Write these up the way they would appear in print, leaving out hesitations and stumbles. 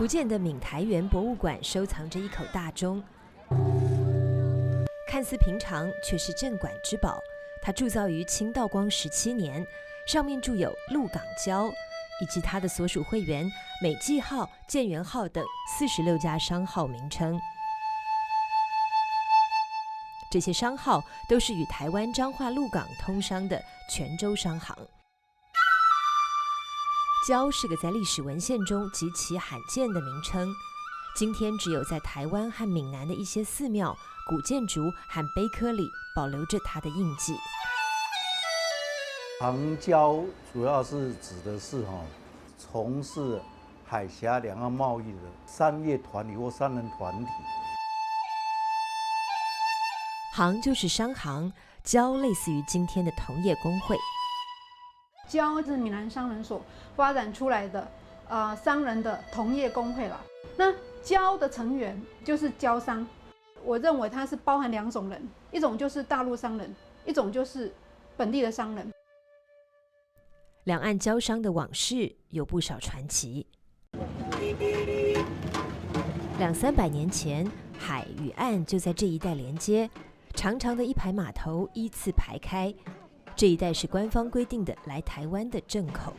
福建的闽台园博物馆收藏着一口大钟，看似平常，却是镇馆之宝。它铸造于清道光17年，上面铸有鹿港礁以及它的所属会员美记号、建元号等46家商号名称。这些商号都是与台湾彰化鹿港通商的泉州商行。礁是个在历史文献中极其罕见的名称，今天只有在台湾和闽南的一些寺庙、古建筑和碑刻里保留着它的印记。杭礁主要是指的是从事海峡两岸贸易的商业团体或商人团体。行就是商行，礁类似于今天的同业公会。礁是闽南商人所发展出来的商人的同业公会啦。那礁的成员就是礁商，我认为它是包含2种人，一种就是大陆商人，一种就是本地的商人。两岸礁商的往事有不少传奇。200-300年前，海与岸就在这一带连接，长长的一排码头依次排开。这一带是官方规定的来台湾的正口。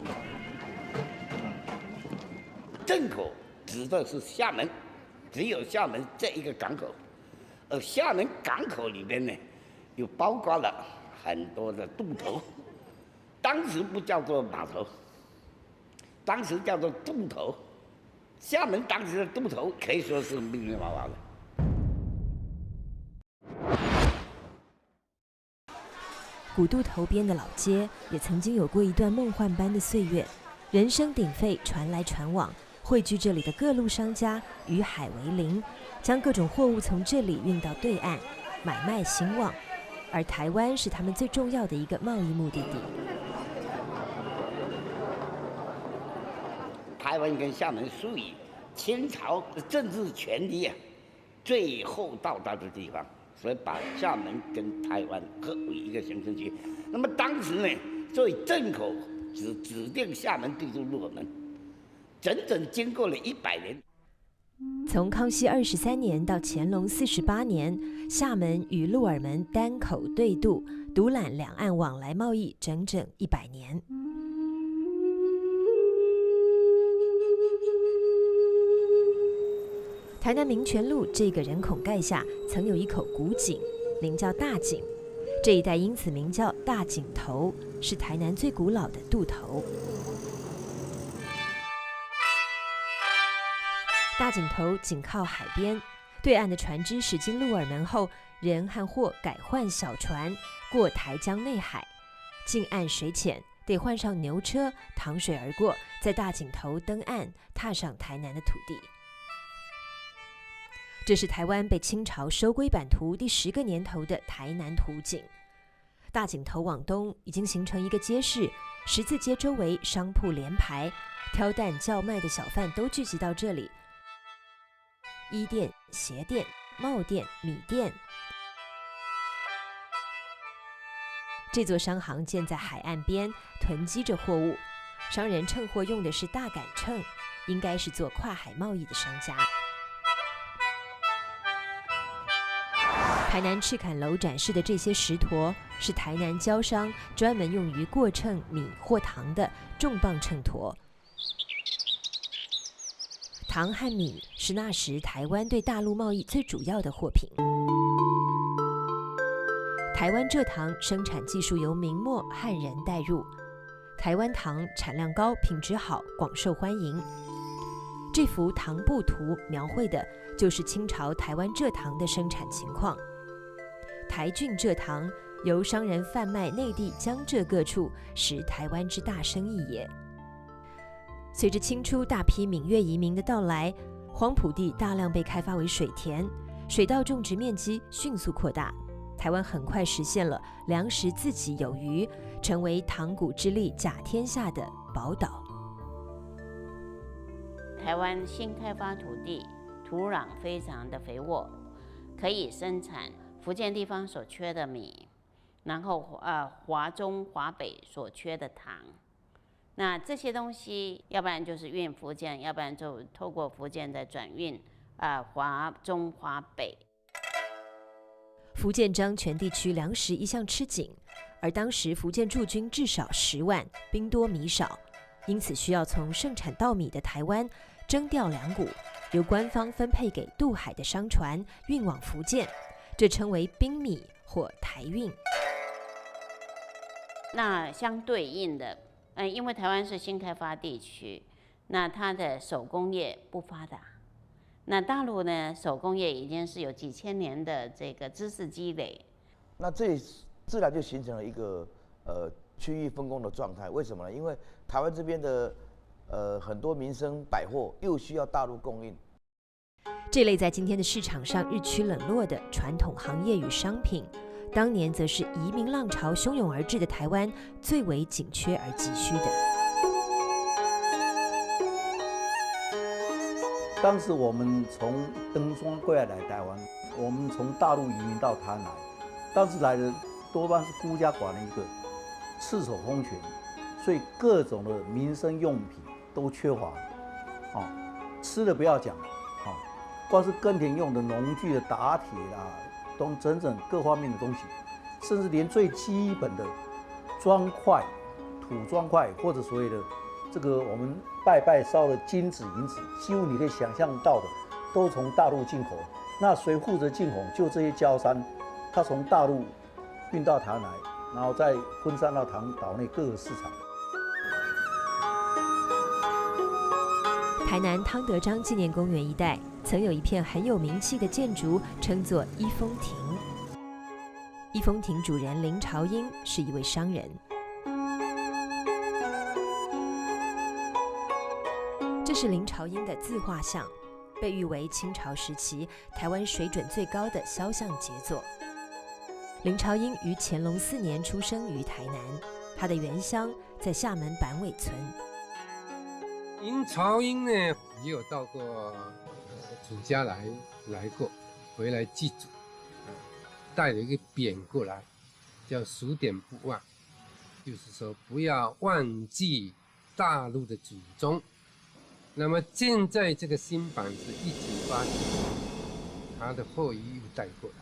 正口指的是厦门，只有厦门这一个港口，而厦门港口里边呢，又包括了很多的渡头，当时不叫做码头，当时叫做渡头。厦门当时的渡头可以说是密密麻麻的。古渡头边的老街也曾经有过一段梦幻般的岁月，人声鼎沸，传来传往，汇聚这里的各路商家与海为邻，将各种货物从这里运到对岸，买卖兴旺。而台湾是他们最重要的一个贸易目的地。台湾跟厦门属于清朝的政治权力最后到达的地方。所以把厦门跟台湾合为一个行政区。那么当时呢，作为正口指定厦门地处鹿耳门，整整经过了100年。从康熙23年到乾隆48年，厦门与鹿耳门单口对渡，独揽两岸往来贸易整整100年。台南民权路这个人孔盖下，曾有一口古井，名叫大井，这一带因此名叫大井头，是台南最古老的渡头。大井头紧靠海边，对岸的船只驶进鹿耳门后，人和货改换小船过台江内海，近岸水浅，得换上牛车淌水而过，在大井头登岸，踏上台南的土地。这是台湾被清朝收归版图第10个年头的台南图景。大井头往东已经形成一个街市，十字街周围商铺连排，挑担叫卖的小贩都聚集到这里。衣店、鞋店、帽店、米店。这座商行建在海岸边，囤积着货物。商人称货用的是大杆秤，应该是做跨海贸易的商家。台南赤坎楼展示的这些石坨，是台南礁商专门用于过秤米或糖的重磅秤砣。糖和米是那时台湾对大陆贸易最主要的货品。台湾蔗糖生产技术由明末汉人带入，台湾糖产量高，品质好，广受欢迎。这幅糖布图描绘的就是清朝台湾蔗糖的生产情况。台郡蔗糖由商人贩卖内地江浙各处，是台湾之大生意也。随着清初大批闽粤移民的到来，黄埔地大量被开发为水田，水稻种植面积迅速扩大，台湾很快实现了粮食自给有余，成为唐古之力甲天下的宝岛。台湾新开发土地土壤非常的肥沃，可以生产福建地方所缺的米，然后华中华北所缺的糖，那这些东西，要不然就是运福建，要不然就透过福建再转运华中华北。福建漳泉地区粮食一向吃紧，而当时福建驻军至少10万，兵多米少，因此需要从盛产稻米的台湾征调粮谷，由官方分配给渡海的商船运往福建，这称为兵米或台运。那相对应的，因为台湾是新开发地区，那它的手工业不发达。那大陆呢，手工业已经是有几千年的这个知识积累，那这自然就形成了一个区域分工的状态。为什么呢？因为台湾这边的很多民生百货又需要大陆供应。这类在今天的市场上日趋冷落的传统行业与商品，当年则是移民浪潮汹涌而至的台湾最为紧缺而急需的。当时我们从登庄过来台湾，我们从大陆移民到台南，当时来的多半是孤家寡人一个，赤手空拳，所以各种的民生用品都缺乏。吃的不要讲，光是耕田用的农具的打铁啦，等整各方面的东西，甚至连最基本的砖块、土砖块或者所谓的这个我们拜烧的金子银子，几乎你可以想象到的，都从大陆进口。那谁负责进口？就这些胶山，它从大陆运到台南，然后再分散到岛内各个市场。台南汤德章纪念公园一带曾有一片很有名气的建筑，称作一风亭。一风亭主人林朝英是一位商人。这是林朝英的自画像，被誉为清朝时期台湾水准最高的肖像杰作。林朝英于乾隆4年出生于台南，他的原乡在厦门板尾村。林朝英呢，也有到过祖家来过，回来祭祖，带了一个匾过来，叫数典不忘，就是说不要忘记大陆的祖宗。那么现在这个新版是1989年，他的后裔又带过来。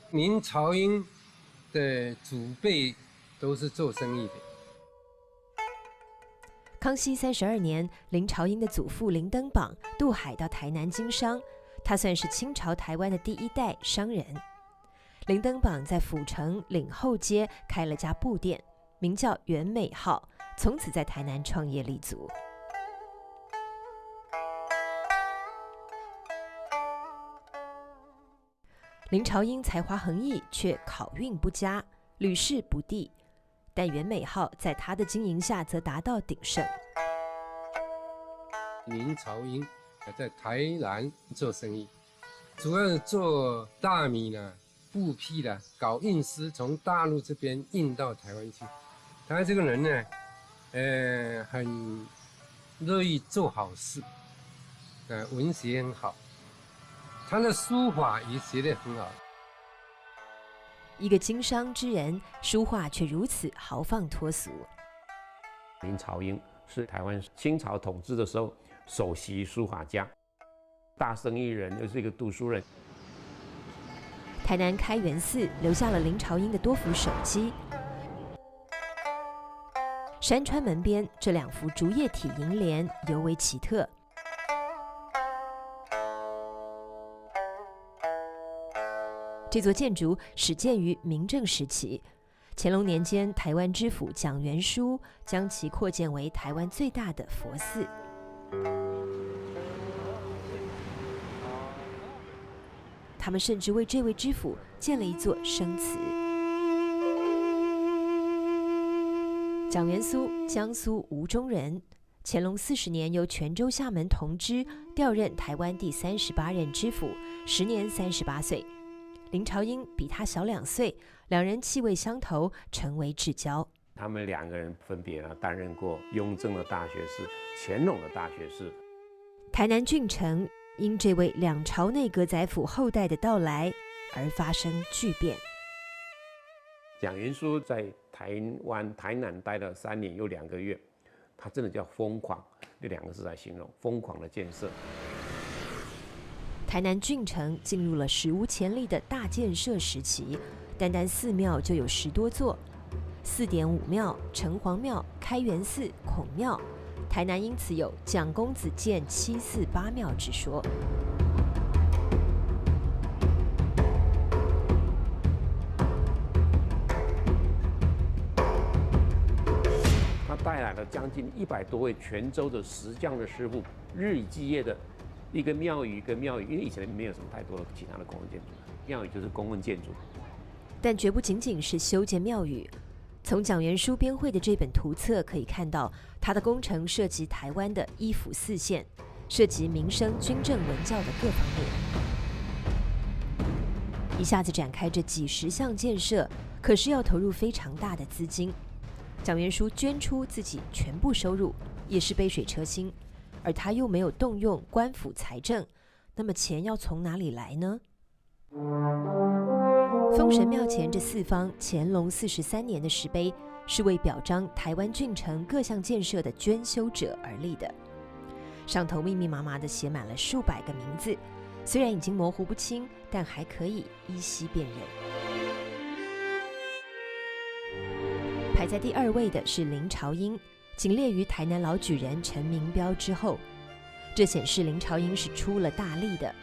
林朝英的祖辈都是做生意的。康熙32年，林朝英的祖父林登榜渡海到台南经商，他算是清朝台湾的第一代商人。林登榜在府城岭后街开了家布店，名叫元美号，从此在台南创业立足。林朝英才华横溢，却考运不佳，屡试不第。但元美号在他的经营下则达到鼎盛。林朝英在台南做生意，主要是做大米呢、布匹啦，搞运丝，从大陆这边运到台湾去。他这个人呢，很乐意做好事，文学很好，他的书法也写得很好。一个经商之人，书画却如此豪放脱俗。林朝英是台湾清朝统治的时候首席书法家，大生意人，又是一个读书人。台南开元寺留下了林朝英的多幅手迹。山川门边这2幅竹叶体楹联尤为奇特。这座建筑始建于明郑时期，乾隆年间，台湾知府蒋元枢将其扩建为台湾最大的佛寺。他们甚至为这位知府建了一座生祠。蒋元枢，江苏吴中人，乾隆40年由泉州厦门同知调任台湾第38任知府，时年38岁。林朝英比他小2岁，两人气味相投，成为至交。他们2个人分别担任过雍正的大学士、乾隆的大学士。台南郡城因这位2朝内阁宰辅后代的到来而发生巨变。蒋元枢在台湾台南待了3年又2个月，它真的叫疯狂，这2个字来形容疯狂的建设。台南郡城进入了史无前例的大建设时期，单单寺庙就有10多座，4点5庙、城隍庙、开元寺、孔庙，台南因此有蒋公子建748庙之说。他带来了将近100多位泉州的石匠的师傅，日以继夜的一个庙宇一个庙宇，因为以前没有什么太多的其他的公共建筑，庙宇就是公共建筑。但绝不仅仅是修建庙宇。从蒋元书编绘的这本图册可以看到，他的工程涉及台湾的1府4县，涉及民生、军政、文教的各方面，一下子展开这几10项建设，可是要投入非常大的资金。蒋元书捐出自己全部收入，也是杯水车薪，而他又没有动用官府财政，那么钱要从哪里来呢？封神庙前这4方乾隆43年的石碑，是为表彰台湾郡城各项建设的捐修者而立的，上头密密麻麻地写满了数百个名字，虽然已经模糊不清，但还可以依稀辨认。排在第2位的是林朝英，仅列于台南老举人陈明标之后，这显示林朝英是出了大力的。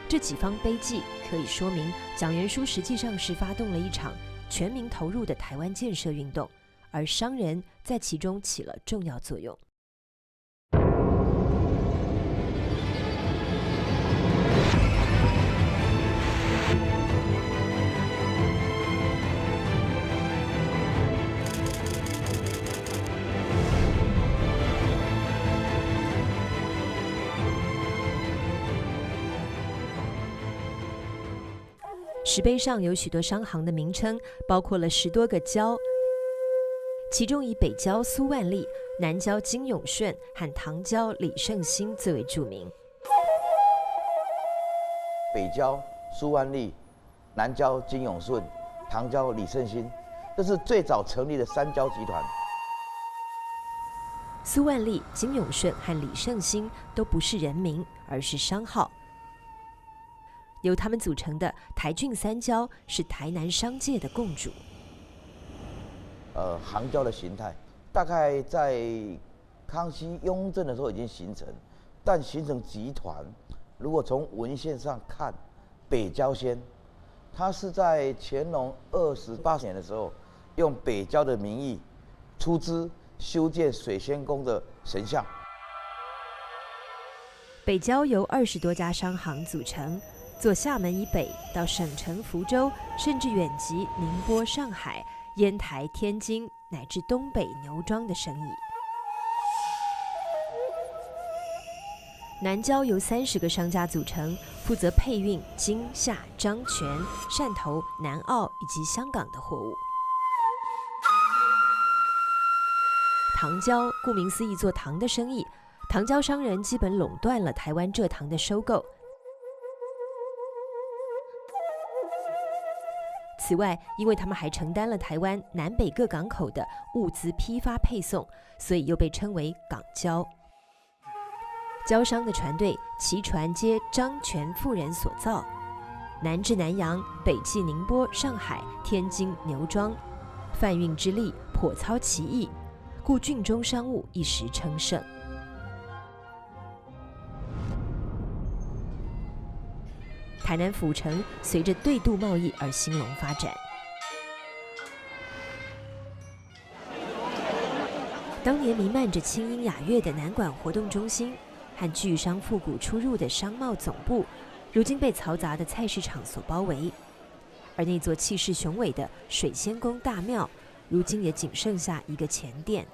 这几方碑记可以说明，蒋元书实际上是发动了一场全民投入的台湾建设运动，而商人在其中起了重要作用。石碑上有许多商行的名称，包括了10多个交，其中以北交苏万利、南交金永顺和唐交李胜兴最为著名。北交苏万利、南交金永顺、唐交李胜兴，这是最早成立的3交集团。苏万利、金永顺和李胜兴都不是人名，而是商号。由他们组成的台郡3交是台南商界的共主。行交的形态大概在康熙、雍正的时候已经形成，但形成集团，如果从文献上看，北交先，他是在乾隆28年的时候，用北交的名义出资修建水仙宫的神像。北交由20多家商行组成。做厦门以北到省城福州，甚至远及宁波、上海、烟台、天津，乃至东北牛庄的生意。南交由30个商家组成，负责配运金、厦、漳泉、汕头、南澳以及香港的货物。唐交顾名思义做糖的生意，唐交商人基本垄断了台湾蔗糖的收购。此外，因为他们还承担了台湾南北各港口的物资批发配送，所以又被称为港交。交商的船队，其船皆漳泉妇人所造，南至南洋，北济宁波、上海、天津、牛庄，贩运之力颇操其意，故郡中商务一时称盛。台南府城随着对渡贸易而兴隆发展。当年弥漫着清音雅乐的南管活动中心和巨商复古出入的商贸总部，如今被嘈杂的菜市场所包围。而那座气势雄伟的水仙宫大庙，如今也仅剩下一个前殿，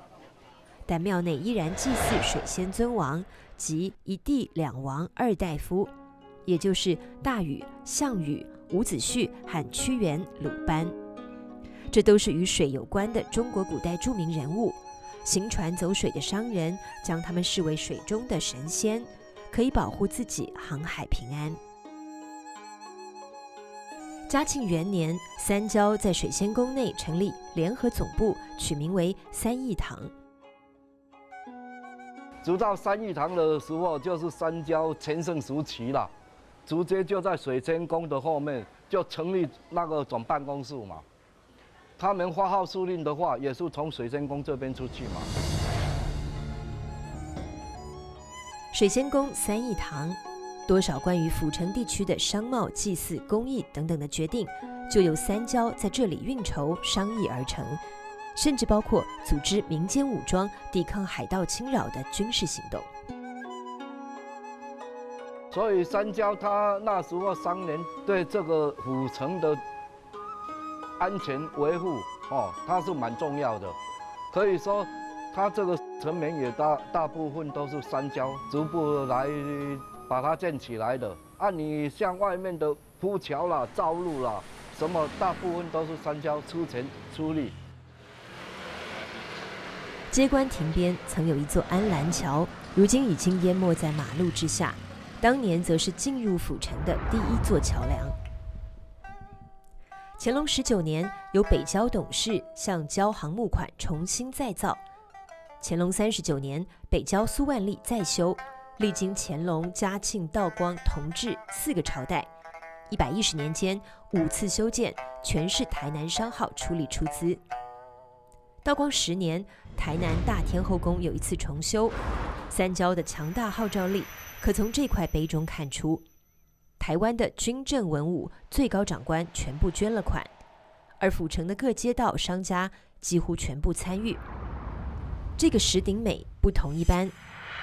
但庙内依然祭祀水仙尊王及1帝2王2大夫。也就是大禹、项羽、伍子胥和屈原、鲁班，这都是与水有关的中国古代著名人物。行船走水的商人将他们视为水中的神仙，可以保护自己航海平安。嘉庆元年，三郊在水仙宫内成立联合总部，取名为三义堂。直到三义堂的时候，就是三郊全盛时期了，直接就在水仙宫的后面就成立那个总办公室嘛。他们发号施令的话，也是从水仙宫这边出去嘛。水仙宫三义堂，多少关于府城地区的商贸、祭祀、工艺等等的决定，就由三郊在这里运筹商议而成，甚至包括组织民间武装抵抗海盗侵扰的军事行动。所以三郊他那时候商人对这个府城的安全维护它是蛮重要的，可以说它这个城门也大部分都是三郊逐步来把它建起来的。你像外面的铺桥啦、造路啦，什么大部分都是三郊出钱出力。接官亭边曾有一座安澜桥，如今已经淹没在马路之下，当年则是进入府城的第一座桥梁。乾隆19年，由北郊董事向交行募款重新再造。乾隆39年，北郊苏万历再修，历经乾隆、嘉庆、道光、同治4个朝代，110年间5次修建，全是台南商号出力出资。道光10年，台南大天后宫有一次重修，三郊的强大号召力可从这块碑中看出。台湾的军政文武最高长官全部捐了款，而府城的各街道商家几乎全部参与。这个石鼎美不同一般，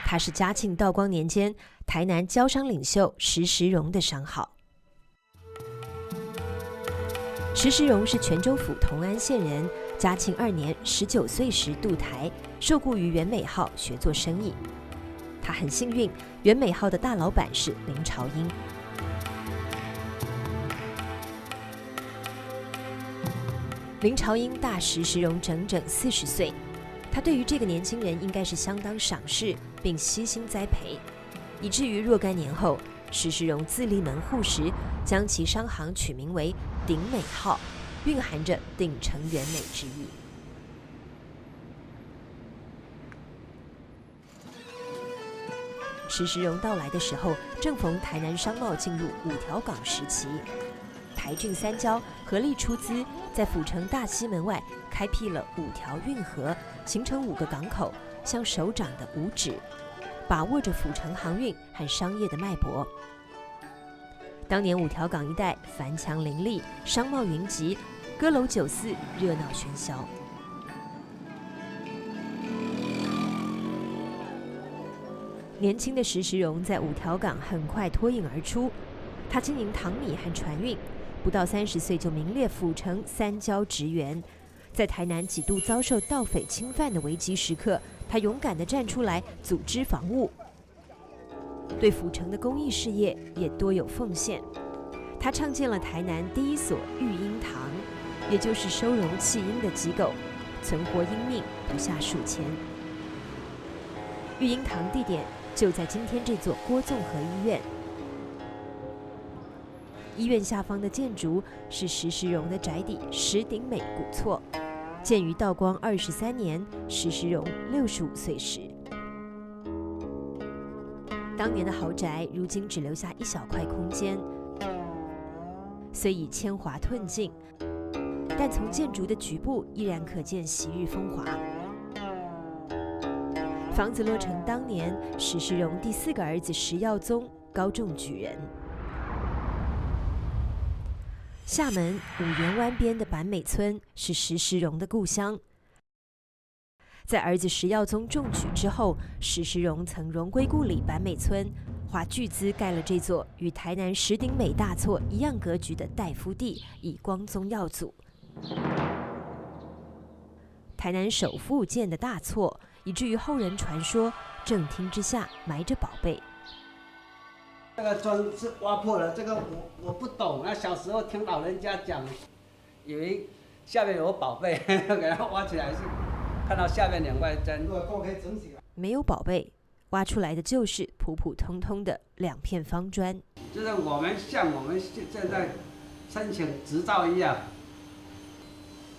他是嘉庆、道光年间台南交商领袖石石荣的商号。石石荣是泉州府同安县人，嘉庆2年19岁时渡台，受雇于元美号学做生意。他很幸运，元美号的大老板是林朝英。林朝英大石石荣整整40岁，他对于这个年轻人应该是相当赏识，并悉心栽培，以至于若干年后，石石荣自立门户时，将其商行取名为鼎美号，蕴含着鼎成元美之意。石石荣到来的时候，正逢台南商贸进入5条港时期，台郡三郊合力出资，在府城大西门外开辟了5条运河，形成5个港口，像手掌的5指，把握着府城航运和商业的脉搏。当年5条港一带繁强林立，商贸云集，歌楼酒肆热闹喧嚣。年轻的石石荣在5条港很快脱颖而出，他经营糖米和船运，不到30岁就名列府城三郊职员。在台南几度遭受盗匪侵犯的危急时刻，他勇敢地站出来组织防务，对府城的公益事业也多有奉献。他创建了台南第一所育婴堂，也就是收容弃婴的机构，存活婴命不下数千。育婴堂地点就在今天这座郭综合医院。医院下方的建筑是石石荣的宅邸石鼎美古厝，建于道光23年，石石荣65岁时。当年的豪宅如今只留下一小块空间，虽已铅华褪尽，但从建筑的局部依然可见昔日风华。房子落成当年，石石荣第4个儿子石耀宗高中举人。厦门五缘湾边的板美村是石石荣的故乡。在儿子石耀宗中举之后，石石荣曾荣归故里板美村，花巨资盖了这座与台南石鼎美大厝一样格局的代夫地，以光宗耀祖。台南首富建的大厝，以至于后人传说正厅之下埋着宝贝。这个砖是挖破了，这个我不懂。那小时候听老人家讲，以为下面有宝贝，给它挖起来是看到下面2块针。没有宝贝，挖出来的就是普普通通的2片方砖。就是像我们现在申请执照一样，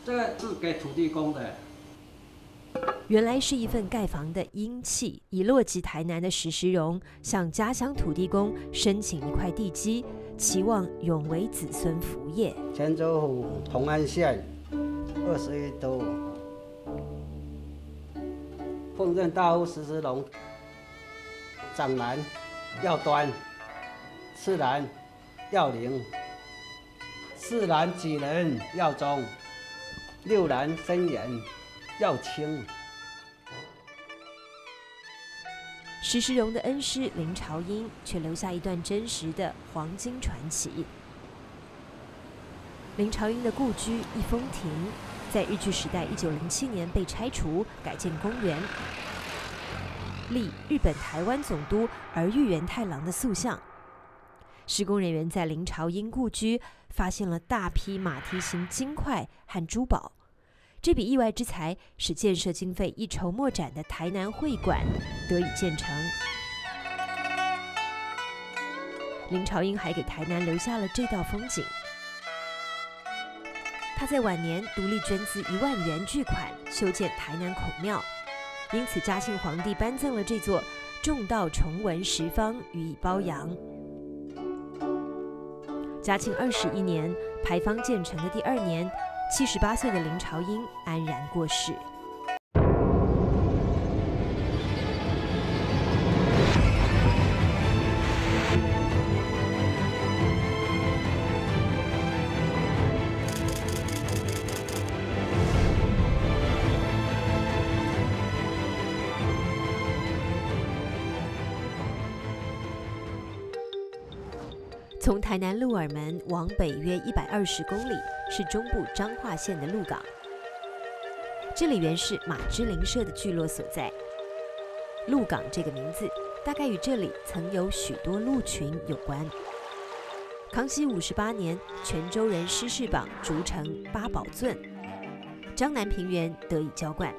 这个是给土地公的。原来是一份盖房的阴契，以落籍台南的石石荣向家乡土地公申请一块地基，期望永为子孙福业。泉州府同安县21都，奉任大夫石石荣，长男耀端，次男耀灵，四男举人耀宗，六男生言耀清。石石荣的恩师林朝英却留下一段真实的黄金传奇。林朝英的故居益丰亭，在日据时代1907年被拆除，改建公园，立日本台湾总督儿玉源太郎的塑像。施工人员在林朝英故居发现了大批马蹄形金块和珠宝。这笔意外之财使建设经费一筹莫展的台南会馆得以建成。林朝英还给台南留下了这道风景。他在晚年独立捐资1万元巨款修建台南孔庙，因此嘉庆皇帝颁赠了这座众道重文石方予以褒扬。嘉庆21年牌坊建成的第2年，78岁的林朝英安然过世。从台南鹿耳门往北约120公里，是中部彰化县的鹿港。这里原是马之灵社的聚落所在。鹿港这个名字大概与这里曾有许多鹿群有关。康熙58年，泉州人施世榜筑成八宝圳，彰南平原得以浇灌，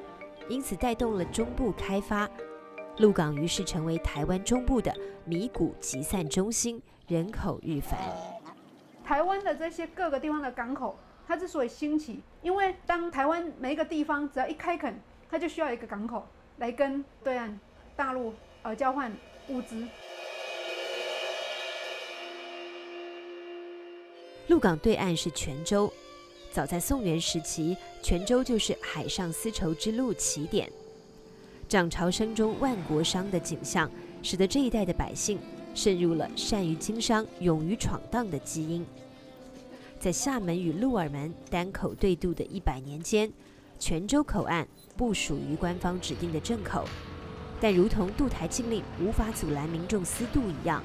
因此带动了中部开发。鹿港于是成为台湾中部的米谷集散中心，人口日繁。台湾的这些各个地方的港口，它之所以兴起，因为当台湾每一个地方只要一开垦，它就需要一个港口来跟对岸大陆交换物资。鹿港对岸是泉州，早在宋元时期，泉州就是海上丝绸之路起点。涨潮声中万国商的景象，使得这一带的百姓渗入了善于经商、勇于闯荡的基因。在厦门与鹿耳门单口对渡的100年间，泉州口岸不属于官方指定的正口，但如同渡台禁令无法阻拦民众私渡一样，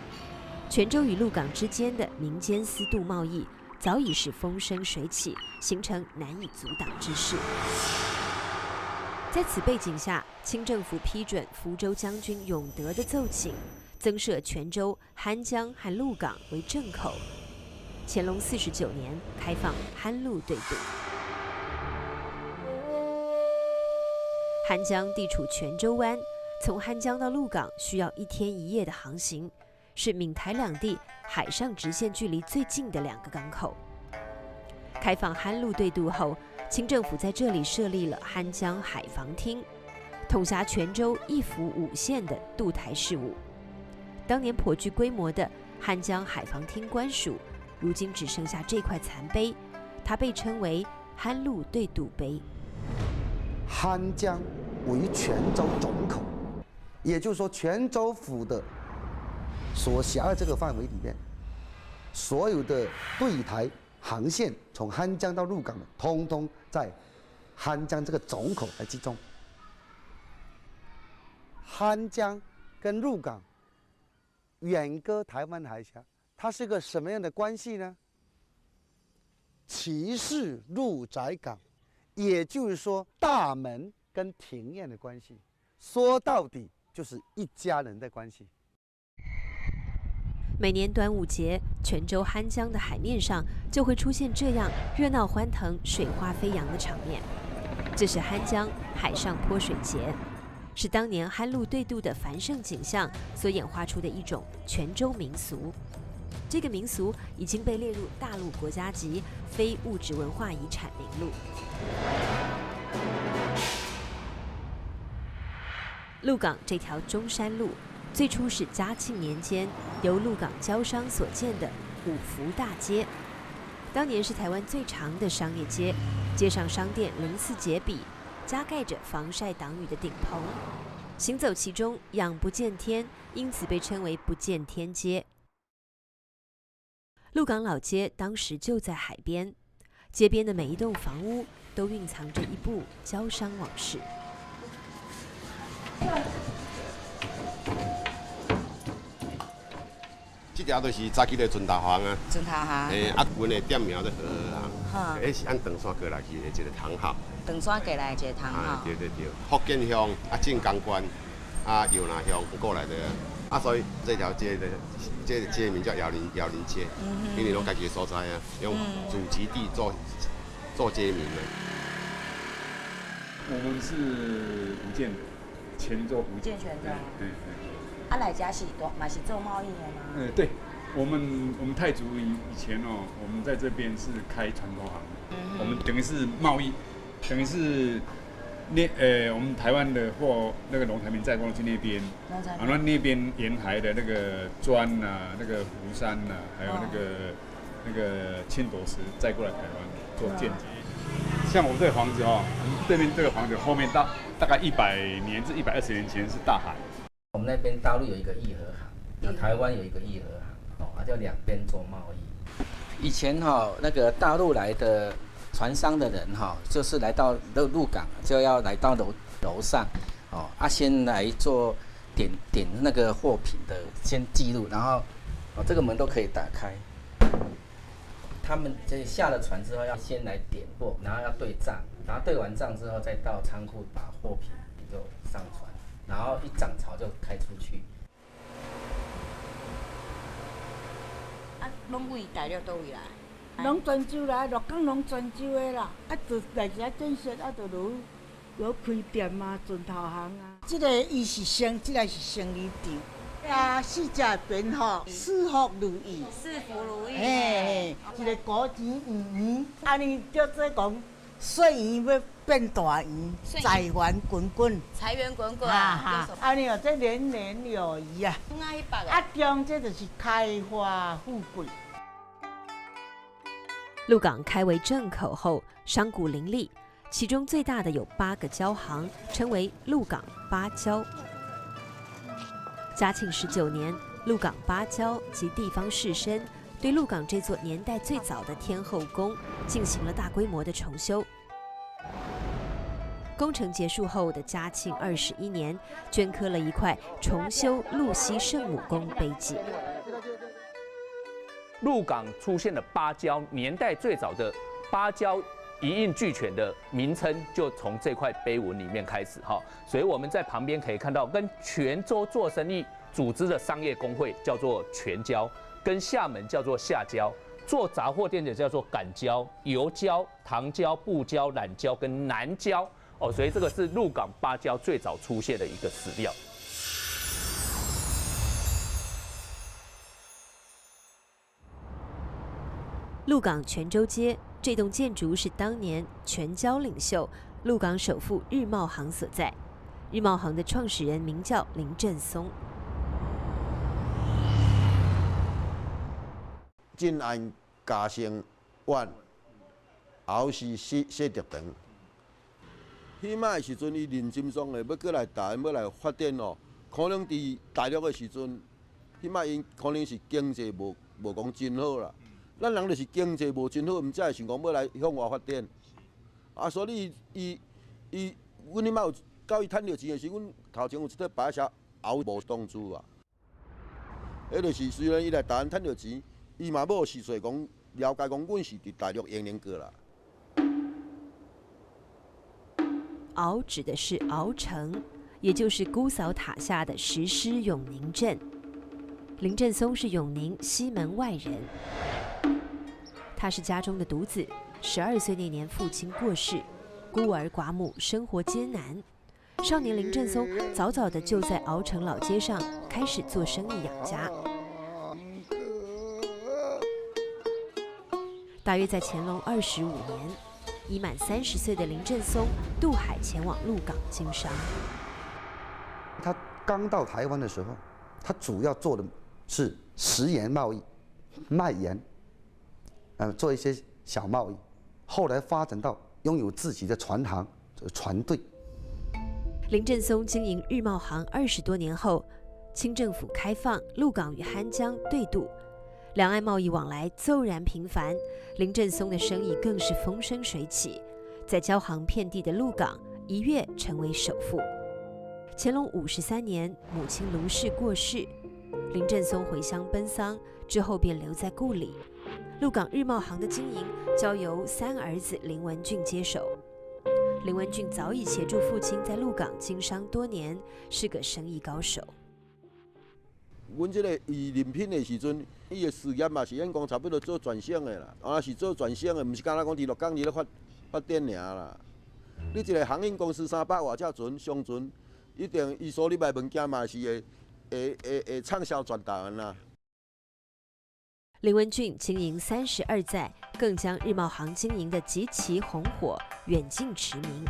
泉州与鹿港之间的民间私渡贸易早已是风生水起，形成难以阻挡之势。在此背景下，清政府批准福州将军永德的奏请，增设泉州、酣江和鹿港为正口。乾隆49年开放酣鹿对渡。酣江地处泉州湾，从酣江到鹿港需要1天1夜的航行，是闽台两地海上直线距离最近的2个港口。开放酣鹿对渡后，清政府在这里设立了酣江海防厅，统辖泉州1府5县的渡台事务。当年颇具规模的酣江海防厅官署，如今只剩下这块残碑，它被称为酣鹿对渡碑。酣江为泉州总口，也就是说泉州府的所辖的这个范围里面，所有的对台航线从酣江到鹿港的，通通在酣江这个总口来集中。酣江跟鹿港远隔台湾海峡，它是个什么样的关系呢？旗士入宅港，也就是说大门跟庭院的关系，说到底就是一家人的关系。每年端午节，泉州酣江的海面上就会出现这样热闹欢腾、水花飞扬的场面。这是酣江海上泼水节，是当年酣鹿对渡的繁盛景象所演化出的一种泉州民俗。这个民俗已经被列入大陆国家级非物质文化遗产名录。鹿港这条中山路，最初是嘉庆年间由鹿港交商所建的五福大街。当年是台湾最长的商业街，街上商店鳞次栉比，加盖着防晒挡雨的顶棚，行走其中仰不见天，因此被称为不见天街。鹿港老街当时就在海边，街边的每一栋房屋都蕴藏着一部交商往事。这条就是早期的船头行啊，船头行。啊，阮的店名在河行，迄是按长山过来去的一个堂号。长山过来一个堂号。对。福建乡啊，晋江关啊，摇南乡过来的啊，所以这条街的这个街名叫姚林街，因为拢家己的所在啊，用祖籍地做街名的。我们是福建的，泉州。福建泉州。对。啊，来家是嘛是做贸易的吗？对，我们泰族以前哦，我们在这边是开船头行，我们等于是贸易，等于是我们台湾的货那个龙潭民载过去那边，然后那边沿海的那个砖啊，那个湖山啊，还有那个青朵石载过来台湾做建筑。像我们这个房子哦，对面这个房子后面大概100年至120年前是大海。我们那边大陆有一个义和行，那台湾有一个义和行，就两边做贸易。以前那个大陆来的船商的人就是来到鹿港就要来到楼上，先来做点那个货品的先记录，然后这个门都可以打开。他们这下了船之后要先来点货，然后要对账，然后对完账之后再到仓库把货品就上船。然后一涨潮就开出去。啊，拢位大陆倒位来？拢泉州来，鹿港拢泉州的啦。啊，就来遮建设，啊，就落开店啊，船头行啊。这个伊是这个是生意场。啊，四只边四福如意。四福如意。嘿，一个古钱圆，安尼叫做讲。细圆要变大圆，财源滚滚。财源滚滚啊！安尼哦，这年年有余啊。啊，中这就是开花富贵。鹿港开为正口后，商贾林立，其中最大的有8个交行，称为鹿港8交。嘉庆19年，鹿港8交及地方士绅对鹿港这座年代最早的天后宫进行了大规模的重修。工程结束后的嘉庆21年，镌刻了一块重修鹿溪圣母宫碑记。鹿港出现了8交，年代最早的8交一应俱全的名称就从这块碑文里面开始哈。所以我们在旁边可以看到，跟泉州做生意组织的商业工会叫做泉交，跟厦门叫做厦交，做杂货店的叫做港交、油交、糖交、布交、榄交跟南交。所以这个是鹿港8交最早出现的一个史料。鹿港泉州街这栋建筑是当年泉交领袖、鹿港首富日茂行所在。日茂行的创始人名叫林振松。晋安嘉兴湾，后是谢德堂。迄摆的时阵，伊林振松的要过来台湾要来发展哦，可能伫大陆的时阵，迄摆因可能是经济无讲真好啦。咱人就是经济无真好，毋才会想讲要来向外发展。啊，所以阮迄摆有到伊趁着钱的时，阮头前有一块白写后无当主啊。迄就是虽然伊来台湾趁着钱，伊嘛要实说讲了解讲，阮是伫大陆营过啦。鳌指的是鳌城，也就是姑嫂塔下的石狮永宁镇。林振松是永宁西门外人，他是家中的独子，12岁那年父亲过世，孤儿寡母，生活艰难。少年林振松早早的就在鳌城老街上开始做生意养家。大约在乾隆25年，已满30岁的林振松渡海前往鹿港经商。他刚到台湾的时候，他主要做的是食盐贸易，卖盐，做一些小贸易。后来发展到拥有自己的船行、船队。林振松经营日贸行20多年后，清政府开放鹿港与汉江对渡，两岸贸易往来骤然频繁，林振松的生意更是风生水起，在交行遍地的鹿港一跃成为首富。乾隆53年，母亲卢氏过世，林振松回乡奔丧，之后便留在故里。鹿港日贸行的经营交由3儿子林文俊接手。林文俊早已协助父亲在鹿港经商多年，是个生意高手。阮这个伊临品的时阵，伊的事业嘛是演讲差不多做转型的啦，啊是做转型的，毋是干那讲伫鹿港伫咧发展尔啦。你一个航运公司300外只船上船，一定伊所入来物件嘛是会畅销全台湾啦。林文俊经营32载，更将日贸行经营的极其红火，远近驰名。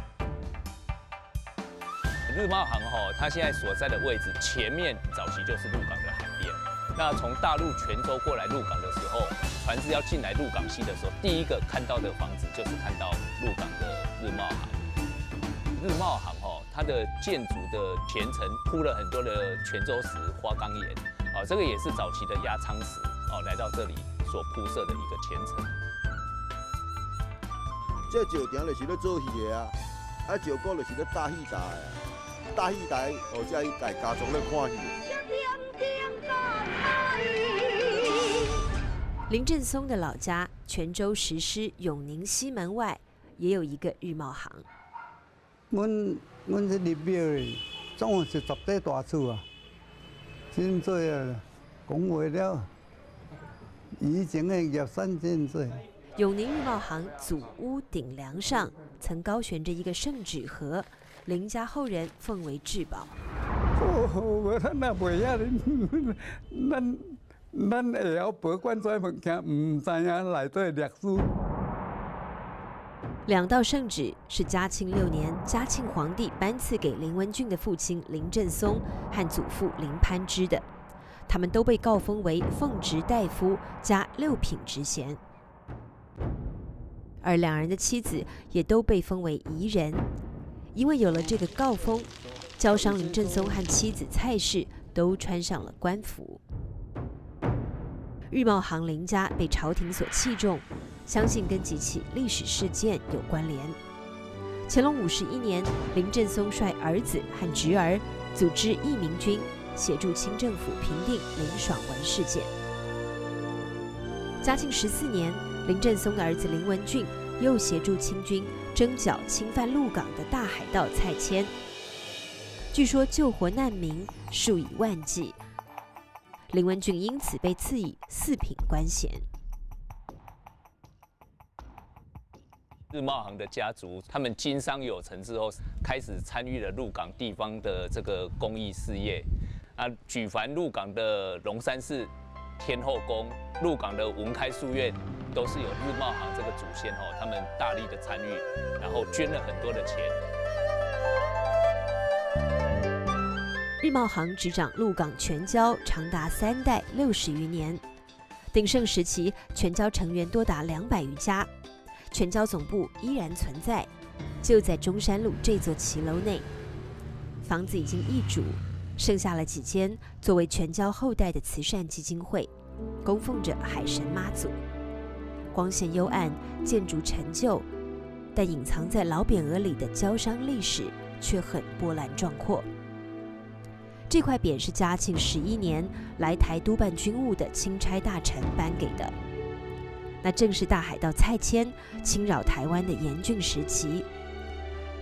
日贸行它现在所在的位置前面早期就是鹿港的海边。那从大陆泉州过来鹿港的时候，船只要进来鹿港溪的时候，第一个看到的房子就是看到鹿港的日贸行。日贸行它的建筑的前层铺了很多的泉州石、花岗岩，这个也是早期的压舱石来到这里所铺设的一个前层。这石亭就是咧做戏的啊，石鼓就是咧搭戏台的，搭戏台才去带家族咧看戏。林振松的老家泉州石狮永宁西门外也有一个日贸行。阮这入庙的，总共是10块大厝啊，真多啊，讲话了。以前的业产真多。永宁日贸行祖屋顶梁上曾高悬着一个圣旨盒，林家后人奉为至宝。哦，咱也袂晓，咱会晓保管这物件，唔知影内底历史。2道圣旨是嘉庆6年嘉庆皇帝颁赐给林文俊的父亲林振松和祖父林攀之的，他们都被诰封为奉直大夫加6品职衔，而2人的妻子也都被封为宜人。因为有了这个诰封，交商林振松和妻子蔡氏都穿上了官服。日贸行林家被朝廷所器重，相信跟几起历史事件有关联。乾隆51年，林振松率儿子和侄儿组织义民军，协助清政府平定林爽文事件。嘉庆14年，林振松的儿子林文俊又协助清军征剿侵犯鹿港的大海盗蔡牵，据说救活难民数以万计。林文俊因此被赐以4品官衔。日贸行的家族，他们经商有成之后，开始参与了鹿港地方的这个公益事业。举凡鹿港的龙山寺、天后宫、鹿港的文开书院，都是有日贸行这个祖先他们大力的参与，然后捐了很多的钱。日贸行执掌鹿港全交长达3代60余年，鼎盛时期全交成员多达200余家，全交总部依然存在，就在中山路这座骑楼内。房子已经易主，剩下了几间作为全交后代的慈善基金会，供奉着海神妈祖。光线幽暗，建筑陈旧，但隐藏在老匾额里的交商历史却很波澜壮阔。这块匾是嘉庆11年来台督办军务的钦差大臣颁给的，那正是大海盗蔡牵侵扰台湾的严峻时期。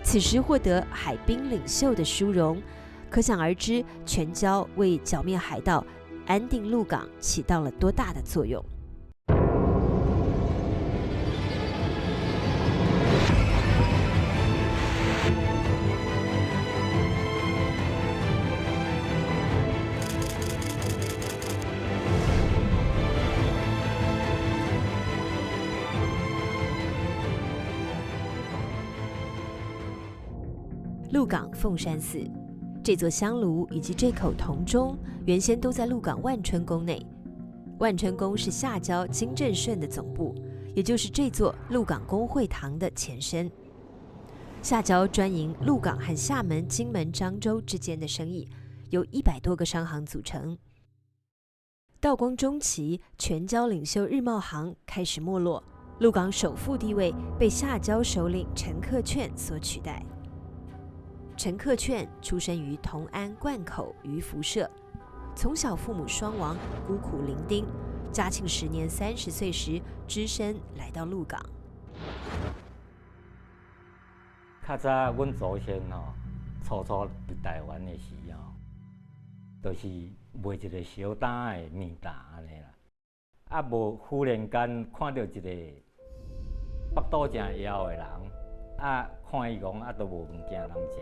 此时获得海滨领袖的殊荣，可想而知全交为剿灭海盗、安定鹿港起到了多大的作用。鹿港凤山寺，这座香炉以及这口铜钟，原先都在鹿港万春宫内。万春宫是下郊金正顺的总部，也就是这座鹿港公会堂的前身。下郊专营鹿港和厦门、金门、漳州之间的生意，由100多个商行组成。道光中期，全椒领袖日茂行开始没落，鹿港首富地位被下郊首领陈克券所取代。陈克券出生于同安灌口渔福社，从小父母双亡，孤苦伶仃。嘉庆10年30岁时，只身来到鹿港。较早阮祖先初伫台湾的时候，就是卖一个小担的面担安尼啦。啊，无忽然间看到一个腹肚真枵的人，啊，看伊讲都无物件通食，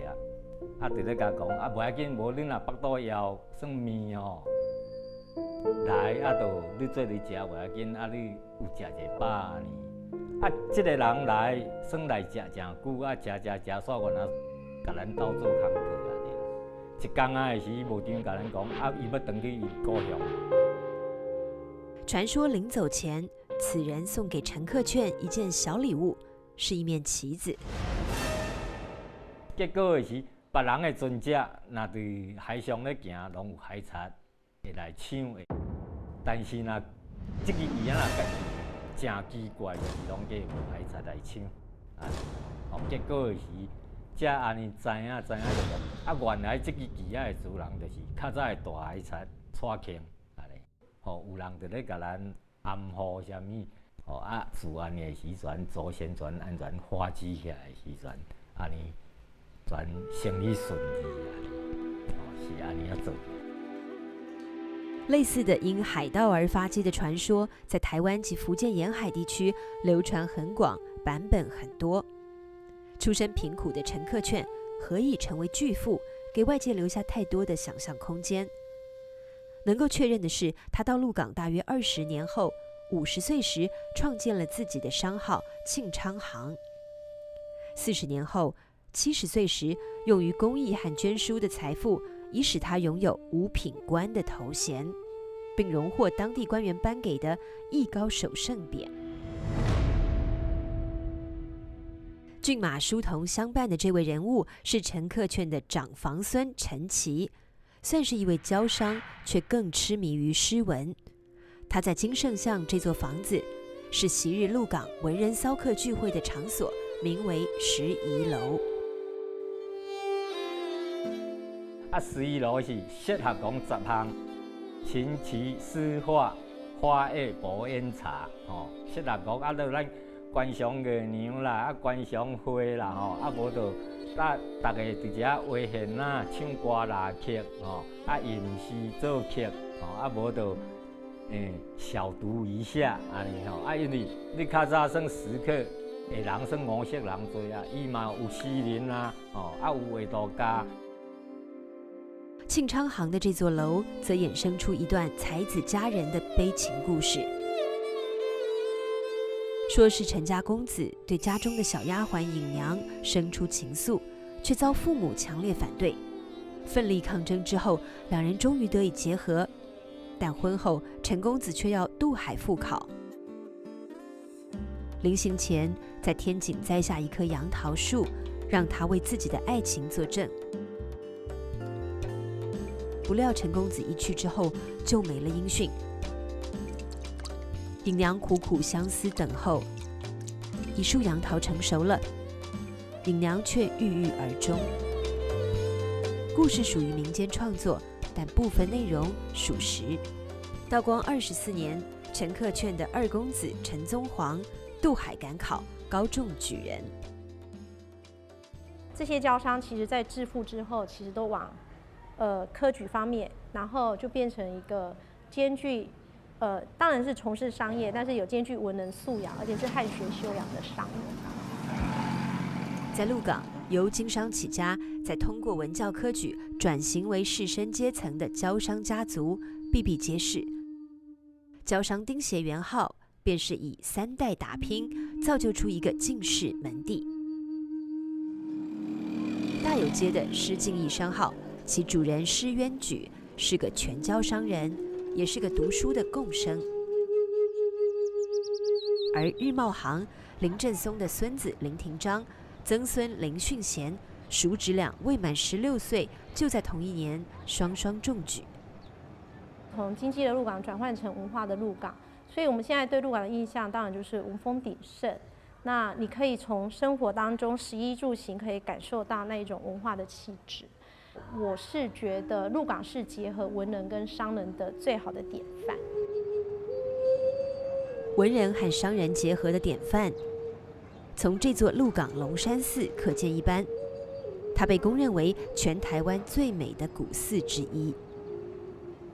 啊，直咧甲讲无要紧，无恁若腹肚枵，算面来就你做你食无要紧，你有食一饱安尼。这个人来算来食真久，食，煞原来甲咱斗做工课安尼。一天的时，无张甲咱讲伊要回去伊故乡。传说临走前，此人送给陈克券一件小礼物，是一面旗子。结果的是，别人的船只若伫海上咧行，拢有海贼会来抢的。但是若这个鱼啊，真奇怪，就是拢计有海贼来抢。结果的是，才安尼知影就讲，原来这个鱼仔的主人就是较早的大海贼蔡庆。有人就咧甲咱暗号啥物，自安尼的时阵，祖先全安全发起起来的时阵，安尼全生意顺利是安尼做。类似的因海盗而发迹的传说，在台湾及福建沿海地区流传很广，版本很多。出身贫苦的陈克券何以成为巨富，给外界留下太多的想象空间。能够确认的是，他到鹿港大约20年后，50岁时创建了自己的商号庆昌行。40年后，70岁时，用于公益和捐书的财富，已使他拥有五品官的头衔，并荣获当地官员颁给的艺高守圣匾。骏马书童相伴的这位人物是陈克券的长房孙陈其。算是一位交商，却更痴迷于诗文。他在金圣巷这座房子，是昔日鹿港文人骚客聚会的场所，名为11楼。11楼是适合讲10项琴棋书画、花艺博演茶，适合讲就咱观赏月娘啦，观赏花啦，无就。大家伫遮画线啊、唱歌拉曲，吟诗作曲，无就小读一下安尼因为你较早算时刻，人算五色人多伊嘛有诗人啊，有画图家。庆昌行的这座楼，则衍生出一段才子佳人的悲情故事。说是陈家公子对家中的小丫鬟尹娘生出情愫，却遭父母强烈反对。奋力抗争之后，两人终于得以结合。但婚后，陈公子却要渡海赴考。临行前，在天井栽下一棵杨桃树，让他为自己的爱情作证。不料陈公子一去之后，就没了音讯。尹娘苦苦相思等候，一树杨桃成熟了，尹娘却郁郁而终。故事属于民间创作，但部分内容属实。道光24年，陈克券的二公子陈宗煌渡海赶考，高中举人。这些交商其实在致富之后，其实都往科举方面，然后就变成一个兼具当然是从事商业，但是有兼具文人素养，而且是汉学修养的商人。在鹿港，由经商起家，再通过文教科举转型为士绅阶层的交商家族比比皆是。交商丁协元号便是以3代打拼，造就出一个进士门第。大有9街的施敬义商号，其主人施渊举是个全交商人，也是个读书的贡生。而日茂行林振松的孙子林廷章、曾孙林训贤，叔侄俩未满16岁，就在同一年双双中举。从经济的鹿港转换成文化的鹿港，所以我们现在对鹿港的印象当然就是文风鼎盛。那你可以从生活当中食衣住行可以感受到那一种文化的气质。我是觉得鹿港是结合文人跟商人的最好的典范。文人和商人结合的典范，从这座鹿港龙山寺可见一斑。它被公认为全台湾最美的古寺之一。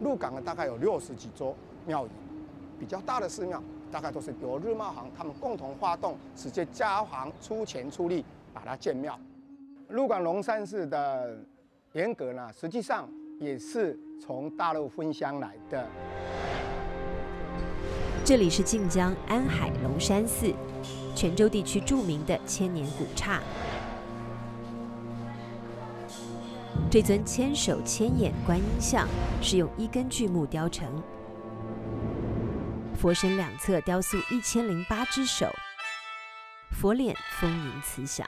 鹿港呢，大概有60几座庙宇，比较大的寺庙大概都是由日茂行他们共同发动，直接家行出钱出力把它建庙。鹿港龙山寺的严格呢，实际上也是从大陆分乡来的。这里是晋江安海龙山寺，泉州地区著名的千年古刹。这尊千手千眼观音像是用1根巨木雕成，佛身两侧雕塑1008只手，佛脸丰盈慈祥。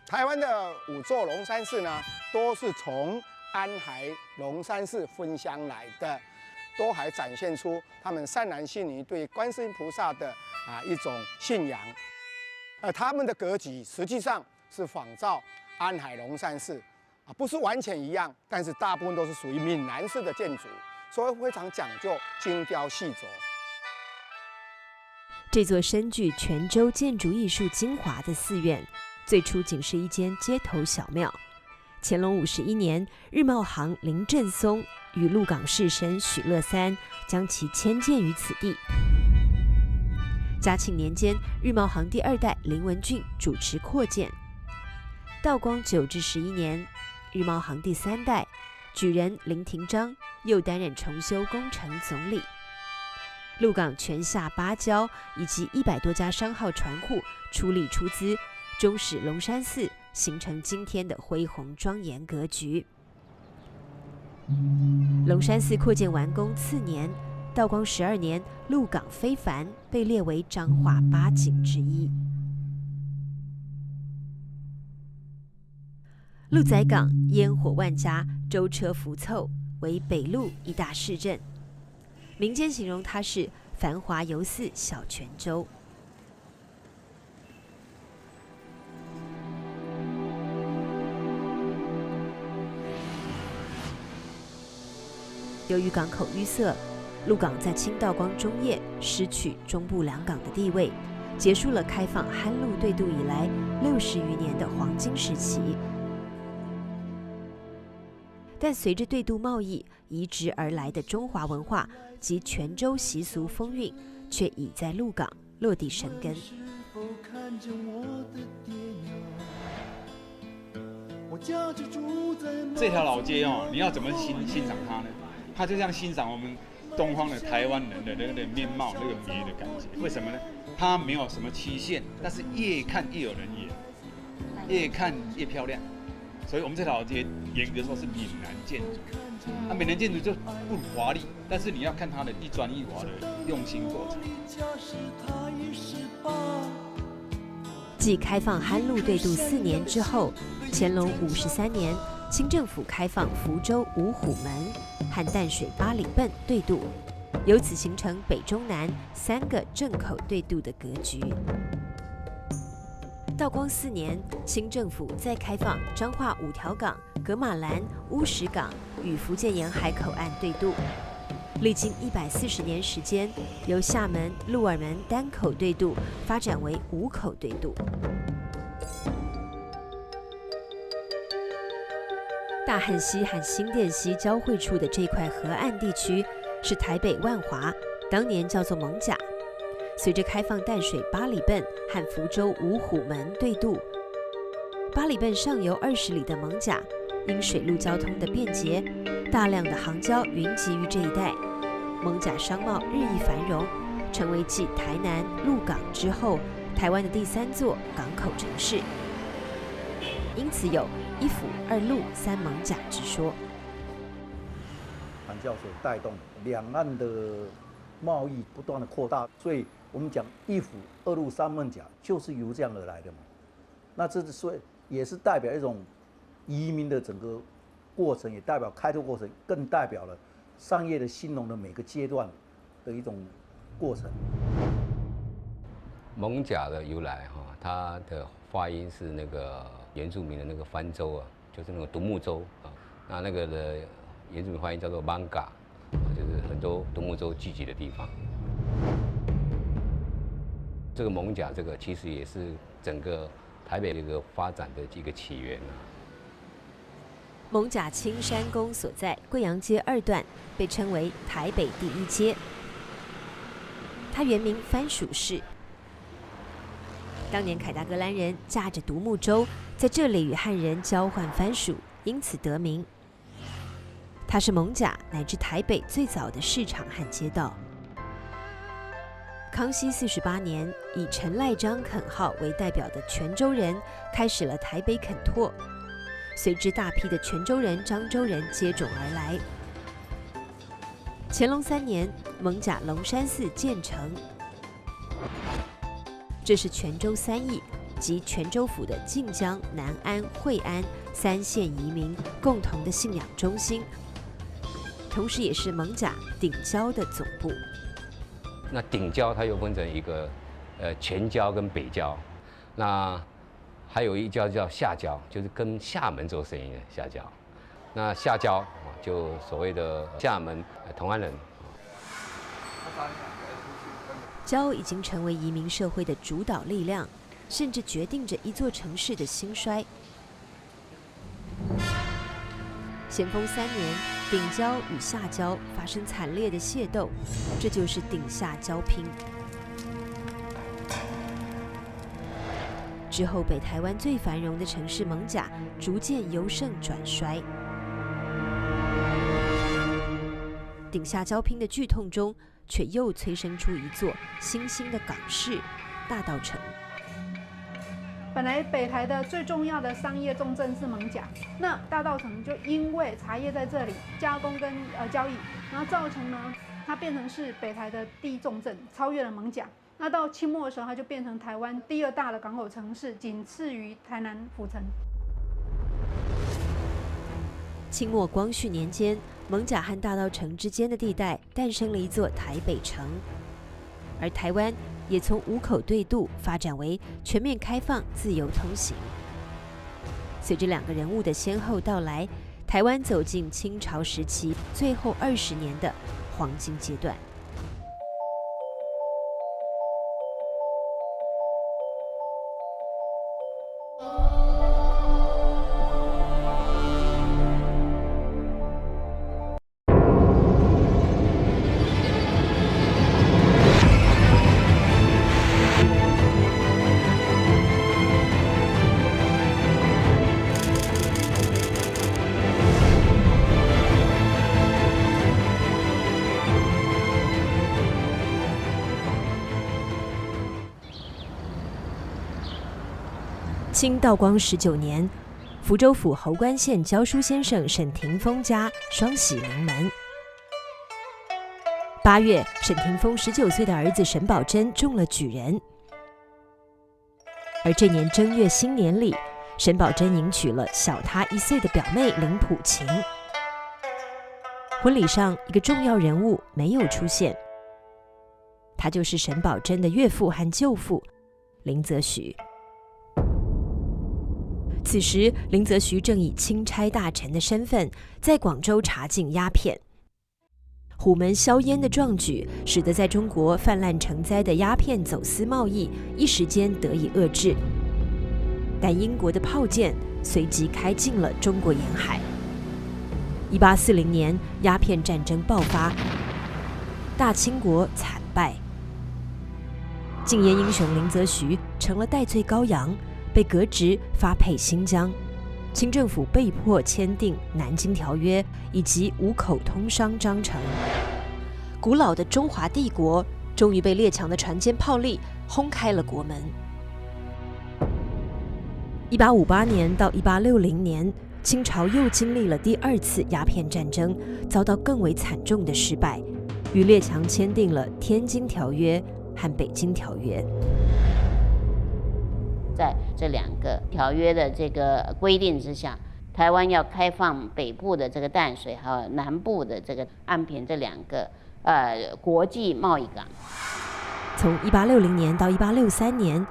台湾的5座龙山寺呢，都是从安海龙山寺分乡来的，都还展现出他们善男信女对观世音菩萨的一种信仰。他们的格局实际上是仿照安海龙山寺不是完全一样，但是大部分都是属于闽南式的建筑，所以非常讲究精雕细琢。这座深具泉州建筑艺术精华的寺院，最初仅是一间街头小庙。乾隆51年，日茂行林振松与鹿港士绅许乐三将其迁建于此地。嘉庆年间，日茂行第2代林文俊主持扩建。道光9至11年，日茂行第3代举人林廷章又担任重修工程总理。鹿港泉下8郊以及100多家商号船户出力出资，终使龙山寺形成今天的恢宏庄严格局。龙山寺扩建完工次年，道光12年，鹿港非凡被列为彰化8景之一。鹿仔港烟火万家，舟车浮凑，为北鹿一大市镇。民间形容它是繁华犹似小泉州。由于港口淤塞，鹿港在清道光中叶失去中部两港的地位，结束了开放汉陆对渡以来60余年的黄金时期。但随着对渡贸易移植而来的中华文化及泉州习俗风韵，却已在鹿港落地生根。这条老街哦，你要怎么欣赏它呢？它就像欣赏我们东方的台湾人的那个面貌、那个美的感觉。为什么呢？它没有什么期限，但是越看越有人演，越看越漂亮。所以我们这条街严格说是闽南建筑，闽南建筑就不华丽，但是你要看它的一砖一瓦的用心过程。继开放汉陆对渡4年之后，乾隆53年，清政府开放福州五虎门和淡水八里笨对渡，由此形成北中南3个正口对渡的格局。道光4年，清政府再开放彰化5条港、噶玛兰、乌石港与福建沿海口岸对渡。历经140年时间，由厦门、鹿耳门单口对渡发展为5口对渡。大汉溪和新店溪交汇处的这块河岸地区，是台北万华，当年叫做艋舺。随着开放淡水八里笨和福州五虎门对渡，八里笨上游20里的艋舺，因水陆交通的便捷，大量的航礁云集于这一带，艋舺商贸日益繁荣，成为继台南、鹿港之后，台湾的第3座港口城市。因此有一府二路三艋甲之说。韩教授带动两岸的贸易不断的扩大，所以我们讲一府二路三艋甲就是由这样而来的嘛。那这所以也是代表一种移民的整个过程，也代表开拓过程，更代表了商业的兴隆的每个阶段的一种过程。艋甲的由来哈，它的发音是那个原住民的那个番州啊，就是那个独木舟啊，那个的原住民发音叫做艋舺，就是很多独木舟聚集的地方。这个艋甲这个其实也是整个台北这个发展的一个起源啊。艋甲青山宫所在贵阳街2段，被称为台北第1街。它原名番薯市。当年凯达格兰人驾着独木舟在这里与汉人交换番薯，因此得名。它是艋甲乃至台北最早的市场和街道。康熙48年，以陈赖章垦号为代表的泉州人开始了台北垦拓，随之大批的泉州人、漳州人接踵而来。乾隆3年，艋甲龙山寺建成，这是泉州3邑及泉州府的晋江、南安、惠安3县移民共同的信仰中心，同时也是艋甲顶郊的总部。那顶郊它又分成一个前郊跟北郊，那还有一郊叫下郊，就是跟厦门做生意的下郊。那下郊就所谓的厦门同安人。郊已经成为移民社会的主导力量，甚至决定着一座城市的兴衰。咸丰3年，顶郊与下郊发生惨烈的械斗，这就是顶下交拼。之后，北台湾最繁荣的城市艋甲逐渐由盛转衰。顶下交拼的剧痛中，却又催生出一座新兴的港市——大稻埕。本来北台的最重要的商业重镇是艋甲，那大稻埕就因为茶叶在这里加工跟交易，然后造成呢，它变成是北台的第1重镇，超越了艋甲。那到清末的时候，它就变成台湾第2大的港口城市，仅次于台南府城。清末光绪年间，艋甲和大稻埕之间的地带诞生了一座台北城，而台湾也从五口对渡发展为全面开放、自由通行。随着2个人物的先后到来，台湾走进清朝时期最后20年的黄金阶段。清道光19年，福州府侯官县教书先生沈廷峰家双喜临门。8月，沈廷峰19岁的儿子沈葆桢中了举人。而这年正月新年里，沈葆桢迎娶了小他1岁的表妹林普琴。婚礼上，一个重要人物没有出现，他就是沈葆桢的岳父和舅父林则徐。此时，林则徐正以钦差大臣的身份在广州查禁鸦片。虎门销烟的壮举，使得在中国泛滥成灾的鸦片走私贸易一时间得以遏制。但英国的炮舰随即开进了中国沿海。1840年，鸦片战争爆发，大清国惨败。禁烟英雄林则徐成了戴罪羔羊，被革职发配新疆，清政府被迫签订《南京条约》以及五口通商章程。古老的中华帝国终于被列强的船坚炮利轰开了国门。1858年到1860年，清朝又经历了第2次鸦片战争，遭到更为惨重的失败，与列强签订了《天津条约》和《北京条约》。在这2个条约的这个规定之下，台湾要开放北部的这个淡水，还有南部的这个安平这2个国际贸易港。从1860年到1863年，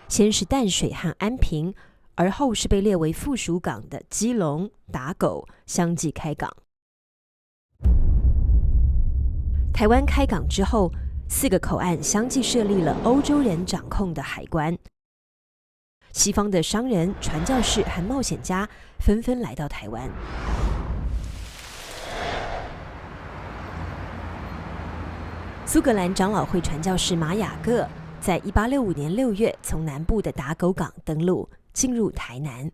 先是淡水和安平，而后是被列为附属港的基隆、打狗相继开港。台湾开港之后，4个口岸相继设立了欧洲人掌控的海关。西方的商人、传教士和冒险家纷纷来到台湾。苏格兰长老会传教士马雅各在1865年6月从南部的打狗港登陆，进入台南。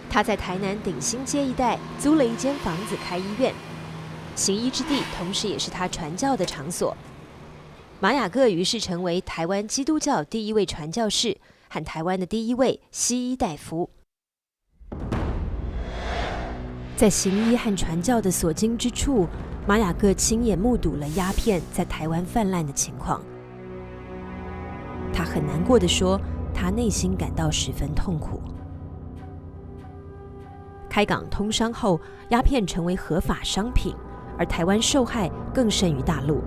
他在台南鼎新街一带租了一间房子开医院，行医之地，同时也是他传教的场所。马雅各于是成为台湾基督教第1位传教士和台湾的第1位西医大夫。在行医和传教的所经之处，马雅各亲眼目睹了鸦片在台湾泛滥的情况。他很难过地说，他内心感到十分痛苦。开港通商后，鸦片成为合法商品，而台湾受害更甚于大陆。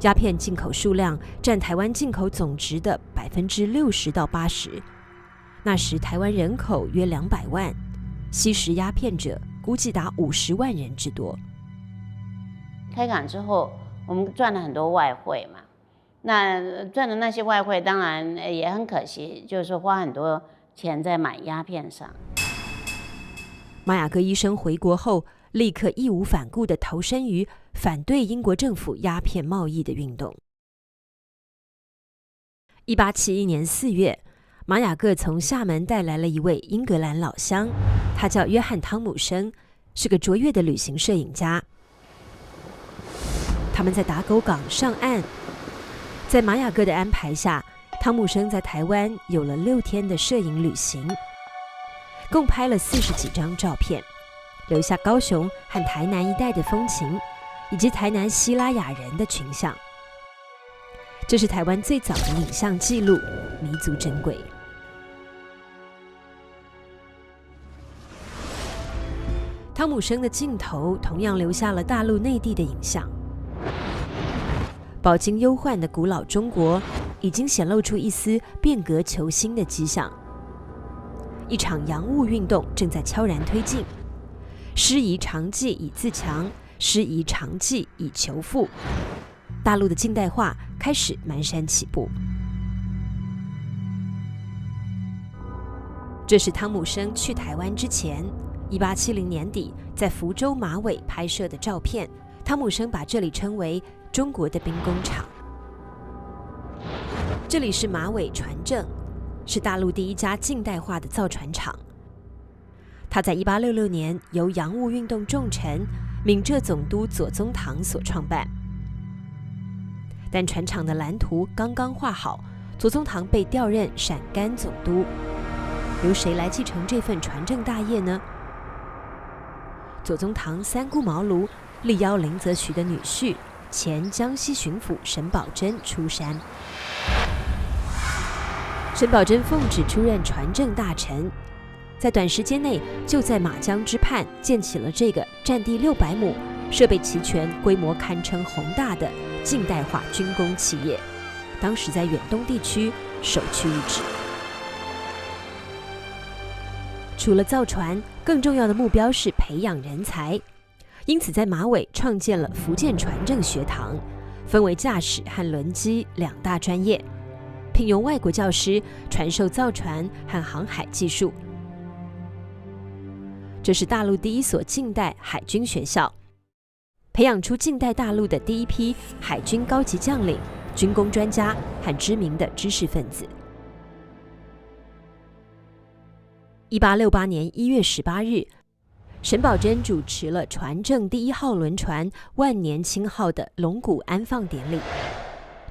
鸦片进口数量占台湾进口总值的60%到80%。那时台湾人口约200万，吸食鸦片者估计达50万人之多。开港之后，我们赚了很多外汇嘛，那赚的那些外汇当然也很可惜，就是说花很多钱在买鸦片上。马雅各医生回国后，立刻义无反顾地投身于反对英国政府鸦片贸易的运动。1871年4月，马雅各从厦门带来了一位英格兰老乡，他叫约翰·汤姆生，是个卓越的旅行摄影家。他们在打狗港上岸，在马雅各的安排下，汤姆生在台湾有了6天的摄影旅行，共拍了40几张照片，留下高雄和台南一带的风情，以及台南西拉雅人的群像。这是台湾最早的影像记录，弥足珍贵。汤姆生的镜头同样留下了大陆内地的影像。饱经忧患的古老中国，已经显露出一丝变革求新的迹象。一场洋务运动正在悄然推进，师夷长技以自强，师夷长技以求富。大陆的近代化开始蹒跚起步。这是汤姆生去台湾之前，1870年底在福州马尾拍摄的照片。汤姆生把这里称为中国的兵工厂。这里是马尾船政，是大陆第1家近代化的造船厂。它在1866年由洋务运动重臣、闽浙总督左宗棠所创办。但船厂的蓝图刚刚画好，左宗棠被调任陕甘总督。由谁来继承这份船政大业呢？左宗棠三顾茅庐，力邀林则徐的女婿前江西巡抚沈葆桢出山。沈葆桢奉旨出任船政大臣，在短时间内就在马江之畔建起了这个占地600亩、设备齐全、规模堪称宏大的近代化军工企业，当时在远东地区首屈一指。除了造船，更重要的目标是培养人才，因此在马尾创建了福建船政学堂，分为驾驶和轮机2大专业，聘用外国教师传授造船和航海技术。这是大陆第1所近代海军学校，培养出近代大陆的第1批海军高级将领、军工专家和知名的知识分子。1868年1月18日，沈葆桢主持了船政第1号轮船万年青号的龙骨安放典礼。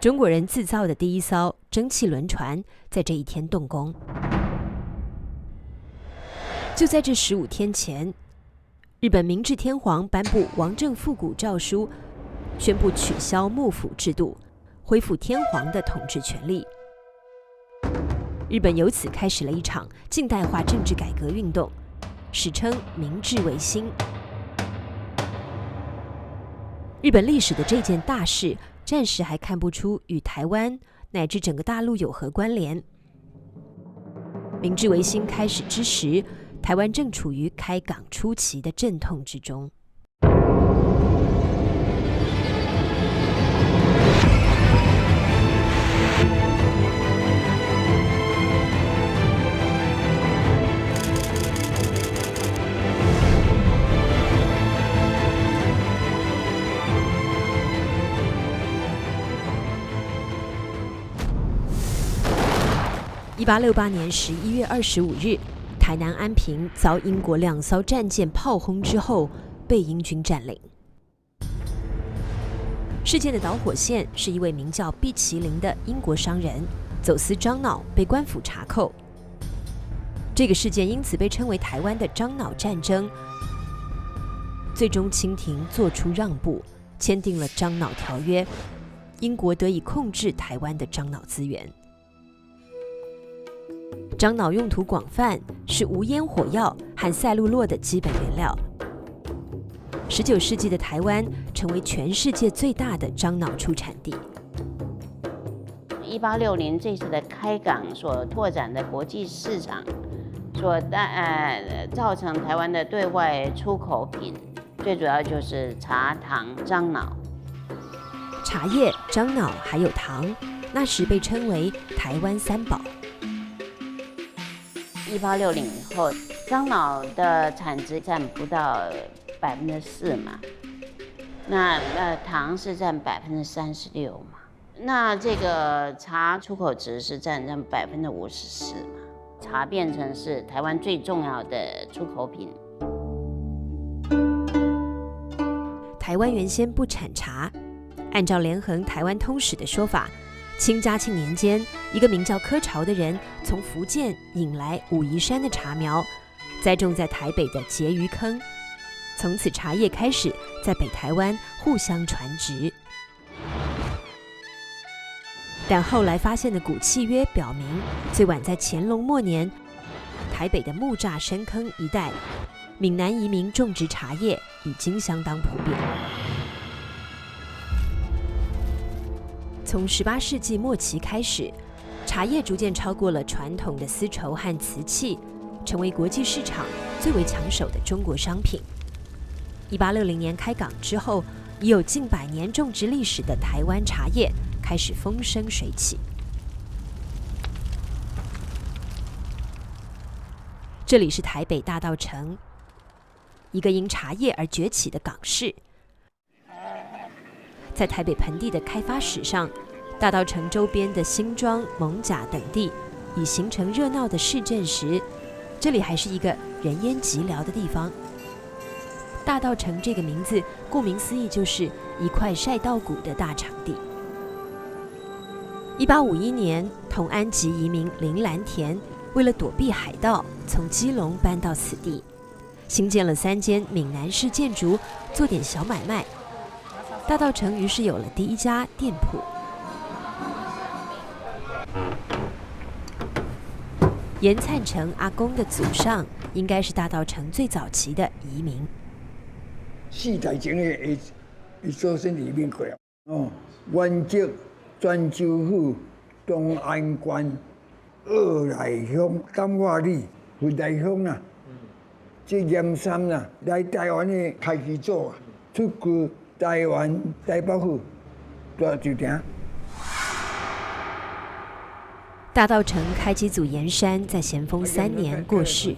中国人制造的第一艘蒸汽轮船在这一天动工。就在这15天前，日本明治天皇颁布王政复古诏书，宣布取消幕府制度，恢复天皇的统治权力。日本由此开始了一场近代化政治改革运动，史称明治维新。日本历史的这件大事，暂时还看不出与台湾乃至整个大陆有何关联。明治维新开始之时，台湾正处于开港初期的阵痛之中。1868年11月25日，台南安平遭英国2艘战舰炮轰之后，被英军占领。事件的导火线是一位名叫毕麒麟的英国商人走私樟脑被官府查扣。这个事件因此被称为台湾的樟脑战争。最终清廷做出让步，签订了樟脑条约，英国得以控制台湾的樟脑资源。樟脑用途广泛，是无烟火药和赛璐珞的基本原料。19世纪的台湾成为全世界最大的樟脑出产地。1860这次的开港所拓展的国际市场，造成台湾的对外出口品，最主要就是茶、糖、樟脑。茶叶、樟脑还有糖，那时被称为台湾三宝。1860以后，樟脑的产值占不到4%嘛，那糖是占36%嘛，那这个茶出口值是占54%嘛，茶变成是台湾最重要的出口品。台湾原先不产茶，按照连横台湾通史的说法，清嘉庆年间，一个名叫柯朝的人从福建引来武夷山的茶苗，栽种在台北的婕妤坑，从此茶叶开始在北台湾互相传植。但后来发现的古契约表明，最晚在乾隆末年，台北的木栅深坑一带，闽南移民种植茶叶已经相当普遍。从18世纪末期开始，茶叶逐渐超过了传统的丝绸和瓷器，成为国际市场最为抢手的中国商品。1860年开港之后，已有近100年种植历史的台湾茶叶开始风生水起。这里是台北大稻埕，一个因茶叶而崛起的港市。在台北盆地的开发史上，大稻埕周边的新庄、艋舺等地已形成热闹的市镇时，这里还是一个人烟寂寥的地方。大稻埕这个名字，顾名思义就是一块晒稻谷的大场地。1851年，同安籍移民林兰田为了躲避海盗，从基隆搬到此地，新建了3间闽南式建筑，做点小买卖。大稻埕于是有了第一家店铺。严灿成阿公的祖上应该是大稻埕最早期的移民。4代前的伊祖先移民过来，原籍泉州府东安县二来乡感化里福来乡啊，这盐山啊，来台湾的开基组啊，出过台湾台北府大酒店。大稻埕开基祖严山在咸丰3年过世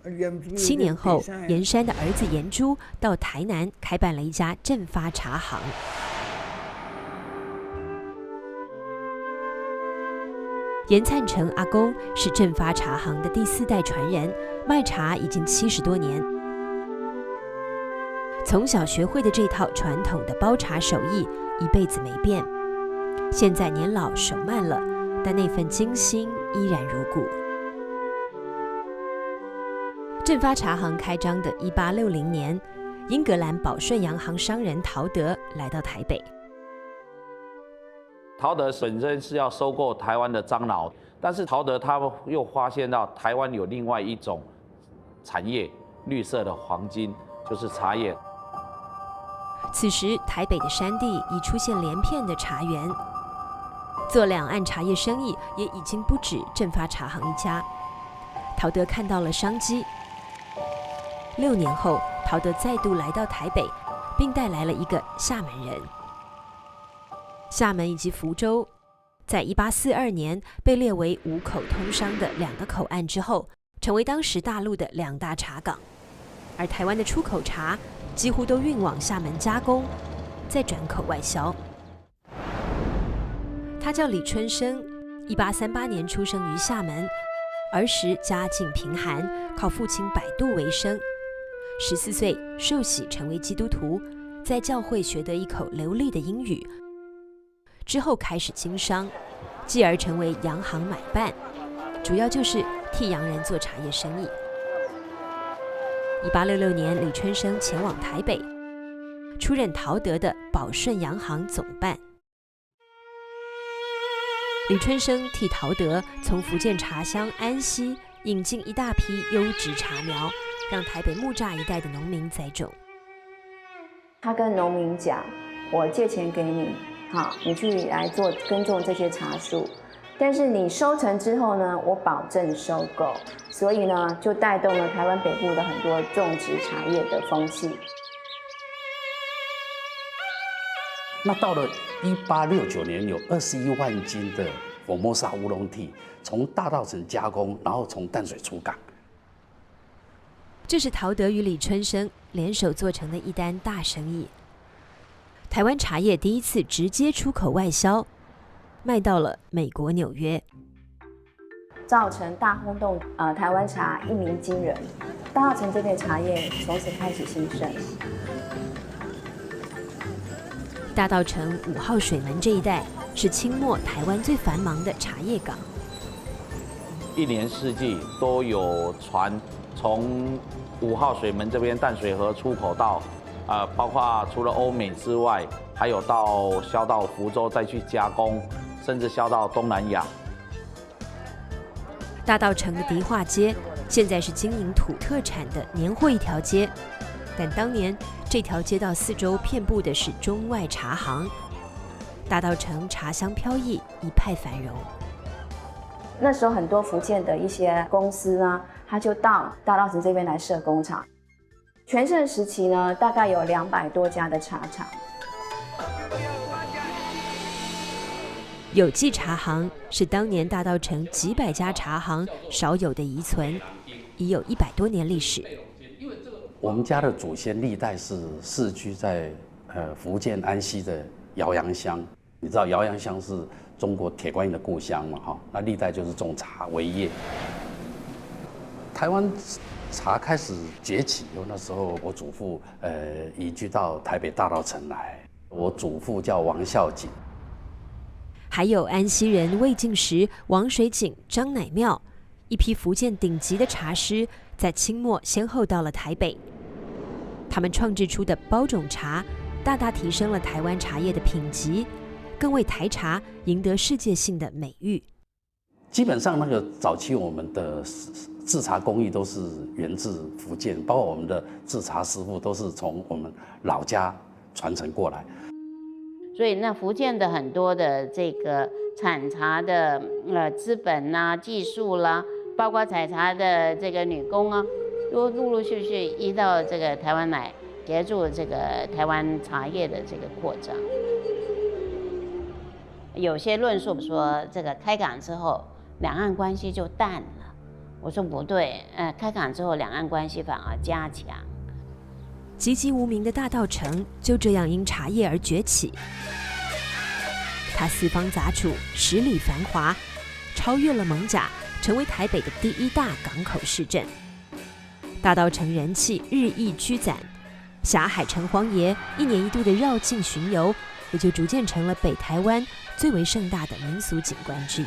，7年后，严山的儿子严珠到台南开办了一家正发茶行。严灿成阿公是正发茶行的第4代传人，卖茶已经70多年。从小学会的这套传统的包茶手艺，一辈子没变。现在年老手慢了，但那份精心依然如故。正发茶行开张的1860年，英格兰宝顺洋行商人陶德来到台北。陶德本身是要收购台湾的樟脑，但是陶德他又发现到台湾有另外一种产业，绿色的黄金，就是茶叶。此时台北的山地已出现连片的茶园，做两岸茶叶生意也已经不止正发茶行一家。陶德看到了商机。6年后，陶德再度来到台北，并带来了一个厦门人。厦门以及福州，在1842年被列为5口通商的2个口岸之后，成为当时大陆的2大茶港。而台湾的出口茶几乎都运往厦门加工，再转口外销。他叫李春生，1838年出生于厦门，儿时家境贫寒，靠父亲摆渡为生。14岁受洗成为基督徒，在教会学得一口流利的英语，之后开始经商，继而成为洋行买办，主要就是替洋人做茶叶生意。1866年，李春生前往台北，出任陶德的宝顺洋行总办。李春生替陶德从福建茶乡安溪引进一大批优质茶苗，让台北木栅一带的农民栽种。他跟农民讲：“我借钱给你，好，你去来做耕种这些茶树，但是你收成之后呢，我保证收购。”所以呢，就带动了台湾北部的很多种植茶叶的风气。那到了1869年，有21万斤的佛摩萨乌龙蒂从大稻埕加工，然后从淡水出港。这是陶德与李春生联手做成的一单大生意。台湾茶叶第一次直接出口外销，卖到了美国纽约，造成大轰动。台湾茶一鸣惊人，大稻埕这片茶叶从此开始兴盛。大稻埕5号水门这一带是清末台湾最繁忙的茶叶港，一年四季都有船从5号水门这边淡水河出口到，包括除了欧美之外，还有销到福州再去加工，甚至销到东南亚。大稻埕的迪化街现在是经营土特产的年货一条街，但当年这条街道四周遍布的是中外茶行，大稻埕茶香飘逸，一派繁荣。那时候很多福建的一些公司呢，他就到大稻埕这边来设工厂。全盛时期呢，大概有200多家的茶厂。有记茶行是当年大稻埕几百家茶行少有的遗存，已有100多年历史。我们家的祖先历代是世居在福建安溪的姚阳乡，你知道姚阳乡是中国铁观音的故乡嘛？哈，那历代就是种茶为业。台湾茶开始崛起，那时候我祖父移居到台北大稻埕来，我祖父叫王孝景。还有安溪人魏晋时、王水井、张乃庙，一批福建顶级的茶师，在清末先后到了台北。他们创制出的包种茶，大大提升了台湾茶叶的品级，更为台茶赢得世界性的美誉。基本上，那个早期我们的制茶工艺都是源自福建，包括我们的制茶师傅都是从我们老家传承过来。所以那福建的很多的这个产茶的资本啦、技术啦，包括采茶的这个女工啊，都陆陆续续移到这个台湾来，协助这个台湾茶叶的这个扩张。有些论述说，这个开港之后，两岸关系就淡了。我说不对，开港之后，两岸关系反而加强。籍籍无名的大稻埕就这样因茶叶而崛起。它四方杂处，十里繁华，超越了艋舺，成为台北的第1大港口市镇。大稻埕人气日益居攒，霞海城隍爷1年1度的绕境巡游，也就逐渐成了北台湾最为盛大的民俗景观之一。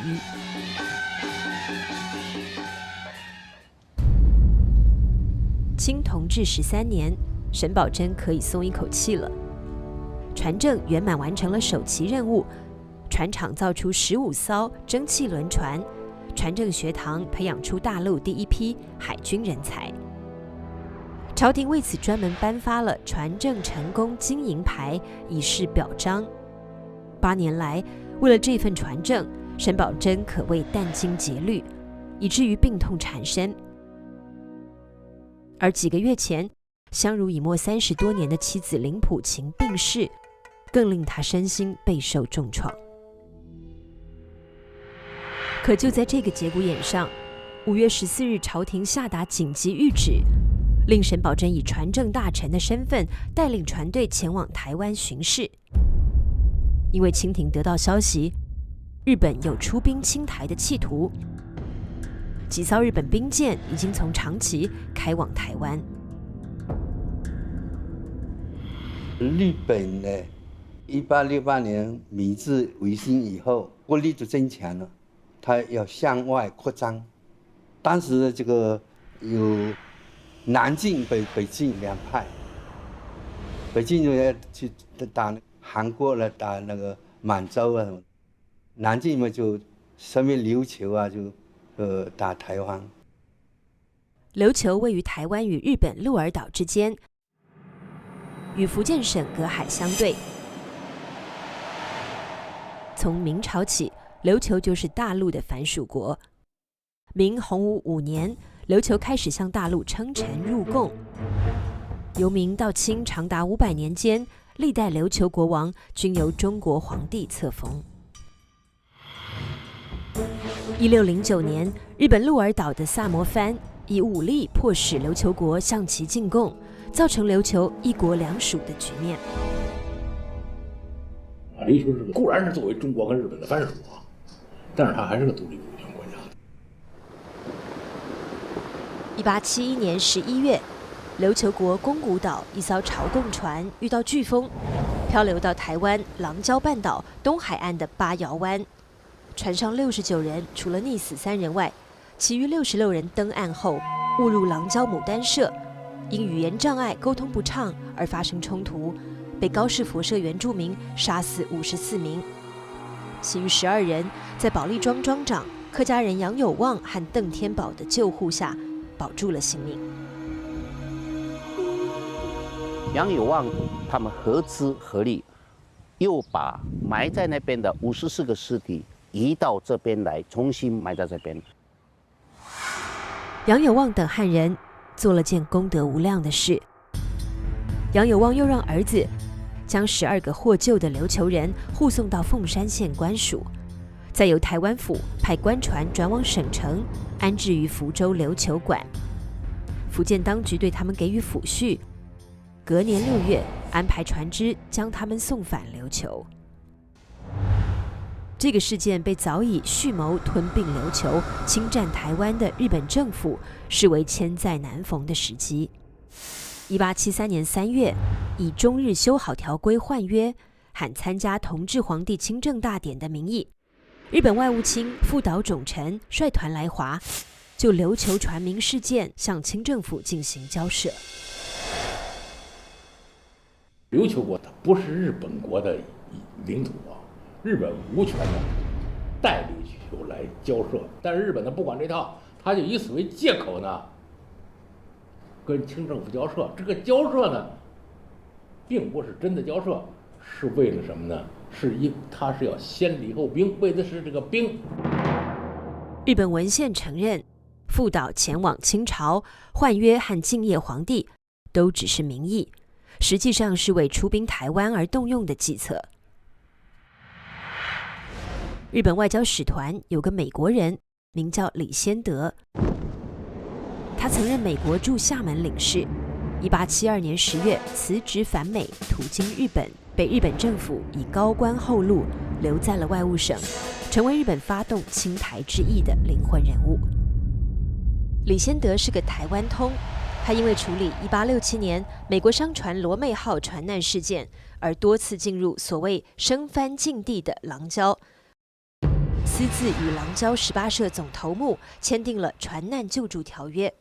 清同治13年，沈葆桢可以松一口气了。船政圆满完成了首期任务，船厂造出15艘蒸汽轮船，船政学堂培养出大陆第一批海军人才。朝廷为此专门颁发了船政成功金银牌，以示表彰。8年来，为了这份船政，沈葆桢可谓殚精竭虑，以至于病痛缠身。而几个月前，相濡以沫30多年的妻子林溥琴病逝，更令他身心备受重创。可就在这个节骨眼上，5月14日，朝廷下达紧急谕旨，令沈葆桢以船政大臣的身份带领船队前往台湾巡视。因为清廷得到消息，日本有出兵侵台的企图，几艘日本兵舰已经从长崎开往台湾。日本呢，1868年明治维新以后，国力就增强了，它要向外扩张。当时的这个有南进、北进两派，北进就要去打韩国了，打那个满洲啊什么；南进嘛就上面琉球啊，就打台湾。琉球位于台湾与日本鹿儿岛之间，与福建省隔海相对。从明朝起，琉球就是大陆的藩属国。明洪武5年，琉球开始向大陆称臣入贡。由明到清长达500年间，历代琉球国王均由中国皇帝册封。1609年，日本鹿儿岛的萨摩藩以武力迫使琉球国向其进贡，造成琉球一国两属的局面。琉球固然是作为中国跟日本的藩属，但是它还是个独立主权国家。1871年11月，琉球国宫古岛一艘朝贡船遇到飓风，漂流到台湾琅礁半岛东海岸的八窑湾。船上69人，除了溺死3人外，其余66人登岸后误入琅礁牡丹社，因语言障碍沟通不畅而发生冲突，被高士佛社原住民杀死54名。其余12人在保利庄庄长客家人杨有望和邓天宝的救护下保住了性命。杨有望他们合资合力，又把埋在那边的54个尸体移到这边来，重新埋在这边。杨有望等汉人做了件功德无量的事。杨有望又让儿子将12个获救的琉球人护送到凤山县官署，再由台湾府派官船转往省城，安置于福州琉球馆。福建当局对他们给予抚恤，隔年6月安排船只将他们送返琉球。这个事件被早已蓄谋吞并琉球、侵占台湾的日本政府视为千载难逢的时机。1873年3月，以中日修好条规换约，喊参加同治皇帝亲政大典的名义，日本外务卿副岛种臣率团来华，就琉球船民事件向清政府进行交涉。琉球国它不是日本国的领土啊，日本无权的代琉球来交涉，但是日本呢不管这套，他就以此为借口呢，跟清政府交涉。这个交涉呢，并不是真的交涉，是为了什么呢？他是要先礼后兵，为的是这个兵。日本文献承认，副岛前往清朝换约和敬业皇帝，都只是名义，实际上是为出兵台湾而动用的计策。日本外交使团有个美国人，名叫李先德，他曾任美国驻厦门领事。1872年10月辞职返美，途经日本，被日本政府以高官厚禄留在了外务省，成为日本发动侵台之役的灵魂人物。李先德是个台湾通，他因为处理1867年美国商船罗妹号船难事件，而多次进入所谓生番禁地的琅礁，私自与琅礁18社总头目签订了船难救助条约。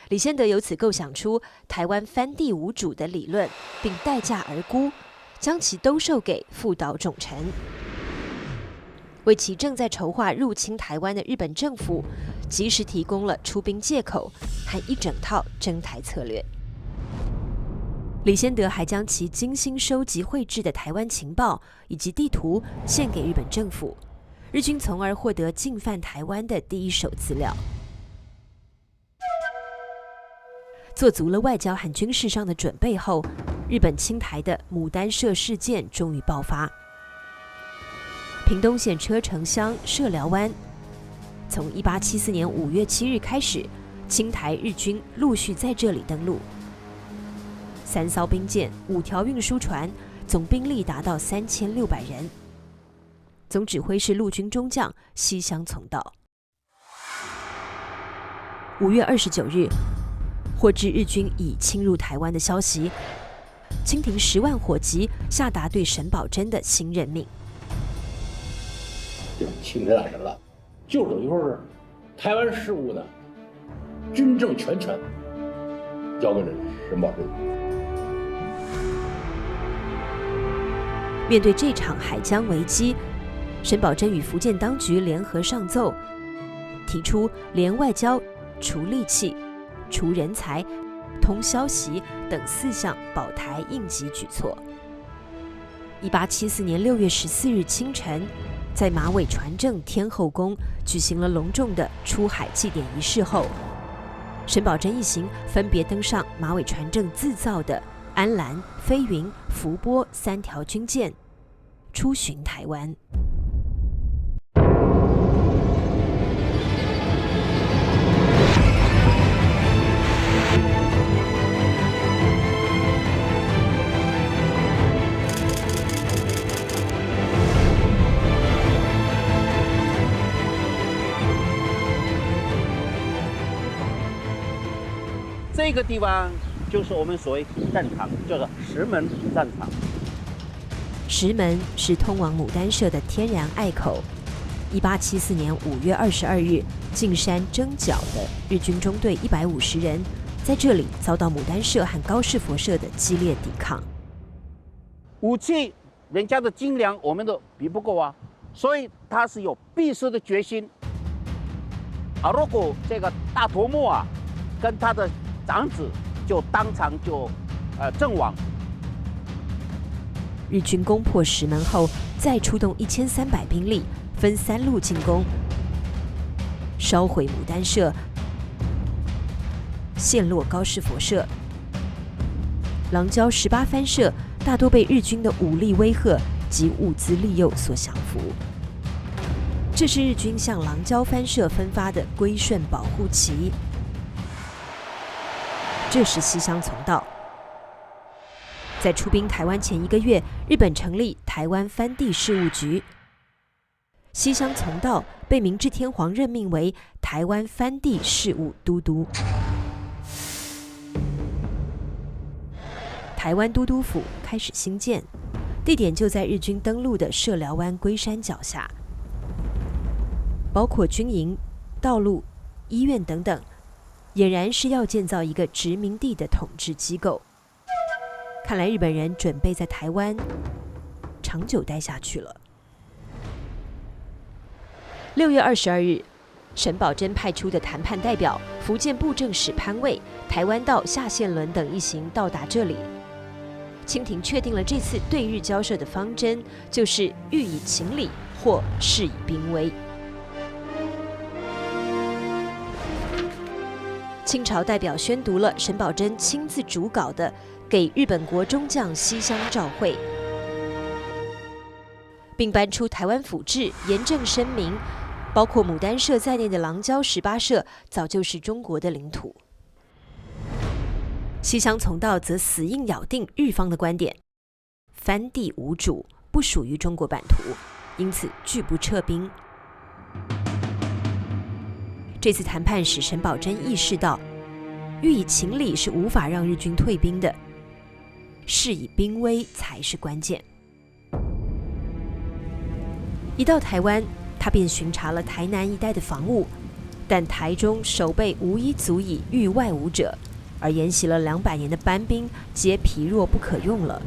李先德由此构想出台湾番地无主的理论，并待价而沽，将其兜售给副岛重臣，为其正在筹划入侵台湾的日本政府及时提供了出兵借口和一整套征台策略。李先德还将其精心收集绘制的台湾情报以及地图献给日本政府，日军从而获得进犯台湾的第一手资料。做足了外交和军事上的准备后，日本侵台的牡丹社事件终于爆发。屏东县车城乡社寮湾，从1874年5月7日开始，侵台日军陆续在这里登陆，3艘兵舰、5条运输船，总兵力达到3600人。总指挥是陆军中将西乡从道。5月29日，获知日军已侵入台湾的消息，清廷10万火急下达对沈葆桢的新任命。这清廷大人了，就等于说是台湾事务的军政全权交给了沈葆桢。面对这场海疆危机，沈葆桢与福建当局联合上奏，提出联外交、除利器、除人才、通消息等4项保台应急举措。1874年6月14日清晨，在马尾船正天后宫举行了隆重的出海祭典仪式后，沈葆桢一行分别登上马尾船正自造的安澜、飞云、福波3条军舰，出巡台湾。这个地方就是我们所谓主战场，叫做石门主战场。石门是通往牡丹社的天然隘口。1874年5月22日，进山征剿的日军中队150人，在这里遭到牡丹社和高士佛社的激烈抵抗。武器，人家的精良，我们都比不过啊，所以他是有必死的决心。如果这个大头目啊，跟他的长子就当场就阵亡。日军攻破石门后，再出动1300兵力，分3路进攻，烧毁牡丹社，陷落高士佛社。琅礁18番社大多被日军的武力威吓及物资利诱所降服。这是日军向琅礁番社分发的归顺保护旗。这是西乡从道。在出兵台湾前1个月，日本成立台湾番地事务局，西乡从道被明治天皇任命为台湾番地事务都督。台湾都督府开始兴建，地点就在日军登陆的社寮湾龟山脚下，包括军营、道路、医院等等，俨然是要建造一个殖民地的统治机构。看来日本人准备在台湾长久待下去了。6月22日，沈葆桢派出的谈判代表福建布政使潘卫、台湾道夏宪伦等一行到达这里。清廷确定了这次对日交涉的方针，就是予以情理或示以兵威。清朝代表宣读了沈葆桢亲自主稿的给日本国中将西乡照会，并颁出台湾府志，严正声明，包括牡丹社在内的琅礁18社早就是中国的领土。西乡从道则死硬咬定日方的观点，番地无主，不属于中国版图，因此拒不撤兵。这次谈判使沈葆桢意识到，予以情理是无法让日军退兵的，事以兵威才是关键。一到台湾，他便巡查了台南一带的防务，但台中守备无一足以御外侮者，而沿袭了200年的班兵皆疲弱不可用了，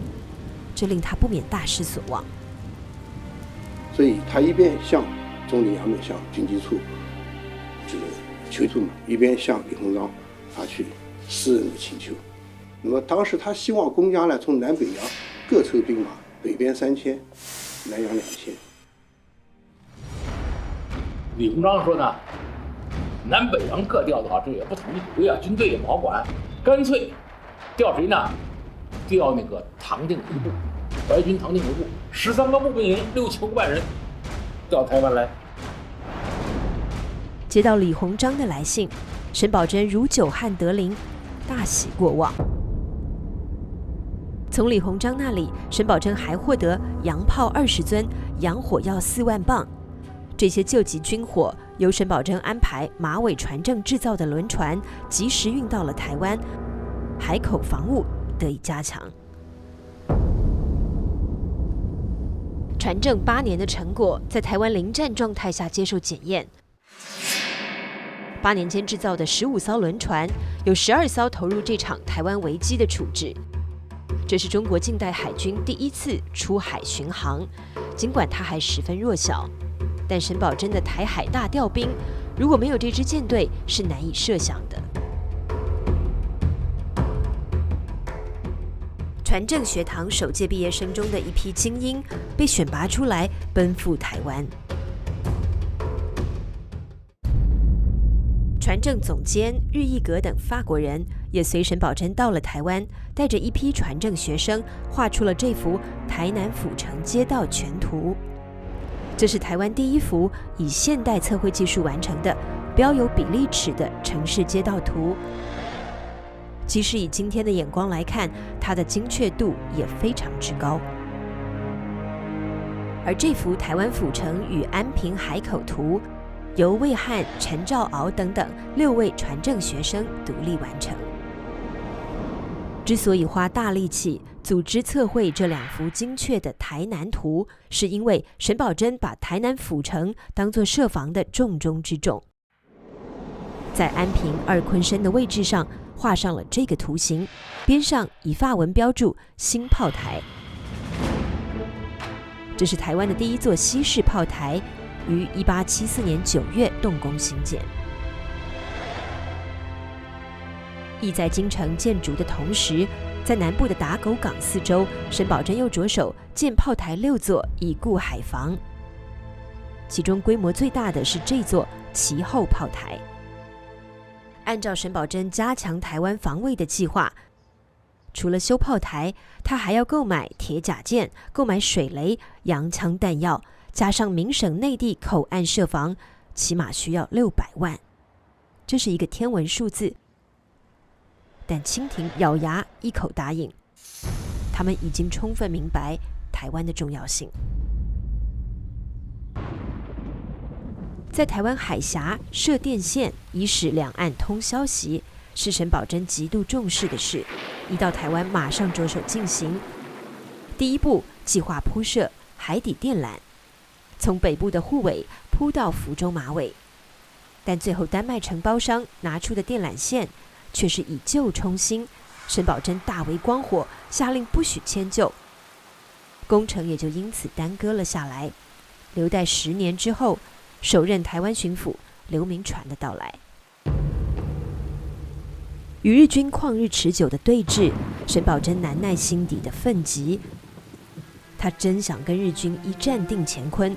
这令他不免大失所望。所以他一边向中领衙门、向军机处这个求助嘛，一边向李鸿章发去私人的请求。那么当时他希望公家呢，从南北洋各抽兵马，北边3000，南洋2000。李鸿章说呢，南北洋各调的话，这也不统一指挥啊，军队也不好管，干脆调谁呢？调那个唐定回部，淮军唐定回部13个步兵营，6、7、万人调台湾来。接到李鸿章的来信，沈葆桢如久旱得灵，大喜过望。从李鸿章那里，沈葆桢还获得洋炮20尊、洋火药4万磅。这些救急军火由沈葆桢安排马尾船政制造的轮船及时运到了台湾，海口防务得以加强。船政8年的成果，在台湾临战状态下接受检验。8年间制造的15艘轮船，有12艘投入这场台湾危机的处置。这是中国近代海军第一次出海巡航，尽管它还十分弱小，但沈葆桢的台海大调兵，如果没有这支舰队，是难以设想的。船政学堂首届毕业生中的一批精英被选拔出来，奔赴台湾。船政总监日义格等法国人也随沈葆桢到了台湾，带着一批船政学生画出了这幅台南府城街道全图。这是台湾第一幅以现代测绘技术完成的标有比例尺的城市街道图。即使以今天的眼光来看，它的精确度也非常之高。而这幅台湾府城与安平海口图，由魏汉、陈兆鳌等等6位船政学生独立完成。之所以花大力气组织测绘这2幅精确的台南图，是因为沈葆桢把台南府城当作设防的重中之重。在安平2鯤鯓的位置上画上了这个图形，边上以法文标注新炮台。这是台湾的第一座西式炮台，于1874年9月动工兴建。意在京城建筑的同时，在南部的打狗港四周，沈葆桢又着手建炮台6座，以固海防。其中规模最大的是这座旗后炮台。按照沈葆桢加强台湾防卫的计划，除了修炮台，他还要购买铁甲舰、购买水雷、洋枪弹药，加上明省内地口岸设防，起码需要600万。这是一个天文数字，但清廷咬牙一口答应。他们已经充分明白台湾的重要性。在台湾海峡设电线，以使两岸通消息，是沈葆桢极度重视的事。一到台湾，马上着手进行。第一步，计划铺设海底电缆，从北部的护尾铺到福州马尾。但最后丹麦承包商拿出的电缆线却是以旧充新，沈葆桢大为光火，下令不许迁就，工程也就因此耽搁了下来。留待10年之后，首任台湾巡抚刘铭传的到来。与日军旷日持久的对峙，沈葆桢难耐心底的愤激，他真想跟日军一战定乾坤，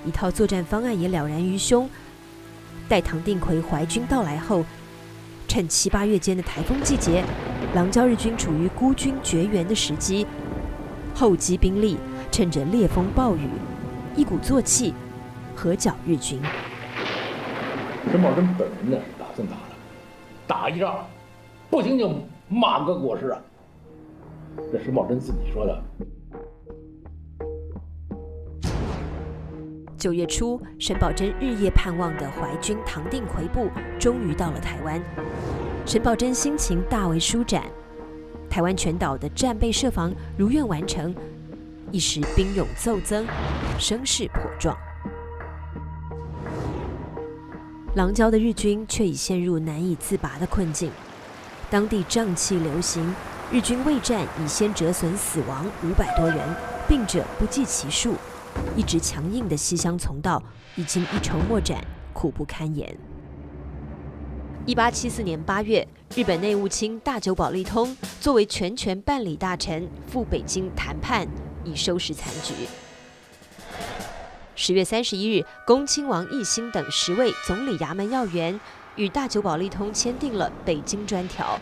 一套作战方案也了然于胸。待唐定奎淮军到来后，趁7、8月间的台风季节，狼教日军处于孤军绝援的时机，厚积兵力，趁着烈风暴雨，一鼓作气合剿日军。沈葆桢本人呢是打算打一仗，不行就骂个国师啊。这沈葆桢自己说的。9月初，沈葆桢日夜盼望的淮军唐定奎部终于到了台湾。沈葆桢心情大为舒展，台湾全岛的战备设防如愿完成，一时兵勇骤增，声势颇壮。琅礁的日军却已陷入难以自拔的困境，当地瘴气流行，日军未战已先折损死亡500多人，病者不计其数，一直强硬的西乡从道已经一筹莫展，苦不堪言。1874年8月，日本内务卿大久保利通作为全权办理大臣赴北京谈判，以收拾残局。10月31日，恭亲王奕欣等10位总理衙门要员与大久保利通签订了北京专条，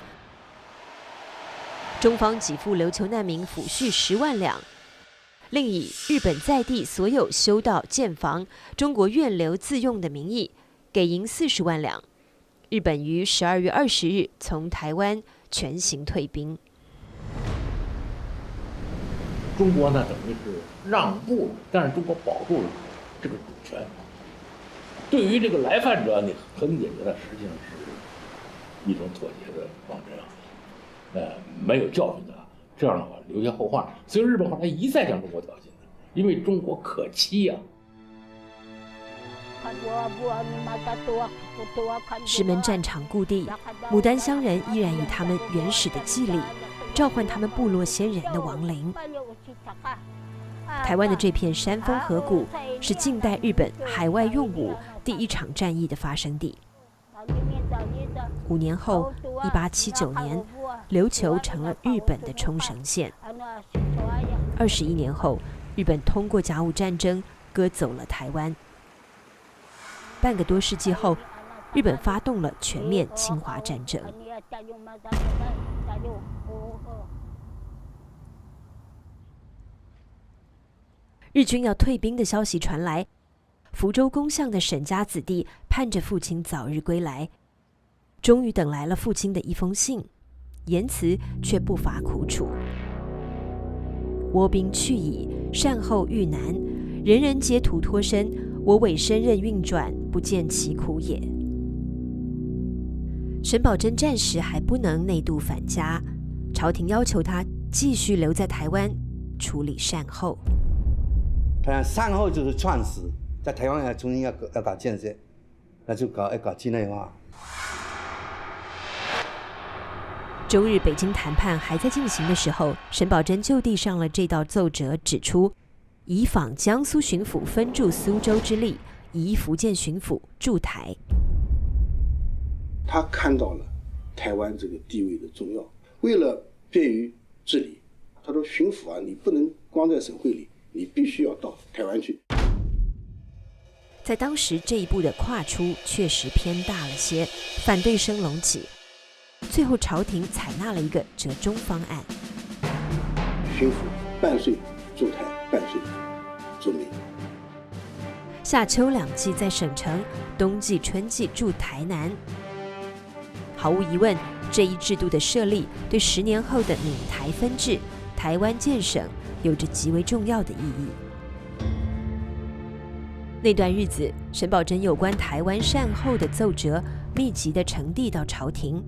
中方给付琉球难民抚恤10万两，另以日本在地所有修道建房，中国愿留自用的名义，给银40万两。日本于12月20日从台湾全行退兵。中国呢，等于是让步，但是中国保住了这个主权。对于这个来犯者，你很简单的，实际上是一种妥协的方针没有教训他，这样的话留下后患。所以日本后来一再向中国挑衅，因为中国可欺呀。石门战场故地，牡丹乡人依然以他们原始的祭礼召唤他们部落先人的亡灵。台湾的这片山峰河谷是近代日本海外用武第一场战役的发生地。5年后，1879年，琉球成了日本的冲绳县。21年后，日本通过甲午战争割走了台湾。半个多世纪后，日本发动了全面侵华战争。日军要退兵的消息传来，福州公巷的沈家子弟盼着父亲早日归来，终于等来了父亲的一封信，言辞却不乏苦楚。倭兵去矣，善后愈难，人人皆图脱身，我委身任运转，不见其苦也。沈葆桢暂时还不能内渡返家，朝廷要求他继续留在台湾处理善后。善后就是创始，在台湾要重新要搞建设，那就要搞境内化。中日北京谈判还在进行的时候，沈葆桢就递上了这道奏折，指出以仿江苏巡抚分驻苏州之例，移福建巡抚驻台。他看到了台湾这个地位的重要，为了便于治理，他说巡抚啊，你不能光在省会里，你必须要到台湾去。在当时这一步的跨出确实偏大了些，反对声隆起。最后朝廷采纳了一个折中方案，巡抚半岁驻台，半岁驻闽。夏秋2季在省城，冬季春季驻台南。毫无疑问，这一制度的设立对10年后的闽台分治、台湾建省有着极为重要的意义。那段日子，沈葆桢有关台湾善后的奏折密集地呈递到朝廷，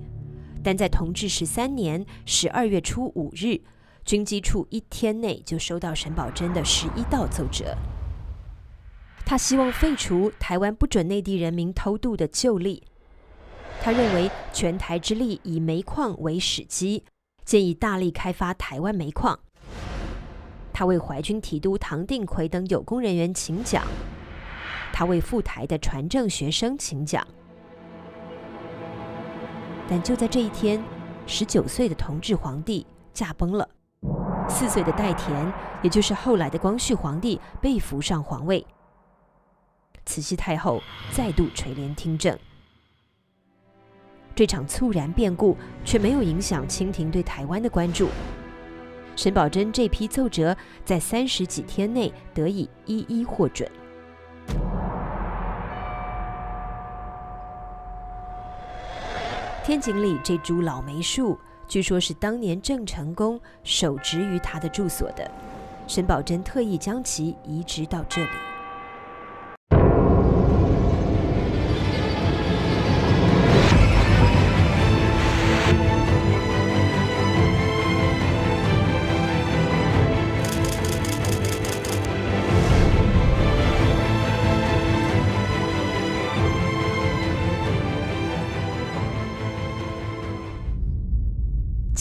但在同治13年12月初5日，军机处1天内就收到沈葆桢的11道奏折。他希望废除台湾不准内地人民偷渡的旧例。他认为全台之力以煤矿为始基，建议大力开发台湾煤矿。他为淮军提督唐定奎等有功人员请奖，他为赴台的传正学生请奖。但就在这一天，19岁的同治皇帝驾崩了，4岁的代田，也就是后来的光绪皇帝被扶上皇位。慈禧太后再度垂帘听政。这场猝然变故却没有影响清廷对台湾的关注。沈葆桢这批奏折在30几天内得以一一获准。天井里这株老梅树，据说是当年郑成功手植于他的住所的，沈葆桢特意将其移植到这里。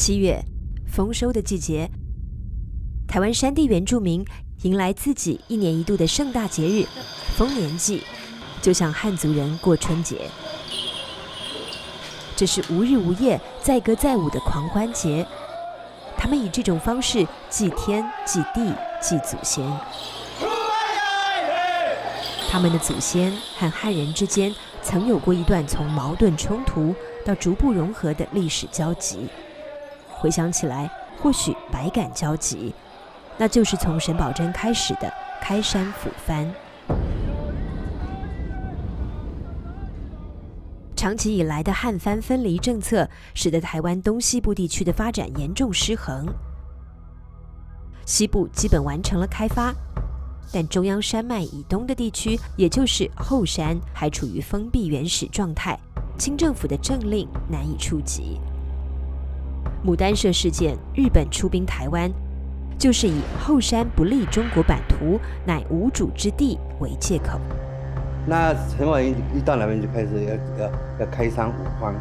7月，丰收的季节，台湾山地原住民迎来自己1年1度的盛大节日——丰年祭，就像汉族人过春节。这是无日无夜、载歌载舞的狂欢节。他们以这种方式祭天、祭地、祭祖先。他们的祖先和汉人之间曾有过一段从矛盾冲突到逐步融合的历史交集。回想起来，或许百感交集，那就是从沈葆桢开始的开山抚番。长期以来的汉番分离政策，使得台湾东西部地区的发展严重失衡。西部基本完成了开发，但中央山脉以东的地区，也就是后山，还处于封闭原始状态，清政府的政令难以触及。牡丹社事件，日本出兵台湾，就是以后山不利中国版图，乃无主之地为借口。那陈婉英一到那边就开始要开山五荒，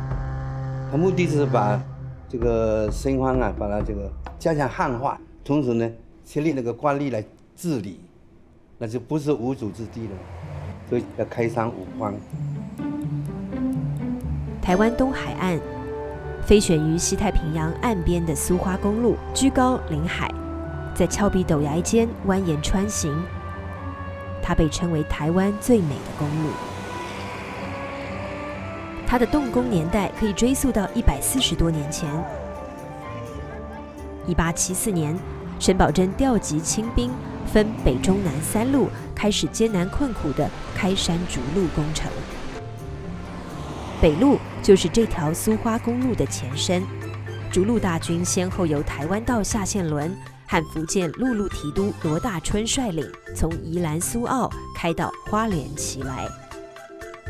他目的是把这个申荒啊，把它这个加强汉化，同时呢设立那个官吏来治理，那就不是无主之地了，所以要开山五荒。台湾东海岸，飞旋于西太平洋岸边的苏花公路，居高临海，在峭壁陡崖间蜿蜒穿行。它被称为台湾最美的公路。它的动工年代可以追溯到140多年前。1874年，沈葆桢调集清兵，分北中南3路，开始艰难困苦的开山逐鹿工程。北路就是这条苏花公路的前身，逐鹿大军先后由台湾道夏宪伦和福建陆路提督罗大春率领，从宜兰苏澳开到花莲奇来。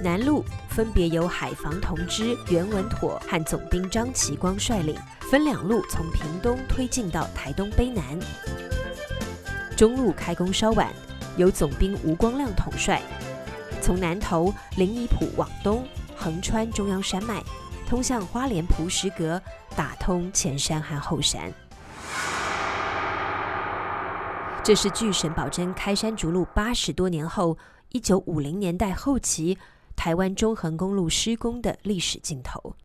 南路分别由海防同知袁文妥和总兵张其光率领，分2路从屏东推进到台东卑南。中路开工稍晚，由总兵吴光亮统帅，从南投临沂埔往东，横穿中央山脉，通向花莲璞石阁，打通前山和后山。这是距沈葆桢开山逐鹿80多年后，1950年代后期台湾中横公路施工的历史尽头。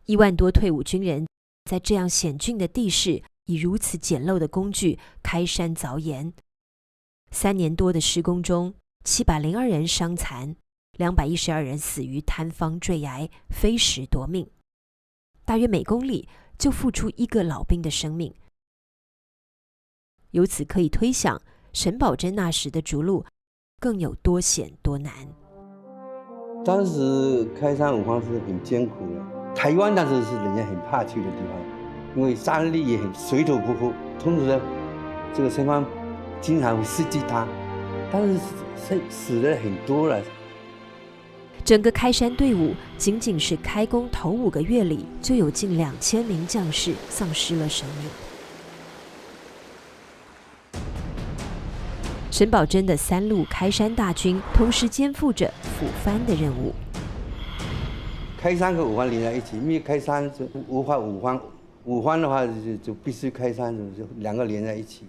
1万多退伍军人在这样险峻的地势，以如此简陋的工具开山凿岩。3年多的施工中，702人伤残，212人死于坍方坠崖、飞石夺命，大约每公里就付出1个老兵的生命。由此可以推想，沈葆桢那时的逐鹿更有多险多难。当时开山五荒是很艰苦的，台湾当时是人家很怕去的地方，因为山力也很水土不服，同时呢，这个申荒经常会袭击他，但是死的很多了。整个开山队伍仅仅是开工头5个月里，就有近2000名将士丧失了生命。沈葆桢的3路开山大军同时肩负着抚番的任务。开山和五荒连在一起，因为开山就无法五荒，五荒的话就必须开山，就2个连在一起。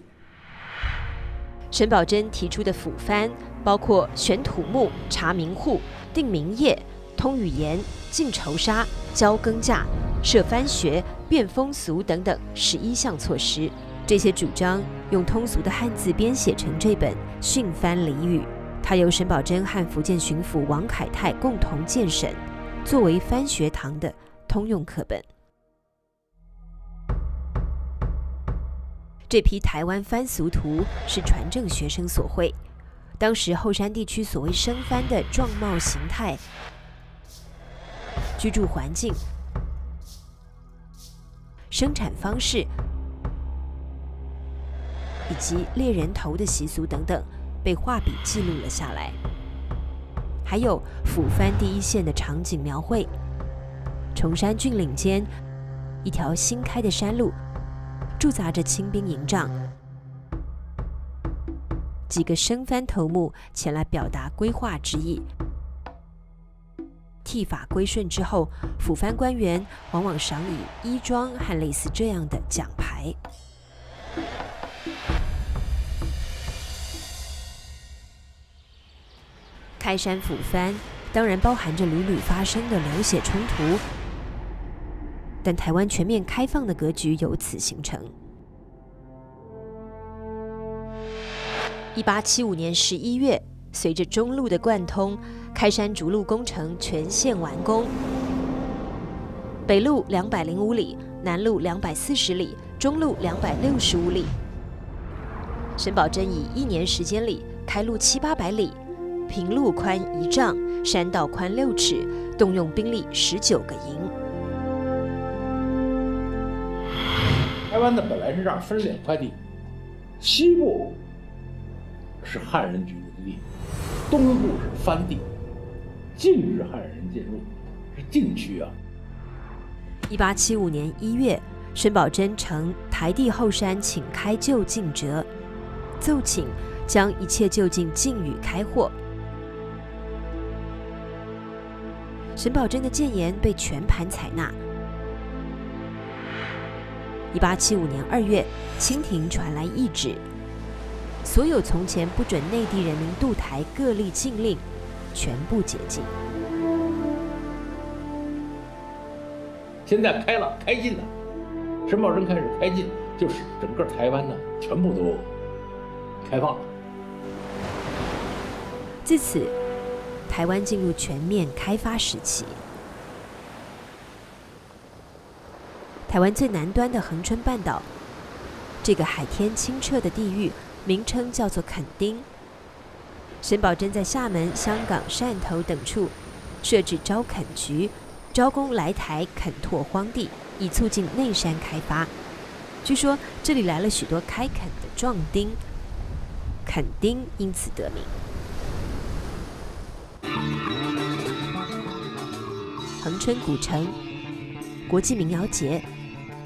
沈葆桢提出的抚番包括选土木、查民户、定民业、通语言、进绸纱、教耕稼、设番学、变风俗等等11项措施。这些主张用通俗的汉字编写成这本《训番俚语》，它由沈葆桢和福建巡抚王凯泰共同建审，作为番学堂的通用课本。这批台湾番俗图是传正学生所绘，当时后山地区所谓生番的状貌形态、居住环境、生产方式以及猎人头的习俗等等，被画笔记录了下来。还有抚番第一线的场景描绘，崇山峻岭间，一条新开的山路，驻扎着清兵营帐，几个生番头目前来表达规划之意，剃发归顺之后，府藩官员往往赏以衣装和类似这样的奖牌。开山抚番当然包含着屡屡发生的流血冲突，但台湾全面开放的格局由此形成。1875年11月，随着中路的贯通，开山竹路工程全线完工，北路205里，南路240里，中路265里。沈葆桢以1年时间里开路700-800里，平路宽1丈，山道宽6尺，动用兵力19个营。台湾的本来是这样分2块地，西部是汉人居住的地，东部是藩地，禁止汉人进入，是禁区啊。1875年1月，沈葆桢乘台地后山请开旧禁折，奏请将一切就近禁予开货。沈葆桢的谏言被全盘采纳。1875年2月，清廷传来懿旨，所有从前不准内地人民渡台各例禁令，全部解禁。现在开禁了，沈葆桢开始开禁，就是整个台湾呢，全部都开放了。自此，台湾进入全面开发时期。台湾最南端的恒春半岛，这个海天清澈的地域，名称叫做垦丁。沈葆桢在厦门、香港、汕头等处设置招垦局，招工来台垦拓荒地，以促进内山开发。据说这里来了许多开垦的壮丁，垦丁因此得名。恒春古城国际民谣节，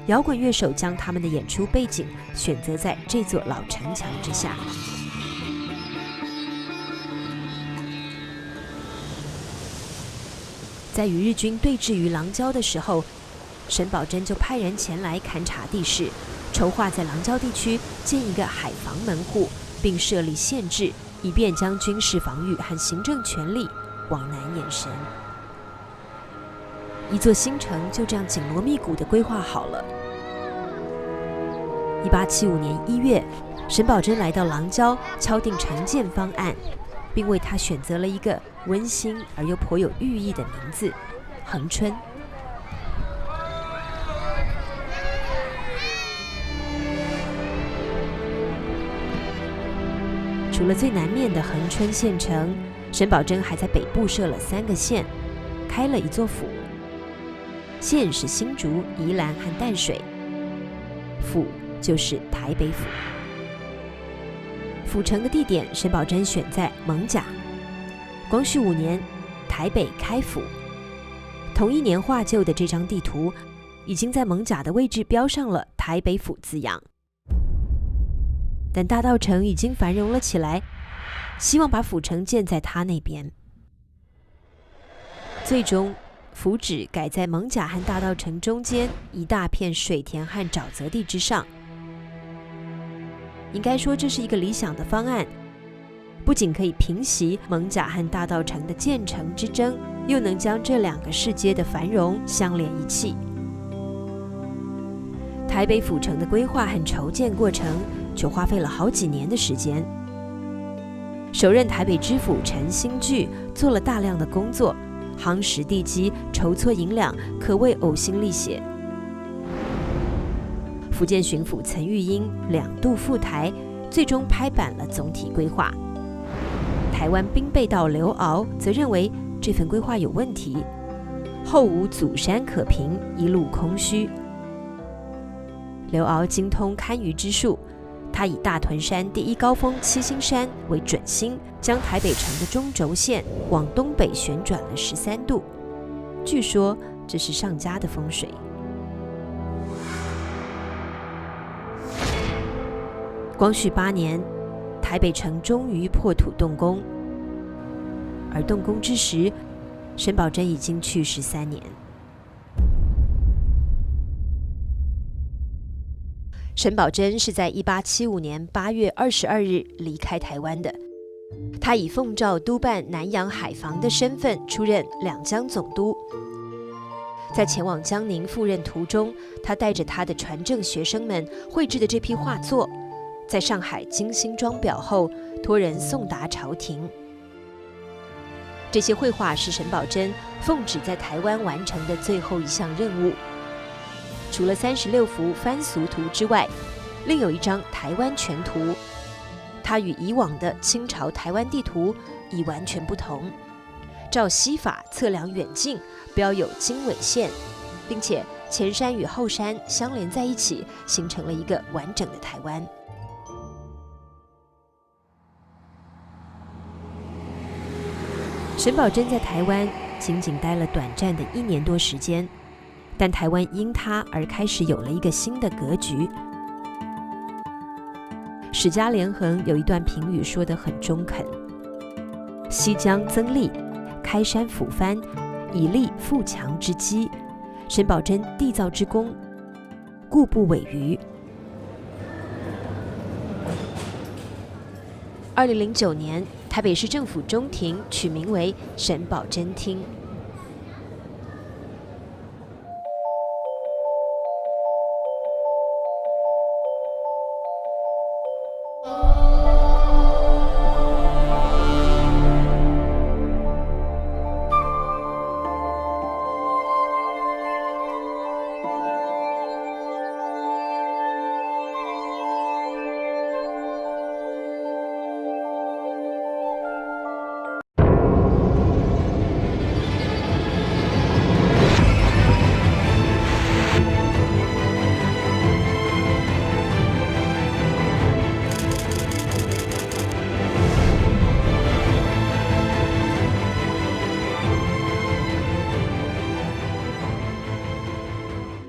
摇滚乐手将他们的演出背景选择在这座老城墙之下。在与日军对峙于廊礁的时候，沈葆桢就派人前来勘察地势，筹划在廊礁地区建一个海防门户，并设立限制，以便将军事防御和行政权力往南延伸。一座新城就这样紧锣密鼓地规划好了。1875年1月，沈葆桢来到廊礁，敲定城建方案，并为他选择了一个温馨而又颇有寓意的名字——恒春。除了最南面的恒春县城，沈葆桢还在北部设了3个县，开了一座府。县是新竹、宜兰和淡水，府就是台北府。府城的地点，沈葆桢选在艋舺。光绪5年，台北开府。同一年画就的这张地图，已经在艋舺的位置标上了台北府字样。但大稻埕已经繁荣了起来，希望把府城建在他那边。最终，府址改在艋舺和大稻埕中间一大片水田和沼泽地之上。应该说，这是一个理想的方案，不仅可以平息艋舺和大稻埕的建城之争，又能将这2个世界的繁荣相连一气。台北府城的规划和筹建过程却花费了好几年的时间。首任台北知府陈兴聚做了大量的工作，夯实地基，筹措银两，可谓呕心沥血。福建巡抚岑玉英2度赴台，最终拍板了总体规划。台湾兵备道刘鏊则认为这份规划有问题，后无祖山可平，一路空虚。刘鏊精通堪舆之术，他以大屯山第1高峰七星山为准心，将台北城的中轴线往东北旋转了13度。据说这是上佳的风水。光绪8年，台北城终于破土动工。而动工之时，沈葆桢已经去世3年。沈葆桢是在1875年8月22日离开台湾的。他以奉诏督办南洋海防的身份出任两江总督。在前往江宁赴任途中，他带着他的传正学生们绘制的这批画作，在上海精心装裱后，托人送达朝廷。这些绘画是沈葆桢奉旨在台湾完成的最后一项任务。除了36幅番俗图之外，另有一张台湾全图。它与以往的清朝台湾地图已完全不同，照西法测量远近，标有经纬线，并且前山与后山相连在一起，形成了一个完整的台湾。沈葆桢在台湾仅仅待了短暂的1年多时间，但台湾因他而开始有了一个新的格局。史家连横有一段评语说得很中肯：西江增利，开山抚番，以立富强之基。沈葆桢缔造之功，固不委于。2009年，台北市政府中庭取名为沈葆桢厅。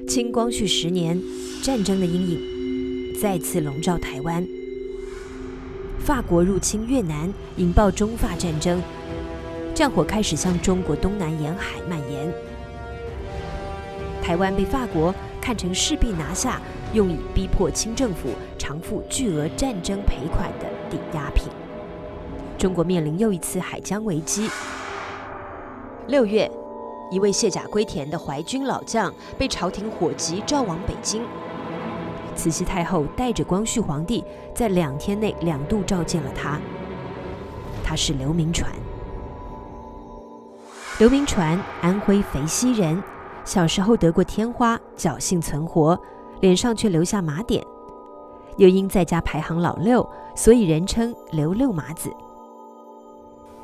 清光绪10年，战争的阴影再次笼罩台湾。法国入侵越南，引爆中法战争，战火开始向中国东南沿海蔓延。台湾被法国看成势必拿下，用以逼迫清政府偿付巨额战争赔款的抵押品。中国面临又一次海疆危机。6月，一位卸甲归田的淮军老将被朝廷火急召往北京。慈禧太后带着光绪皇帝在2天内2度召见了他。他是刘铭传。刘铭传，安徽肥西人，小时候得过天花，侥幸存活，脸上却留下麻点。又因在家排行老6，所以人称刘六麻子。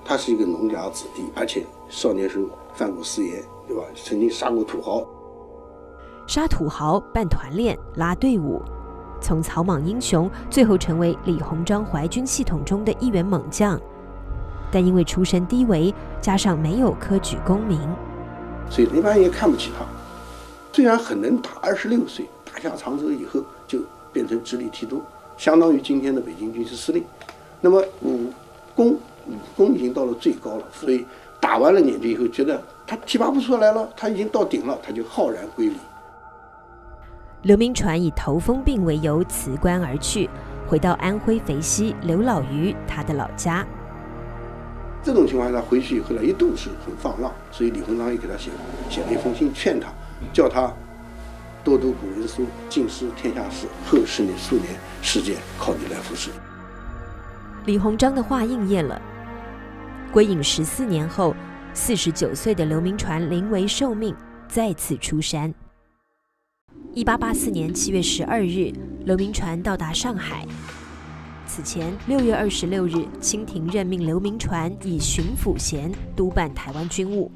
他是一个农家子弟，而且少年时候犯过私盐，对吧？曾经杀过土豪。杀土豪、办团练、拉队伍，从草莽英雄，最后成为李鸿章淮军系统中的一员猛将。但因为出身低微，加上没有科举功名，所以一般人也看不起他。虽然很能打，26岁打下长洲以后就变成直隶提督，相当于今天的北京军事司令。那么武功已经到了最高了，所以打完了年纪以后，觉得他提拔不出来了，他已经到顶了，他就浩然归里。刘铭传以头风病为由辞官而去，回到安徽肥西刘老余他的老家。这种情况下回去以后呢，一度是很放浪，所以李鸿章也给他写了一封信，劝他，叫他多读古人书，尽思天下事，后10年数年世界靠你来服侍。李鸿章的话应验了。归隐14年后，49岁的刘铭传临危受命，再次出山。1884年7月12日，刘铭传到达上海。此前6月26日，清廷任命刘铭传以巡抚衔督办台湾军务。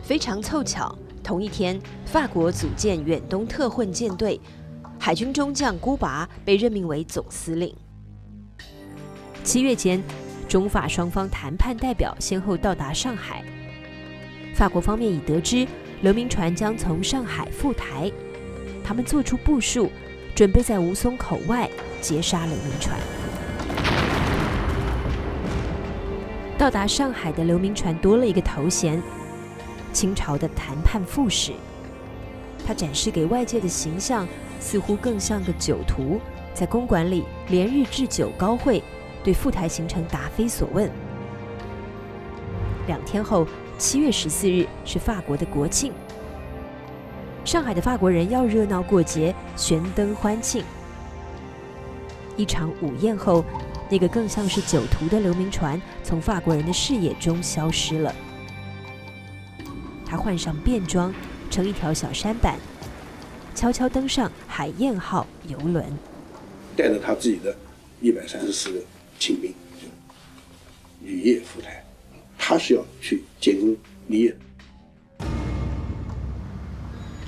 非常凑巧，同一天，法国组建远东特混舰队，海军中将孤拔被任命为总司令。7月间，中法双方谈判代表先后到达上海。法国方面已得知刘铭传将从上海赴台，他们做出部署，准备在吴淞口外截杀刘铭传。到达上海的刘铭传多了一个头衔——清朝的谈判副使。他展示给外界的形象似乎更像个酒徒，在公馆里连日置酒高会，对赴台行程答非所问。2天后，7月14日是法国的国庆。上海的法国人要热闹过节，悬灯欢庆。一场午宴后，那个更像是酒徒的刘铭传从法国人的视野中消失了。他换上便装，乘一条小舢板，悄悄登上海燕号游轮，带着他自己的134个亲兵旅夜赴台，他是要去建功立业。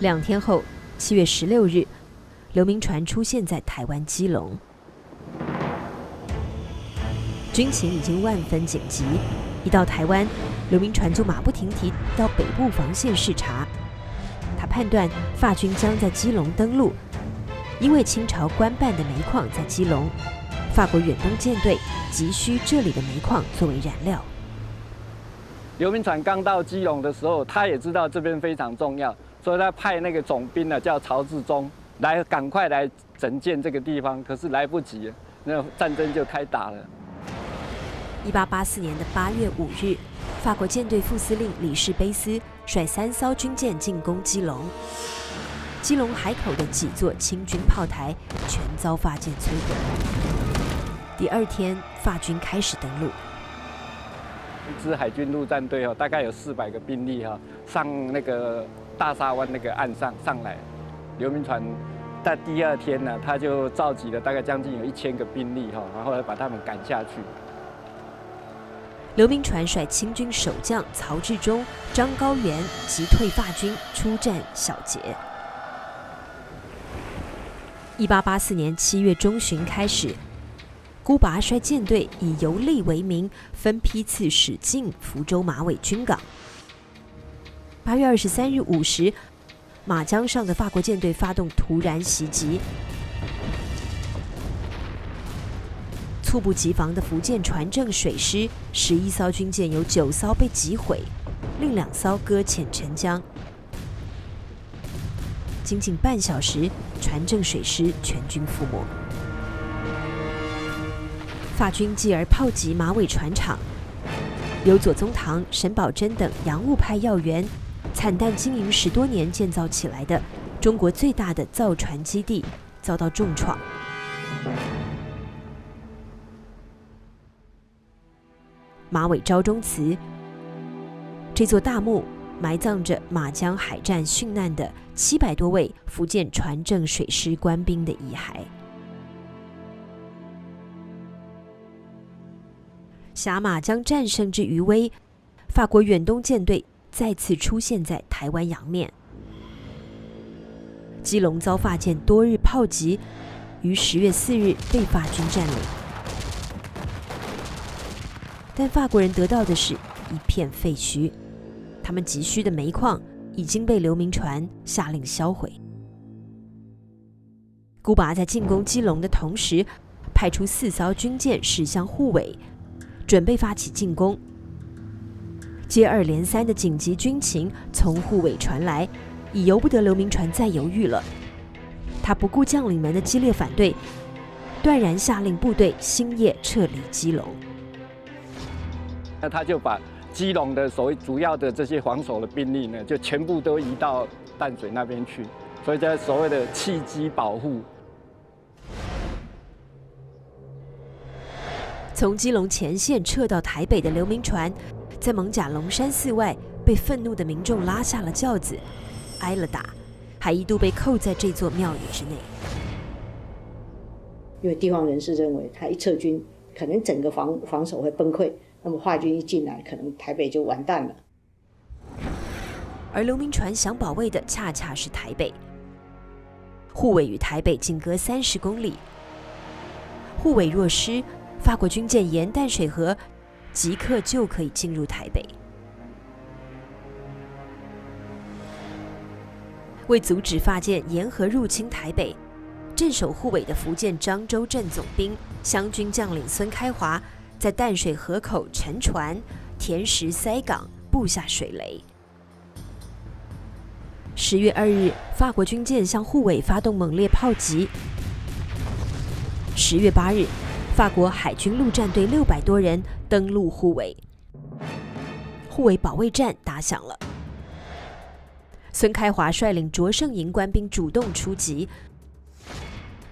2天后，7月16日，刘铭传出现在台湾基隆。军情已经万分紧急，一到台湾，刘铭传就马不停蹄到北部防线视察。他判断法军将在基隆登陆，因为清朝官办的煤矿在基隆，法国远东舰队急需这里的煤矿作为燃料。刘铭传刚到基隆的时候，他也知道这边非常重要，所以他派那个总兵呢叫曹志忠来赶快来整建这个地方，可是来不及了，那战争就开打了。1884年的8月5日，法国舰队副司令李士卑斯率3艘军舰进攻基隆。基隆海口的几座清军炮台全遭法舰摧毁。第2天，法军开始登陆。一支海军陆战队大概有400个兵力上那个大沙湾那个岸上来。刘铭传在第2天呢，他就召集了大概将近有1000个兵力然后来把他们赶下去。刘铭传率清军守将曹志忠、张高原击退法军，出战小捷。1884年7月中旬开始，孤拔率舰队以游历为名，分批次驶进福州马尾军港。8月23日午时，马江上的法国舰队发动突然袭击，猝不及防的福建船政水师11艘军舰有9艘被击毁，另2艘搁浅沉江。仅仅半小时，船政水师全军覆没。法军继而炮击马尾船厂，由左宗棠、沈葆桢等洋务派要员惨淡经营10多年建造起来的中国最大的造船基地遭到重创。马尾昭忠祠这座大墓埋葬着马江海战殉难的700多位福建船政水师官兵的遗骸。辖马江战胜之余威，法国远东舰队再次出现在台湾洋面。基隆遭法舰多日炮击，于10月4日被法军占领。但法国人得到的是一片废墟，他们急需的煤矿已经被刘铭传下令销毁。孤拔在进攻基隆的同时，派出4艘军舰驶向沪尾，准备发起进攻。接二连三的紧急军情从沪尾传来，已由不得刘铭传再犹豫了。他不顾将领们的激烈反对，断然下令部队星夜撤离基隆。那他就把基隆的所谓主要的这些防守的兵力呢，就全部都移到淡水那边去，所以叫所谓的弃机保护。从基隆前线撤到台北的刘铭传，在艋舺龙山寺外被愤怒的民众拉下了轿子，挨了打，还一度被扣在这座庙宇之内。因为地方人士认为，他一撤军，可能整个防守会崩溃。那么华军一进来，可能台北就完蛋了。而刘铭传想保卫的恰恰是台北。沪尾与台北仅隔30公里，沪尾若失，法国军舰沿淡水河即刻就可以进入台北。为阻止法舰沿河入侵台北，镇守沪尾的福建漳州镇总兵湘军将领孙开华在淡水河口沉船、填石塞港，布下水雷。10月2日，法国军舰向护尾发动猛烈炮击。10月8日，法国海军陆战队600多人登陆护尾，护尾保卫战打响了。孙开华率领卓胜营官兵主动出击，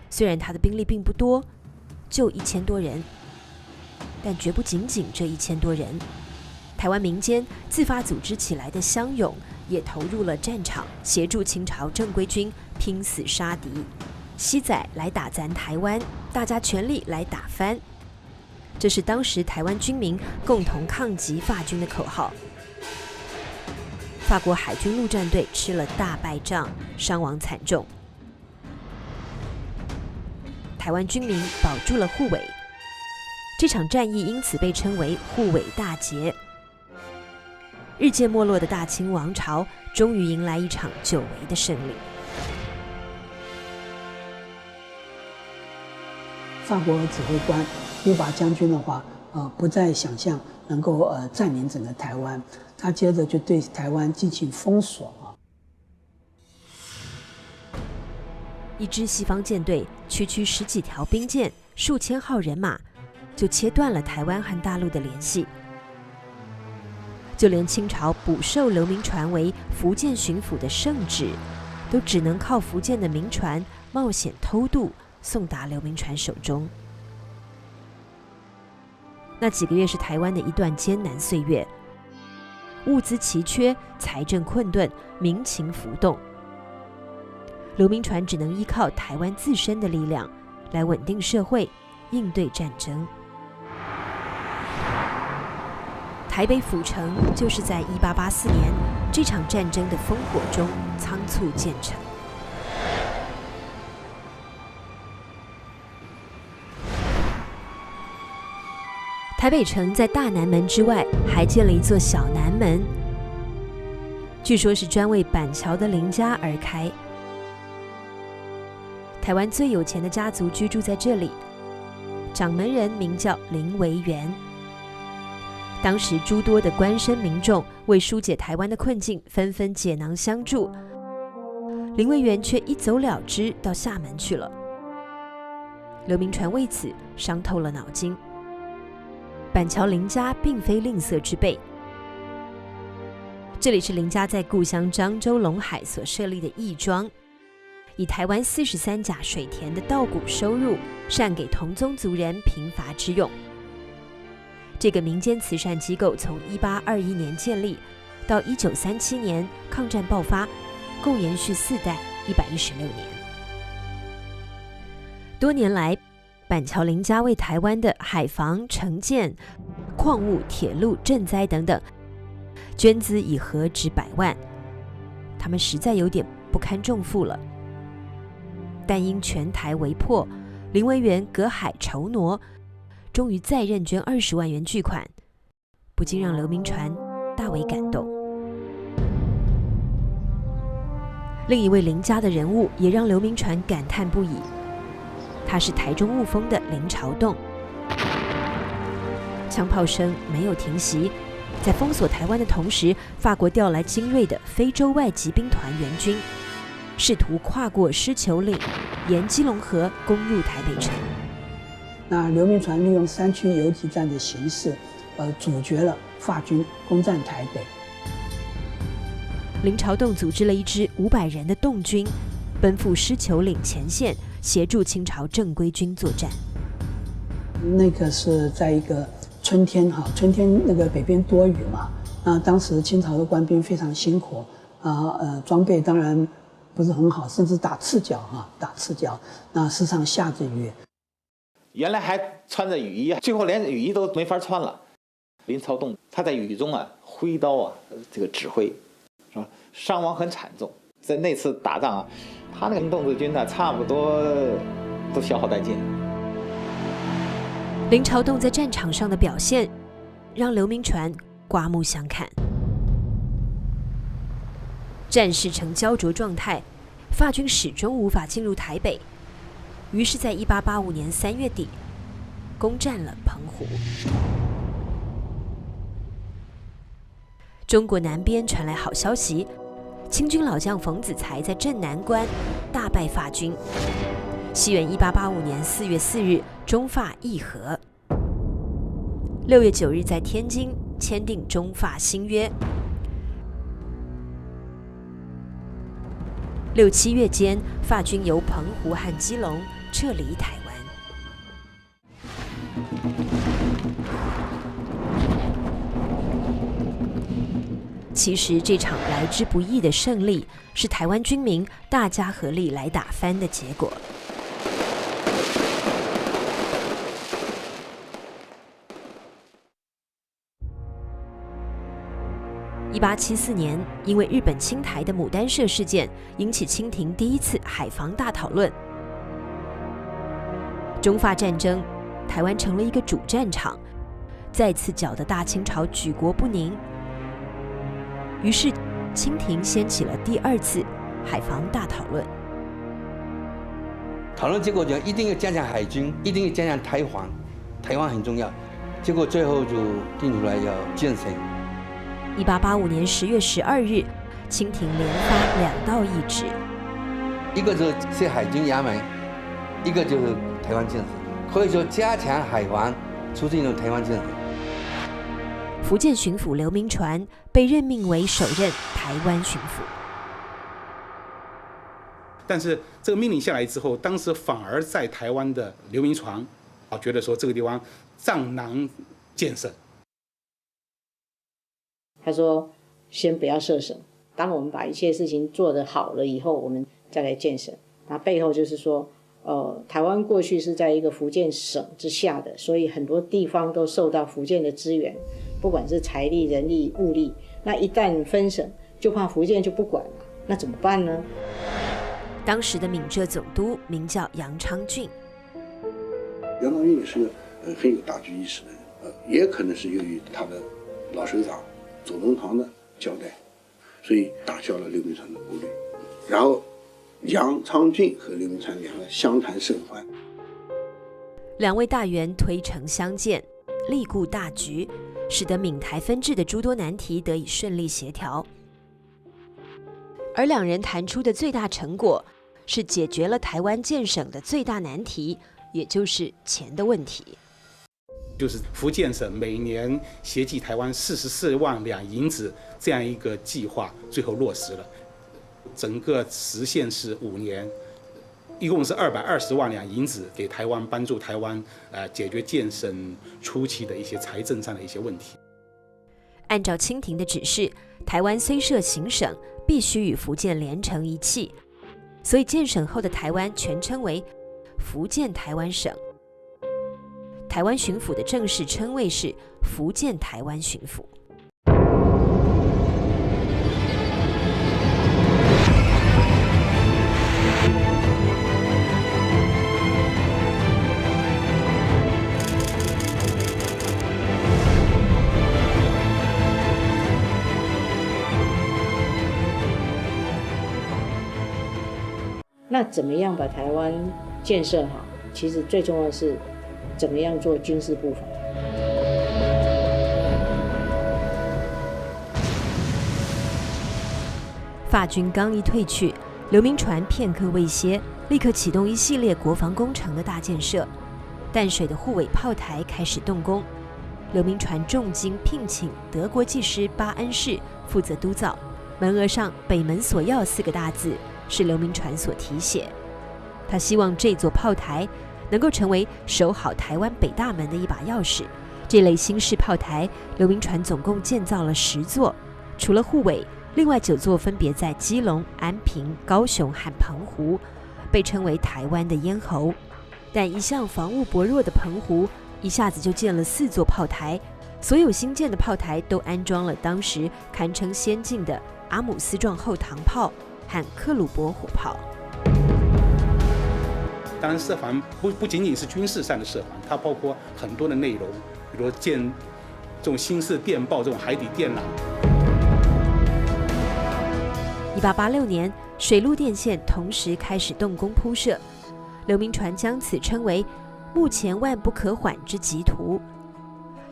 虽然他的兵力并不多，就1000多人，但绝不仅仅这1000多人。台湾民间自发组织起来的乡勇也投入了战场，协助清朝正规军拼死杀敌。西仔来打咱台湾，大家全力来打翻，这是当时台湾军民共同抗击法军的口号。法国海军陆战队吃了大败仗，伤亡惨重。台湾军民保住了护尾，这场战役因此被称为护尾大捷。日渐没落的大清王朝终于迎来一场久违的胜利。法国指挥官乌巴将军的话，不再想象能够占领整个台湾，他接着就对台湾进行封锁啊。一支西方舰队，区10几条兵舰，数千号人马，就切断了台湾和大陆的联系。就连清朝补授刘铭传为福建巡抚的圣旨，都只能靠福建的民船冒险偷渡送达刘铭传手中。那几个月是台湾的一段艰难岁月，物资奇缺，财政困顿，民情浮动。刘铭传只能依靠台湾自身的力量来稳定社会，应对战争。台北府城就是在1884年这场战争的烽火中仓促建成。台北城在大南门之外还建了一座小南门，据说是专为板桥的林家而开。台湾最有钱的家族居住在这里，掌门人名叫林维源。当时诸多的官绅民众为疏解台湾的困境，纷纷解囊相助。林维源却一走了之，到厦门去了。刘铭传为此伤透了脑筋。板桥林家并非吝啬之辈，这里是林家在故乡漳州龙海所设立的义庄，以台湾43甲水田的稻谷收入，善给同宗族人贫乏之用。这个民间慈善机构从1821年建立，到1937年抗战爆发，共延续4代116年。多年来，板桥林家为台湾的海防、城建、矿物、铁路、赈灾等等捐资已何止100万，他们实在有点不堪重负了。但因全台为迫，林维源隔海筹挪，终于再认捐20万元巨款，不禁让刘铭传大为感动。另一位林家的人物也让刘铭传感叹不已，他是台中雾峰的林朝栋。枪炮声没有停息，在封锁台湾的同时，法国调来精锐的非洲外籍兵团援军，试图跨过狮球岭，沿基隆河攻入台北城。那刘铭传利用山区游击战的形式，阻绝了法军攻占台北。林朝栋组织了一支500人的洞军，奔赴狮球岭前线，协助清朝正规军作战。那个是在一个春天哈，春天那个北边多雨嘛，那当时清朝的官兵非常辛苦装备当然不是很好，甚至打赤脚打赤脚，那时常下着雨。原来还穿着雨衣，最后连雨衣都没法穿了。林朝栋他在雨中挥刀这个指挥，是吧？伤亡很惨重。在那次打仗他那个洞子军差不多都消耗殆尽。林朝栋在战场上的表现，让刘铭传刮目相看。战事呈焦灼状态，法军始终无法进入台北。于是，在1885年3月底，攻占了澎湖。中国南边传来好消息，清军老将冯子材在镇南关大败法军。西元1885年4月4日，中法议和。6月9日，在天津签订中法新约。6、7月间，法军由澎湖和基隆撤离台湾。其实这场来之不易的胜利，是台湾军民大家合力来打翻的结果。1874年，因为日本侵台的牡丹社事件，引起清廷第一次海防大讨论。中法战争，台湾成了一个主战场，再次搅得大清朝举国不宁。于是，清廷掀起了第二次海防大讨论。讨论结果就一定要加强海军，一定要加强台防，台湾很重要。结果最后就定出来要建省。1885年10月12日，清廷连发2道懿旨，一个就是设海军衙门，一个就是台湾建省。可以说加强海防，促进了台湾建省。福建巡抚刘铭传被任命为首任台湾巡抚。但是这个命令下来之后，当时反而在台湾的刘铭传觉得说这个地方藏囊建省。他说：“先不要设省，当我们把一切事情做得好了以后，我们再来建省。那背后就是说，台湾过去是在一个福建省之下的，所以很多地方都受到福建的支援，不管是财力、人力、物力。那一旦分省，就怕福建就不管了，那怎么办呢？”当时的闽浙总督名叫杨昌俊。杨昌俊也是个很有大局意识的人，也可能是由于他的老首长左宗棠的交代，所以打消了刘铭传的顾虑。然后杨昌俊和刘铭传两个相谈甚欢，两位大员推诚相见，力顾大局，使得闽台分治的诸多难题得以顺利协调。而两人谈出的最大成果，是解决了台湾建省的最大难题，也就是钱的问题。就是福建省每年协济台湾44万两银子这样一个计划，最后落实了。整个时限是5年，一共是220万两银子给台湾，帮助台湾解决建省初期的一些财政上的一些问题。按照清廷的指示，台湾虽设行省，必须与福建连成一气，所以建省后的台湾全称为福建台湾省。台湾巡抚的正式称谓是福建台湾巡抚。那怎么样把台湾建设好？其实最重要的是怎么样做军事布防。法军刚一退去，刘铭传片刻未歇，立刻启动一系列国防工程的大建设。淡水的护卫炮台开始动工，刘铭传重金聘请德国技师巴恩士负责督造，门额上“北门锁钥”4个大字是刘铭传所题写。他希望这座炮台能够成为守好台湾北大门的一把钥匙。这类新式炮台，刘铭传总共建造了10座，除了护卫，另外9座分别在基隆、安平、高雄和澎湖，被称为台湾的咽喉。但一向防务薄弱的澎湖，一下子就建了4座炮台，所有新建的炮台都安装了当时堪称先进的阿姆斯壮后膛炮和克虏伯火炮。当然，设防不仅仅是军事上的设防，它包括很多的内容，比如建这种新式电报、这种海底电缆。1886年，水陆电线同时开始动工铺设，刘铭传将此称为目前万不可缓之急途。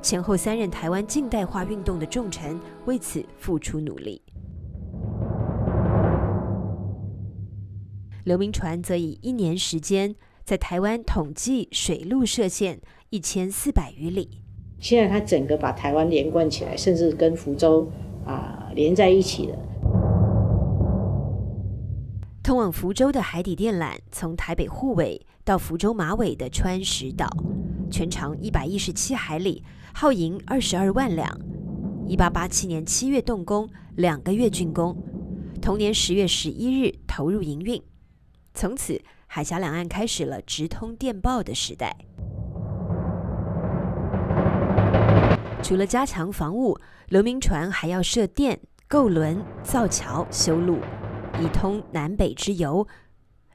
前后3任台湾近代化运动的重臣为此付出努力。刘铭传则以1年时间，在台湾统计水陆涉县1400余里。现在他整个把台湾连贯起来，甚至跟福州连在一起了。通往福州的海底电缆，从台北护尾到福州马尾的川石岛，全长117海里，耗银22万两。1887年7月动工，2个月竣工，同年10月11日投入营运。从此，海峡两岸开始了直通电报的时代。除了加强防务，刘铭传还要设电、购轮、造桥、修路，以通南北之游，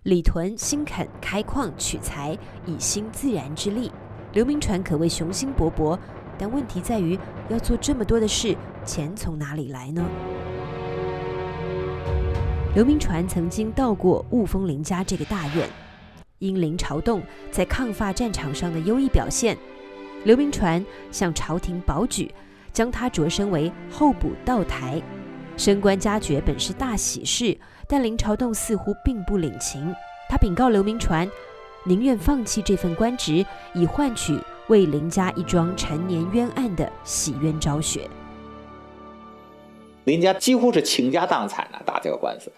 理屯新垦开矿取材，以兴自然之力。刘铭传可谓雄心勃勃，但问题在于要做这么多的事，钱从哪里来呢？刘铭传曾经到过雾峰林家这个大院，因林朝栋在抗法战场上的优异表现，刘铭传向朝廷保举，将他擢升为候补道台。升官加爵本是大喜事，但林朝栋似乎并不领情。他禀告刘铭传，宁愿放弃这份官职，以换取为林家一桩陈年冤案的洗冤昭雪。林家几乎是倾家荡产打这个官司。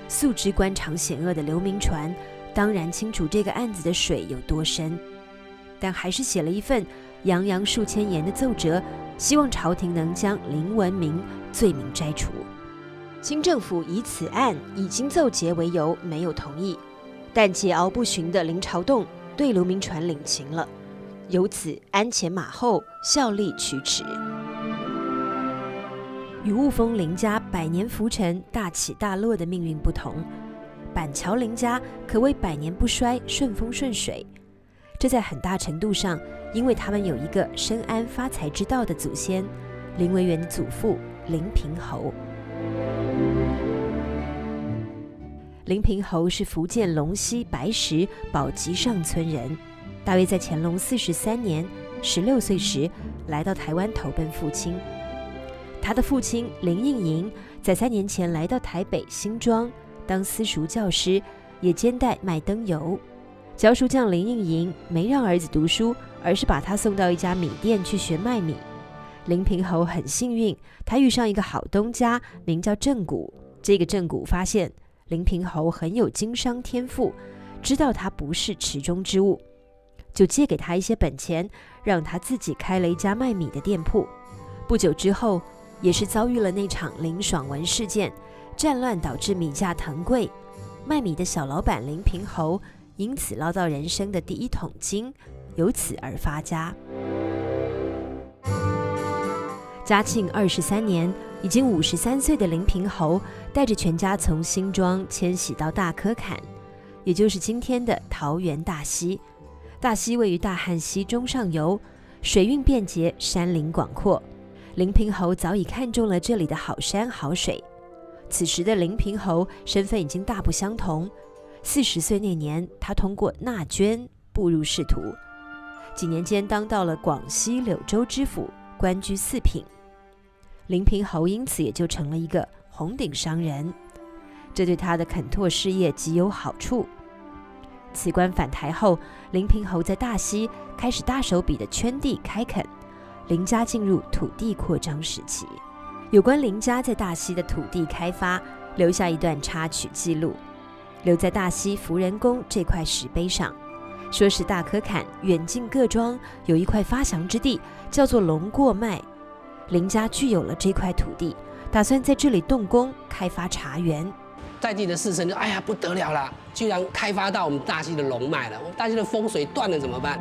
素知官场险恶的刘铭传当然清楚这个案子的水有多深，但还是写了一份洋洋数千言的奏折，希望朝廷能将林文明罪名摘除。清政府以此案已经奏结为由没有同意，但桀骜不驯的林朝栋对刘铭传领情了，由此鞍前马后，效力驱驰。与雾峰林家百年浮沉、大起大落的命运不同，板桥林家可谓百年不衰、顺风顺水。这在很大程度上因为他们有一个深谙发财之道的祖先，林维源的祖父林平侯。林平侯是福建龙溪白石宝吉上村人，大约在乾隆43年16岁时来到台湾投奔父亲。他的父亲林应营在3年前来到台北新庄当私塾教师，也兼带卖灯油。教书匠林应营没让儿子读书，而是把他送到一家米店去学卖米。林平侯很幸运，他遇上一个好东家，名叫郑谷。这个郑谷发现林平侯很有经商天赋，知道他不是池中之物，就借给他一些本钱，让他自己开了一家卖米的店铺。不久之后，也是遭遇了那场林爽文事件，战乱导致米价腾贵，卖米的小老板林平侯因此捞到人生的第1桶金，由此而发家。嘉庆23年，已经53岁的林平侯带着全家从新庄迁徙到大科坎，也就是今天的桃园大溪。大溪位于大汉溪中上游，水运便捷，山林广阔。林平侯早已看中了这里的好山好水。此时的林平侯身份已经大不相同。40岁那年，他通过纳捐步入仕途，几年间当到了广西柳州知府，官居4品。林平侯因此也就成了一个红顶商人，这对他的垦拓事业极有好处。此官返台后，林平侯在大溪开始大手笔的圈地开垦，林家进入土地扩张时期。有关林家在大溪的土地开发，留下一段插曲记录，留在大溪福仁宫这块石碑上，说是大科坎远近各庄有一块发祥之地，叫做龙过脉。林家具有了这块土地，打算在这里动工开发茶园。在地的士绅就哎呀不得了了，居然开发到我们大溪的龙脉了，我们大溪的风水断了怎么办？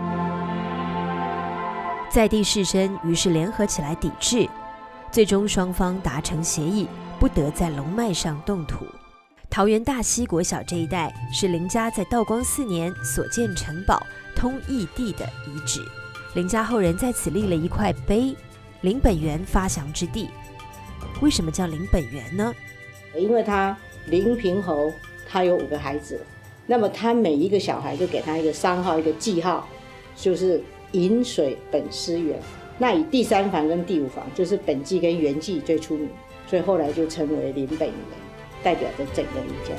在地士绅于是联合起来抵制，最终双方达成协议，不得在龙脉上动土。桃园大溪国小这一带是林家在道光4年所建城堡通义地的遗址，林家后人在此立了一块碑，林本源发祥之地。为什么叫林本源呢？因为他林平侯他有5个孩子，那么他每一个小孩就给他一个商号，一个记号，就是饮水本思源。那以第3房跟第5房就是本纪跟原纪最出名，所以后来就称为林本源，代表着整个林家。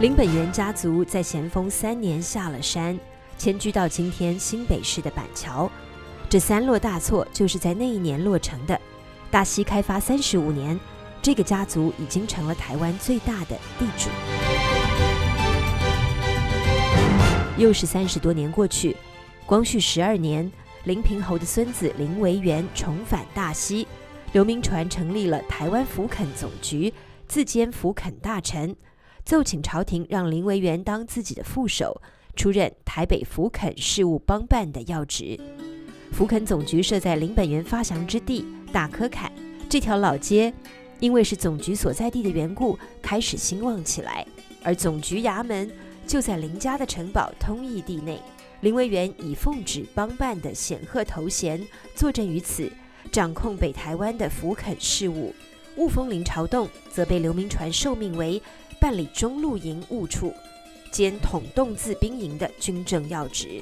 林本源家族在咸丰3年下了山，迁居到今天新北市的板桥。这3落大厝就是在那一年落成的。大溪开发35年，这个家族已经成了台湾最大的地主。又是30多年过去，光绪12年，林平侯的孙子林维源重返大溪，刘铭传成立了台湾府垦总局，自兼府垦大臣，奏请朝廷让林维源当自己的副手，出任台北府垦事务帮办的要职。府垦总局设在林本源发祥之地大科坎，这条老街因为是总局所在地的缘故，开始兴旺起来。而总局衙门就在林家的城堡通义地内，林维源以奉旨帮办的显赫头衔坐镇于此，掌控北台湾的府垦事务。雾峰林朝栋则被刘铭传受命为办理中路营务处，兼统洞字兵营的军政要职，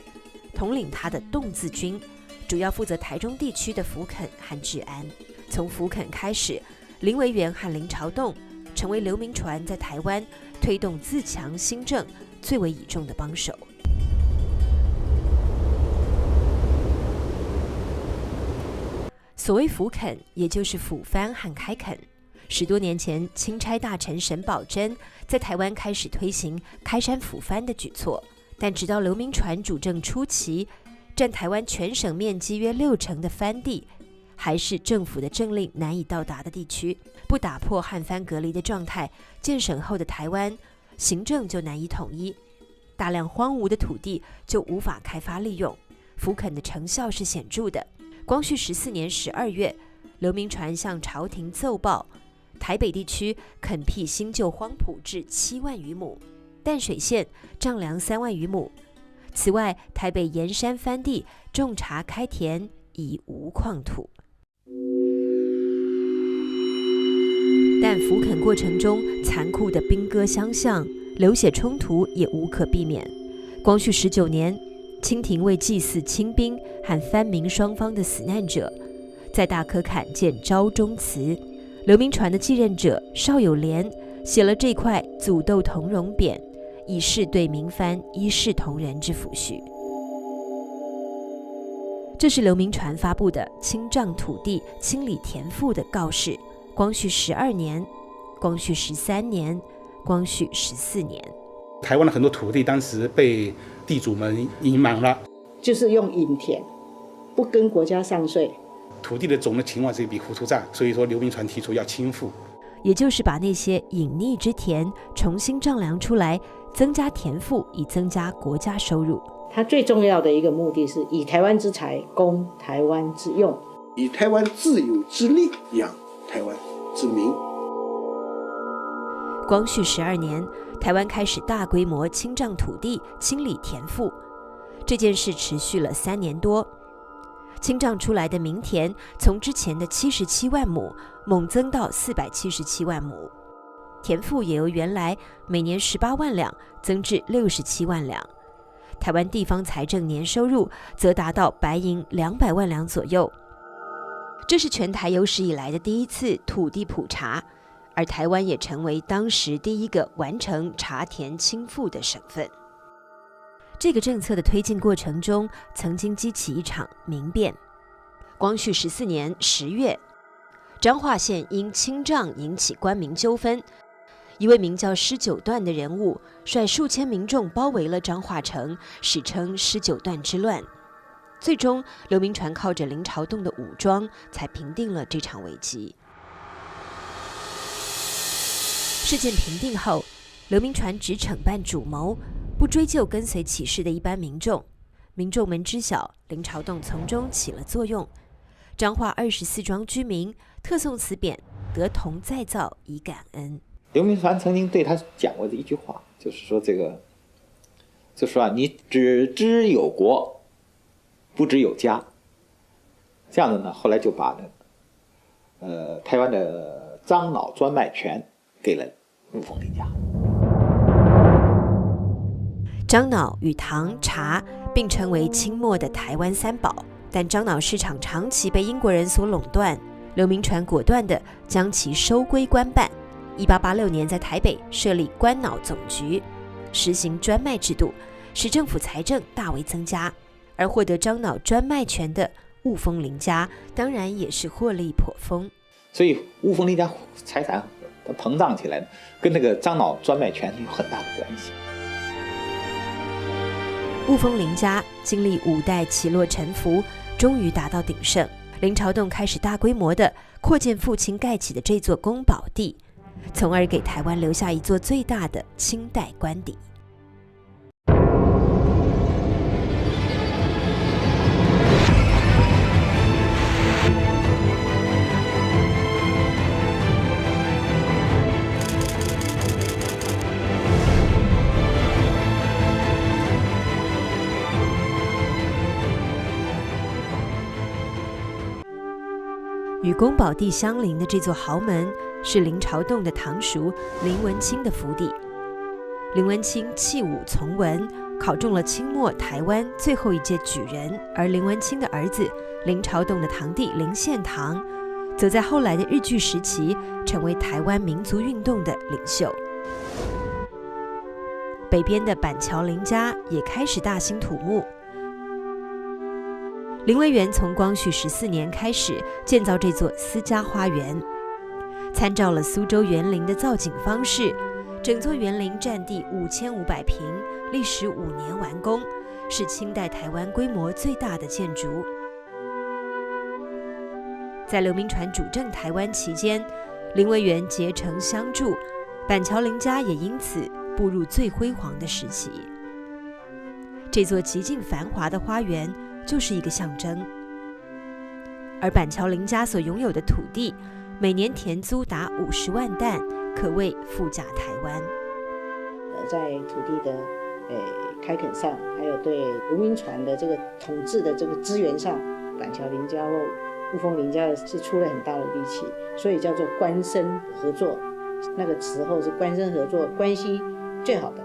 统领他的洞字军，主要负责台中地区的府垦和治安。从府垦开始，林维源和林朝栋成为刘铭传在台湾推动自强兴政最为倚重的帮手。所谓府垦，也就是府藩和开垦。10多年前，钦差大臣沈葆桢在台湾开始推行开山抚番的举措，但直到刘铭传主政初期，占台湾全省面积约60%的番地，还是政府的政令难以到达的地区。不打破汉番隔离的状态，建省后的台湾行政就难以统一，大量荒芜的土地就无法开发利用，府垦的成效是显著的。光绪14年12月，刘铭传向朝廷奏报，台北地区垦辟新旧荒圃至7万余亩，淡水县丈量3万余亩。此外，台北沿山番地种茶开田，已无矿土。但府垦过程中残酷的兵戈相向，流血冲突也无可避免。光绪19年，清廷为祭祀清兵和番民双方的死难者，在大科坎建昭忠祠。刘铭传的继任者邵友莲写了这块祖斗同荣匾，以示对民番一视同仁之抚恤。这是刘铭传发布的清障土地清理田赋的告示。光绪12年、光绪13年、光绪14年，台湾的很多土地当时被地主们隐瞒了，就是用隐田，不跟国家上税。土地的总的情况是一笔糊涂账，所以说刘铭传提出要清赋，也就是把那些隐匿之田重新丈量出来，增加田赋，以增加国家收入。它最重要的一个目的是以台湾之财供台湾之用，以台湾自有之力养台湾之民。光绪12年，台湾开始大规模清障土地、清理田赋，这件事持续了3年多。清障出来的民田从之前的77万亩猛增到477万亩，田赋也由原来每年18万两增至67万两。台湾地方财政年收入则达到白银200万两左右。这是全台有史以来的第一次土地普查，而台湾也成为当时第一个完成茶田清赋的省份。这个政策的推进过程中，曾经激起一场民变。光绪14年10月，彰化县因清障引起官民纠纷，一位名叫施九段的人物率数千民众包围了彰化城，史称施九段之乱。最终，刘铭传靠着林朝栋的武装，才平定了这场危机。事件平定后，刘铭传只惩办主谋，不追究跟随起事的一般民众。民众们知晓林朝栋从中起了作用，彰化24庄居民特送此匾，得同再造以感恩。刘铭传曾经对他讲过的一句话，就是说就说你只知有国，不知有家。这样的呢，后来就把台湾的樟脑专卖权给了雾峰林家。樟脑与糖、茶并称为清末的台湾三宝，但樟脑市场长期被英国人所垄断，刘铭传果断地将其收归官办。1886年在台北设立官脑总局，实行专卖制度，使政府财政大为增加。而获得樟脑专卖权的雾峰林家，当然也是获利颇丰。所以雾峰林家财产它膨胀起来呢，跟那个樟脑专卖权有很大的关系。雾峰林家经历5代起落沉浮，终于达到鼎盛。林朝栋开始大规模地扩建父亲盖起的这座宫保地，从而给台湾留下一座最大的清代官邸。与宫保地相邻的这座豪门是林朝栋的堂叔林文清的府邸。林文清弃武从文，考中了清末台湾最后一届举人，而林文清的儿子林朝栋的堂弟林献堂，则在后来的日据时期成为台湾民族运动的领袖。北边的板桥林家也开始大兴土木。林维园从光绪14年开始建造这座私家花园，参照了苏州园林的造景方式，整座园林占地5500坪，历时5年完工，是清代台湾规模最大的建筑。在刘铭传主政台湾期间，林维园结成相助，板桥林家也因此步入最辉煌的时期。这座极尽繁华的花园就是一个象征。而板桥林家所拥有的土地，每年田租达50万担，可谓富甲台湾。在土地的开垦上，还有对刘铭传的这个统治的这个资源上，板桥林家或雾峰林家是出了很大的力气，所以叫做官绅合作。那个时候是官绅合作，关系最好的。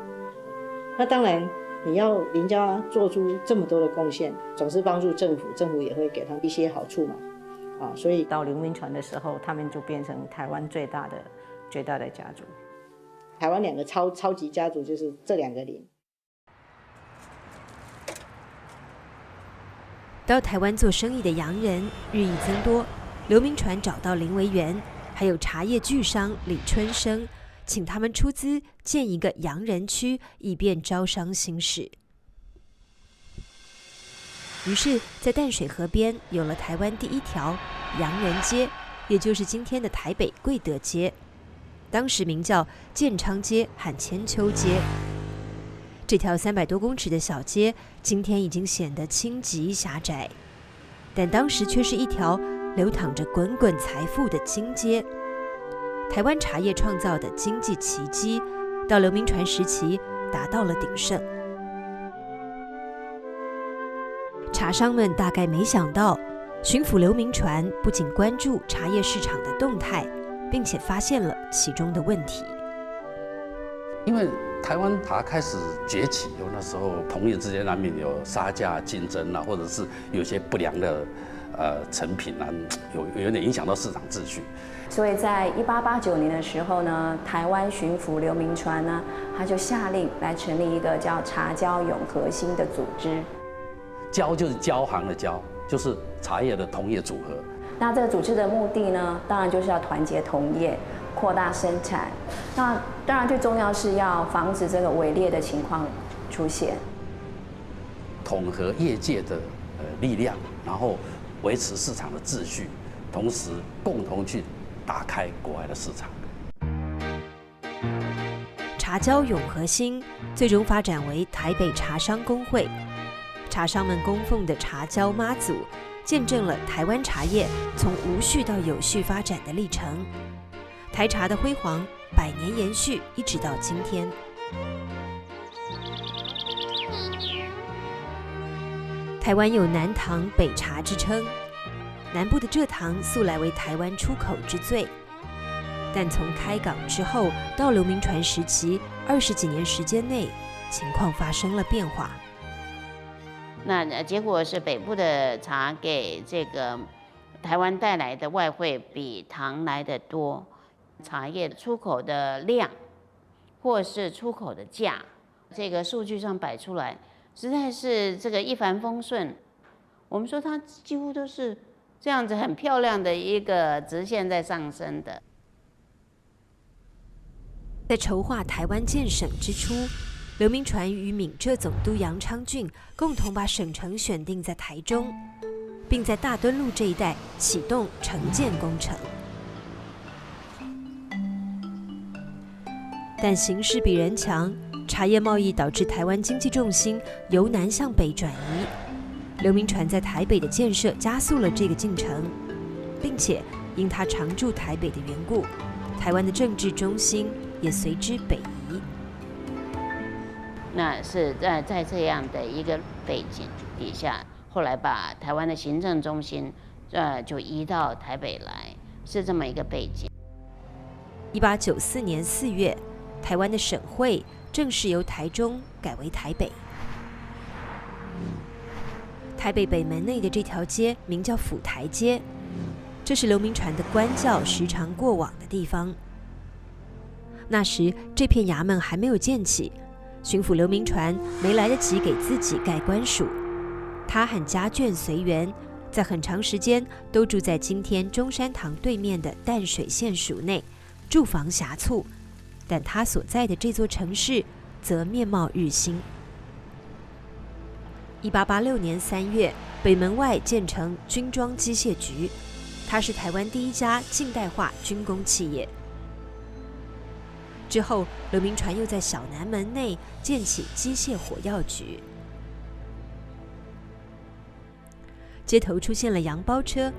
那当然，你要林家做出这么多的贡献，总是帮助政府，政府也会给他们一些好处嘛。所以到刘铭传的时候，他们就变成台湾最大的家族。台湾2个超级家族就是这2个林。到台湾做生意的洋人日益增多，刘铭传找到林维园，还有茶叶巨商李春生，请他们出资建一个洋人区，以便招商兴市。于是，在淡水河边有了台湾第一条洋人街，也就是今天的台北贵德街，当时名叫建昌街和千秋街。这条300多公尺的小街，今天已经显得清极狭窄，但当时却是一条流淌着滚滚财富的金街。台湾茶叶创造的经济奇迹，到刘铭传时期达到了鼎盛。茶商们大概没想到，巡抚刘铭传不仅关注茶叶市场的动态，并且发现了其中的问题。因为台湾茶开始崛起，那时候同业之间难免有杀价竞争啊，或者是有些不良的成品啊，有点影响到市场秩序。所以在1889年的时候呢，台湾巡抚刘铭传呢，他就下令来成立一个叫茶交永和兴的组织。交就是交行的交，就是茶叶的同业组合。那这个组织的目的呢，当然就是要团结同业，扩大生产。那当然最重要是要防止这个伪劣的情况出现，统合业界的力量，然后维持市场的秩序，同时共同去打开国外的市场。茶交永和兴最终发展为台北茶商公会。茶商们供奉的茶交妈祖，见证了台湾茶叶从无序到有序发展的历程。台茶的辉煌100年延续，一直到今天。台湾有南糖北茶之称，南部的蔗糖素来为台湾出口之最。但从开港之后到刘铭传时期20几年时间内，情况发生了变化。那结果是北部的茶给这个台湾带来的外汇比糖来的多，茶叶出口的量或是出口的价，这个数据上摆出来，实在是这个一帆风顺。我们说它几乎都是这样子很漂亮的一个直线在上升的。在筹划台湾建省之初，刘铭传与闽浙总督杨昌俊共同把省城选定在台中，并在大墩路这一带启动城建工程。但形势比人强，茶叶贸易导致台湾经济重心由南向北转移。刘铭传在台北的建设加速了这个进程，并且因他常驻台北的缘故，台湾的政治中心也随之北移。那是在这样的一个背景底下，后来把台湾的行政中心就移到台北来，是这么一个背景。1894年4月，台湾的省会正式由台中改为台北。台北北门内的这条街名叫府台街，这是刘铭传的官轿时常过往的地方。那时这片衙门还没有建起，巡抚刘铭传没来得及给自己盖官署，他和家眷随员在很长时间都住在今天中山堂对面的淡水县署内，住房狭促，但他所在的这座城市则面貌日新。1886年3月，北门外建成军装机械局，它是台湾第一家近代化军工企业。之后，刘铭传又在小南门内建起机械火药局。街头出现了洋包车，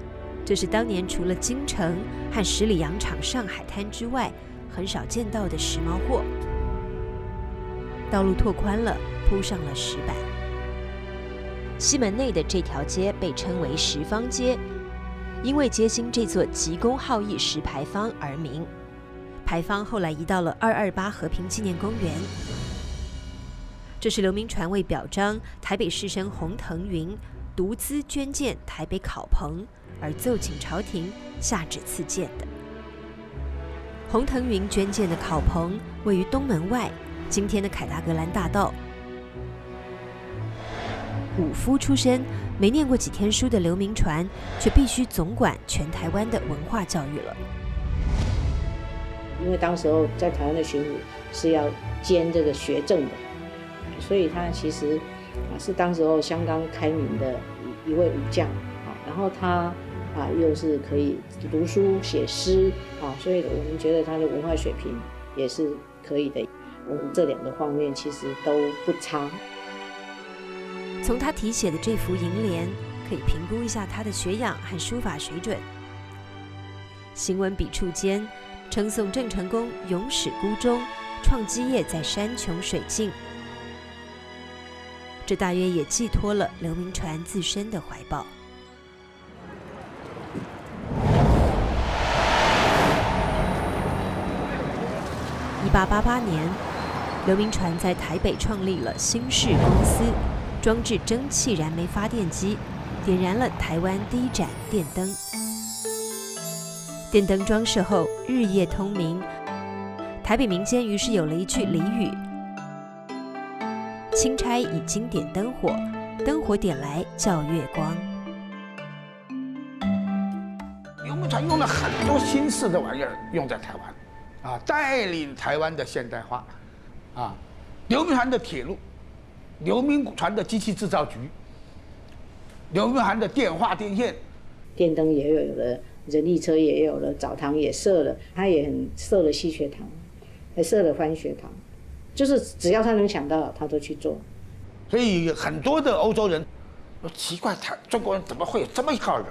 这是当年除了京城和十里洋场上海滩之外很少见到的时髦货。道路拓宽了，铺上了石板。西门内的这条街被称为石坊街，因为街心这座急公好义石牌坊而名。牌坊后来移到了228和平纪念公园。这是刘铭传为表彰台北士绅洪腾云独资捐建台北考棚而奏请朝廷下旨赐建的。洪腾云捐建的考棚位于东门外，今天的凯达格兰大道。武夫出身，没念过几天书的刘铭传，却必须总管全台湾的文化教育了。因为当时候在台湾的巡抚是要兼这个学政的，所以他其实是当时候相当开明的一位武将啊。然后他又是可以读书写诗啊，所以我们觉得他的文化水平也是可以的。我们这两个方面其实都不差。从他题写的这幅楹联，可以评估一下他的学养和书法水准。行文笔触间，称颂郑成功勇始孤忠，创基业在山穷水尽。这大约也寄托了刘铭传自身的怀抱。1888年，刘铭传在台北创立了新式公司，装置蒸汽燃煤发电机，点燃了台湾第一盏电灯。电灯装饰后，日夜通明。台北民间于是有了一句俚语：钦差已经点灯火，灯火点来叫月光。刘铭传用了很多新式的玩意儿用在台湾，带领台湾的现代化，刘铭传的铁路，刘铭传的机器制造局，刘铭传的电话电线，电灯也有了，人力车也有了，澡堂也设了，他也设了西学堂，还设了番学堂，就是只要他能想到，他都去做。所以很多的欧洲人说奇怪，中国人怎么会有这么一号人物？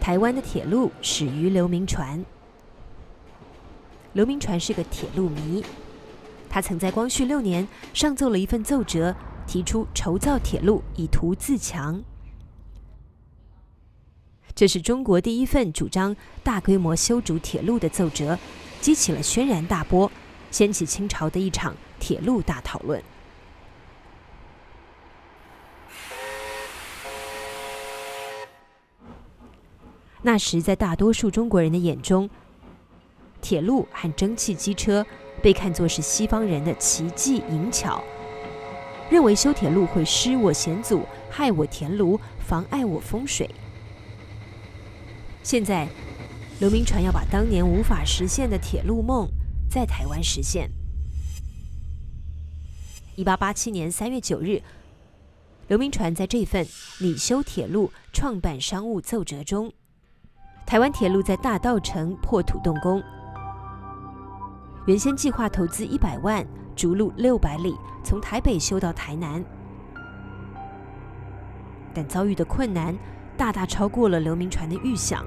台湾的铁路始于刘铭传。刘铭传是个铁路迷，他曾在光绪6年上奏了一份奏折，提出筹造铁路以图自强。这是中国第一份主张大规模修筑铁路的奏折，激起了轩然大波，掀起清朝的一场铁路大讨论。那时，在大多数中国人的眼中，铁路和蒸汽机车被看作是西方人的奇技淫巧，认为修铁路会失我险阻，害我田庐，妨碍我风水。现在，刘铭传要把当年无法实现的铁路梦在台湾实现。1887年3月9日，刘铭传在这份拟修铁路创办商务奏折中，台湾铁路在大稻埕破土动工，原先计划投资100万，逐路600里，从台北修到台南，但遭遇的困难大大超过了刘铭传的预想。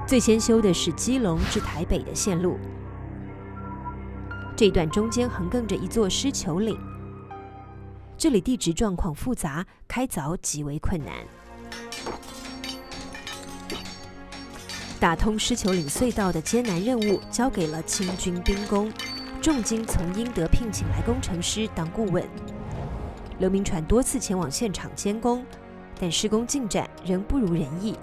最先修的是基隆至台北的线路，这一段中间横亘着一座狮球岭，这里地质状况复杂，开凿极为困难。打通狮球岭隧道的艰难任务交给了清军兵工，重金从英德聘请来工程师当顾问。刘铭传多次前往现场监工，但施工进展仍不如人意。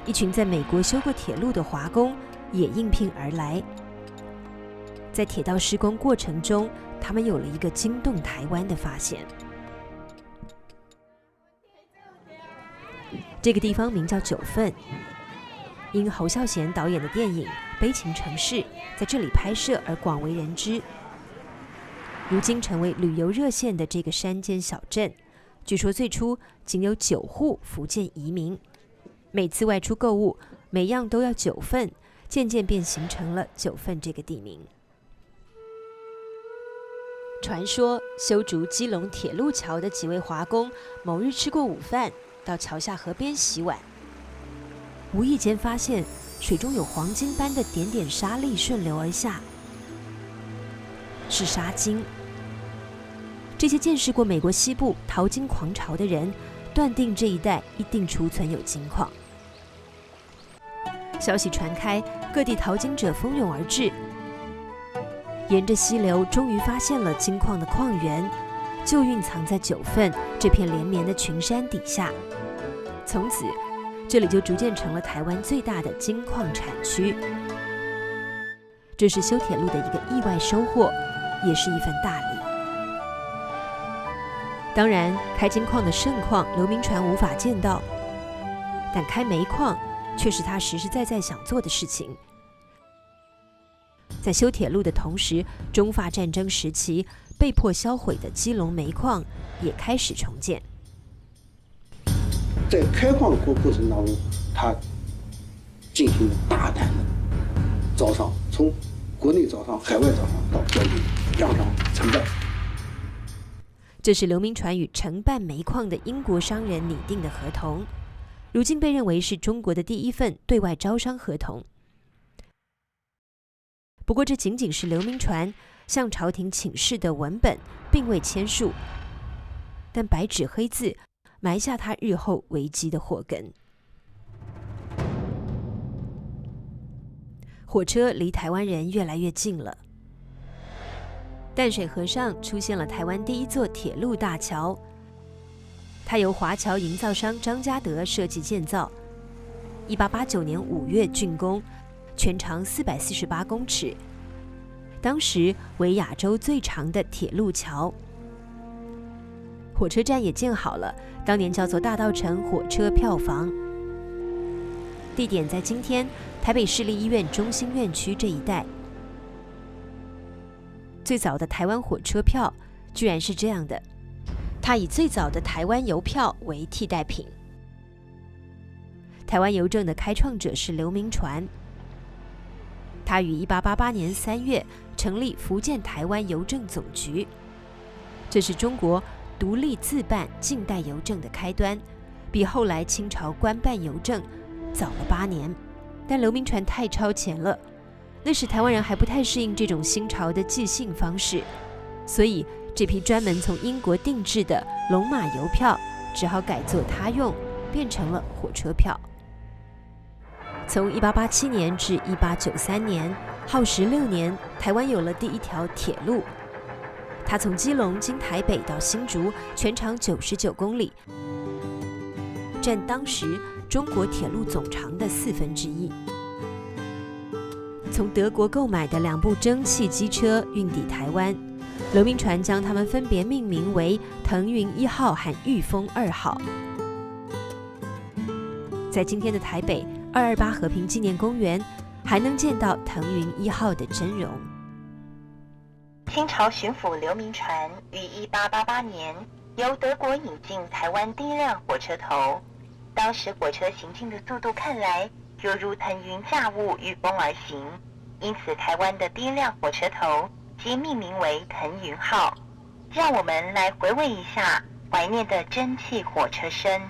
一群在美国修过铁路的华工也应聘而来。在铁道施工过程中，他们有了一个惊动台湾的发现。这个地方名叫九份，因侯孝贤导演的电影《悲情城市》在这里拍摄而广为人知。如今成为旅游热线的这个山间小镇，据说最初仅有9户福建移民，每次外出购物，每样都要9份，渐渐便形成了九份这个地名。传说修筑基隆铁路桥的几位华工，某日吃过午饭，到桥下河边洗碗，无意间发现水中有黄金般的点点沙粒顺流而下，是沙金。这些见识过美国西部淘金狂潮的人，断定这一带一定储存有金矿。消息传开，各地淘金者蜂拥而至，沿着溪流，终于发现了金矿的矿源，就蕴藏在九份这片连绵的群山底下。从此，这里就逐渐成了台湾最大的金矿产区。这是修铁路的一个意外收获，也是一份大礼。当然，开金矿的盛况，刘铭传无法见到，但开煤矿却是他实实在在想做的事情。在修铁路的同时，中法战争时期被迫销毁的基隆煤矿也开始重建。在开矿的过程当中，他进行了大胆的招商，从国内招商、海外招商到国内让商承办。这是刘铭传与承办煤矿的英国商人拟定的合同，如今被认为是中国的第一份对外招商合同。不过，这仅仅是刘铭传向朝廷请示的文本，并未签署，但白纸黑字埋下他日后危机的祸根。火车离台湾人越来越近了。淡水河上出现了台湾第一座铁路大桥，它由华侨营造商张家德设计建造，1889年5月竣工，全长448公尺，当时为亚洲最长的铁路桥。火车站也建好了，当年叫做大稻埕火车票房，地点在今天台北市立医院中心院区这一带。最早的台湾火车票居然是这样的，它以最早的台湾邮票为替代品。台湾邮政的开创者是刘铭传，他于1888年3月成立福建台湾邮政总局，这是中国独立自办近代邮政的开端，比后来清朝官办邮政早了8年，但刘铭传太超前了。那时台湾人还不太适应这种新潮的寄信方式，所以这批专门从英国订制的龙马邮票只好改作他用，变成了火车票。从1887年至1893年，耗时6年，台湾有了第一条铁路。它从基隆经台北到新竹，全长99公里，占当时中国铁路总长的1/4。从德国购买的2部蒸汽机车运抵台湾，刘铭传将它们分别命名为腾云1号和裕丰2号。在今天的台北228和平纪念公园，还能见到腾云1号的真容。清朝巡抚刘铭传于1888年由德国引进台湾第一辆火车头，当时火车行进的速度看来犹如腾云驾雾御风而行，因此台湾的第一辆火车头即命名为腾云号。让我们来回味一下怀念的蒸汽火车声。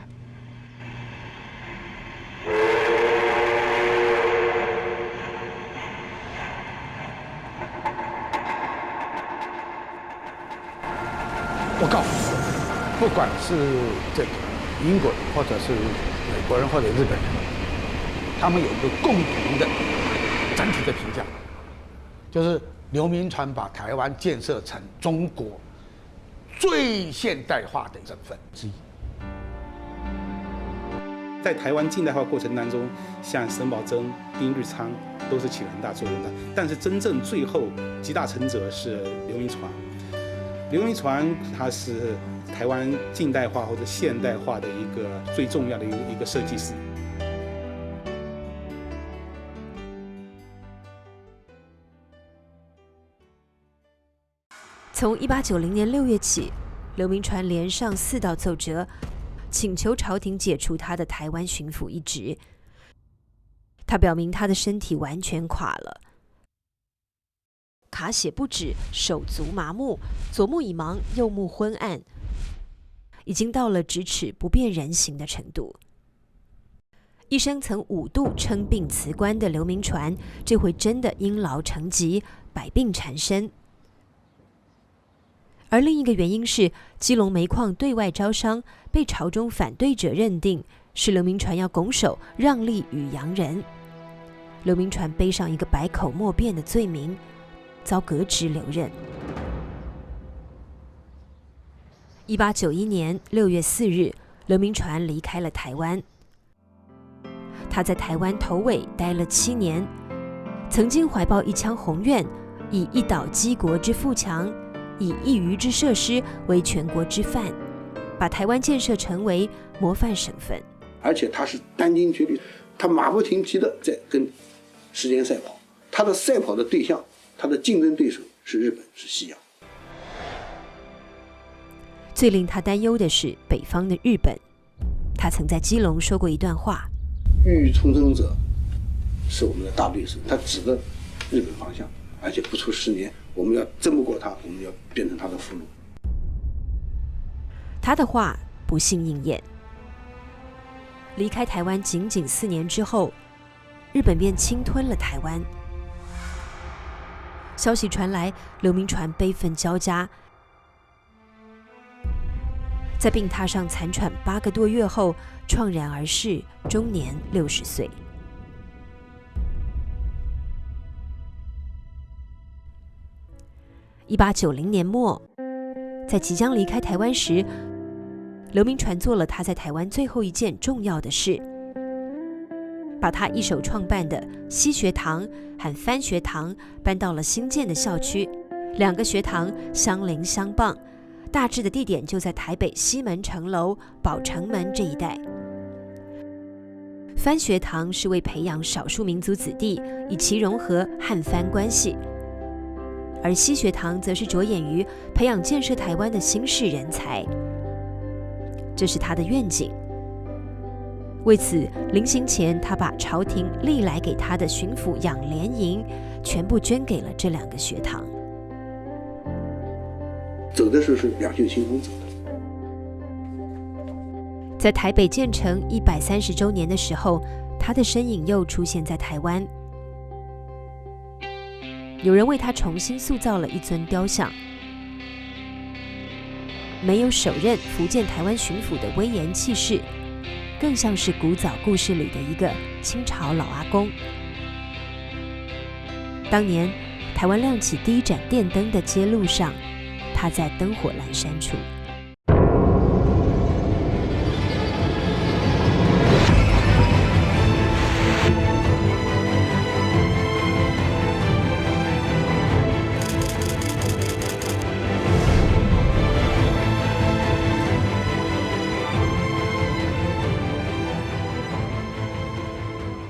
我告诉你，不管是这个英国人，或者是美国人，或者日本人，他们有一个共同的整体的评价，就是刘铭传把台湾建设成中国最现代化的省份之一。在台湾近代化过程当中，像沈葆桢、丁日昌都是起了很大作用的。但是真正最后集大成者是刘铭传。刘铭传他是台湾近代化或者现代化的一个最重要的一个设计师。从1890年6月起，刘铭传连上4道奏折，请求朝廷解除他的台湾巡抚一职。他表明他的身体完全垮了，卡血不止，手足麻木，左目已盲，右目昏暗，已经到了咫尺不辨人形的程度。一生曾5度称病辞官的刘铭传，这回真的因劳成疾，百病缠身。而另一个原因是，基隆煤矿对外招商，被朝中反对者认定是刘铭传要拱手让利与洋人。刘铭传背上一个百口莫辩的罪名，遭革职留任。1891年6月4日，刘铭传离开了台湾。他在台湾头尾待了7年，曾经怀抱一腔宏愿，以一岛击国之富强，以一隅之设施为全国之范，把台湾建设成为模范省份。而且他是殚精竭虑，他马不停蹄的在跟时间赛跑。他的赛跑的对象，他的竞争对手是日本，是西洋。最令他担忧的是北方的日本。他曾在基隆说过一段话：欲重征者是我们的大对手，他指的日本方向，而且不出10年，我们要争不过他，我们要变成他的俘虏。他的话不幸应验。离开台湾仅仅4年之后，日本便侵吞了台湾。消息传来，刘铭传悲愤交加，在病榻上残喘8个多月后，怆然而逝，终年60岁。1890年末，在即将离开台湾时，刘铭传做了他在台湾最后一件重要的事，把他一手创办的西学堂和番学堂搬到了新建的校区，2个学堂相邻相傍，大致的地点就在台北西门城楼、宝城门这一带。番学堂是为培养少数民族子弟，以其融合汉番关系，而西学堂则是着眼于培养建设台湾的新式人才，这是他的愿景。为此，临行前，他把朝廷历来给他的巡抚养廉银全部捐给了这2个学堂。走的时候是两袖清风走的。在台北建成130周年的时候，他的身影又出现在台湾。有人为他重新塑造了一尊雕像，没有首任福建台湾巡抚的威严气势，更像是古早故事里的一个清朝老阿公。当年台湾亮起第一盏电灯的街路上，他在灯火阑珊处。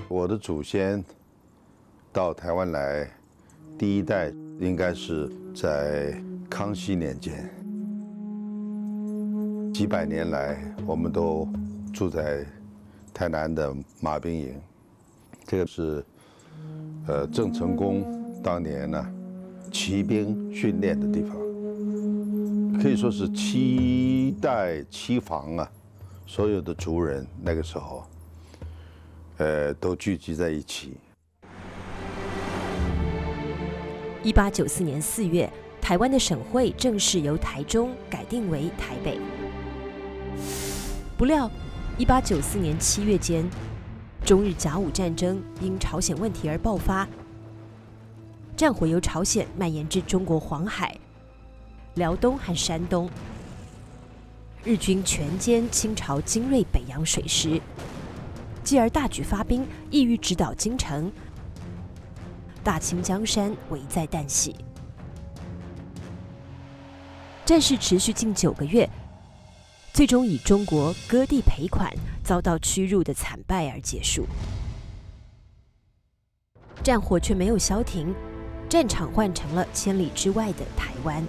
我的祖先到台湾来，第一代应该是在康熙年间。几百年来，我们都住在台南的马兵营，这个是郑成功当年呢骑兵训练的地方，可以说是7代7房啊，所有的族人那个时候。都聚集在一起。1894年4月，台湾的省会正式由台中改定为台北。不料，1894年7月间，中日甲午战争因朝鲜问题而爆发，战火由朝鲜蔓延至中国黄海、辽东和山东，日军全歼清朝精锐北洋水师。继而大举发兵，意欲直捣京城，大清江山危在旦夕。战事持续近9个月，最终以中国割地赔款、遭到屈辱的惨败而结束。战火却没有消停，战场换成了千里之外的台湾。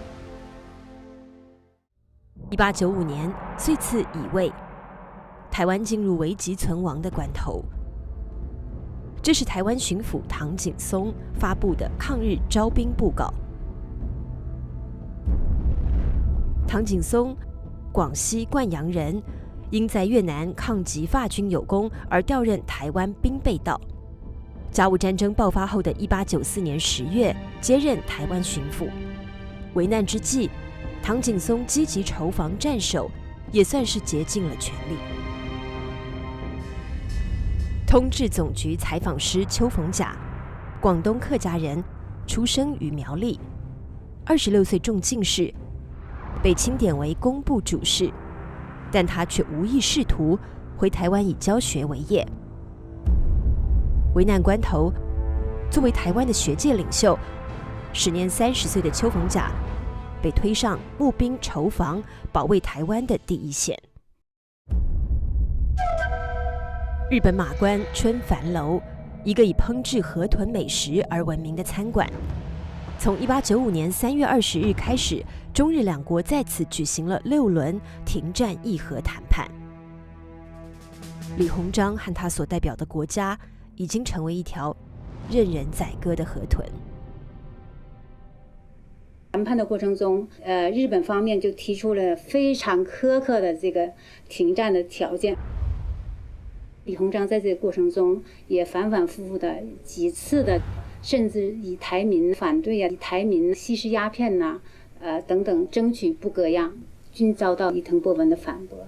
1895年，岁次乙未。台湾进入危急存亡的关头，这是台湾巡抚唐景崧发布的抗日招兵布告。唐景崧，广西灌阳人，因在越南抗击法军有功而调任台湾兵备道。甲午战争爆发后的1894年10月，接任台湾巡抚。危难之际，唐景崧积极筹防战守，也算是竭尽了全力。通治总局采访师邱逢甲，广东客家人，出生于苗栗，26岁中进士，被钦点为工部主事，但他却无意仕途，回台湾以教学为业。危难关头，作为台湾的学界领袖，时年30岁的邱逢甲被推上募兵筹防、保卫台湾的第一线。日本马关春帆楼，一个以烹制河豚美食而闻名的餐馆，从1895年3月20日开始，中日两国在此举行了6轮停战议和谈判。李鸿章和他所代表的国家已经成为一条任人宰割的河豚。谈判的过程中，日本方面就提出了非常苛刻的这个停战的条件。李鸿章在这个过程中也反反复复的几次的，甚至以台民反对以台民吸食鸦片等等争取不割让，均遭到伊藤博文的反驳。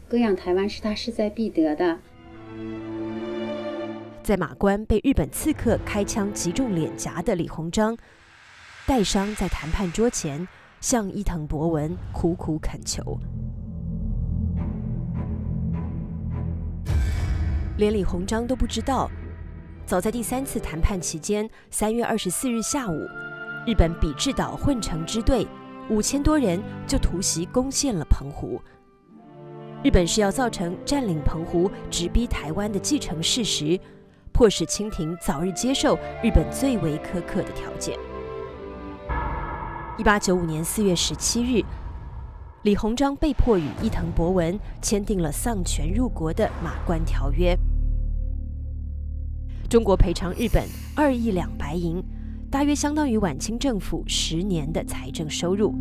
割让台湾是他势在必得的。在马关被日本刺客开枪击中脸颊的李鸿章，带伤在谈判桌前向伊藤博文苦苦恳求。连李鸿章都不知道，早在第3次谈判期间，3月24日下午，日本比志岛混成支队5000多人就突袭攻陷了澎湖。日本是要造成占领澎湖、直逼台湾的既成事实，迫使清廷早日接受日本最为苛刻的条件。1895年4月17日，李鸿章被迫与伊藤博文签订了丧权入国的马关条约。中国赔偿日本2亿2白银，大约相当于晚清政府10年的财政收入。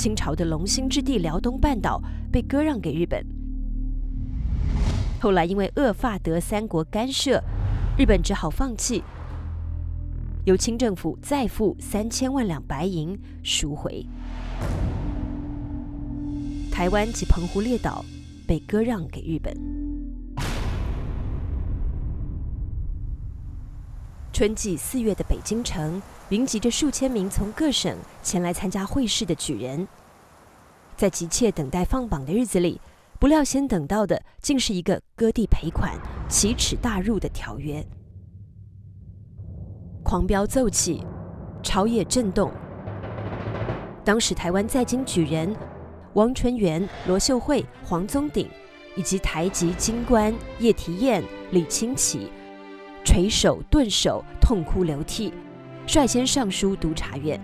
清朝的龙兴之地辽东半岛被割让给日本。后来因为鄂法德三国干涉，日本只好放弃，由清政府再付3000万两白银赎回。台湾及澎湖列岛被割让给日本。春季4月的北京城，云集着数千名从各省前来参加会试的举人。在急切等待放榜的日子里，不料先等到的竟是一个割地赔款、奇耻大辱的条约。狂飙奏起，朝野震动。当时台湾在京举人王纯元、罗秀慧、黄宗鼎，以及台籍京官叶提彦、李清奇，垂手顿首，痛哭流涕，率先上书督察院。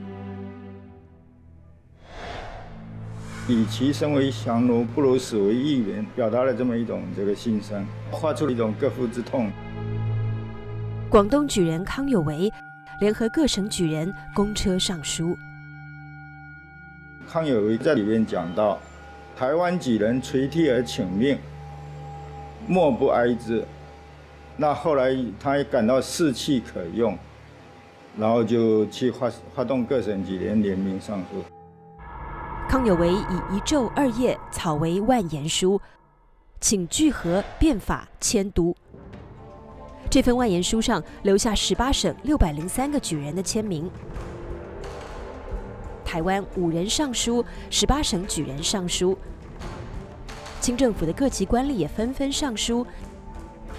与其身为降奴，不如死为义援，表达了这么一种心声，画出了一种各夫之痛。广东举人康有为联合各省举人公车上书。康有为在里面讲到，台湾举人垂涕而请命，莫不哀之。那后来他也感到士气可用，然后就去发动各省举人联名上书。康有为以1昼2夜草为万言书，请聚合变法迁都。这份万言书上留下18省603个举人的签名。台湾5人上书，18省举人上书。清政府的各级官吏也纷纷上书，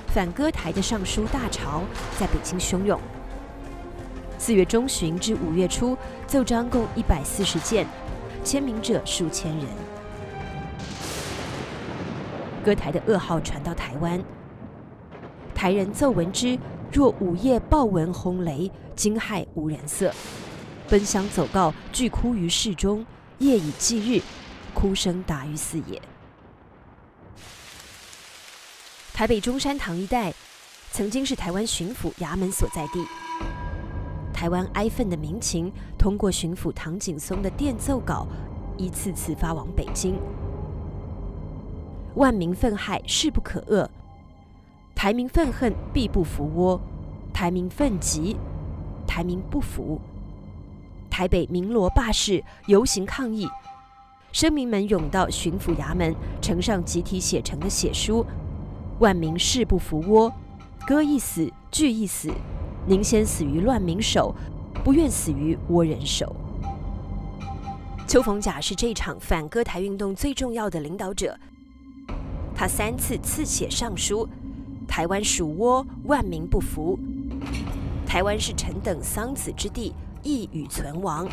反割台的上书大潮在北京汹涌。4月中旬至5月初，奏章共140件，签名者数千人。割台的噩耗传到台湾，台人奏闻之，若午夜暴蚊轰雷，惊骇无人色，奔相走告，俱哭于市中，夜以继日，哭声达于四野。台北中山堂一带曾经是台湾巡抚衙门所在地。台湾哀愤的民情通过巡抚唐景崧的电奏稿一次次发往北京。万民愤慨，势不可遏；台民愤恨，必不服窝；台民愤急，台民不服。台北鸣锣罢市，游行抗议，声民们涌到巡抚衙门，呈上集体写成的血书：万民誓不服窝，割一死，据一死。宁先死于乱民手，不愿死于倭人手。邱逢甲是这场反割台运动最重要的领导者。他3次刺血上书：台湾属倭，万民不服；台湾是臣等桑梓之地，亦与存亡。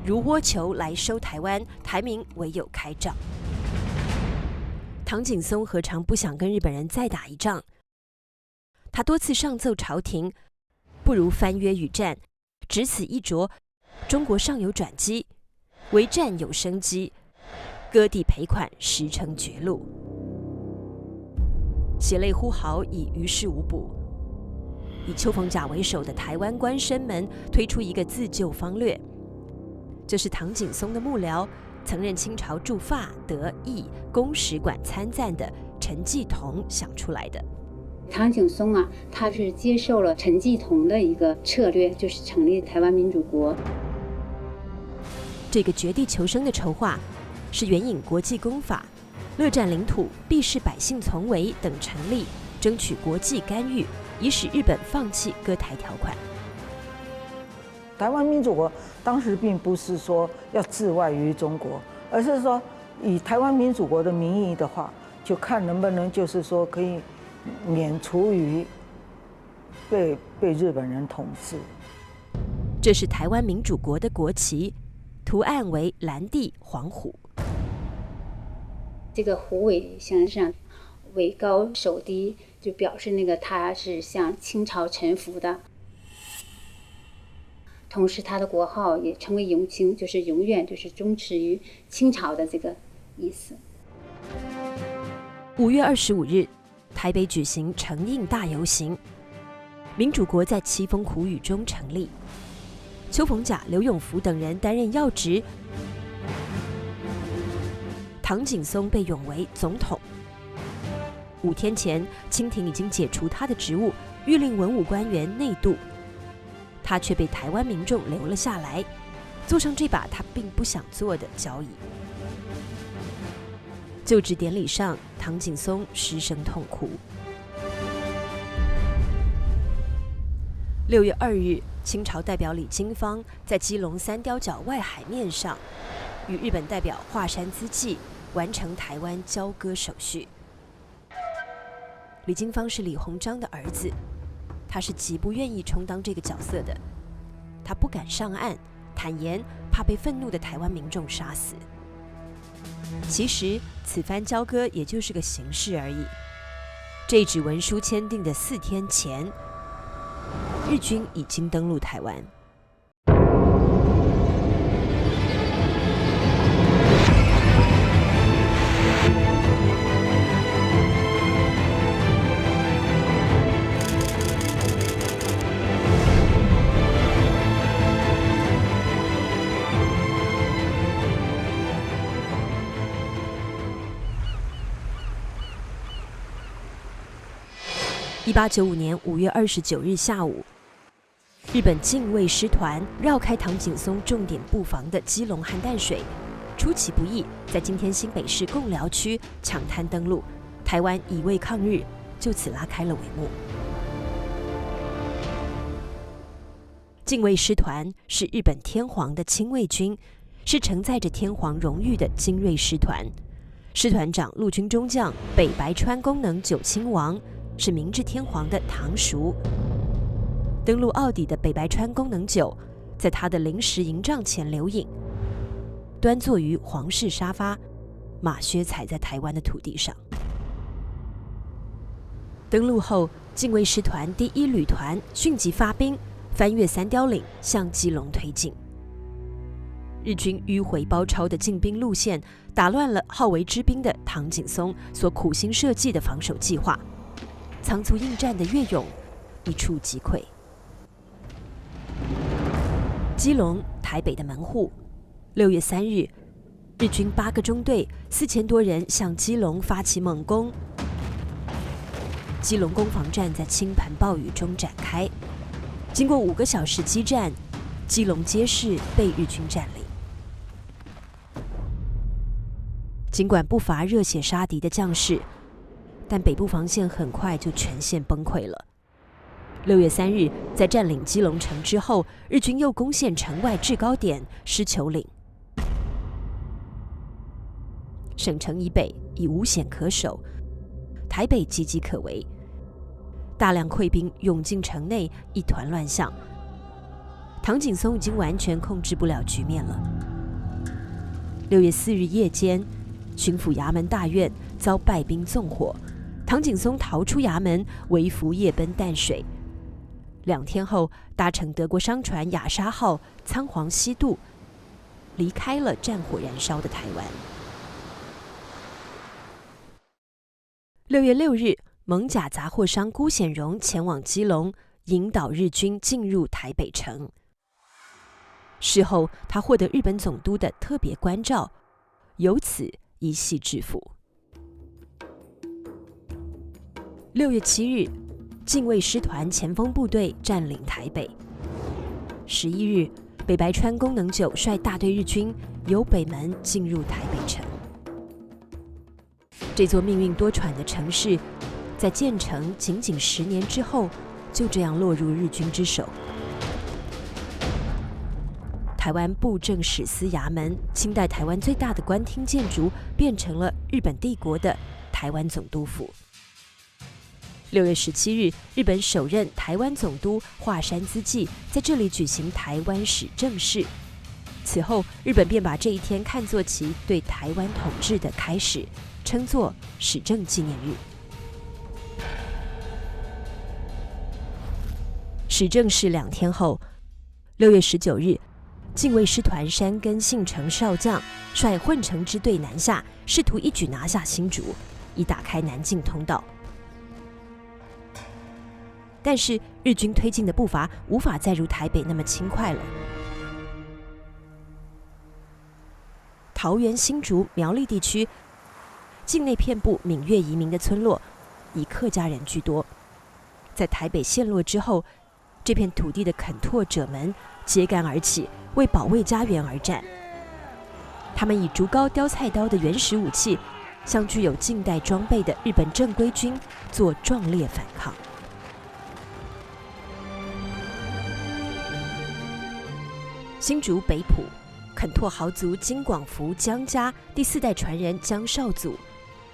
如倭酋来收台湾，台民唯有开仗。唐景崧何尝不想跟日本人再打一仗？他多次上奏朝廷，不如翻约与战，只此一着，中国尚有转机，为战有生机，割地赔款实成绝路。血泪呼号已于事无补。以邱逢甲为首的台湾官绅们推出一个自救方略，这是唐景崧的幕僚，曾任清朝驻法、德、意公使馆参赞的陈济同想出来的。唐景崧啊，他是接受了陈济同的一个策略，就是成立台湾民主国。这个绝地求生的筹划是援引国际公法、勒占领土必视百姓从为等成立，争取国际干预，以使日本放弃割台条款。台湾民主国当时并不是说要自外于中国，而是说以台湾民主国的名义的话，就看能不能就是说可以免除于被日本人统治。这是台湾民主国的国旗，图案为蓝地黄虎。这个虎尾向上，尾高手低，就表示那个它是向清朝臣服的。同时，它的国号也称为永清，就是永远就是忠实于清朝的这个意思。5月25日，台北举行承印大游行，民主国在凄风苦雨中成立。邱逢甲、刘永福等人担任要职，唐景崧被拥为总统。5天前，清廷已经解除他的职务，谕令文武官员内渡，他却被台湾民众留了下来，坐上这把他并不想坐的交椅。就职典礼上，唐景崧失声痛哭。6月2日，清朝代表李经方在基隆三貂角外海面上，与日本代表华山资纪完成台湾交割手续。李经方是李鸿章的儿子，他是极不愿意充当这个角色的，他不敢上岸，坦言怕被愤怒的台湾民众杀死。其实此番交割也就是个形式而已。这纸文书签订的4天前，日军已经登陆台湾。1895年5月29日下午，日本近卫师团绕开唐景崧重点布防的基隆和淡水，出其不意，在今天新北市贡寮区抢滩登陆，台湾以卫抗日就此拉开了帷幕。近卫师团是日本天皇的亲卫军，是承载着天皇荣誉的精锐师团，师团长陆军中将北白川宫能久亲王是明治天皇的堂叔。登陆澳底的北白川宫能久，在他的临时营帐前留影，端坐于皇室沙发，马靴踩在台湾的土地上。登陆后，近卫师团第1旅团迅即发兵，翻越三貂岭向基隆推进。日军迂回包抄的进兵路线，打乱了好为之兵的唐景崧所苦心设计的防守计划。仓促应战的越勇一触即溃。基隆、台北的门户，6月3日，日军8个中队4000多人向基隆发起猛攻。基隆攻防战在倾盆暴雨中展开，经过5个小时激战，基隆街市被日军占领。尽管不乏热血杀敌的将士，但北部防线很快就全线崩溃了。6月3日，在占领基隆城之后，日军又攻陷城外制高点狮球岭。省城以北已无险可守，台北岌岌可危，大量溃兵涌进城内，一团乱象。唐景崧已经完全控制不了局面了。6月4日夜间，巡抚衙门大院遭败兵纵火，唐景崧逃出衙门，微服夜奔淡水。2天后，搭乘德国商船雅莎号仓皇西渡，离开了战火燃烧的台湾。6月6日，蒙甲杂货商辜显荣前往基隆，引导日军进入台北城。事后，他获得日本总督的特别关照，由此一系致富。6月7日，近卫师团前锋部队占领台北。11日，北白川宫能久率大队日军由北门进入台北城。这座命运多舛的城市，在建成仅仅10年之后，就这样落入日军之手。台湾布政使司衙门，清代台湾最大的官厅建筑，变成了日本帝国的台湾总督府。6月17日，日本首任台湾总督华山资纪在这里举行台湾史正式。此后，日本便把这一天看作其对台湾统治的开始，称作史正纪念日。史正式2天后，6月19日，近卫师团山根信成少将率混成支队南下，试图一举拿下新竹，以打开南进通道。但是日军推进的步伐无法再如台北那么轻快了。桃园、新竹、苗栗地区境内遍布闽越移民的村落，以客家人居多。在台北陷落之后，这片土地的垦拓者们揭竿而起，为保卫家园而战。他们以竹篙、雕菜刀的原始武器，向具有近代装备的日本正规军做壮烈反抗。新竹北埔垦拓豪族金广福江家第4代传人江少祖，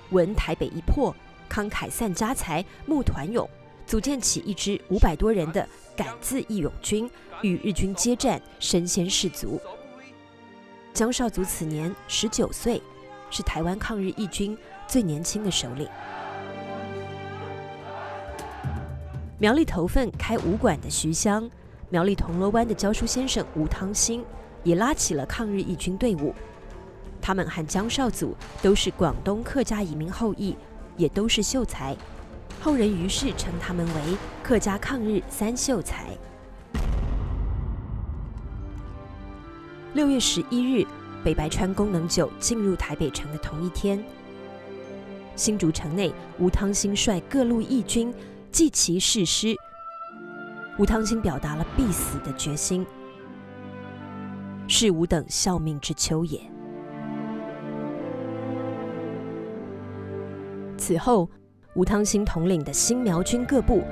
闻台北一破，慷慨散家财，募团勇，组建起一支500多人的敢字义勇军，与日军接战，身先士卒。江少祖此年19岁，是台湾抗日义军最年轻的首领。苗栗头份开武馆的徐湘，苗栗铜锣湾的教书先生吴汤兴，也拉起了抗日义军队伍。他们和江少祖都是广东客家移民后裔，也都是秀才，后人于是称他们为客家抗日3秀才。6月11日，北白川功能9进入台北城的同一天，新竹城内，吴汤兴率各路义军祭旗誓师。吴汤兴表达了必死的决心，是吾等效命之秋也。此后，吴汤兴统领的新苗军各部，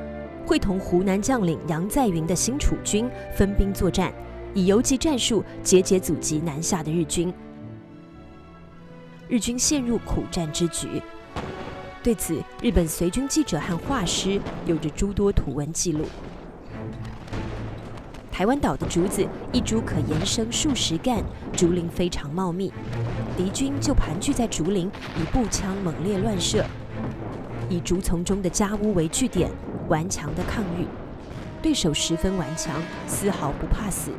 会同湖南将领杨载云的新楚军分兵作战，以游击战术节节阻击南下的日军。日军陷入苦战之局。对此，日本随军记者和画师有着诸多图文记录。台湾岛的竹子一株可延伸数十干，竹林非常茂密，敌军就盘踞在竹林，以步枪猛烈乱射，以竹丛中的家屋为据点，顽强的抗御。对手十分顽强，丝毫不怕死。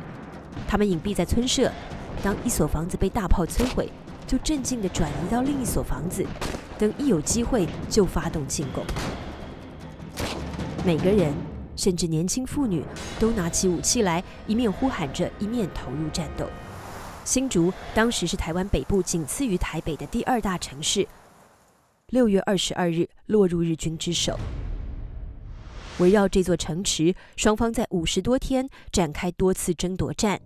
他们隐蔽在村舍，当一所房子被大炮摧毁，就镇静地转移到另一所房子，等一有机会就发动进攻。每个人，甚至年轻妇女，都拿起武器来，一面呼喊着，一面投入战斗。新竹当时是台湾北部仅次于台北的第2大城市。6月22日落入日军之手。围绕这座城池，双方在50多天展开多次争夺战。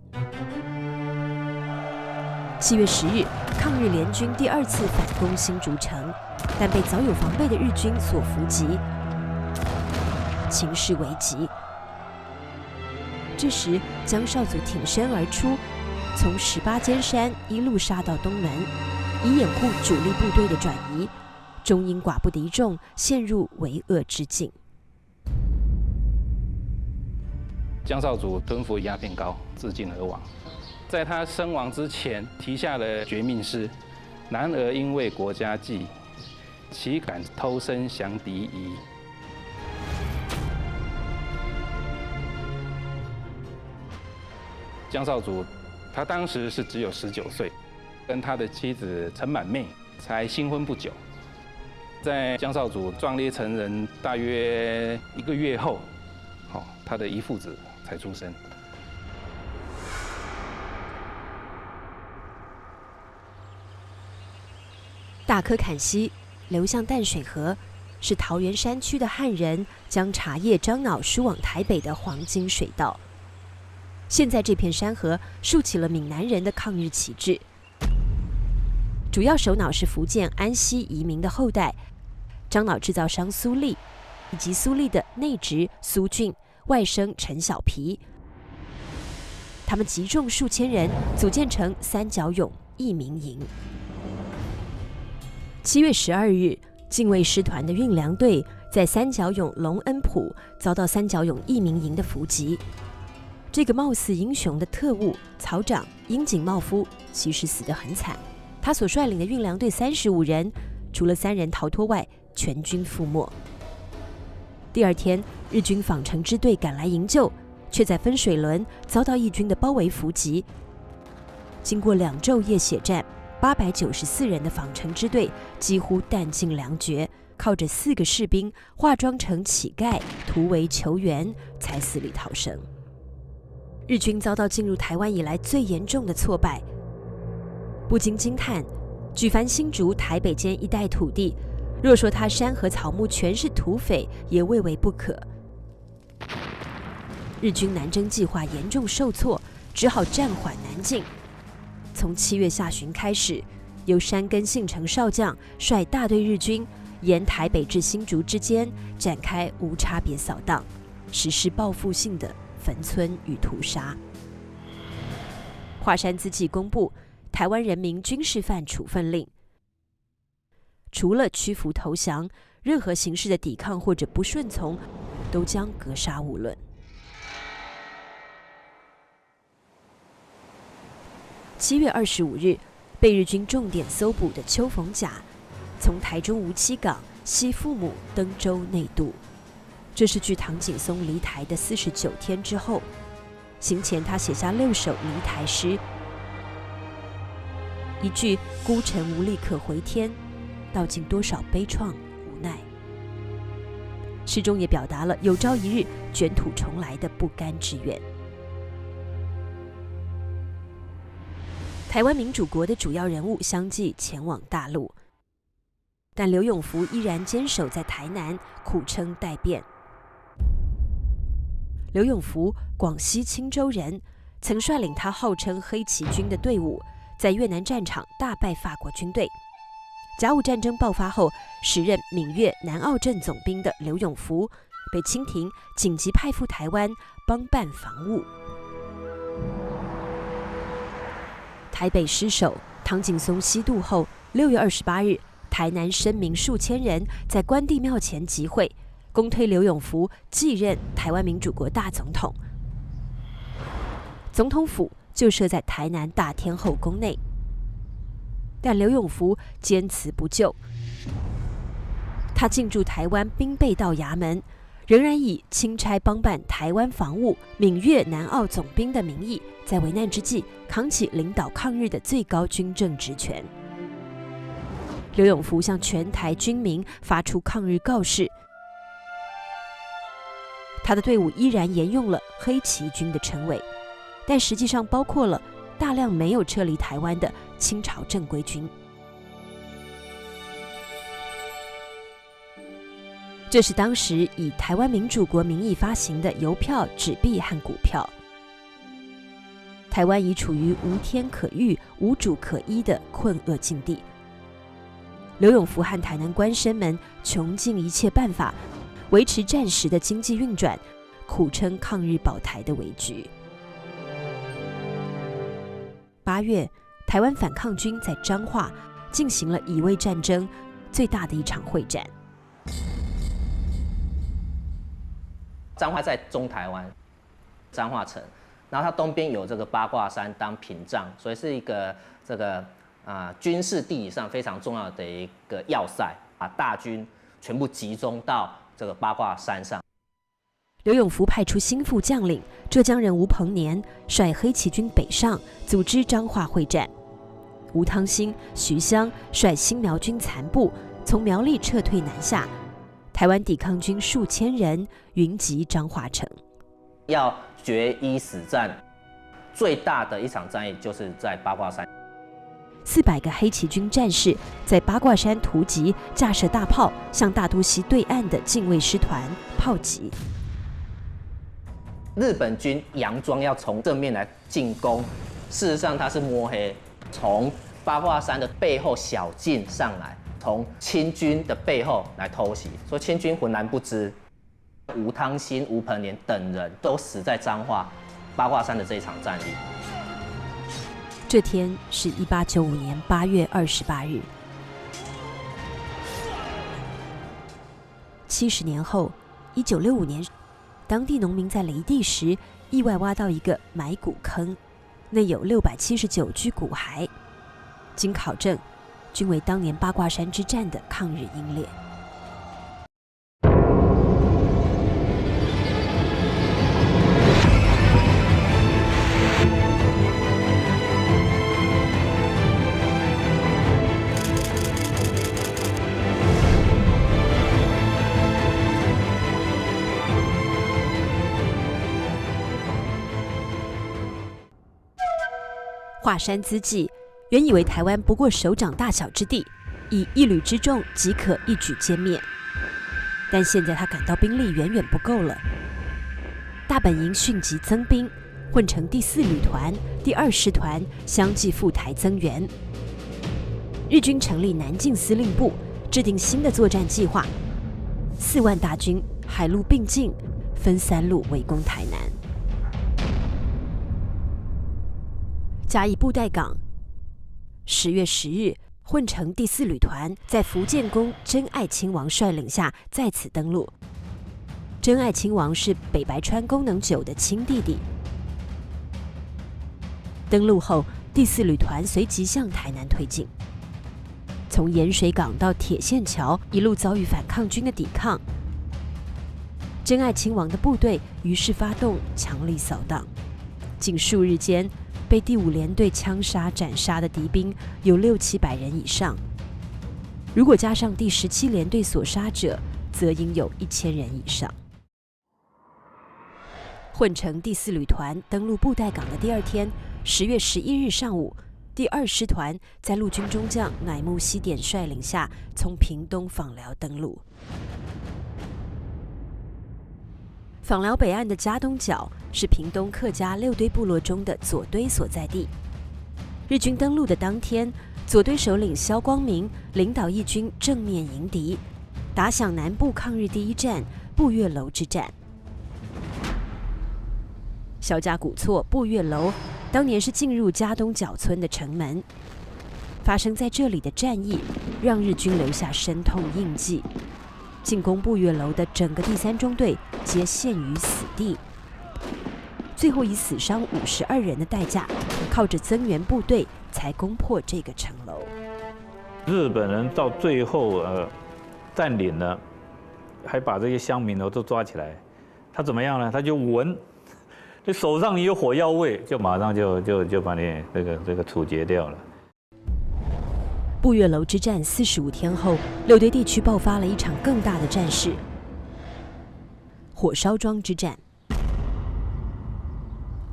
7月10日，抗日联军第2次反攻新竹城，但被早有防备的日军所伏击，情势危急。这时，江少祖挺身而出，从18尖山一路杀到东门，以掩护主力部队的转移，终因寡不敌众，陷入为恶之境。江少祖吞服鸦片膏，自尽而亡。在他身亡之前，题下了绝命诗：“男儿因为国家计，岂敢偷生降敌夷。”江少祖，他当时是只有19岁，跟他的妻子陈满妹才新婚不久。在江少祖壮烈成人大约1个月后，他的遗腹子才出生。大柯坎溪流向淡水河，是桃园山区的汉人将茶叶樟脑输往台北的黄金水道。现在这片山河竖起了闽南人的抗日旗帜，主要首脑是福建安溪移民的后代，樟脑制造商苏立，以及苏立的内侄苏俊、外甥陈小皮。他们集众数千人，组建成三角勇义民营。7月12日，近卫师团的运粮队在三角勇隆恩埔遭到三角勇义民营的伏击。这个貌似英雄的特务曹长樱井茂夫其实死得很惨，他所率领的运粮队35人，除了3人逃脱外，全军覆没。第2天，日军访城支队赶来营救，却在分水仑遭到义军的包围伏击。经过2昼夜血战，894人的访城支队几乎弹尽粮绝，靠着4个士兵化妆成乞丐，突围求援，才死里逃生。日军遭到进入台湾以来最严重的挫败。不禁惊叹：举凡新竹、台北间一带土地，若说它山河草木全是土匪，也未为不可。日军南征计划严重受挫，只好暂缓南进。从7月下旬开始，由山根信成少将率大队日军沿台北至新竹之间展开无差别扫荡，实施报复性的焚村与屠杀。华山资纪公布台湾人民军事犯处分令，除了屈服投降，任何形式的抵抗或者不顺从，都将格杀勿论。7月25日，被日军重点搜捕的邱逢甲，从台中梧栖港携父母登舟内渡。这是距唐景崧离台的49天之后。行前他写下6首离台诗，一句孤城无力可回天，道尽多少悲怆无奈。诗中也表达了有朝一日卷土重来的不甘之愿。台湾民主国的主要人物相继前往大陆，但刘永福依然坚守在台南，苦撑待变。刘永福，广西钦州人，曾率领他号称黑旗军的队伍，在越南战场大败法国军队。甲午战争爆发后，时任闽粤南澳镇总兵的刘永福被清廷紧急派赴台湾帮办防务。台北失守，唐景崧西渡后，6月28日，台南生民数千人在关帝庙前集会，公推刘永福继任台湾民主国大总统。总统府就设在台南大天后宫内，但刘永福坚持不就。他进驻台湾兵备道衙门，仍然以钦差帮办台湾防务、闽粤南澳总兵的名义，在危难之际扛起领导抗日的最高军政职权。刘永福向全台军民发出抗日告示，他的队伍依然沿用了黑旗军的称谓，但实际上包括了大量没有撤离台湾的清朝正规军。这是当时以台湾民主国名义发行的邮票、纸币和股票。台湾已处于无天可御、无主可依的困厄境地。刘永福和台南官绅们穷尽一切办法，维持战时的经济运转，苦撑抗日保台的危局。8月，台湾反抗军在彰化进行了乙未战争最大的一场会战。彰化在中台湾，彰化城，然后它东边有这个八卦山当屏障，所以是一个这个军事地理上非常重要的一个要塞，把大军全部集中到这个八卦山上。刘永福派出心腹将领浙江人吴鹏年率黑旗军北上，组织彰化会战。吴汤兴、徐襄率新苗军残部从苗栗撤退南下，台湾抵抗军数千人云集彰化城。要决一死战，最大的一场战役就是在八卦山。400个黑旗军战士在八卦山突击，架设大炮，向大肚溪对岸的近卫师团炮击。日本军佯装要从正面来进攻，事实上他是摸黑，从八卦山的背后小径上来，从清军的背后来偷袭，所以清军浑然不知。吴汤兴、吴鹏年等人都死在彰化八卦山的这一场战役。这天是1895年8月28日。70年后，1965年，当地农民在犁地时，意外挖到一个埋骨坑，内有679具骨骸。经考证，均为当年八卦山之战的抗日英烈。华山资纪原以为台湾不过手掌大小之地，以一旅之众即可一举歼灭，但现在他感到兵力远远不够了。大本营迅即增兵，混成第4旅团、第2师团相继赴台增援。日军成立南进司令部，制定新的作战计划，4万大军海陆并进，分3路围攻台南。嘉义布袋港10月10日，混成第4旅团在福建公真爱亲王率领下在此登陆。真爱亲王是北白川宫能久的亲弟弟。登陆后，第4旅团随即向台南推进，从盐水港到铁线桥，一路遭遇反抗军的抵抗。真爱亲王的部队于是发动强力扫荡，仅数日间，被第5联队枪杀斩杀的敌兵有600-700人以上，如果加上第17联队所杀者，则应有1000人以上。混成第4旅团登陆布袋港的第2天，10月11日上午，第2师团在陆军中将乃木希典率领下，从屏东枋寮登陆。枋寮北岸的嘉东角是屏东客家6堆部落中的左堆所在地。日军登陆的当天，左堆首领萧光明领导义军正面迎敌，打响南部抗日第1战步月楼之战。萧家古厝步月楼当年是进入嘉东角村的城门，发生在这里的战役让日军留下深痛印记。进攻步月楼的整个第3中队皆陷于死地，最后以死伤52人的代价，靠着增援部队才攻破这个城楼。日本人到最后占领了，还把这些乡民都抓起来，他怎么样呢？他就闻，这手上有火药味，就马上就把你这个处决掉了。步月楼之战45天后，6堆地区爆发了一场更大的战事——火烧庄之战。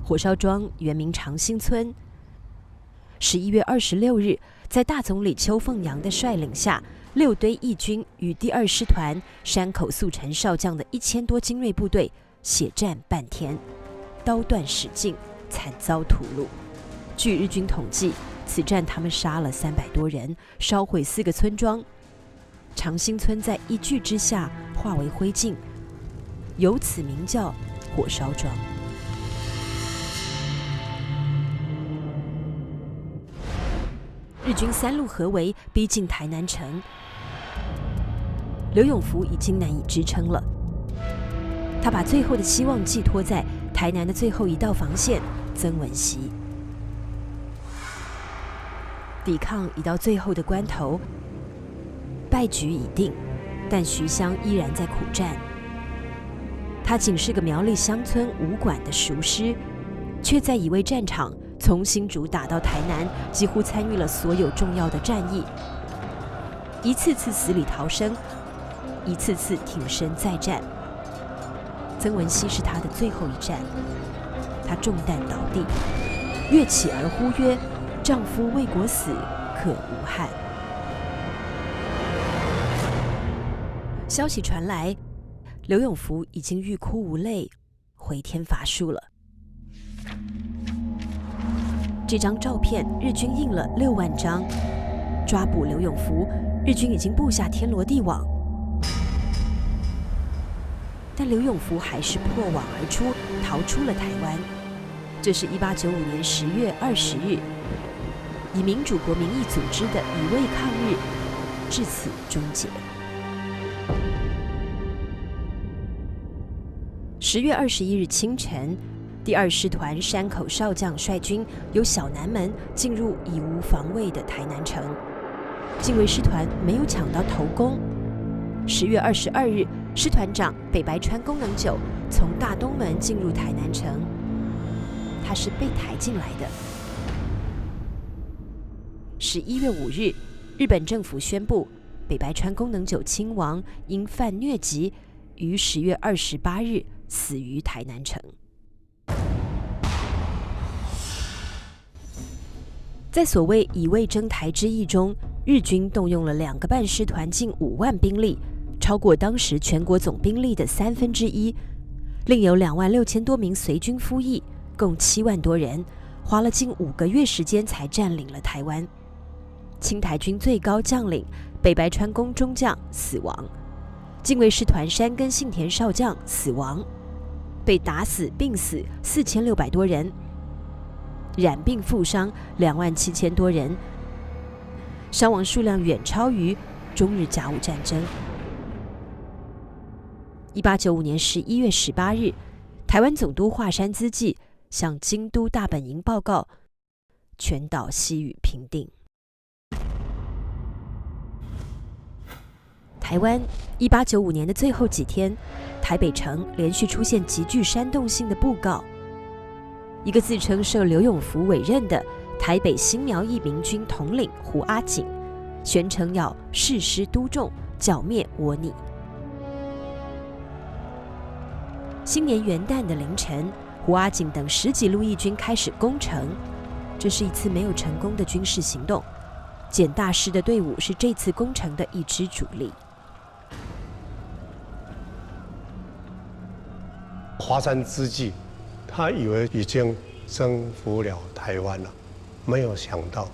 火烧庄原名长兴村。11月26日，在大总理邱凤阳的率领下，6堆义军与第2师团山口速成少将的1000多精锐部队血战半天，刀断矢尽，惨遭屠戮。据日军统计，此战他们杀了300多人，烧毁4个村庄，长兴村在一炬之下化为灰烬，由此名叫火烧庄。日军3路合围，逼近台南城，刘永福已经难以支撑了，他把最后的希望寄托在台南的最后一道防线曾文溪。抵抗已到最后的关头，败局已定，但徐湘依然在苦战。他仅是个苗栗乡村武馆的熟师，却在乙未战场从新竹打到台南，几乎参与了所有重要的战役，一次次死里逃生，一次次挺身再战。曾文溪是他的最后一战，他中弹倒地，跃起而呼曰：“丈夫为国死，可无憾。”消息传来，刘永福已经欲哭无泪，回天乏术了。这张照片日军印了6万张，抓捕刘永福，日军已经布下天罗地网，但刘永福还是破网而出，逃出了台湾。这是1895年10月20日，以民主国民义组织的乙未抗日至此终结。10月21日清晨，第2师团山口少将率军由小南门进入已无防卫的台南城，近卫师团没有抢到头功。10月22日，师团长北白川宫能久从大东门进入台南城，他是被抬进来的。11月5日，日本政府宣布北白川宫能久亲王因犯疟疾，于10月28日死于台南城。在所谓以卫征台之役中，日军动用了2个半师团近5万兵力，超过当时全国总兵力的1/3，另有26000多名随军服役，共7万多人，花了近5个月时间才占领了台湾。清台军最高将领北白川宫中将死亡，近卫师团山根信田少将死亡，被打死病死4600多人，染病负伤27000多人，伤亡数量远超于中日甲午战争。1895年11月18日，台湾总督华山资纪向京都大本营报告，全岛西雨平定。台湾1895年的最后几天，台北城连续出现极具煽动性的布告。一个自称受刘永福委任的台北新苗裔民军统领胡阿景，宣称要誓师督众，剿灭倭逆。新年元旦的凌晨，胡阿景等10几路义军开始攻城，这是一次没有成功的军事行动。简大师的队伍是这次攻城的一支主力。华山资纪，他以为已经征服了台湾了，没有想到，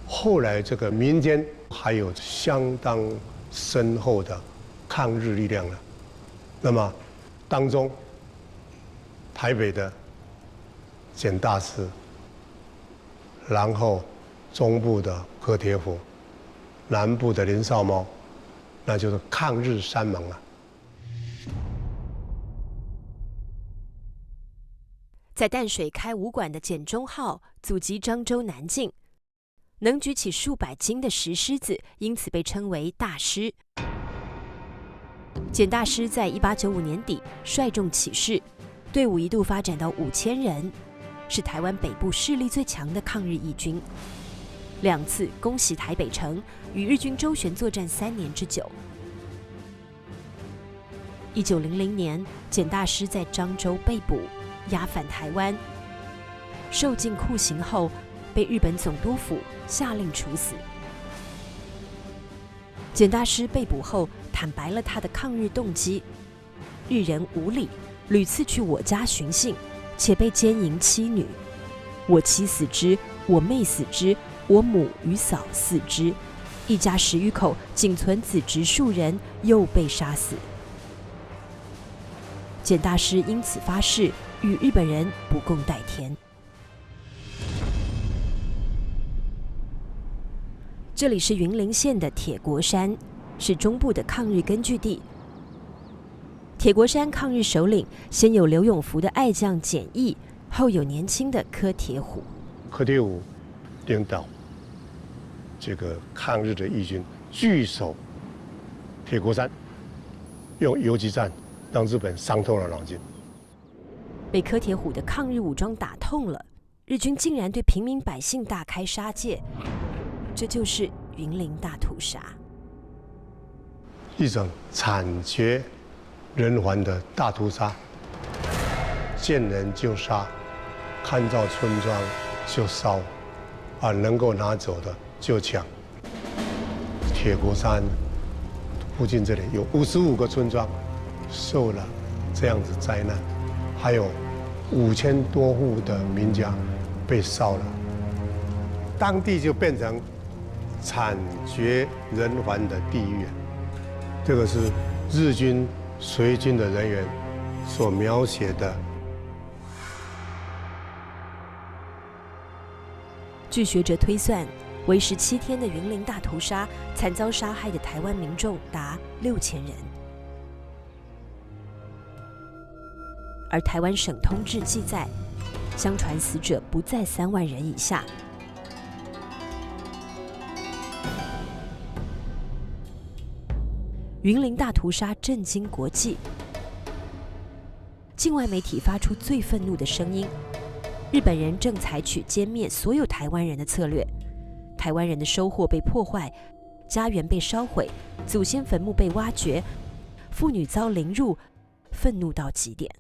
后来这个民间还有相当深厚的抗日力量了。那么，当中台北的简大师，然后中部的柯铁虎，南部的林少猫，那就是抗日三盟啊。在淡水开武馆的简中号阻击漳州南进，能举起数百斤的石狮子，因此被称为大狮。简大师在1895年底率众起事，队伍一度发展到5000人，是台湾北部势力最强的抗日义军。2次攻袭台北城，与日军周旋作战3年之久。1900年，简大师在漳州被捕，押返台湾，受尽酷刑后，被日本总督府下令处死。简大师被捕后，坦白了他的抗日动机：日人无礼，屡次去我家寻衅，且被奸淫妻女，我妻死之，我妹死之，我母与嫂死之，一家10余口，仅存子侄数人，又被杀死。简大师因此发誓，与日本人不共戴天。这里是云林县的铁国山，是中部的抗日根据地。铁国山抗日首领先有刘永福的爱将简易，后有年轻的柯铁虎。柯铁虎领导这个抗日的义军据守铁国山，用游击战让日本伤透了脑筋。被柯铁虎的抗日武装打痛了，日军竟然对平民百姓大开杀戒，这就是云林大屠杀，一种惨绝人寰的大屠杀，见人就杀，看到村庄就烧，能够拿走的就抢。铁国山附近这里有55个村庄受了这样子灾难，还有5000多户的民家被烧了，当地就变成惨绝人寰的地狱。这个是日军随军的人员所描写的。据学者推算，为时7天的云林大屠杀，惨遭杀害的台湾民众达6000人。而台湾省通志记载，相传死者不在3万人以下。云林大屠杀震惊国际，境外媒体发出最愤怒的声音：日本人正采取歼灭所有台湾人的策略，台湾人的收获被破坏，家园被烧毁，祖先坟墓被挖掘，妇女遭凌辱，愤怒到极点。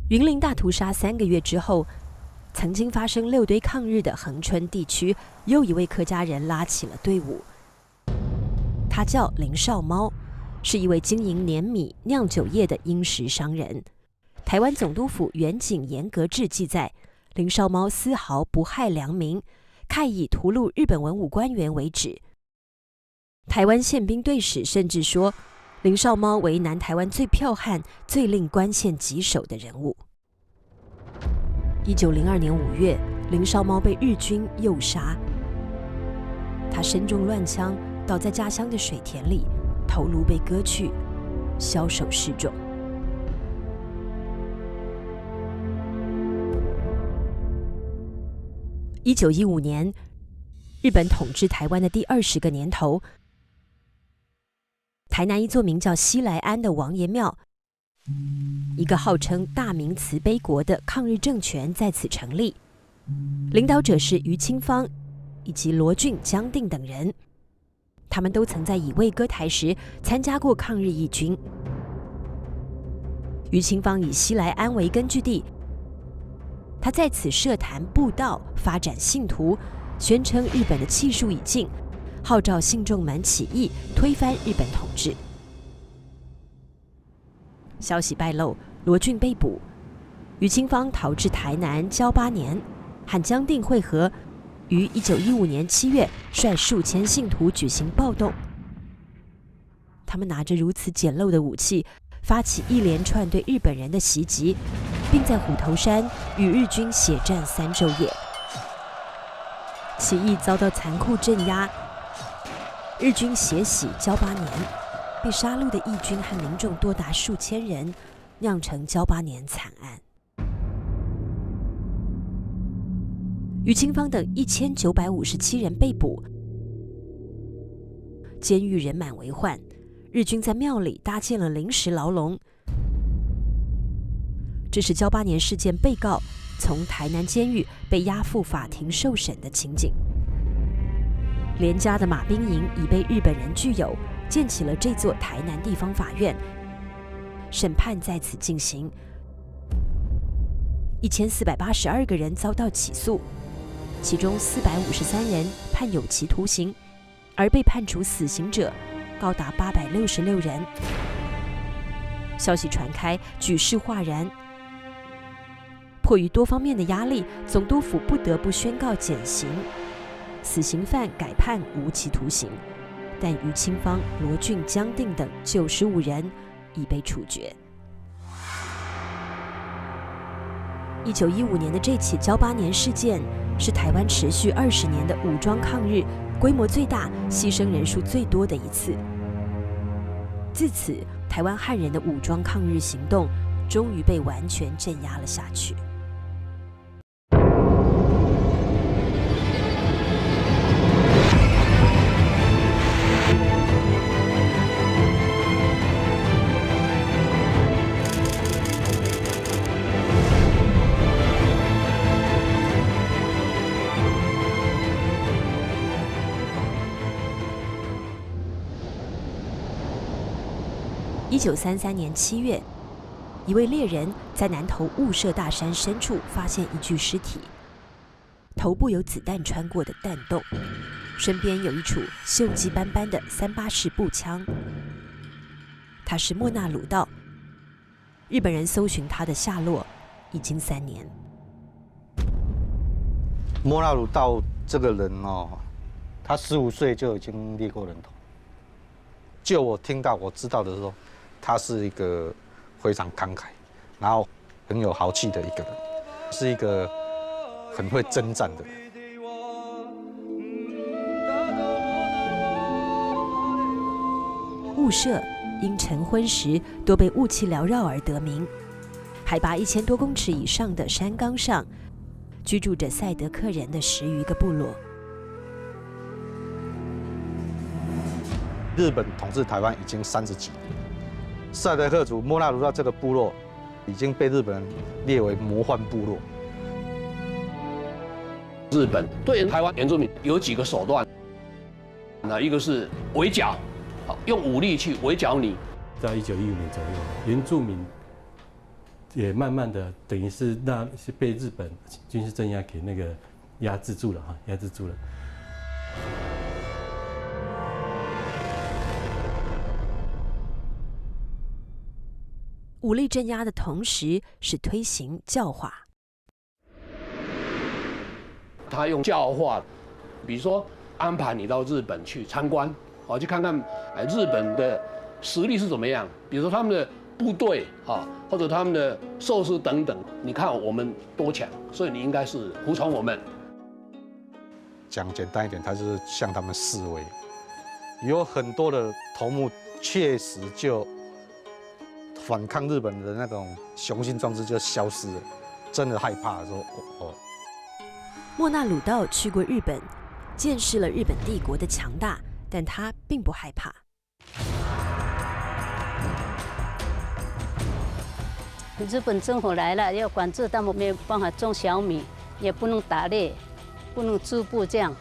云林大屠杀3个月之后，曾经发生6堆抗日的恒春地区，又一位客家人拉起了队伍。他叫林少猫，是一位经营碾米酿酒业的殷实商人。台湾总督府远景严格志记载，林少猫丝毫不害良民，慨以屠戮日本文武官员为止。台湾宪兵队史甚至说，林少猫为南台湾最剽悍、最令官宪棘手的人物。1902年5月，林少猫被日军诱杀，他身中乱枪，倒在家乡的水田里，头颅被割去，枭首示众。1915年，日本统治台湾的第20个年头，台南一座名叫西来庵的王爷庙，一个号称大明慈悲国的抗日政权在此成立，领导者是余清芳以及罗俊、江定等人。他们都曾在乙未割台时参加过抗日义军。余清芳以西来庵为根据地，他在此设坛布道，发展信徒，宣称日本的气数已尽，号召信众们起义，推翻日本统治。消息败露，罗俊被捕，余清芳逃至台南交8年，和江定会合，于1915年7月率数千信徒举行暴动。他们拿着如此简陋的武器，发起一连串对日本人的袭击，并在虎头山与日军血战3昼夜。起义遭到残酷镇压，日军血洗交8年，被杀戮的义军和民众多达数千人，酿成交8年惨案。余清芳等1957人被捕，监狱人满为患，日军在庙里搭建了临时牢笼。这是交8年事件被告从台南监狱被押赴法庭受审的情景。连家的马兵营已被日本人具有，建起了这座台南地方法院，审判在此进行。1482个人遭到起诉，其中453人判有期徒刑，而被判处死刑者高达866人。消息传开，举世哗然。迫于多方面的压力，总督府不得不宣告减刑，死刑犯改判无期徒刑，但余清芳、罗俊、江定等95人已被处决。1915年的这起交8年事件，是台湾持续20年的武装抗日规模最大、牺牲人数最多的一次。自此，台湾汉人的武装抗日行动终于被完全镇压了下去。1933年7月，一位猎人在南投雾社大山深处发现一具尸体，头部有子弹穿过的弹洞，身边有一处锈迹斑斑的38式步枪。他是莫纳鲁道，日本人搜寻他的下落已经3年。莫纳鲁道这个人哦，他15岁就已经猎过人头。就我听到我知道的时候，他是一个非常慷慨，然后很有豪气的一个人，是一个很会征战的人。雾社因晨昏时多被雾气缭绕而得名。海拔1000多公尺以上的山岗上，居住着赛德克人的10余个部落。日本统治台湾已经30几年，赛德克族莫纳鲁道这个部落已经被日本人列为魔幻部落。日本对台湾原住民有几个手段，那一个是围剿，用武力去围剿你。在1915年左右，原住民也慢慢的等于是被日本军事镇压给那个压制住了哈，压制住了。武力镇压的同时，是推行教化。他用教化，比如说安排你到日本去参观，去看看日本的实力是怎么样，比如说他们的部队或者他们的设施等等，你看我们多强，所以你应该是服从我们。讲简单一点，他就是向他们示威。有很多的头目确实就反抗日本的那种雄心壮志就消失了，真的害怕说莫那鲁道去过日本，见识了日本帝国的强大，但他并不害怕。日本政府来了，要管制，他们没有办法种小米，也不能打猎，不能织布，这样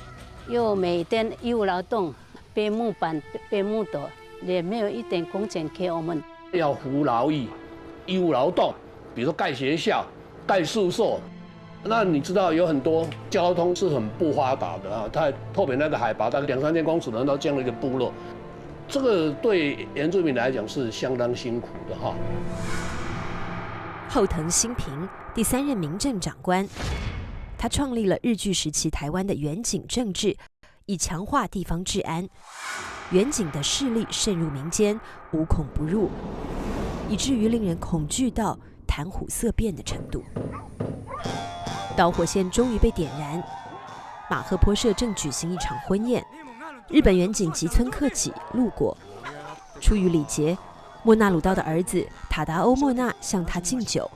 又每天义务劳动，背木板、背木斗，也没有一点工钱给我们。要服劳役、义务劳动，比如说盖学校、盖宿舍。那你知道有很多交通是很不发达的啊，它特别那个海拔大概2、3千公尺的到这样的一个部落，这个对原住民来讲是相当辛苦的哈。后藤新平，第3任民政长官，他创立了日据时期台湾的远景政治，以强化地方治安。远景的势力渗入民间，无孔不入，以至于令人恐惧到谈虎色变的程度。导火线终于被点燃，马赫坡社正举行一场婚宴，日本远景吉村克己路过，出于礼节，莫那鲁道的儿子塔达欧莫那向他敬酒。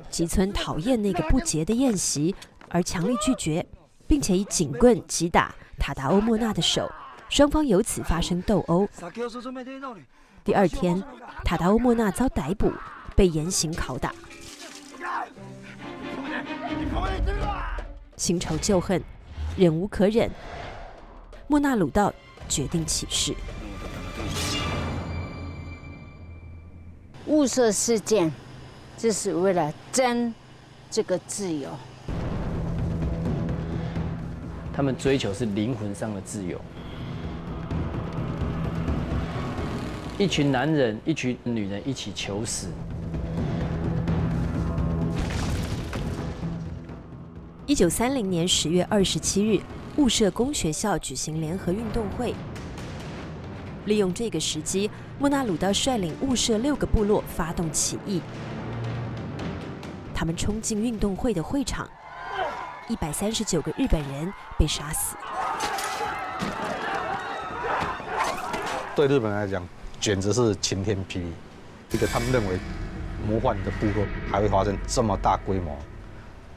吉村讨厌那个不洁的宴席，而强力拒绝，并且以警棍击打塔达欧莫那的手，双方由此发生斗殴。第2天，塔达欧莫那遭逮捕，被严刑拷打。新仇旧恨，忍无可忍，莫那鲁道决定起事。雾社事件，这是为了争这个自由。他们追求是灵魂上的自由。一群男人，一群女人一起求死。1930年10月27日，雾社公学校举行联合运动会。利用这个时机，莫那鲁道率领雾社6个部落发动起义。他们冲进运动会的会场，139个日本人被杀死。对日本人来讲，简直是晴天霹雳。一个他们认为魔幻的部落，还会发生这么大规模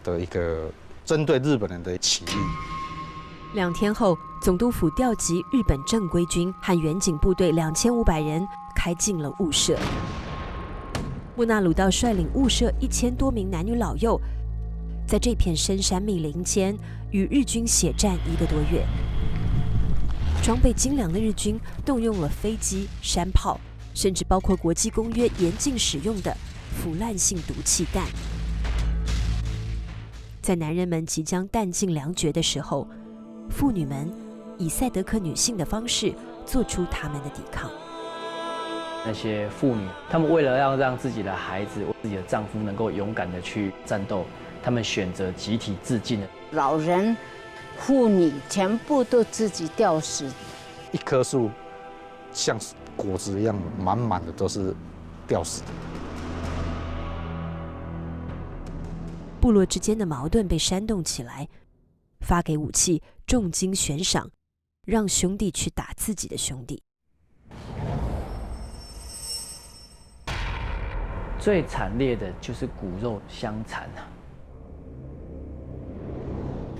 的一个针对日本人的起义。 2天后，总督府调集日本正规军和远景部队2500人，开进了雾社。莫那鲁道率领雾社1000多名男女老幼，在这片深山密林间与日军血战1个多月。装备精良的日军动用了飞机、山炮，甚至包括国际公约严禁使用的腐烂性毒气弹。在男人们即将弹尽粮绝的时候， 妇女们以赛德克女性的方式做出他们的抵抗。那些妇女，她们为了要让自己的孩子、自己的丈夫能够勇敢的去战斗，她们选择集体自尽的。老人、妇女全部都自己吊死。一棵树像果子一样，满满的都是吊死的。 部落之间的矛盾被煽动起来，发给武器，重金悬赏，让兄弟去打自己的兄弟。最惨烈的就是骨肉相残啊！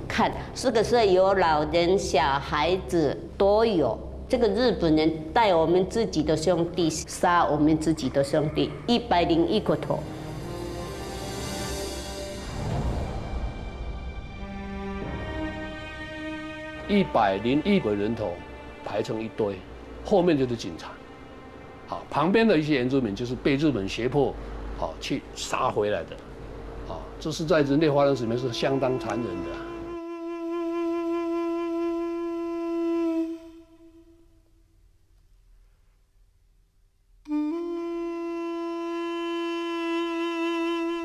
看，这个是有老人、小孩子都有。这个日本人带我们自己的兄弟，杀我们自己的兄弟，101个头。 101个人头排成一堆，后面就是警察。好，旁边的一些原住民就是被日本胁迫去杀回来的，这是在人类发展史里面是相当残忍的。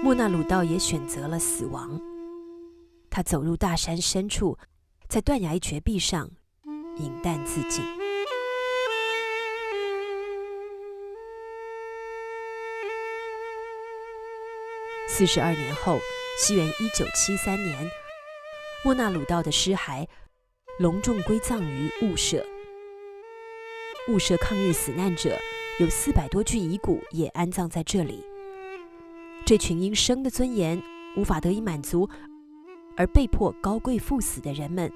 莫那鲁道也选择了死亡。他走入大山深处，在断崖绝壁上饮弹自尽。42年后，西元1973年，莫那鲁道的尸骸隆重归葬于雾社。雾社抗日死难者有400多具遗骨也安葬在这里。这群因生的尊严无法得以满足而被迫高贵赴死的人们，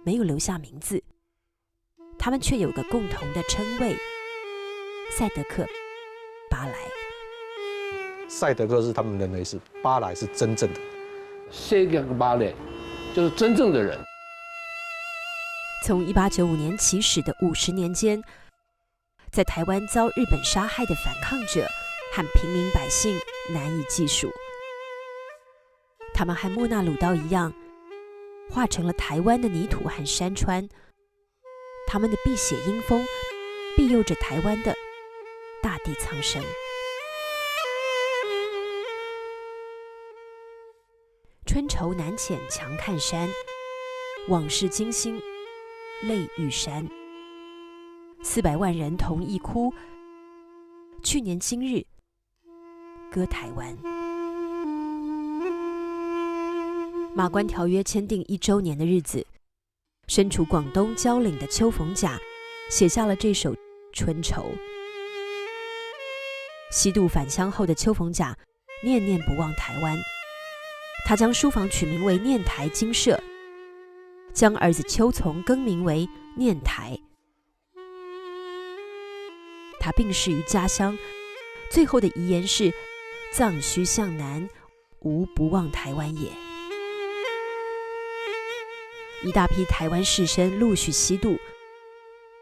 没有留下名字，他们却有个共同的称谓——赛德克·巴莱。赛德克是他们认为是，巴莱是真正的。赛德克巴莱就是真正的人。从1895年起始的50年间，在台湾遭日本杀害的反抗者和平民百姓难以计数。他们和莫那鲁道一样，化成了台湾的泥土和山川，他们的碧血阴风庇佑着台湾的大地苍生。春愁难遣强看山，往事惊心泪欲潸。400万人同一哭，去年今日歌台湾。马关条约签订1周年的日子，身处广东蕉岭的邱逢甲写下了这首《春愁》。西渡返乡后的邱逢甲念念不忘台湾，他将书房取名为念台精舍，将儿子邱从更名为念台。他病逝于家乡，最后的遗言是：藏须向南，无不忘台湾也。一大批台湾士绅陆续西渡，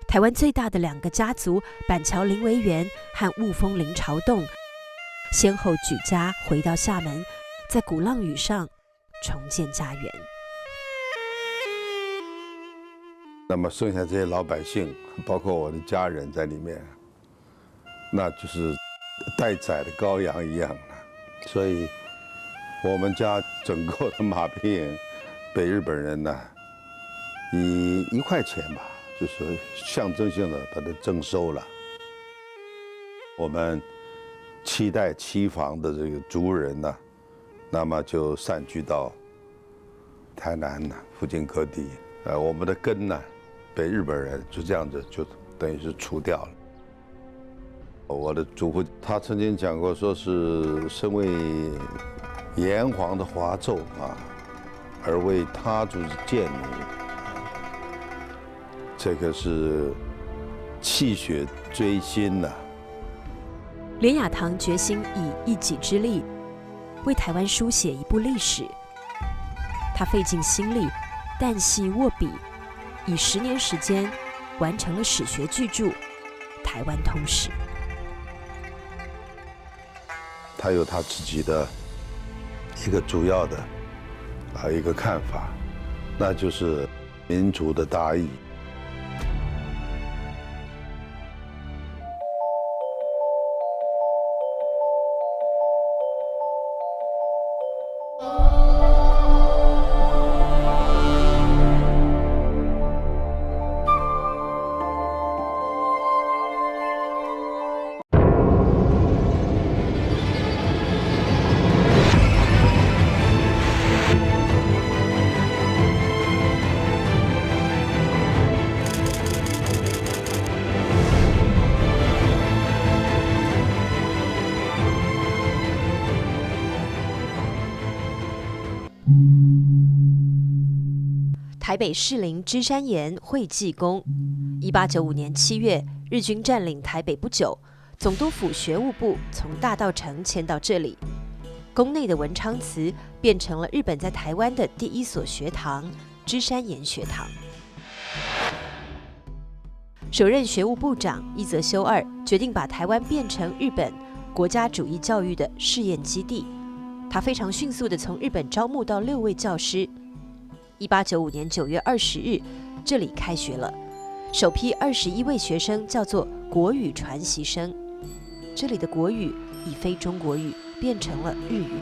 台湾最大的2个家族板桥林维元和雾峰林朝栋，先后举家回到厦门，在鼓浪屿上重建家园。那么剩下这些老百姓，包括我的家人在里面，那就是待宰的羔羊一样的。所以，我们家整个的马兵营被日本人呢，以1块钱吧，就是象征性的把它征收了。我们期待期防的这个族人呢，那么就散居到台南呢附近各地。我们的根呢，被日本人就这样子就等于是除掉了。我的祖父他曾经讲过，说是身为炎黄的华胄啊，而为他族贱奴，这个是气血追心呐。连雅堂决心以一己之力为台湾书写一部历史，他费尽心力，旦夕握笔，以10年时间完成了史学巨著《台湾通史》。他有他自己的一个主要的一个看法，那就是民族的大义。台北士林芝山岩会济宫，1895年7月，日军占领台北不久，总督府学务部从大稻埕迁到这里，宫内的文昌祠变成了日本在台湾的第1所学堂——芝山岩学堂。首任学务部长伊泽修二决定把台湾变成日本国家主义教育的试验基地。他非常迅速地从日本招募到6位教师。1895年9月20日，这里开学了，首批21位学生叫做国语传习生。这里的国语已非中国语，变成了日语。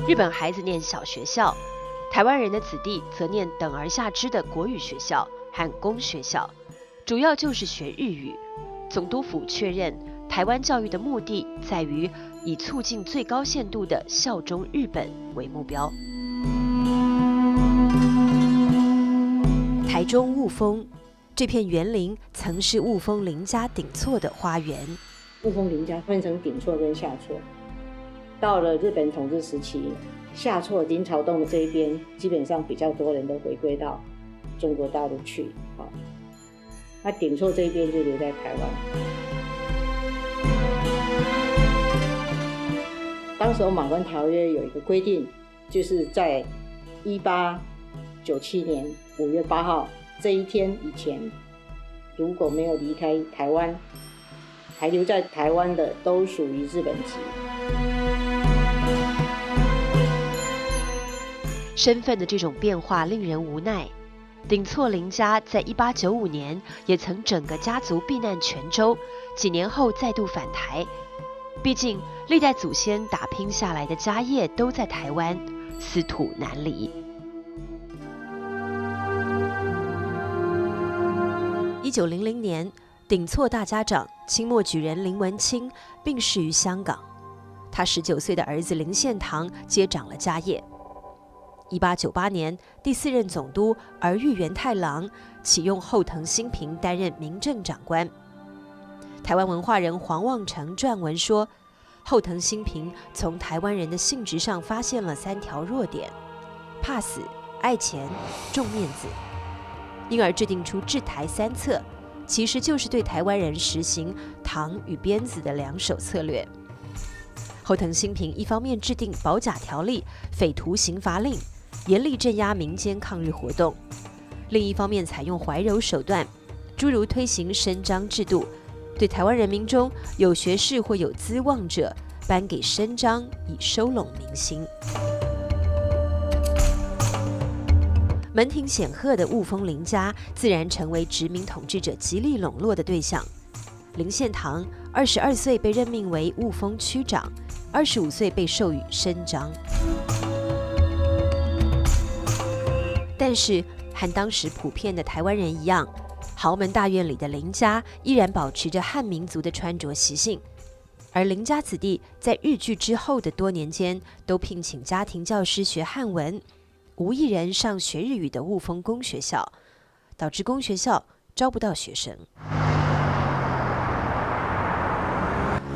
日本孩子念小学校，台湾人的子弟则念等而下之的国语学校和公学校，主要就是学日语。总督府确认，台湾教育的目的在于以促进最高限度的效忠日本为目标。台中雾峰这片园林曾是雾峰林家顶错的花园。雾峰林家分成顶错跟下错，到了日本统治时期，下错林草洞的这一边，基本上比较多人都回归到中国大陆去。那顶错这一边就留在台湾。当时马关条约有一个规定，就是在1897年5月8号这一天以前，如果没有离开台湾，还留在台湾的都属于日本籍。身份的这种变化令人无奈。顶错林家在1895年也曾整个家族避难泉州，几年后再度返台。毕竟历代祖先打拼下来的家业都在台湾，斯土难离。1900年，顶错大家长清末举人林文清病逝于香港，他19岁的儿子林献堂接掌了家业。1898年，第4任总督儿玉源太郎启用后藤新平担任民政长官。台湾文化人黄望成撰文说，后藤新平从台湾人的性质上发现了3条弱点：怕死、爱钱、重面子，因而制定出治台3策，其实就是对台湾人实行糖与鞭子的2手策略。后藤新平一方面制定保甲条例、匪徒刑罚令，严厉镇压民间抗日活动；另一方面采用怀柔手段，诸如推行伸章制度，对台湾人民中有学识或有资望者颁给伸章，以收拢民心。门庭显赫的雾峰林家，自然成为殖民统治者极力笼络的对象。林献堂22岁被任命为雾峰区长，25岁被授予伸章。但是和当时普遍的台湾人一样，豪门大院里的林家依然保持着汉民族的穿着习性，而林家子弟在日据之后的多年间，都聘请家庭教师学汉文，无一人上学日语的雾峰公学校，导致公学校招不到学生。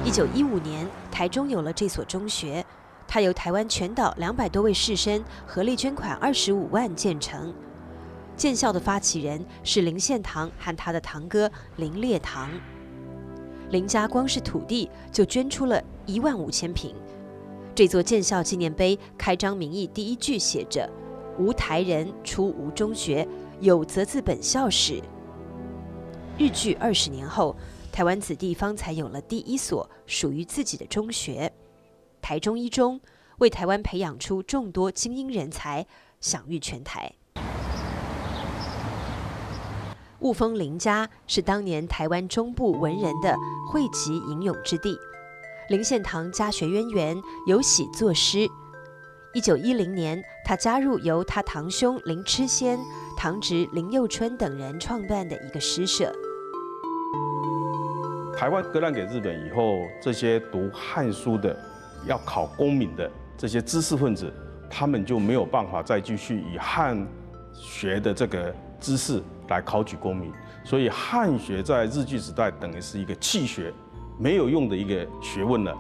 1915年，台中有了这所中学，它由台湾全岛200多位士绅合力捐款25万建成。建校的发起人是林献堂和他的堂哥林烈堂。林家光是土地就捐出了15000坪。这座建校纪念碑开张名义第1句写着：“无台人出无中学，有则自本校史。”日据20年后，台湾子弟方才有了第1所属于自己的中学——台中一中，为台湾培养出众多精英人才，享誉全台。雾峰林家是当年台湾中部文人的汇集吟咏之地。林献堂家学渊源，有喜作诗。1910年，他加入由他堂兄林痴仙、堂侄林佑春等人创办的一个诗社。台湾割让给日本以后，这些读汉书的、要考功名的这些知识分子，他们就没有办法再继续以汉学的这个知识来考取功名，所以汉学在日据时代等于是一个弃学、没有用的一个学问了。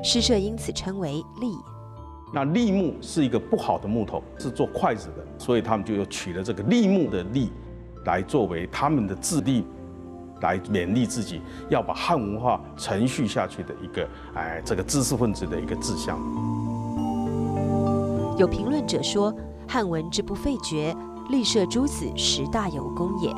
诗社因此称为栎。那栎木是一个不好的木头，是做筷子的，所以他们就又取了这个栎木的栎，来作为他们的自立，来勉励自己要把汉文化承续下去的一个这个知识分子的一个志向。有评论者说，汉文之不废绝，栎社诸子实大有功也。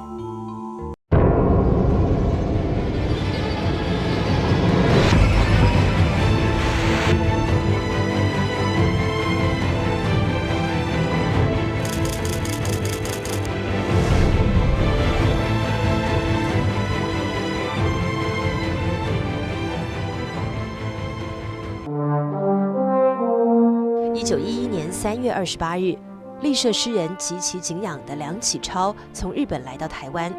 1911年3月28日，立社诗人极其敬仰的梁启超从日本来到台湾。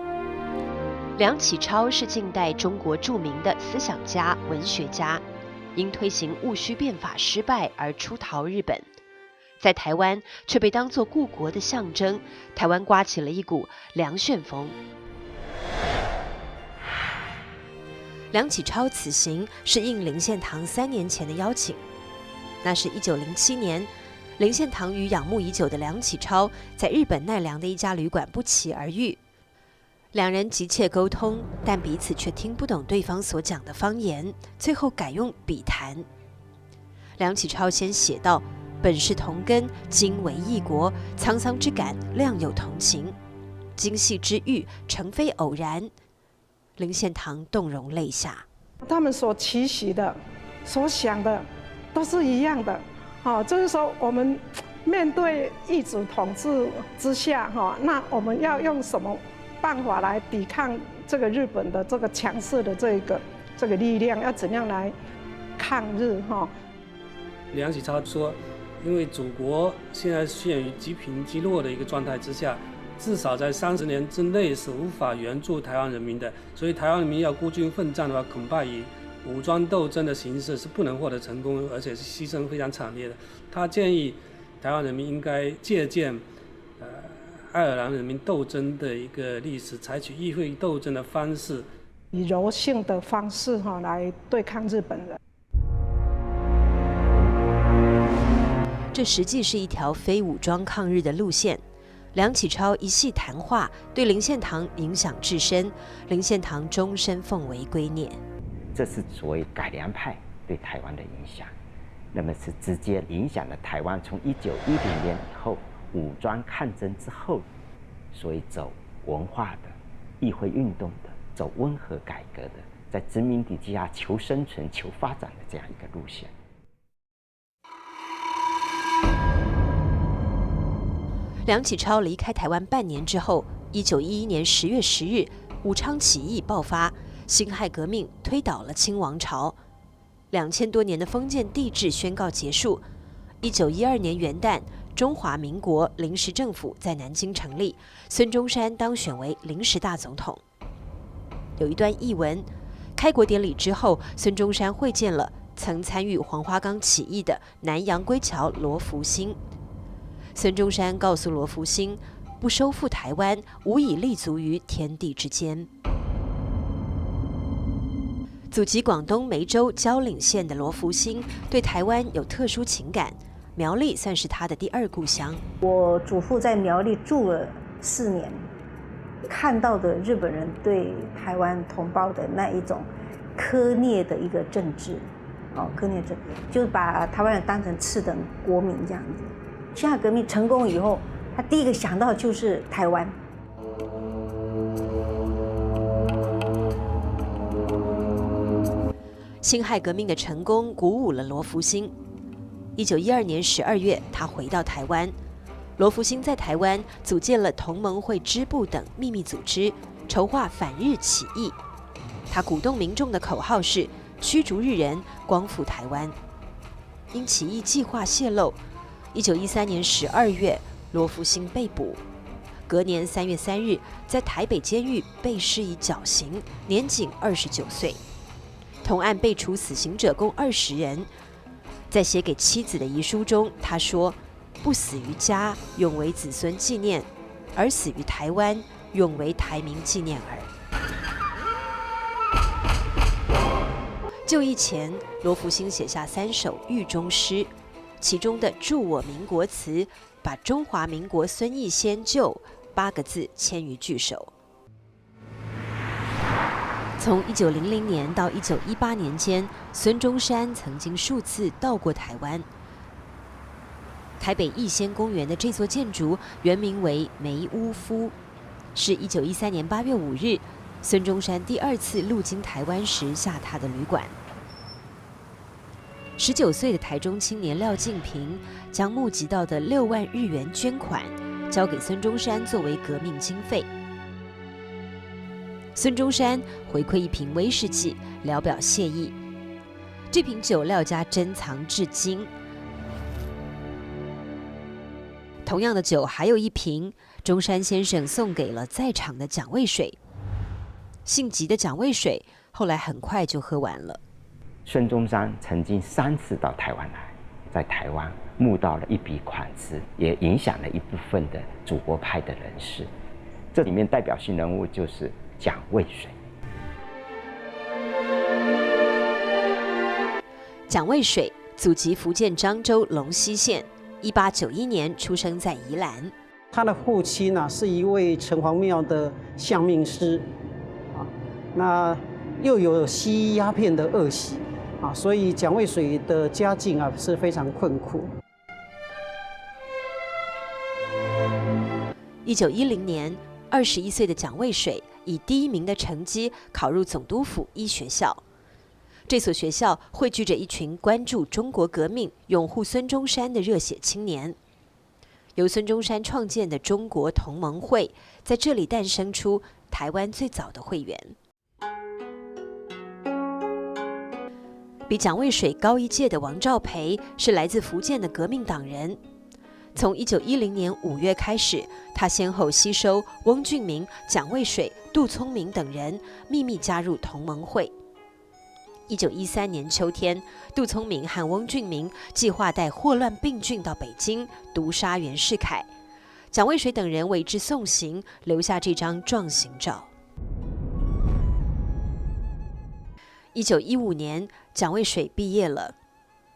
梁启超是近代中国著名的思想家、文学家，因推行戊戌变法失败而出逃日本，在台湾却被当作故国的象征，台湾刮起了一股梁旋风。梁启超此行是应林献堂3年前的邀请，那是1907年，林献堂与仰慕已久的梁启超在日本奈良的一家旅馆不期而遇。两人急切沟通，但彼此却听不懂对方所讲的方言，最后改用笔谈。梁启超先写道：“本是同根，今为异国，沧桑之感，谅有同情。今夕之遇，诚非偶然。”林献堂动容泪下。他们所期许的、所想的，都是一样的。就是说我们面对异族统治之下，那我们要用什么办法来抵抗这个日本的这个强势的这个力量？要怎样来抗日？梁启超说，因为祖国现在陷于积贫积弱的一个状态之下，至少在30年之内是无法援助台湾人民的，所以台湾人民要孤军奋战的话，恐怕以武装斗争的形式是不能获得成功，而且是牺牲非常惨烈的。他建议台湾人民应该借鉴爱尔兰人民斗争的一个历史，采取议会斗争的方式，以柔性的方式来对抗日本人。这实际是一条非武装抗日的路线。梁启超一系谈话对林献堂影响至深，林献堂终身奉为圭臬。这是所谓改良派对台湾的影响，那么是直接影响了台湾从1910年以后武装抗争之后，所以走文化的、议会运动的、走温和改革的，在殖民地之下求生存、求发展的这样一个路线。梁启超离开台湾半年之后，1911年10月10日，武昌起义爆发，辛亥革命推倒了清王朝，2000多年的封建帝制宣告结束。1912年元旦，中华民国临时政府在南京成立，孙中山当选为临时大总统。有一段译文，开国典礼之后，孙中山会见了曾参与黄花岗起义的南洋归侨罗福兴。孙中山告诉罗福兴，不收复台湾，无以立足于天地之间。祖籍广东梅州蕉岭县的罗福兴对台湾有特殊情感，苗栗算是他的第二故乡。我祖父在苗栗住了4年，看到的日本人对台湾同胞的那一种苛虐的一个政治，苛虐政就是把台湾人当成次等国民这样子。辛亥革命成功以后，他第一个想到就是台湾。辛亥革命的成功鼓舞了罗福兴。1912年12月，他回到台湾。罗福兴在台湾组建了同盟会支部等秘密组织，筹划反日起义。他鼓动民众的口号是驱逐日人，光复台湾。因起义计划泄露，1913年12月，罗福兴被捕。隔年3月3日，在台北监狱被施以绞刑，年仅29岁。同案被处死刑者共20人。在写给妻子的遗书中，他说：“不死于家，永为子孙纪念；而死于台湾，永为台民纪念耳。”就义前，罗福兴写下3首狱中诗，其中的《祝我民国词》把中华民国孙逸仙救8个字签于句首。从1900年到1918年间，孙中山曾经数次到过台湾。台北逸仙公园的这座建筑原名为梅屋夫，是1913年8月5日孙中山第2次路经台湾时下榻的旅馆。19岁的台中青年廖敬平将募集到的6万日元捐款交给孙中山作为革命经费。孙中山回馈一瓶威士忌，聊表谢意。这瓶酒廖家珍藏至今。同样的酒还有一瓶，中山先生送给了在场的蒋渭水。姓吉的蒋渭水后来很快就喝完了。孙中山曾经3次到台湾来，在台湾募到了一笔款子，也影响了一部分的祖国派的人士。这里面代表性人物就是蒋渭水。蒋渭水祖籍福建漳州龙溪县，1891年出生在宜兰。他的父亲呢是一位城隍庙的相命师，那又有吸鸦片的恶习所以蒋渭水的家境是非常困苦。1910年，21岁的蒋渭水以第1名的成绩考入总督府医学校。这所学校汇聚着一群关注中国革命、拥护孙中山的热血青年。由孙中山创建的中国同盟会，在这里诞生出台湾最早的会员。比蒋渭水高一届的王兆培是来自福建的革命党人。从1910年5月开始，他先后吸收翁俊明、蒋渭水、杜聪明等人，秘密加入同盟会。1913年秋天，杜聪明和翁俊明计划带霍乱病菌到北京，毒杀袁世凯。蒋渭水等人为之送行，留下这张壮行照。1915年，蒋渭水毕业了。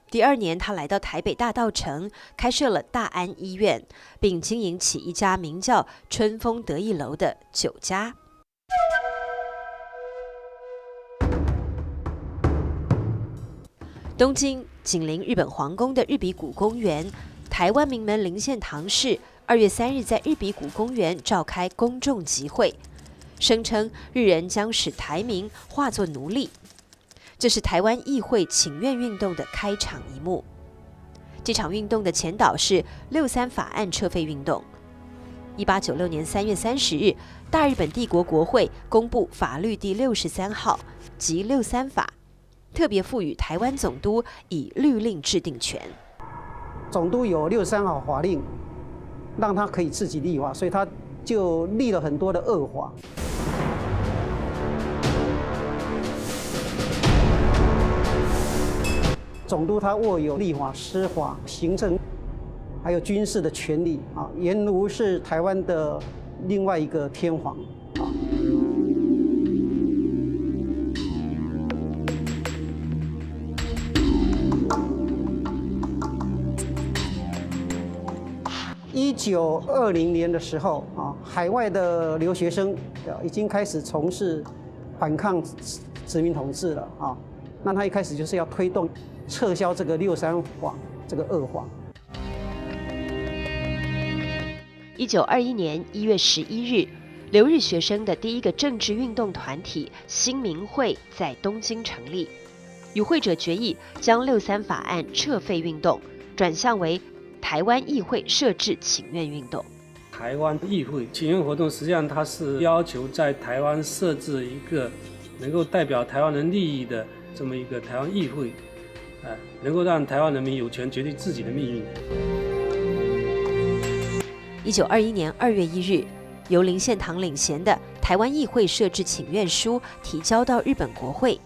第2年，他来到台北大稻埕，开设了大安医院，并经营起一家名叫春风得意楼的酒家。东京紧邻日本皇宫的日比谷公园，台湾名门林献堂市2月3日在日比谷公园召开公众集会，声称日人将使台民化作奴隶。这是台湾议会请愿运动的开场一幕。这场运动的前导是63法案撤废运动。1896年3月30日，大日本帝国国会公布法律第63号及63法，特别赋予台湾总督以律令制定权。总督有63号法令，让他可以自己立法，所以他就立了很多的恶法。总督他握有立法、司法、行政，还有军事的权利犹如是台湾的另外一个天皇1920年的时候海外的留学生已经开始从事反抗殖民统治了那他一开始就是要推动撤销这个63法这个恶法。1921年1月11日，留日学生的第一个政治运动团体新民会在东京成立。与会者决议将63法案撤废运动转向为台湾议会设置请愿运动。台湾议会请愿活动实际上它是要求在台湾设置一个能够代表台湾人利益的这么一个台湾议会，能够让台湾人民有权决定自己的命运。1921年2月1日，由林献堂领衔的台湾议会设置请愿书提交到日本国会。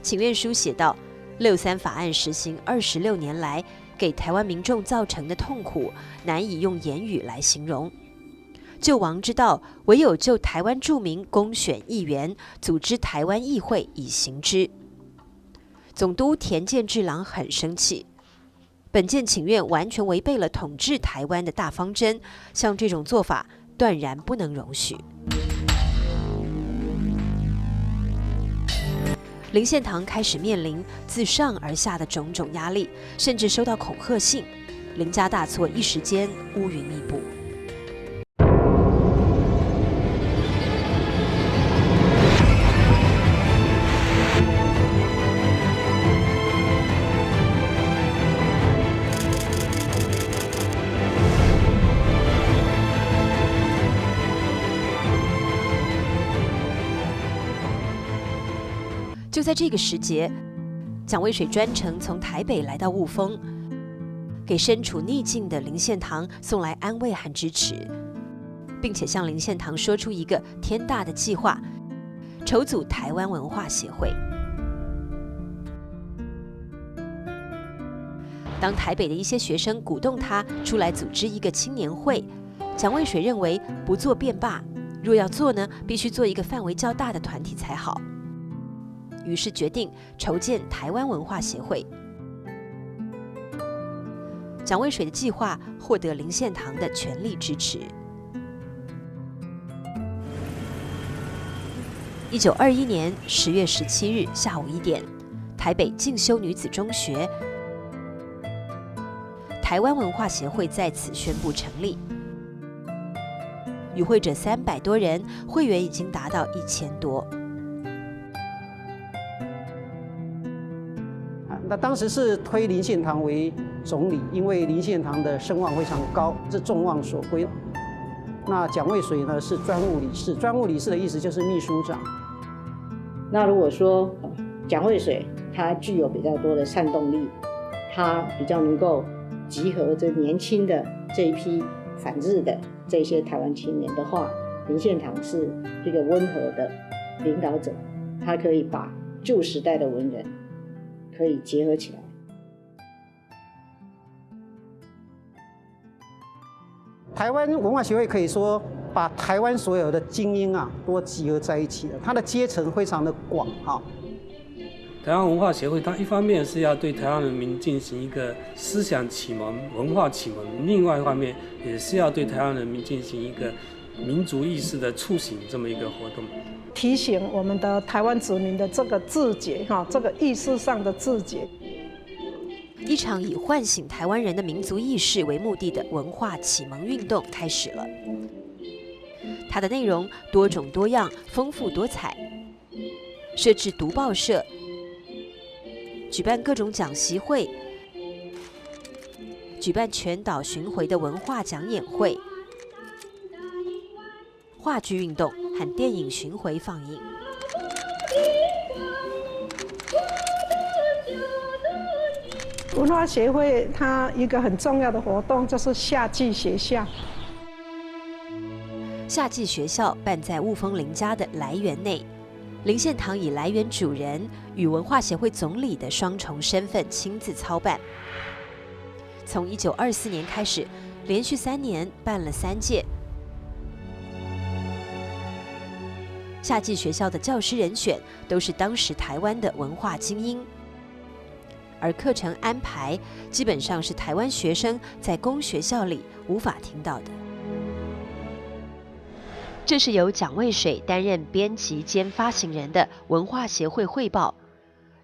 请愿书写道：63法案实行26年来，给台湾民众造成的痛苦，难以用言语来形容。救亡之道，唯有就台湾住民公选议员，组织台湾议会以行之。总督田健治郎很生气，本件请愿完全违背了统治台湾的大方针，像这种做法断然不能容许。林献堂开始面临自上而下的种种压力，甚至收到恐吓信，林家大错，一时间乌云密布。就在这个时节，蒋渭水专程从台北来到雾峰，给身处逆境的林献堂送来安慰和支持，并且向林献堂说出一个天大的计划，筹组台湾文化协会。当台北的一些学生鼓动他出来组织一个青年会，蒋渭水认为不做便罢，若要做呢，必须做一个范围较大的团体才好。于是决定筹建台湾文化协会。蒋渭水的计划获得林献堂的全力支持。1921年10月17日下午1点，台北进修女子中学，台湾文化协会在此宣布成立。与会者300多人，会员已经达到1000多。那当时是推林献堂为总理，因为林献堂的声望非常高，是众望所归。那蒋渭水呢是专务理事，专务理事的意思就是秘书长。那如果说蒋渭水他具有比较多的煽动力，他比较能够集合这年轻的这一批反日的这些台湾青年的话，林献堂是一个温和的领导者，他可以把旧时代的文人可以结合起来。台湾文化协会可以说把台湾所有的精英都集合在一起了，它的阶层非常的广台湾文化协会，它一方面是要对台湾人民进行一个思想启蒙、文化启蒙，另外一方面也是要对台湾人民进行一个民族意识的促醒这么一个活动，提醒我们的台湾子民的这个自觉这个意识上的自觉。一场以唤醒台湾人的民族意识为目的的文化启蒙运动开始了。它的内容多种多样、丰富多彩，设置读报社，举办各种讲习会，举办全岛巡回的文化讲演会、话剧运动和电影巡回放映。文化协会它一个很重要的活动就是夏季学校。夏季学校办在雾峰林家的来园内，林献堂以来园主人与文化协会总理的双重身份亲自操办。从1924年开始，连续3年办了3届。夏季学校的教师人选都是当时台湾的文化精英，而课程安排基本上是台湾学生在公学校里无法听到的。这是由蒋渭水担任编辑兼发行人的文化协会汇报。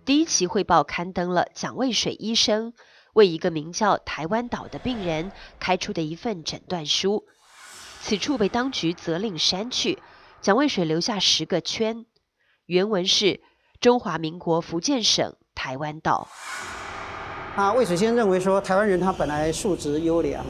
第1期汇报刊登了蒋渭水医生为一个名叫台湾岛的病人开出的一份诊断书，此处被当局责令删去，蒋渭水留下10个圈，原文是中华民国福建省台湾岛。渭水先生认为说，台湾人他本来素质优良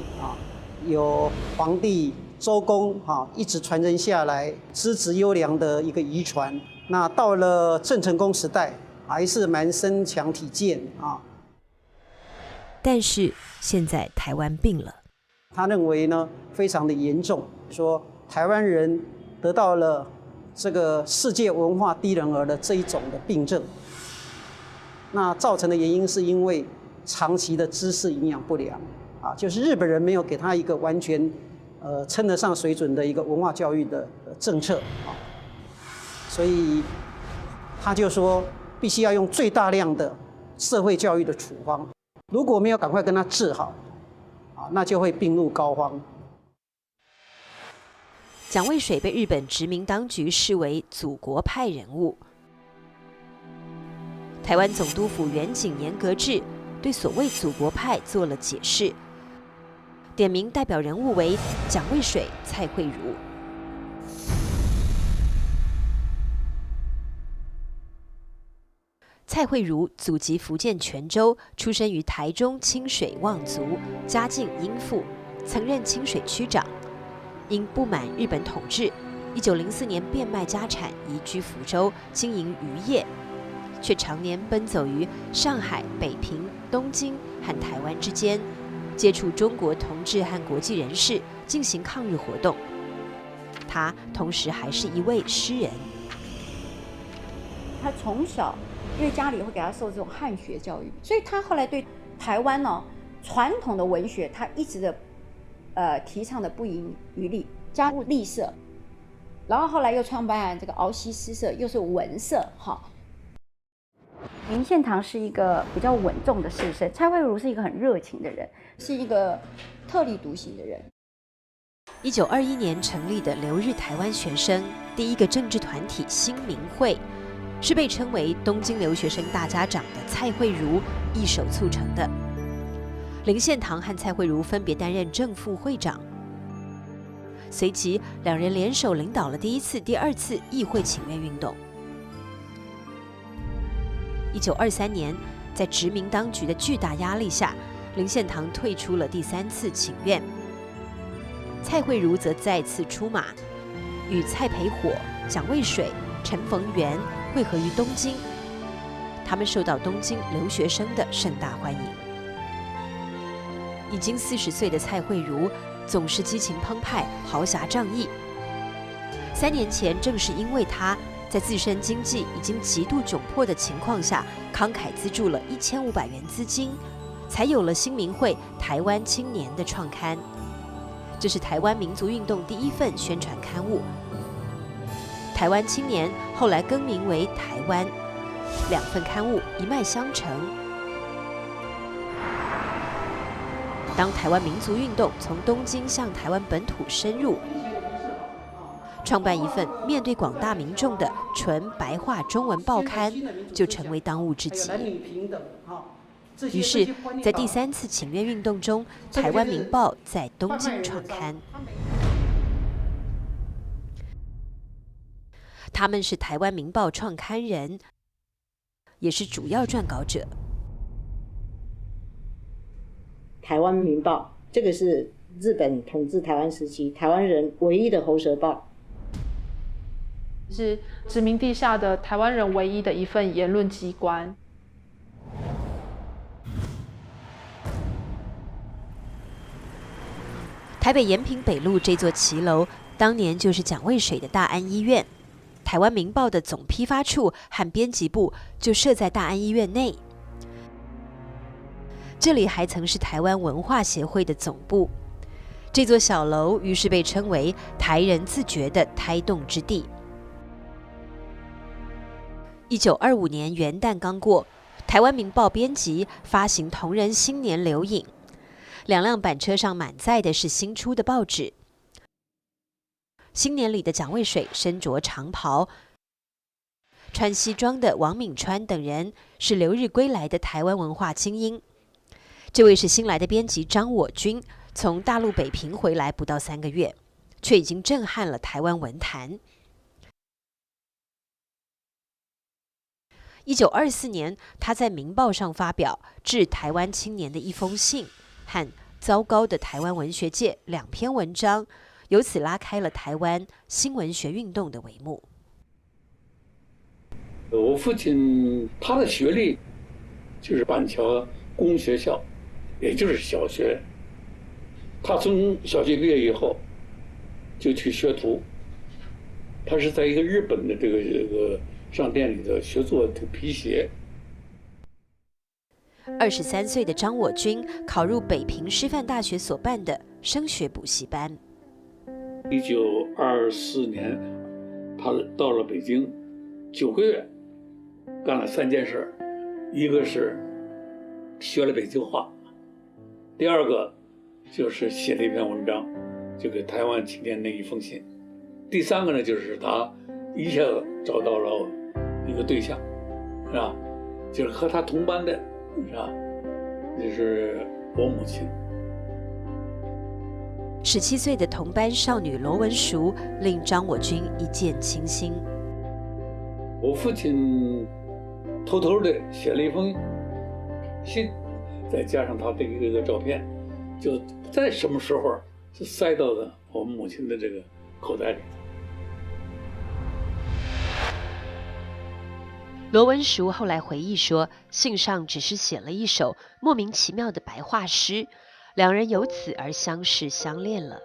有皇帝周公一直传承下来资质优良的一个遗传。那到了郑成功时代，还是蛮身强体健但是现在台湾病了，他认为呢非常的严重，说台湾人得到了这个世界文化低人儿的这一种的病症。那造成的原因是因为长期的知识营养不良就是日本人没有给他一个完全称得上水准的一个文化教育的政策所以他就说必须要用最大量的社会教育的处方，如果没有赶快跟他治好那就会病入膏肓。蒋渭水被日本殖民当局视为祖国派人物。台湾总督府远景严格志对所谓祖国派做了解释，点名代表人物为蒋渭水、蔡惠如。蔡惠如祖籍福建泉州，出生于台中清水望族，家境殷富，曾任清水区长。因不满日本统治，1904年变卖家产，移居福州，经营渔业，却常年奔走于上海、北平、东京和台湾之间，接触中国同志和国际人士，进行抗日活动。他同时还是一位诗人。他从小因为家里会给他受这种汉学教育，所以他后来对台湾传统的文学，他一直的提倡的不遗余力，加入立社，然后后来又创办这个鳌溪诗社，又是文社哈。林献堂是一个比较稳重的士绅，蔡惠如是一个很热情的人，是一个特立独行的人。1921年成立的留日台湾学生第一个政治团体新民会，是被称为东京留学生大家长的蔡惠如一手促成的。林献堂和蔡惠如分别担任正副会长，随即两人联手领导了第一次、第二次议会请愿运动。1923年，在殖民当局的巨大压力下，林献堂退出了第3次请愿，蔡惠如则再次出马，与蔡培火、蒋渭水、陈逢源会合于东京。他们受到东京留学生的盛大欢迎。已经40岁的蔡惠如总是激情澎湃、豪侠仗义。3年前，正是因为他在自身经济已经极度窘迫的情况下，慷慨资助了1500元资金，才有了新民会台湾青年的创刊。这是台湾民族运动第一份宣传刊物。台湾青年后来更名为台湾，2份刊物一脉相承。当台湾民族运动从东京向台湾本土深入，创办一份面对广大民众的纯白话中文报刊，就成为当务之急。于是，在第3次请愿运动中，台湾民报在东京创刊。他们是台湾民报创刊人，也是主要撰稿者。台湾民报这个是日本统治台湾时期台湾人唯一的喉舌报，是殖民地下的台湾人唯一的一份言论机关。台北延平北路这座骑楼，当年就是蒋渭水的大安医院。台湾民报的总批发处和编辑部就设在大安医院内。这里还曾是台湾文化协会的总部。这座小楼于是被称为台人自觉的胎动之地。1925年元旦刚过，台湾民报编辑发行同人新年留影，2辆板车上满载的是新出的报纸。新年里的蒋渭水身着长袍，穿西装的王敏川等人是留日归来的台湾文化精英。这位是新来的编辑张我军，从大陆北平回来不到3个月，却已经震撼了台湾文坛。1924年，他在《民报》上发表致台湾青年的一封信和糟糕的台湾文学界2篇文章，由此拉开了台湾新文学运动的帷幕。我父亲他的学历就是板桥公学校，也就是小学。他从小学毕业以后就去学徒，他是在一个日本的这个商店里头学做皮鞋。23岁的张我军考入北平师范大学所办的升学补习班。1924年，他到了北京9个月，干了3件事，一个是学了北京话，第2个就是写了一篇文章，就给台湾青年那一封信，第3个呢就是他一下子找到了一个对象，是吧？就是和他同班的，是吧？就是我母亲。17岁的同班少女罗文淑令张我军一见倾心。我父亲偷偷的写了一封信，再加上他的一个照片，就在什么时候就塞到了我们母亲的这个口袋里。罗文淑后来回忆说，信上只是写了一首莫名其妙的白话诗，两人由此而相识相恋了。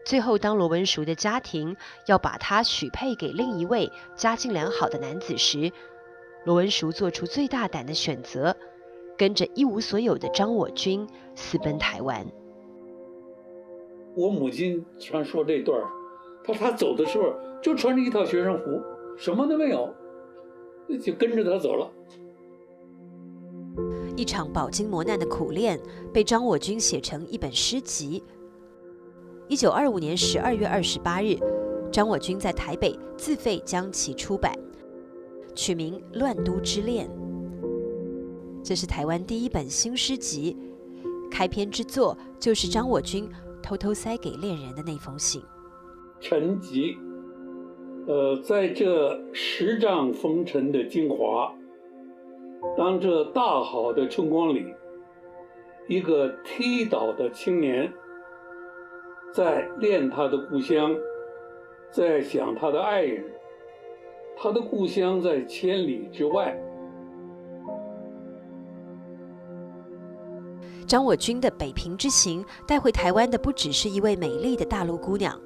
最后，当罗文淑的家庭要把他许配给另一位家境良好的男子时，罗文淑做出最大胆的选择，跟着一无所有的张我军私奔台湾。我母亲传说这段，她走的时候就穿着一套学生服，什么都没有，就跟着他走了。一场饱经磨难的苦恋，被张我军写成一本诗集。1925年12月28日，张我军在台北自费将其出版，取名《乱都之恋》。这是台湾第一本新诗集，开篇之作就是张我军偷偷塞给恋人的那封信。沉寂，在这10丈风尘的精华，当这大好的春光里，一个踢倒的青年，在恋他的故乡，在想他的爱人，他的故乡在千里之外。张我军的北平之行带回台湾的不只是一位美丽的大陆姑娘，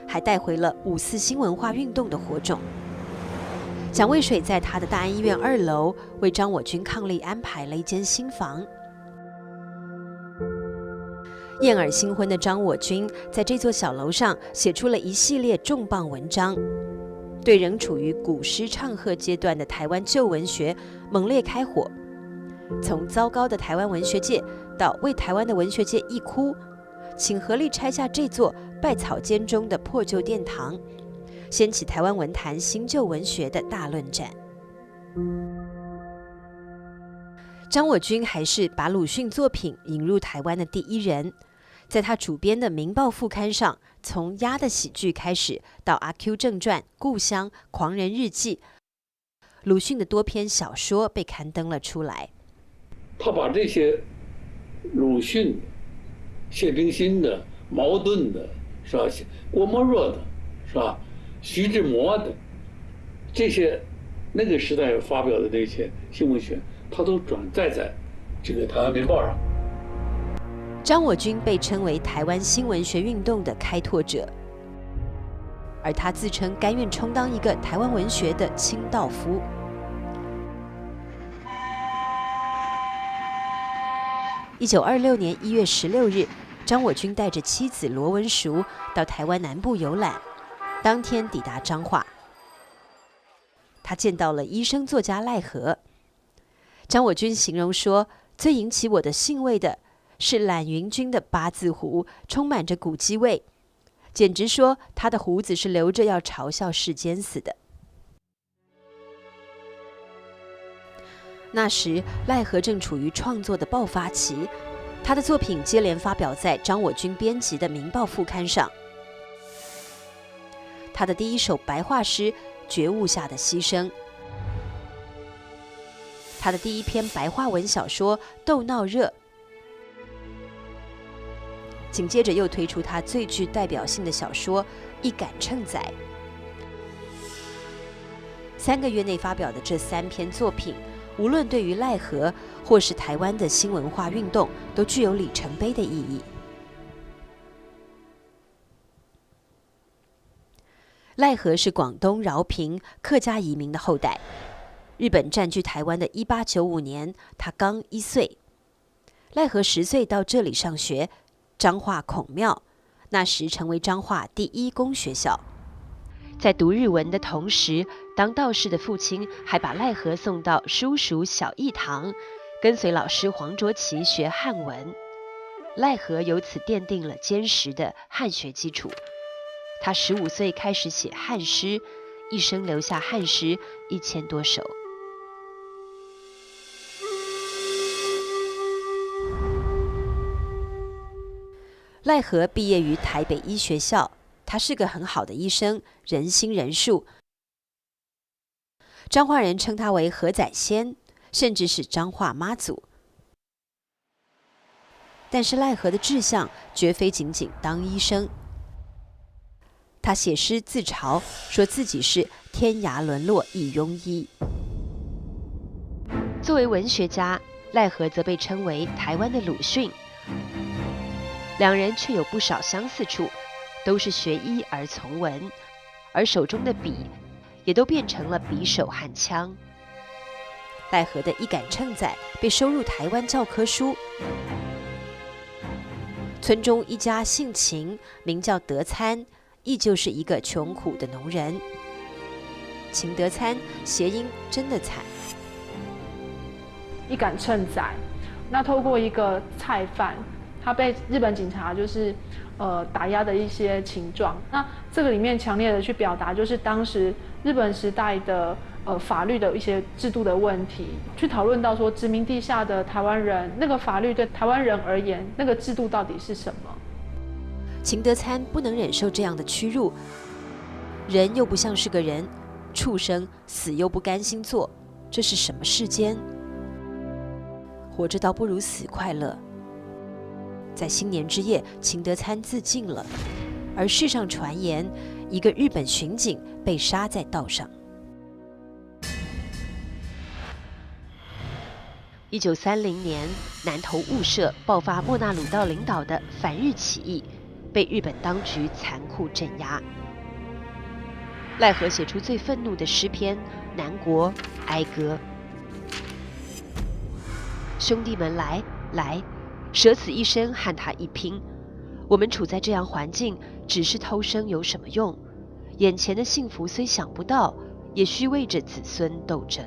还带回了5·4新文化运动的火种。蒋渭水在他的大安医院2楼为张我军伉俪安排了一间新房。燕尔新婚的张我军在这座小楼上写出了一系列重磅文章，对仍处于古诗唱和阶段的台湾旧文学猛烈开火。从糟糕的台湾文学界到为台湾的文学界一哭，请合力拆下这座败草间中的破旧殿堂，掀起台湾文坛新旧文学的大论战。张我军还是把鲁迅作品引入台湾的第一人，在他主编的《民报》副刊上，从《鸭的喜剧》开始，到《阿 Q 正传》《故乡》《狂人日记》，鲁迅的多篇小说被刊登了出来。他把这些鲁迅、谢冰心的、茅盾的，是吧？郭沫若的，是吧？徐志摩的，这些那个时代发表的这些新文学，他都转载在这个《台湾民报》上。张我军被称为台湾新文学运动的开拓者，而他自称甘愿充当一个台湾文学的清道夫。1926年1月16日，张我军带着妻子罗文淑到台湾南部游览，当天抵达彰化。他见到了医生作家赖和。张我军形容说，最引起我的兴味的是懒云君的八字胡，充满着古迹味，简直说他的胡子是留着要嘲笑世间死的。那时赖和正处于创作的爆发期，他的作品接连发表在张我军编辑的《民报》副刊上。他的第一首白话诗《觉悟下的牺牲》，他的第一篇白话文小说《斗闹热》，紧接着又推出他最具代表性的小说《一杆秤仔》。3个月内发表的这3篇作品，无论对于赖和或是台湾的新文化运动，都具有里程碑的意义。赖和是广东饶平客家移民的后代。日本占据台湾的1895年，他刚1岁。赖和10岁到这里上学，彰化孔庙，那时成为彰化第1公学校。在读日文的同时，当道士的父亲还把赖和送到叔叔小义堂，跟随老师黄卓琪学汉文。赖和由此奠定了坚实的汉学基础。他15岁开始写汉诗，一生留下汉诗1000多首。赖和毕业于台北医学校，他是个很好的医生，仁心仁术。彰化人称他为何仔仙，甚至是彰化妈祖。但是赖和的志向绝非仅仅当医生。他写诗自嘲，说自己是天涯沦落一庸医。作为文学家，赖和则被称为台湾的鲁迅，两人却有不少相似处，都是学医而从文，而手中的笔也都变成了匕首和枪。赖和的一杆秤仔被收入台湾教科书。村中一家姓秦，名叫德参，亦就是一个穷苦的农人。秦德参谐音真的惨。一杆秤仔，那透过一个菜贩，他被日本警察打压的一些情状。那这个里面强烈的去表达，就是当时日本时代的法律的一些制度的问题，去讨论到说殖民地下的台湾人，那个法律对台湾人而言，那个制度到底是什么？秦德参不能忍受这样的屈辱，人又不像是个人，畜生死又不甘心做，这是什么世间？活着倒不如死快乐。在新年之夜，秦德参自尽了，而世上传言，一个日本巡警被杀在道上。1930年，南投雾社爆发莫那鲁道领导的反日起义，被日本当局残酷镇压。赖和写出最愤怒的诗篇《南国哀歌》：兄弟们来，舍此一生和他一拼。我们处在这样环境，只是偷生有什么用？眼前的幸福虽想不到，也需为着子孙斗争。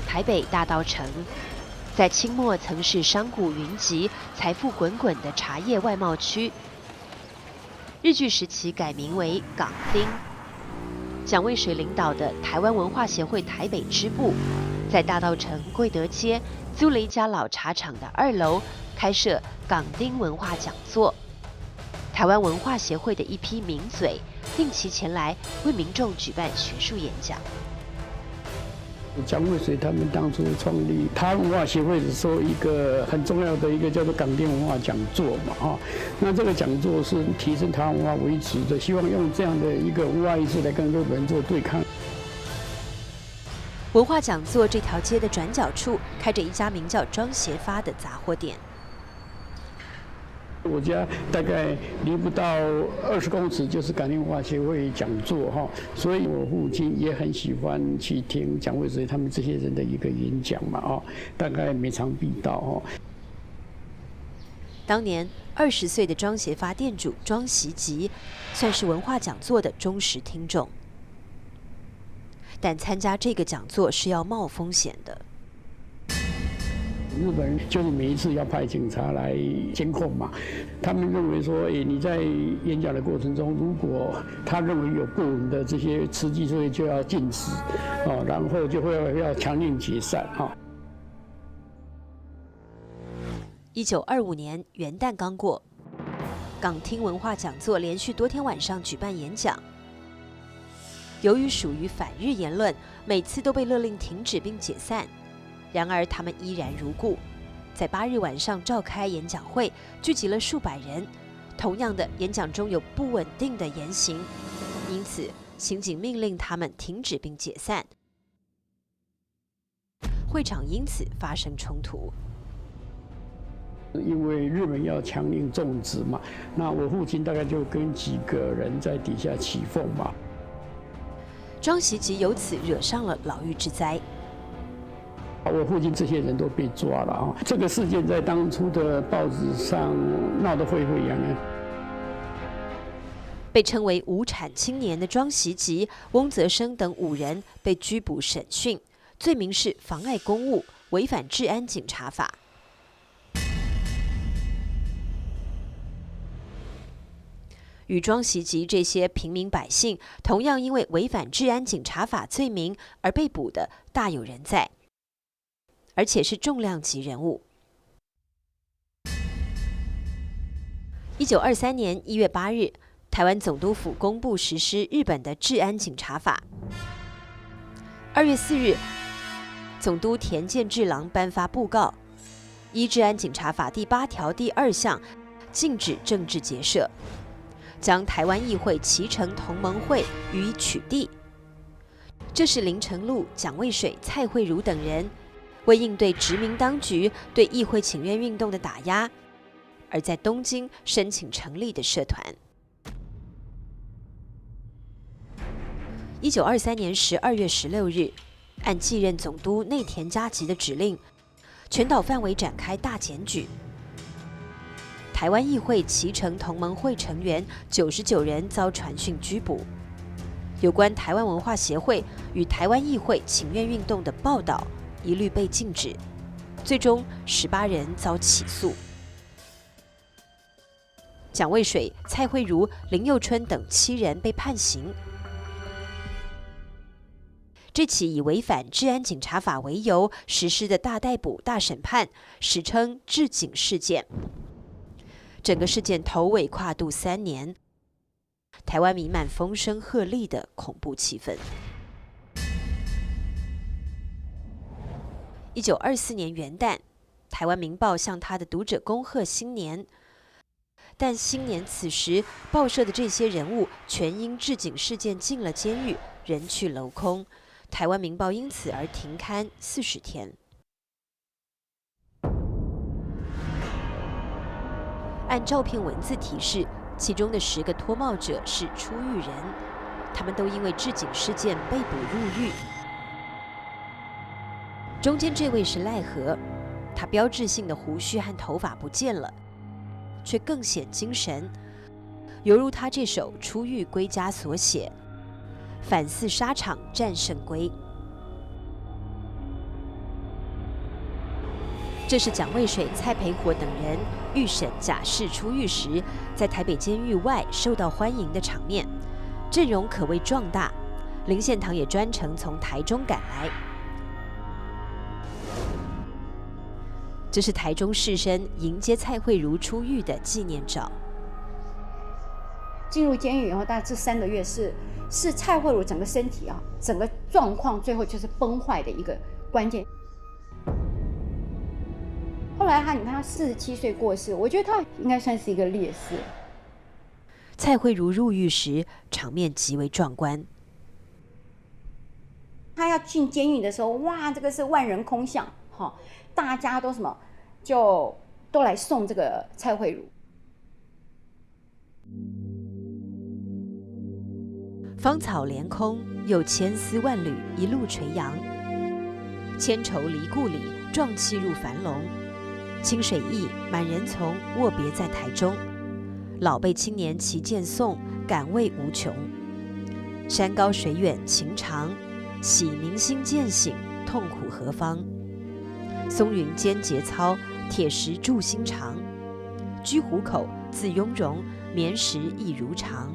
台北大稻埕，在清末曾是商贾云集、财富滚滚的茶叶外贸区。日据时期改名为港町。蒋渭水领导的台湾文化协会台北支部，在大稻埕贵德街租了一家老茶厂的2楼，开设港町文化讲座。台湾文化协会的一批名嘴定期前来为民众举办学术演讲。蒋渭水他们当初创立台湾文化协会的时候，一个很重要的一个叫做港町文化讲座嘛，那这个讲座是提升台湾文化为主的，希望用这样的一个文化意识来跟日本人做对抗。文化讲座这条街的转角处开着一家名叫庄协发的杂货店。我家大概离不到20公尺就是港町文化协会讲座哈，所以我父亲也很喜欢去听蒋渭水他们这些人的一个演讲嘛，大概每场必到。当年20岁的庄协发店主庄习吉，算是文化讲座的忠实听众，但参加这个讲座是要冒风险的。日本人就是每一次要派警察来监控嘛，他们认为说，你在演讲的过程中，如果他认为有不稳的这些词句，所以就要禁止，然后就会要强令解散哈。1925年元旦刚过，港町文化讲座连续多天晚上举办演讲，由于属于反日言论，每次都被勒令停止并解散。然而他们依然如故，在8日晚上召开演讲会，聚集了数百人。同样的，演讲中有不稳定的言行，因此刑警命令他们停止并解散。会场因此发生冲突。因为日本要强令种植嘛，那我父亲大概就跟几个人在底下起哄嘛。庄习吉由此惹上了牢狱之灾。我父亲这些人都被抓了啊！这个事件在当初的报纸上闹得沸沸扬扬。被称为无产青年的庄习吉、翁泽生等5人被拘捕审讯，罪名是妨碍公务、违反治安警察法。与庄习吉这些平民百姓同样因为违反治安警察法罪名而被捕的大有人在。而且是重量级人物。1923年1月8日，台湾总督府公布实施日本的治安警察法。2月4日，总督田健治郎颁发布告，依治安警察法第8条第2项，禁止政治结社，将台湾议会期成同盟会予以取缔。这是林呈禄、蒋渭水、蔡惠如等人为应对殖民当局对议会请愿运动的打压，而在东京申请成立的社团。1923年12月16日，按继任总督内田嘉吉的指令，全岛范围展开大检举。台湾议会期成同盟会成员99人遭传讯拘捕。有关台湾文化协会与台湾议会请愿运动的报道一律被禁止，最终18人遭起诉。蒋渭水、蔡惠如、林佑春等7人被判刑。这起以违反治安警察法为由实施的大逮捕、大审判，史称治警事件。整个事件头尾跨度3年，台湾弥漫风声鹤唳的恐怖气氛。1924年元旦，台湾民报向他的读者恭贺新年，但新年此时，报社的这些人物全因治警事件进了监狱，人去楼空。台湾民报因此而停刊40天。按照片文字提示，其中的10个脱帽者是出狱人，他们都因为治警事件被捕入狱。中间这位是赖和，他标志性的胡须和头发不见了，却更显精神，犹如他这首出狱归家所写：反似沙场战胜归。这是蒋渭水、蔡培火等人预审假释出狱时，在台北监狱外受到欢迎的场面，阵容可谓壮大。林献堂也专程从台中赶来。这是台中士绅迎接蔡惠如出狱的纪念照。进入监狱以后，大概这3个月是蔡惠如整个身体整个状况最后就是崩坏的一个关键。后来你看他47岁过世，我觉得他应该算是一个烈士。蔡惠如入狱时，场面极为壮观。他要进监狱的时候，哇，这个是万人空巷，大家都都来送这个蔡惠如。芳草连空，又千丝万缕一路垂杨。千愁离故里，壮气入樊笼。清水驿，满人从，握别在台中。老辈青年齐见颂，感慰无穷。山高水远情长，喜民心渐醒，痛苦何方？松云兼节操，铁石铸心肠。居虎口，自雍容，绵时亦如常。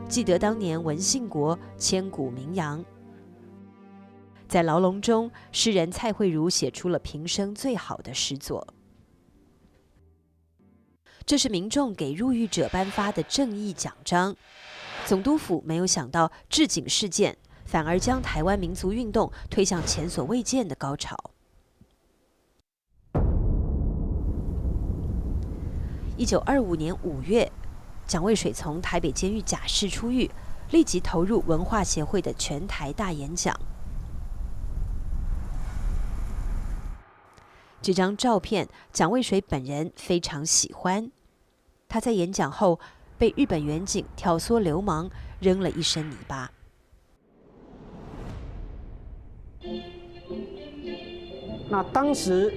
记得当年文信国，千古名扬。在牢笼中，诗人蔡惠如写出了平生最好的诗作。这是民众给入狱者颁发的正义奖章。总督府没有想到治警事件反而将台湾民族运动推向前所未见的高潮。1925年5月，蒋渭水从台北监狱假释出狱，立即投入文化协会的全台大演讲。这张照片，蒋渭水本人非常喜欢。他在演讲后被日本远警挑唆流氓，扔了一身泥巴。那当时，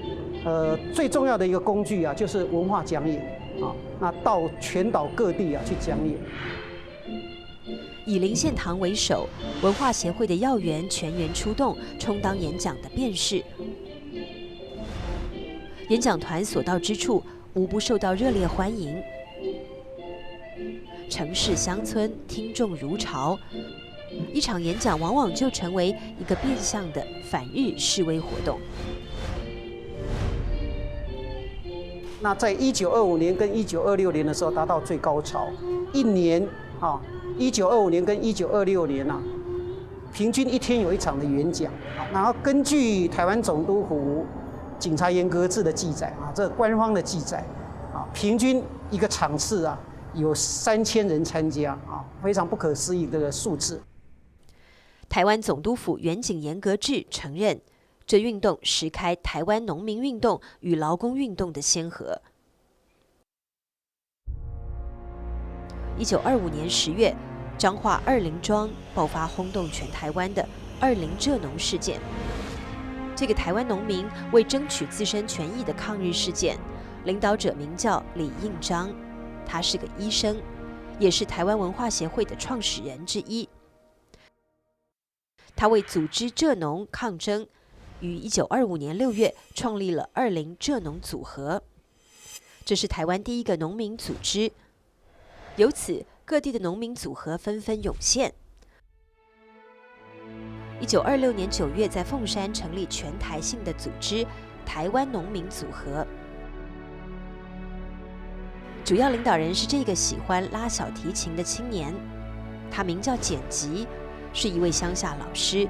最重要的一个工具就是文化讲演那到全岛各地去讲演。以林献堂为首，文化协会的要员全员出动，充当演讲的辩士。演讲团所到之处，无不受到热烈欢迎。城市乡村，听众如潮。一场演讲往往就成为一个变相的反日示威活动。那在1925年跟1926年的时候达到最高潮，一年1925年跟1926年平均1天有1场的演讲。然后根据台湾总督府警察严格制的记载啊，这官方的记载啊，平均一个场次啊有3000人参加啊，非常不可思议的数字。台湾总督府远景严格制承认，这运动实开台湾农民运动与劳工运动的先河。1925年10月，彰化二林庄爆发轰动全台湾的二林蔗农事件。这个台湾农民为争取自身权益的抗日事件，领导者名叫李应章，他是个医生，也是台湾文化协会的创始人之一。他为组织蔗农抗争，于1925年6月创立了二林蔗农组合，这是台湾第一个农民组织。由此，各地的农民组合纷纷涌现。1926年9月，在凤山成立全台性的组织台湾农民组合，主要领导人是这个喜欢拉小提琴的青年，他名叫简吉，是一位乡下老师。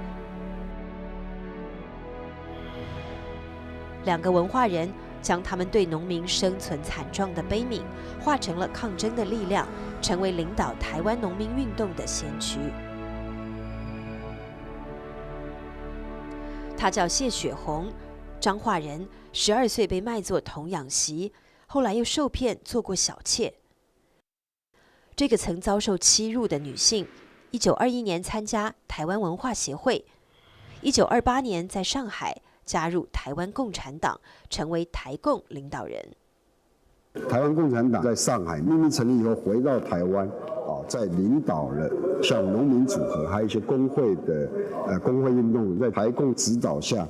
2个文化人将他们对农民生存惨状的悲悯，化成了抗争的力量，成为领导台湾农民运动的先驱。他叫谢雪红，彰化人，12岁被卖作童养媳，后来又受骗做过小妾。这个曾遭受欺辱的女性，1921年参加台湾文化协会，1928年在上海加入台湾共产党，成为台共领导人。台湾共产党在上海秘密成立以后，回到台湾，在领导了像农民组合，还有一些工会的工会运动，在台共指导下，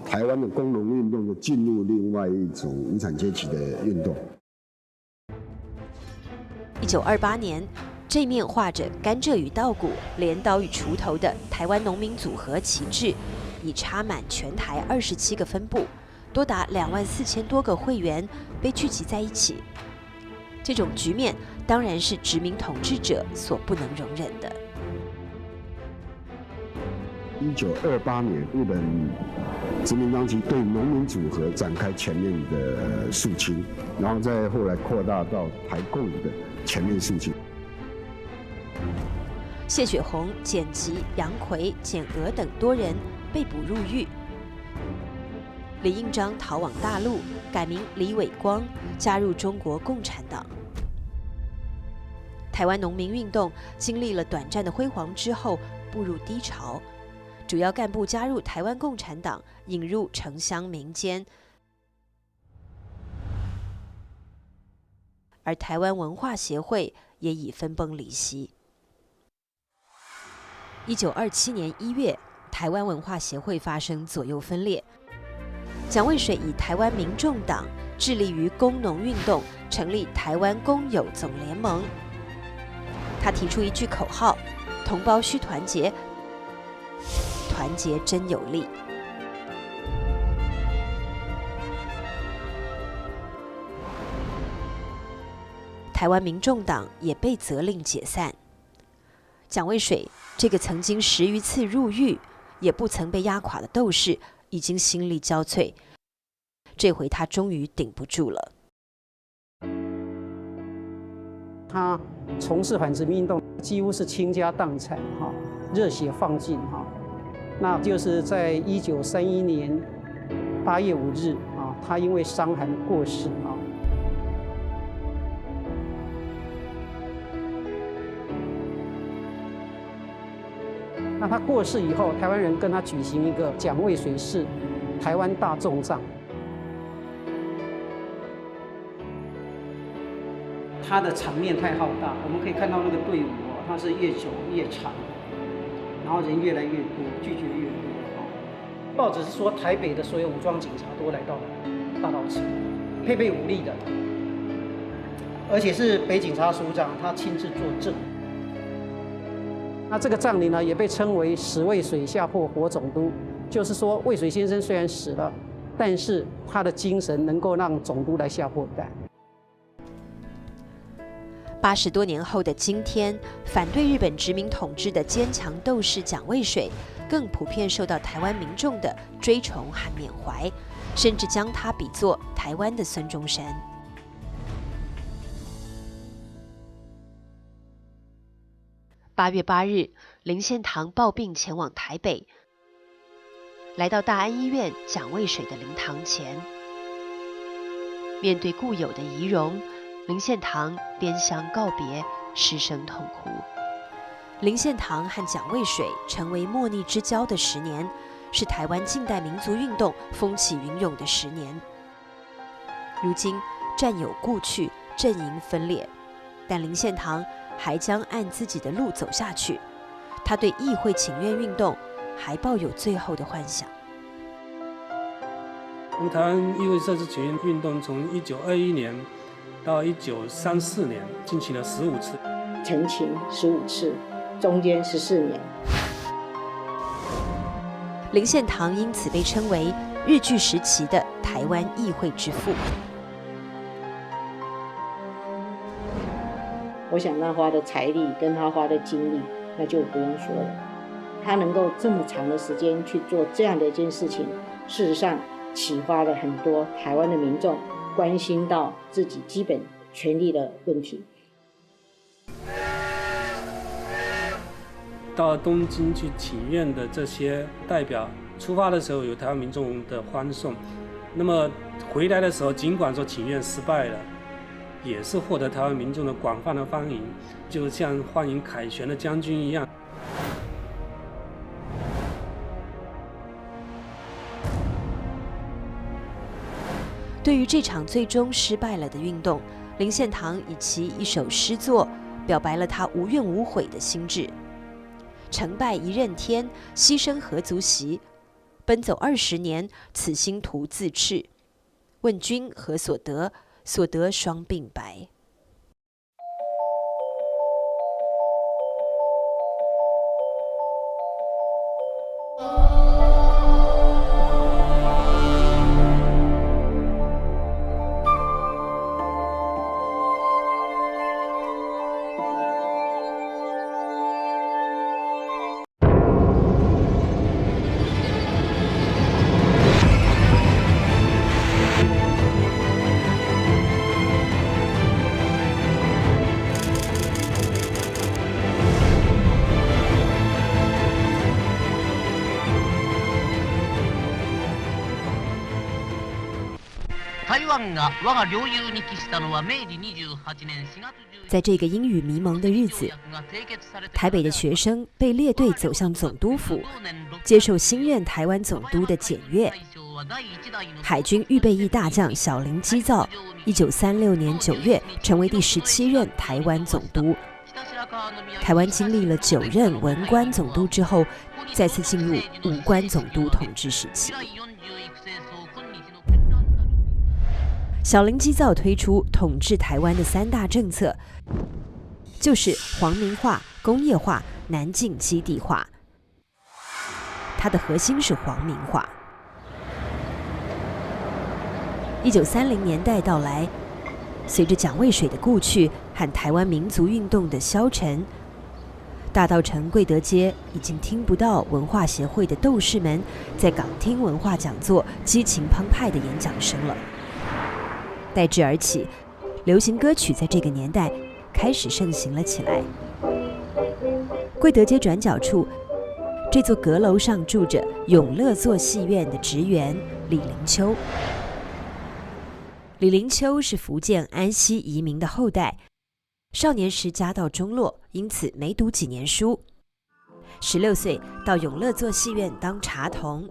台湾的工农运动就进入另外一种无产阶级的运动。1928年，这面画着甘蔗与稻谷、镰刀与锄头的台湾农民组合旗帜，已插满全台27个分部，多达24000多个会员被聚集在一起。这种局面当然是殖民统治者所不能容忍的。1928年，日本殖民当局对农民组合展开全面的肃清，然后再后来扩大到台共的全面肃清。谢雪红、简吉、杨奎、简娥等多人被捕入狱。李应章逃往大陆，改名李伟光，加入中国共产党。台湾农民运动经历了短暂的辉煌之后，步入低潮。主要干部加入台湾共产党，引入城乡民间，而台湾文化协会也已分崩离析。1927年1月，台湾文化协会发生左右分裂。蒋渭水以台湾民众党致力于工农运动，成立台湾工友总联盟。他提出一句口号：同胞须团结，团结真有力。台湾民众党也被责令解散。蒋渭水这个曾经10余次入狱，也不曾被压垮的斗士，已经心力交瘁，这回他终于顶不住了。他从事反殖民运动几乎是倾家荡产，热血放尽，那就是在1931年8月5日，他因为伤寒过世。那他过世以后，台湾人跟他举行一个蒋渭水式台湾大众葬。他的场面太浩大，我们可以看到那个队伍它是越走越长，然后人越来越多，拒绝越多。报纸是说台北的所有武装警察都来到了大稻埕，配备武力的，而且是北警察署长他亲自作证。那这个葬礼呢，也被称为死渭水下破活总督，就是说渭水先生虽然死了，但是他的精神能够让总督来下破蛋。80多年后的今天，反对日本殖民统治的坚强斗士蒋渭水，更普遍受到台湾民众的追崇和缅怀，甚至将他比作台湾的孙中山。8月8日，林献堂抱病前往台北，来到大安医院蒋渭水的灵堂前，面对故友的遗容，林献堂边乡告别，失声痛哭。林献堂和蒋渭水成为莫逆之交的10年，是台湾近代民族运动风起云涌的10年。如今战友故去，阵营分裂，但林献堂还将按自己的路走下去。他对议会请愿运动还抱有最后的幻想。台湾议会设置请愿运动从1921年到1934年进行了15次，陈情15次，中间14年。林献堂因此被称为日据时期的台湾议会之父。我想他花的财力跟他花的精力，那就不用说了。他能够这么长的时间去做这样的一件事情，事实上启发了很多台湾的民众关心到自己基本权利的问题。到东京去请愿的这些代表，出发的时候有台湾民众的欢送，那么回来的时候，尽管说请愿失败了，也是获得台湾民众的广泛的欢迎，就像欢迎凯旋的将军一样。对于这场最终失败了的运动，林献堂以其一首诗作表白了他无怨无悔的心志。成败一任天，牺牲何足惜？奔走20年，此心徒自赤。问君何所得？所得双鬓白。在这个阴雨迷蒙的日子，台北的学生被列队走向总督府，接受新任台湾总督的检阅。海军预备役大将小林基造，1936年9月成为第17任台湾总督。台湾经历了9任文官总督之后，再次进入武官总督统治时期。小林基造推出统治台湾的3大政策，就是皇民化、工业化、南进基地化。它的核心是皇民化。1930年代到来，随着蒋渭水的故去和台湾民族运动的消沉，大稻埕贵德街已经听不到文化协会的斗士们在港厅文化讲座激情澎湃的演讲声了。代之而起，流行歌曲在这个年代开始盛行了起来。贵德街转角处，这座阁楼上住着永乐座戏院的职员李林秋。李林秋是福建安溪移民的后代，少年时家道中落，因此没读几年书。16岁到永乐座戏院当茶童，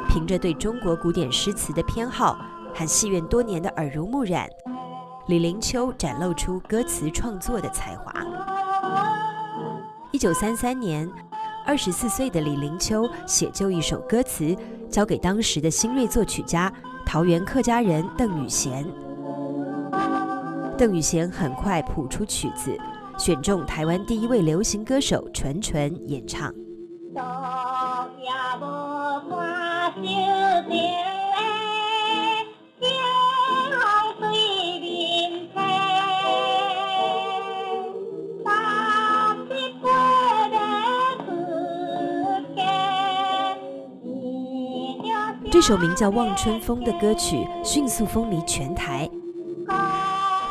凭着对中国古典诗词的偏好和戏院多年的耳濡目染，李林秋展露出歌词创作的才华。1933年，24岁的李林秋写就一首歌词，交给当时的新锐作曲家桃园客家人邓雨贤。邓雨贤很快谱出曲子，选中台湾第一位流行歌手纯纯演唱。这首名叫《望春风》的歌曲迅速风靡全台。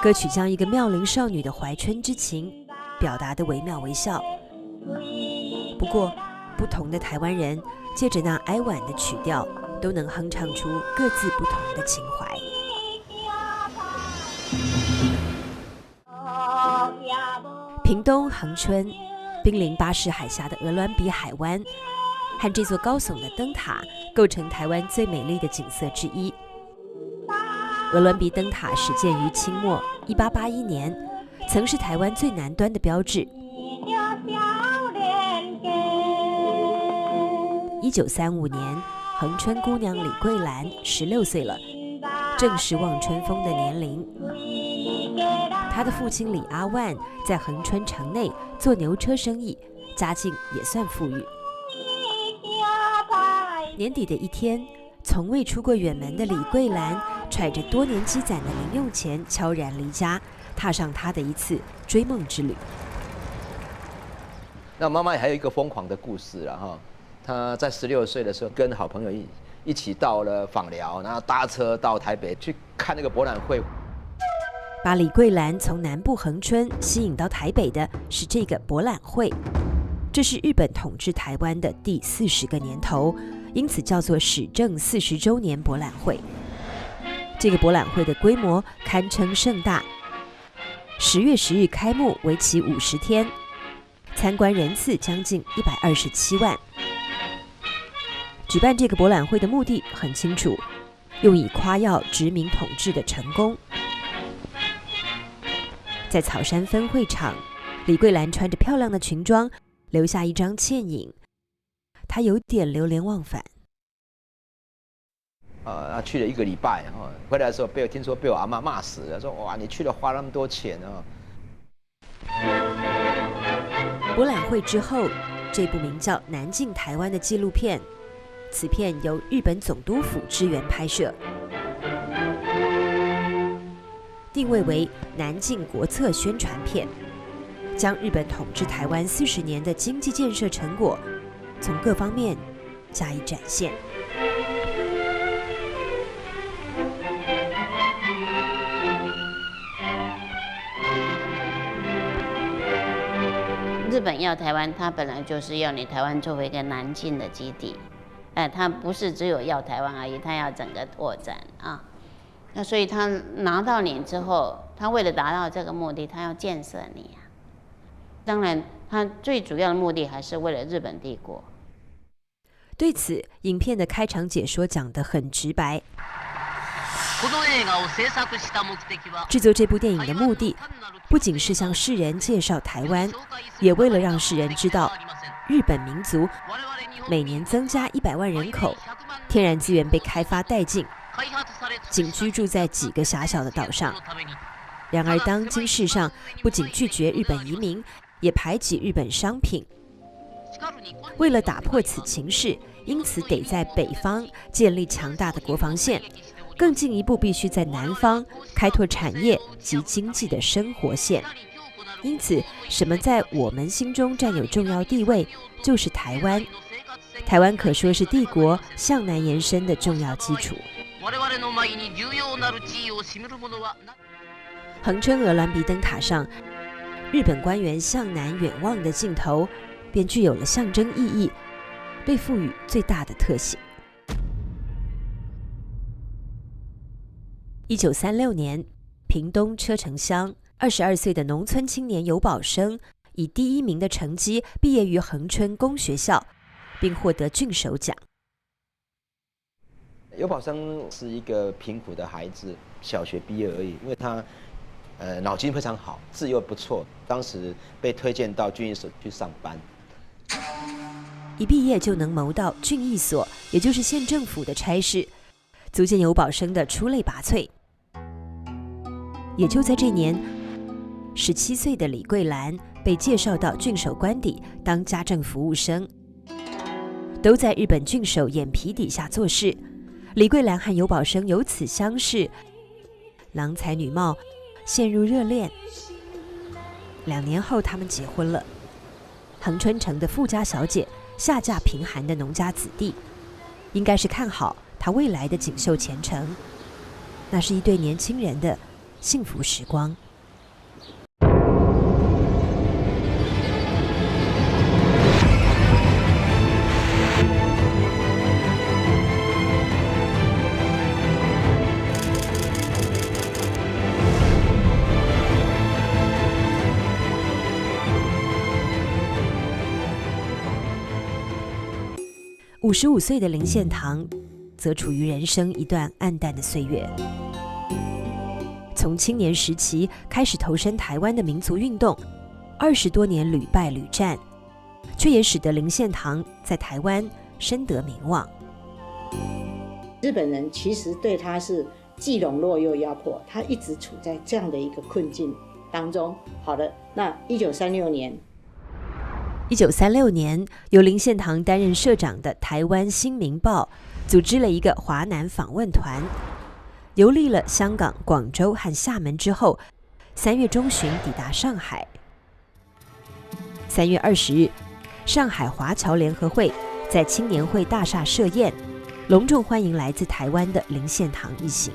歌曲将一个妙龄少女的怀春之情表达得惟妙惟肖。不过，不同的台湾人借着那哀婉的曲调，都能哼唱出各自不同的情怀。屏东恒春濒临巴士海峡的鹅銮鼻海湾，和这座高耸的灯塔构成台湾最美丽的景色之一。鹅銮鼻灯塔始建于清末1881年，曾是台湾最南端的标志。1935年，恒春姑娘李桂兰16岁了，正是望春风的年龄。她的父亲李阿万在恒春城内做牛车生意，家境也算富裕。年底的一天，从未出过远门的李桂兰揣着多年积攒的零用钱，悄然离家，踏上她的一次追梦之旅。那妈妈还有一个疯狂的故事了哈，她在16岁的时候跟好朋友一起到了枋寮，然后搭车到台北去看那个博览会。把李桂兰从南部恒春吸引到台北的是这个博览会，这是日本统治台湾的第40个年头，因此叫做始政40周年博览会。这个博览会的规模堪称盛大，10月10日开幕，为期50天，参观人次将近127万。举办这个博览会的目的很清楚，用以夸耀殖民统治的成功。在草山分会场，李桂兰穿着漂亮的裙装，留下一张倩影。她有点流连忘返。去了1个礼拜哈，回来的时候听说被我阿嬷骂死了，说哇你去了花那么多钱啊。博览会之后，这部名叫《南进台湾》的纪录片，此片由日本总督府支援拍摄。定位为南进国策宣传片，将日本统治台湾40年的经济建设成果，从各方面加以展现。日本要台湾，它本来就是要你台湾作为一个南进的基地，它不是只有要台湾而已，它要整个拓展啊。那所以他拿到你之后，他为了达到这个目的，他要建设你啊。当然，他最主要的目的还是为了日本帝国。对此，影片的开场解说讲得很直白。制作这部电影的目的，不仅是向世人介绍台湾，也为了让世人知道，日本民族每年增加100万人口，天然资源被开发殆尽，仅居住在几个狭小的岛上。然而，当今世上不仅拒绝日本移民，也排挤日本商品。为了打破此情势，因此得在北方建立强大的国防线，更进一步必须在南方开拓产业及经济的生活线。因此，什么在我们心中占有重要地位，就是台湾。台湾可说是帝国向南延伸的重要基础。恒春鹅銮鼻灯塔上，日本官员向南远望的镜头，便具有了象征意义，被赋予最大的特写。1936年，屏东车城乡22岁的农村青年尤宝生，以第1名的成绩毕业于恒春公学校，并获得郡守奖。尤宝生是一个贫苦的孩子，小学毕业而已，因为他脑筋非常好，字又不错，当时被推荐到郡役所去上班。一毕业就能谋到郡役所，也就是县政府的差事，足见尤宝生的出类拔萃。也就在这年，17岁的李桂兰被介绍到郡守官邸当家政服务生，都在日本郡守眼皮底下做事。李桂兰和尤宝生由此相识，郎才女貌，陷入热恋。2年后，他们结婚了。恒春城的富家小姐下嫁贫寒的农家子弟，应该是看好他未来的锦绣前程。那是一对年轻人的幸福时光。55岁的林献堂，则处于人生一段暗淡的岁月。从青年时期开始投身台湾的民族运动，20多年屡败屡战，却也使得林献堂在台湾深得名望。日本人其实对他是既笼络又压迫，他一直处在这样的一个困境当中。好的，那1936年，由林献堂担任社长的台湾新民报组织了一个华南访问团，游历了香港、广州和厦门之后，3月中旬抵达上海。3月20日，上海华侨联合会在青年会大厦设宴，隆重欢迎来自台湾的林献堂一行。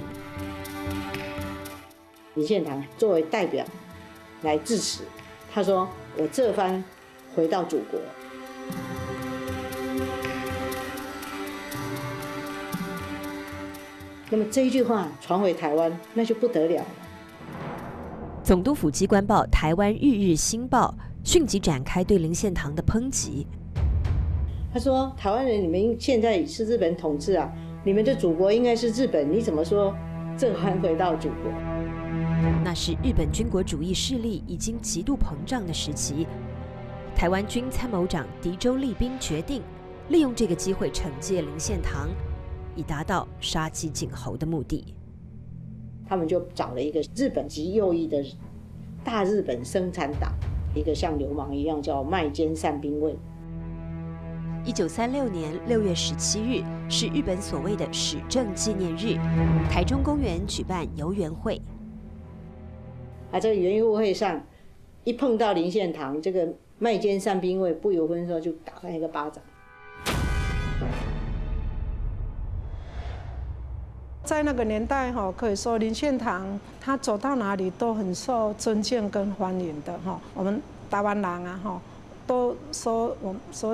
林献堂作为代表来致辞，他说：“我这番回到祖国。”那么这一句话传回台湾，那就不得了了。总督府机关报《台湾日日新报》迅即展开对林献堂的抨击。他说：“台湾人，你们现在是日本统治啊，你们的祖国应该是日本，你怎么说这番回到祖国？”那是日本军国主义势力已经极度膨胀的时期。台湾军参谋长狄周立兵决定利用这个机会惩戒林献堂，以达到杀鸡儆猴的目的。他们就找了一个日本籍右翼的大日本生产党，一个像流氓一样叫麦间善兵卫。1936年6月17日是日本所谓的始政纪念日，台中公园举办游园会。这个园游会上，一碰到林献堂，这个麦间善兵卫不由分说就打他一个巴掌。在那个年代可以说林献堂他走到哪里都很受尊敬跟欢迎的我们台湾人啊都说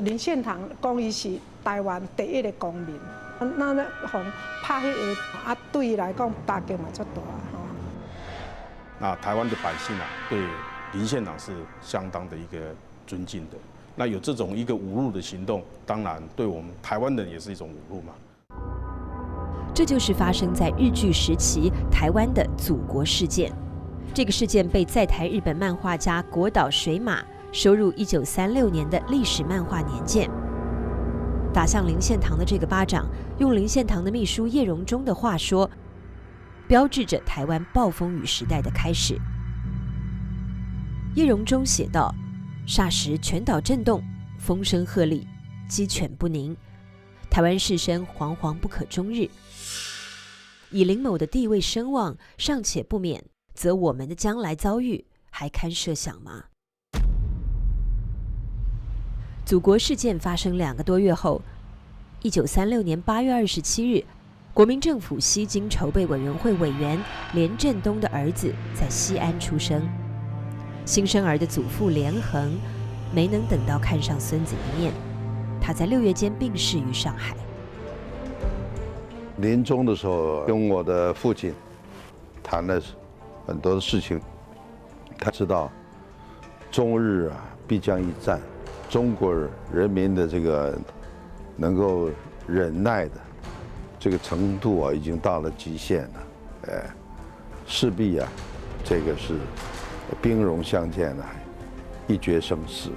林献堂讲伊是台湾第一个公民，那从拍迄个对伊来讲打击嘛足大那台湾的百姓对林献堂是相当的一个尊敬的。那有这种一个侮辱的行动，当然对我们台湾人也是一种侮辱嘛。这就是发生在日据时期台湾的祖国事件。这个事件被在台日本漫画家国岛水马收入1936年的历史漫画年鉴。打向林献堂的这个巴掌，用林献堂的秘书叶荣钟的话说，标志着台湾暴风雨时代的开始。叶荣钟写道：“霎时全岛震动，风声鹤唳，鸡犬不宁，台湾士绅惶惶不可终日。以林某的地位声望尚且不免，则我们的将来遭遇还堪设想吗？”祖国事件发生2个多月后，1936年8月27日，国民政府西京筹备委员会委员连振东的儿子在西安出生。新生儿的祖父连横没能等到看上孙子一面，他在6月间病逝于上海。临终的时候，跟我的父亲谈了很多的事情。他知道中日必将一战，中国人民的这个能够忍耐的这个程度已经到了极限了，势必这个是兵戎相见一决生死。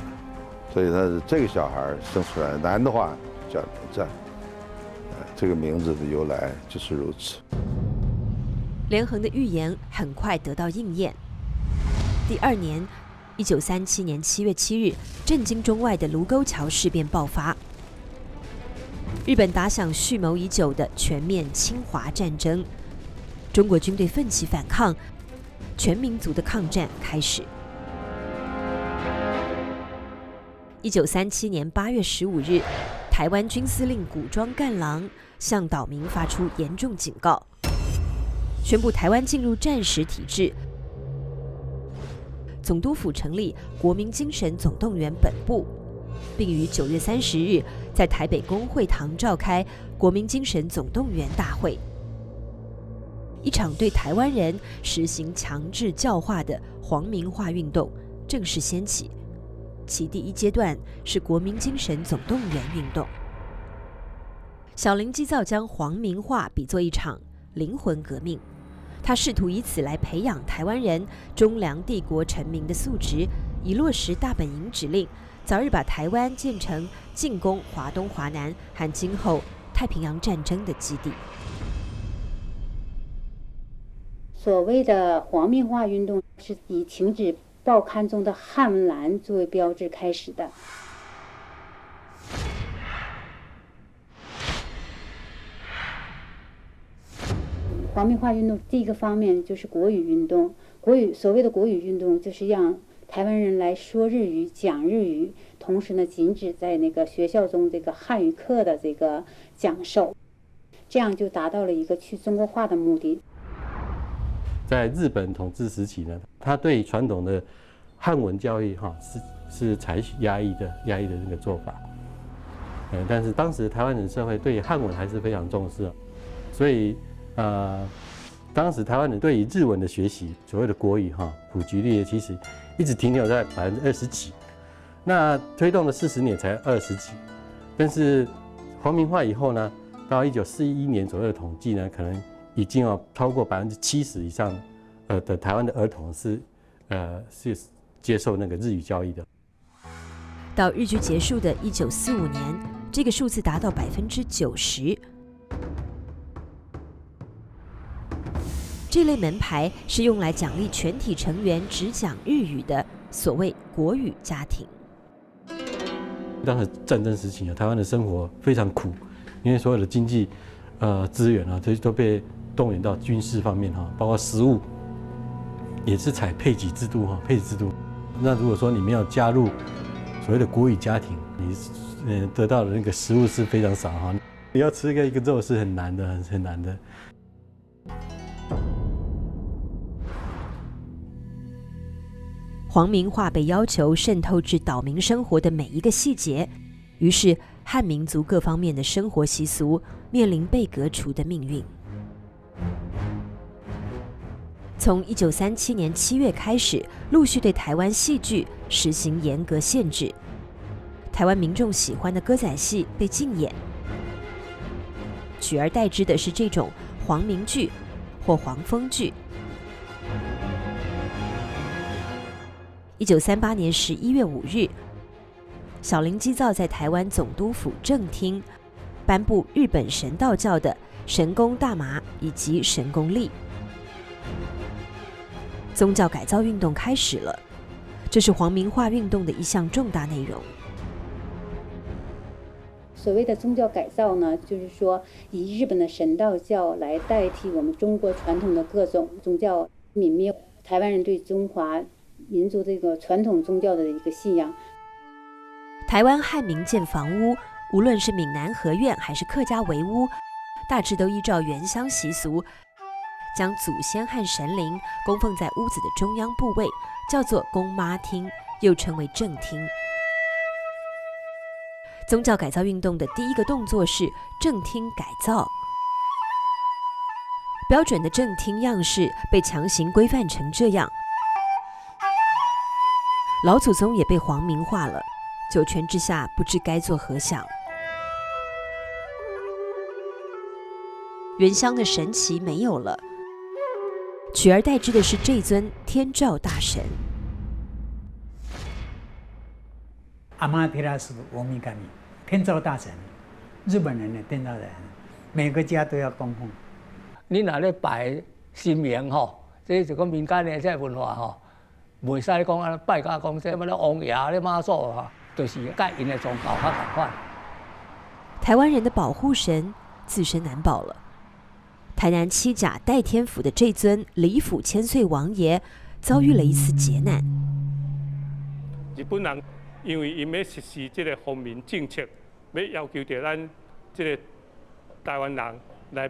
所以他是这个小孩生出来，男的话叫连战。这个名字的由来就是如此。连横的预言很快得到应验。第2年，1937年7月7日，震惊中外的卢沟桥事变爆发。日本打响蓄谋已久的全面侵华战争，中国军队奋起反抗，全民族的抗战开始。1937年8月15日，台湾军司令古庄干郎向岛民发出严重警告，宣布台湾进入战时体制。总督府成立国民精神总动员本部，并于9月30日在台北公会堂召开国民精神总动员大会。一场对台湾人实行强制教化的皇民化运动正式掀起，其第一阶段是国民精神总动员运动。小林基造将皇民化比作一场灵魂革命，他试图以此来培养台湾人忠良帝国臣民的素质，以落实大本营指令，早日把台湾建成进攻华东、华南和今后太平洋战争的基地。所谓的皇民化运动是以停止报刊中的汉文栏作为标志开始的。皇民化运动第一个方面就是国语运动，所谓的国语运动就是让台湾人来说日语、讲日语，同时呢禁止在那个学校中这个汉语课的这个讲授，这样就达到了一个去中国化的目的。在日本统治时期呢，他对传统的汉文教育是采取压抑的那个做法，但是当时台湾人社会对汉文还是非常重视，所以当时台湾人对于日文的学习，所谓的国语普及率其实一直停留在20%几，那推动了40年才20几，但是皇民化以后呢，到1941年左右的统计呢，可能已经超过70%以上的台湾的儿童是接受那个日语教育的。到日据结束的1945年，这个数字达到90%。这类门牌是用来奖励全体成员只讲日语的所谓国语家庭。当时战争时期台湾的生活非常苦，因为所有的经济资源都被动员到军事方面包括食物也是采配给制度那如果说你没有加入所谓的国语家庭，你得到的那个食物是非常少你要吃一个肉是很难的，很难的。皇民化被要求渗透至岛民生活的每一个细节，于是汉民族各方面的生活习俗面临被革除的命运。从1937年7月开始，陆续对台湾戏剧实行严格限制，台湾民众喜欢的歌仔戏被禁演，取而代之的是这种皇民剧或皇风剧。1938年11月5日，小林基造在台湾总督府正厅颁布日本神道教的神功大麻以及神功力，宗教改造运动开始了，这是皇民化运动的一项重大内容。所谓的宗教改造呢，就是说以日本的神道教来代替我们中国传统的各种宗教，泯灭台湾人对中华民族这个传统宗教的一个信仰。台湾汉民建房屋，无论是闽南合院还是客家围屋，大致都依照原乡习俗，将祖先和神灵供奉在屋子的中央部位，叫做公妈厅，又称为正厅。宗教改造运动的第一个动作是正厅改造，标准的正厅样式被强行规范成这样，老祖宗也被皇民化了，九泉之下不知该作何想。原乡的神祇没有了，取而代之的是这尊天照大神。阿玛提拉斯阿弥陀佛，天照大神，日本人的天照大神，每个家都要供奉。你若咧拜神明这是个民间的这文化袂使讲啊拜甲讲什么咧王爷咧妈祖就是甲因的宗教较同款。台湾人的保护神自身难保了。台南七甲代天府的这尊李府千岁王爷遭遇了一次劫难。日本人因为因要实施这个皇民政策，要要求着咱这个台湾人来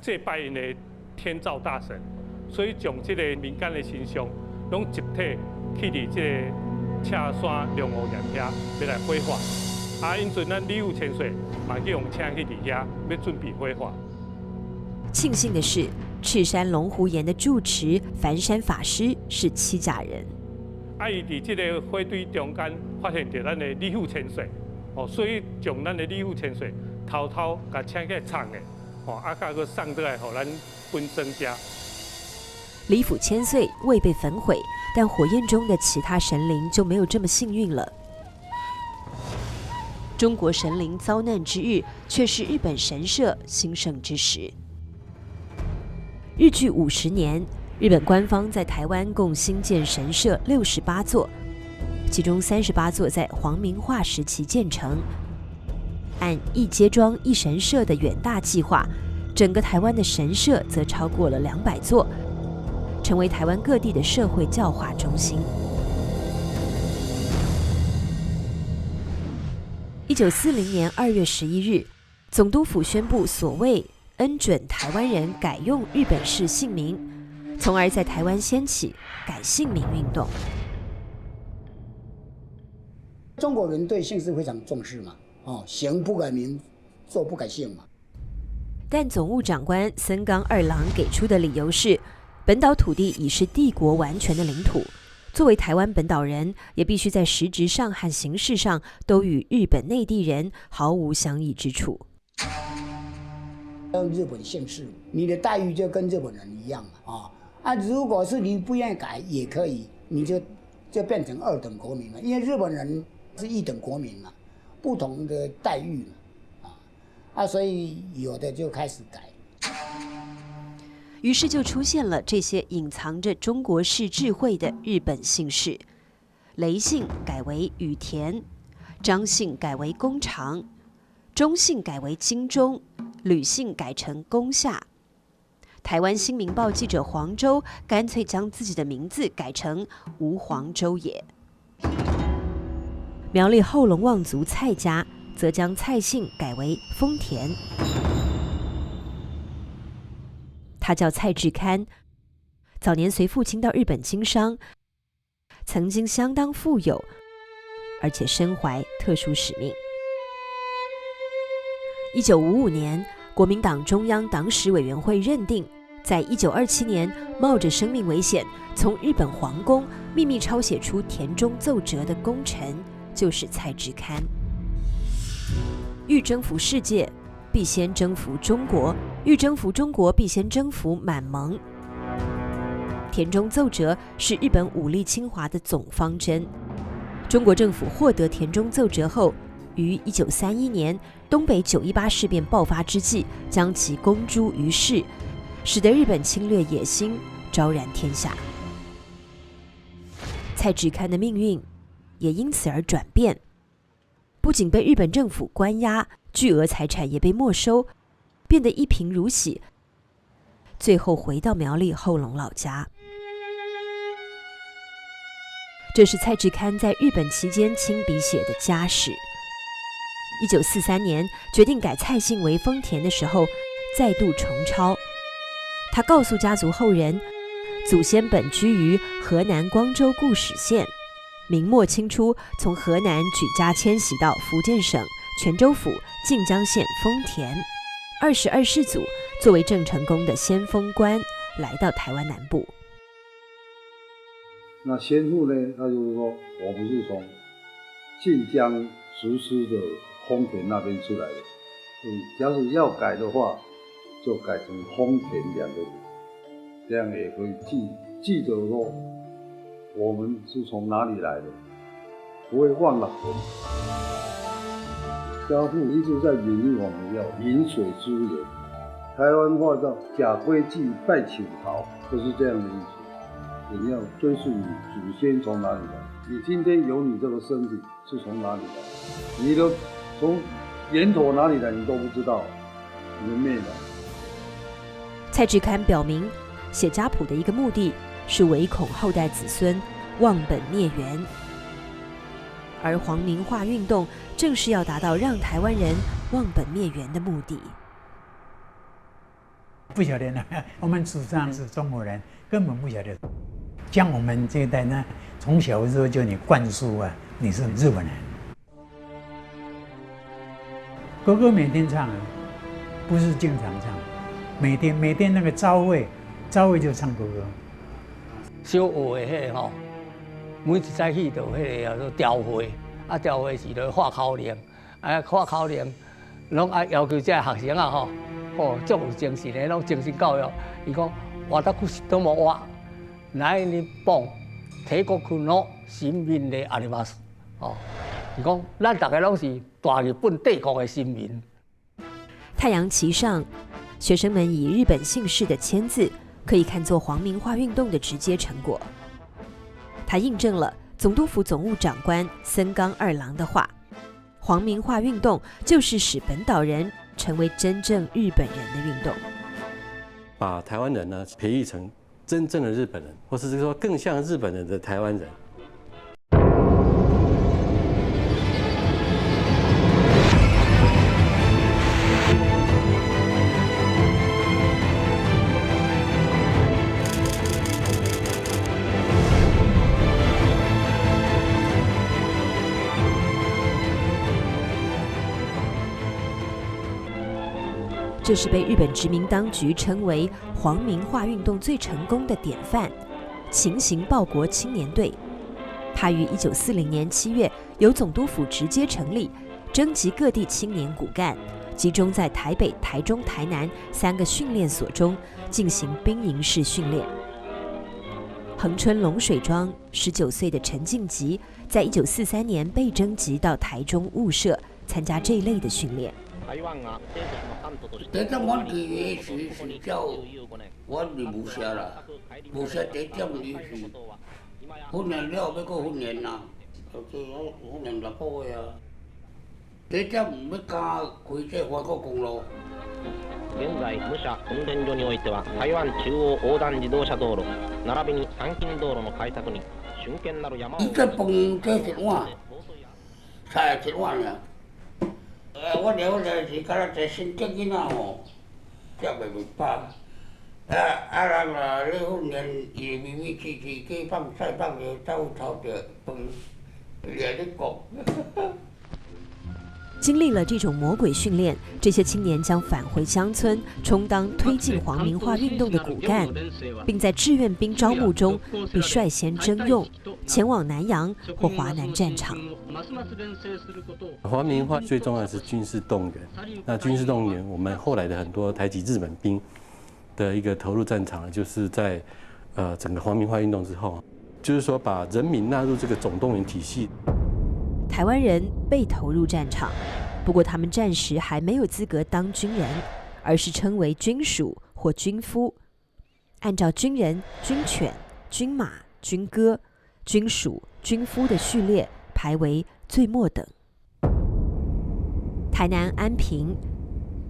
祭拜因的天照大神，所以将这个民间的神像拢集体去伫这个赤山龙湖岩遐要来火化。因阵咱礼务千岁嘛去用请去伫遐要准备火化。庆幸的是，赤山龙湖岩的住持梵山法师是七甲人。伊伫这个火堆中间发现着咱的礼务千岁，所以将咱的礼务千岁偷偷甲请起来藏的，甲佮送倒来，互咱分增加。李府千岁未被焚毁，但火焰中的其他神灵就没有这么幸运了。中国神灵遭难之日，却是日本神社兴盛之时。日据50年，日本官方在台湾共兴建神社68座，其中38座在皇民化时期建成。按一街庄一神社的远大计划，整个台湾的神社则超过了200座，成为台湾各地的社会教化中心。1940年2月11日，总督府宣布所谓恩准台湾人改用日本式姓名，从而在台湾掀起改姓名运动。中国人对姓氏非常重视嘛，行不改名，坐不改姓嘛。但总务长官森冈二郎给出的理由是，本岛土地已是帝国完全的领土，作为台湾本岛人，也必须在实质上和形式上都与日本内地人毫无相异之处。用日本姓氏，你的待遇就跟日本人一样嘛，如果是你不愿意改也可以，你就变成2等国民了，因为日本人是1等国民嘛，不同的待遇嘛，所以有的就开始改。于是就出现了这些隐藏着中国式智慧的日本姓氏，雷姓改为羽田，张姓改为宫长，钟姓改为金钟，吕姓改成宫下。台湾新民报记者黄州干脆将自己的名字改成吴黄州也。苗栗后龙望族蔡家则将蔡姓改为丰田。他叫蔡志堪，早年随父亲到日本经商，曾经相当富有，而且身怀特殊使命。1955年，国民党中央党史委员会认定，在1927年冒着生命危险从日本皇宫秘密抄写出田中奏折的功臣就是蔡志堪。欲征服世界，必先征服中国；欲征服中国，必先征服满蒙。田中奏折是日本武力侵华的总方针。中国政府获得田中奏折后，于1931年东北918事变爆发之际，将其公诸于世，使得日本侵略野心昭然天下。蔡志堪的命运也因此而转变，不仅被日本政府关押，巨额财产也被没收，变得一贫如洗，最后回到苗栗后龙老家。这是蔡志堪在日本期间亲笔写的家史。1943年决定改蔡姓为丰田的时候，再度重抄。他告诉家族后人，祖先本居于河南光州固始县，明末清初从河南举家迁徙到福建省泉州府晋江县丰田。22世祖作为郑成功的先锋官，来到台湾南部。那先父呢，他就是说我们是从晋江石狮的丰田那边出来的，所以假使要改的话，就改成丰田2个字，这样也可以记得说我们是从哪里来的，不会忘了我们。家父一直在勉励我们要饮水思源，台湾话叫假规矩拜请桃，就是这样的意思。你要追溯你祖先从哪里来，你今天有你这个身体是从哪里来，你的从源头哪里来你都不知道，你的妹来。蔡志堪表明，写家谱的一个目的是唯恐后代子孙忘本灭源。而皇民化运动正是要达到让台湾人忘本灭源的目的。不晓得呢，我们祖上是中国人，根本不晓得。像我们这一代呢，从小的时候就你灌输啊，你是日本人。歌歌每天唱啊，不是经常唱，每天那个朝会就唱歌歌。小学的迄吼，每一早起就迄个叫做调会，啊调会是就画口令，啊画口令，拢爱要求这学生啊吼，足有精神的，拢精神教育。伊讲活得苦都无活，来日本帝国困难，人民的阿里马斯，伊讲咱大家拢是大日本帝国的新民。太阳旗上，学生们以日本姓氏的签字，可以看作皇民化运动的直接成果。它印证了总督府总务长官森冈二郎的话：皇民化运动就是使本岛人成为真正日本人的运动。把台湾人呢培育成真正的日本人，或是说更像日本人的台湾人。这是被日本殖民当局称为皇民化运动最成功的典范——秦行报国青年队。它于1940年7月由总督府直接成立，征集各地青年骨干，集中在台北、台中、台南3个训练所中进行兵营式训练。恒春龙水庄19岁的陈敬吉，在1943年被征集到台中雾社参加这一类的训练。第一点，阮去的是叫阮伫无社啦，无社第一点伊是训练了，要搁训练啦，就是训练6个月啊。第一点要加开这花国公路。現在武者運転所においては台湾中央横断自動車道路並びに阪近道路の開拓に瞬間なる山を。伊这饭这一碗，菜一碗呀。我了是敢若一新竹囡仔吼，食袂饱。人啊咧训练，伊咪咪试试去放菜放着走偷着饭，掠咧讲。经历了这种魔鬼训练，这些青年将返回乡村，充当推进皇民化运动的骨干，并在志愿兵招募中被率先征用，前往南洋或华南战场。皇民化最重要的是军事动员。那军事动员，我们后来的很多台籍日本兵的一个投入战场，就是在整个皇民化运动之后，就是说把人民纳入这个总动员体系。台湾人被投入战场，不过他们暂时还没有资格当军人，而是称为军属或军夫。按照军人、军犬、军马、军歌、军属、军夫的序列排为最末等。台南安平，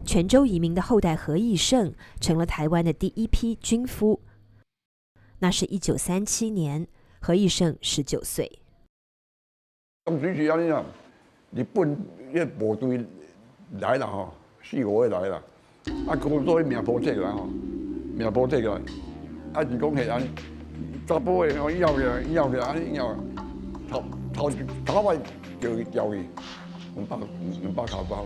泉州移民的后代何义胜成了台湾的第一批军夫。那是1937年，何义胜19岁。当时是安尼啊，日本迄部队来啦吼，4、5个来啦，啊，工作命簿册啦吼，命簿册来，啊是讲係安，查甫的我要嘅安尼要，头尾就交去200头包。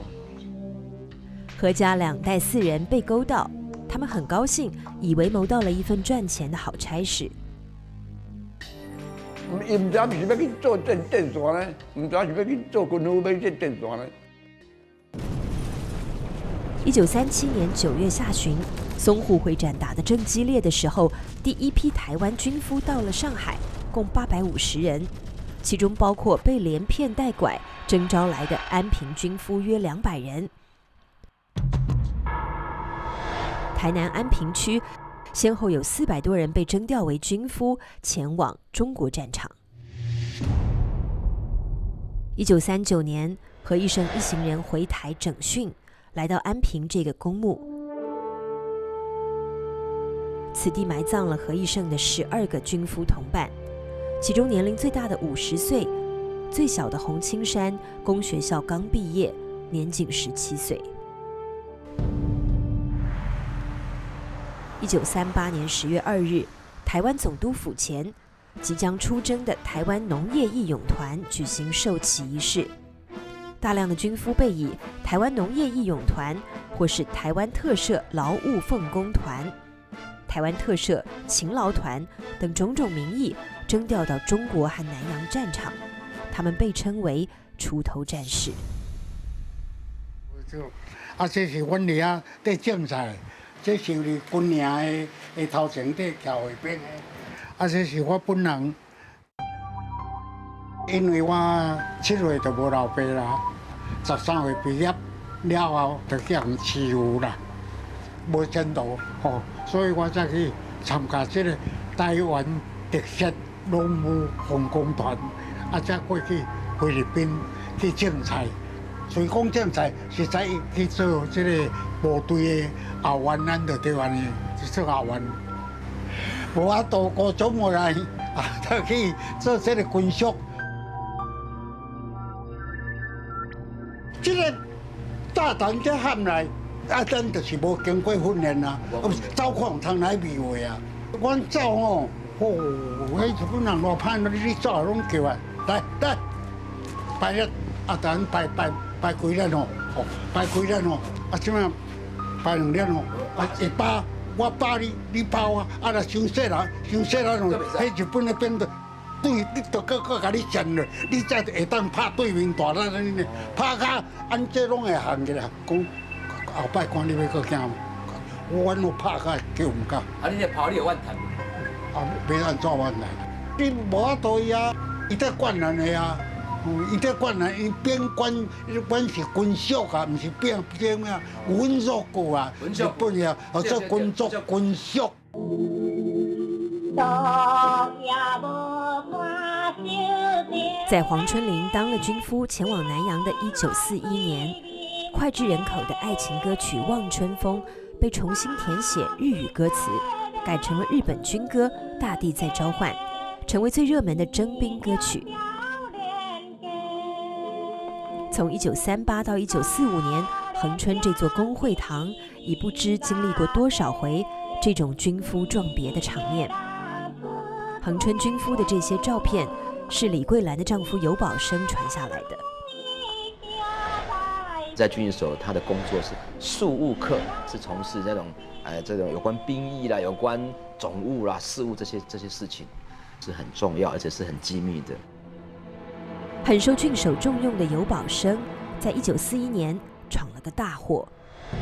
何家2代4人被勾到，他们很高兴，以为谋到了一份赚钱的好差事。伊唔知是要去做电线呢，唔知是要去做军夫要去电线呢。1937年9月下旬，淞沪会战打得正激烈的时候，第一批台湾军夫到了上海，共850人，其中包括被连骗带拐征召来的安平军夫约200人。台南安平区先后有400多人被征调为军夫，前往中国战场。1939年，何义胜一行人回台整训，来到安平这个公墓。此地埋葬了何义胜的12个军夫同伴，其中年龄最大的50岁，最小的洪青山公学校刚毕业，年仅17岁。1938年10月2日，台湾总督府前，即将出征的台湾农业义勇团举行授旗仪式。大量的军夫被以台湾农业义勇团或是台湾特赦劳务奉公团、台湾特赦勤劳团等种种名义征调到中国和南洋战场，他们被称为出头战士。这是阮哋啊，在种菜，这是你军营的头前在桥那边的，这是我本人。因为我7岁就无老爸啦，13岁毕业了后就去人欺负啦，无前途吼，所以我才去参加这个台湾特赦劳务奉公团，才过去菲律宾去种菜。所以讲种菜实在去做这个部队的后援，咱就台湾的去做后援。无啊，到高中回来就去做这个军属。这个大堂这喊来，咱就是无经过训练啊，走看通来味话啊。阮走吼，迄日本人偌歹，你走拢叫啊，来，拜日等拜几日吼，拜几日吼，即摆拜2日吼，会包我包你包我，若伤细啦吼，迄日本那边的。对，你都搁甲你战了，你才会当拍对面大咱呢，拍甲安这拢会行个啦。讲后摆看你要搁惊，阮有拍甲叫唔敢。你这跑你有怨叹？袂安怎怨叹？你无法度啊，伊在管咱的啊，伊在管咱，伊边管，阮是军属啊，毋是边啊，阮属过啊，日本啊，做军属军属。在黄春玲当了军夫前往南洋的1941年，脍炙人口的爱情歌曲《望春风》被重新填写日语歌词，改成了日本军歌《大地在召唤》，成为最热门的征兵歌曲。从1938到1945年，恒春这座工会堂已不知经历过多少回这种军夫撞别的场面。恒春军夫的这些照片是李桂兰的丈夫游保生传下来的。在军营所，他的工作是庶务课，是从事这种有关兵役啦、有关总务啦、事务这些事情，是很重要，而且是很机密的。很受郡守重用的游保生，在1941年闯了个大祸。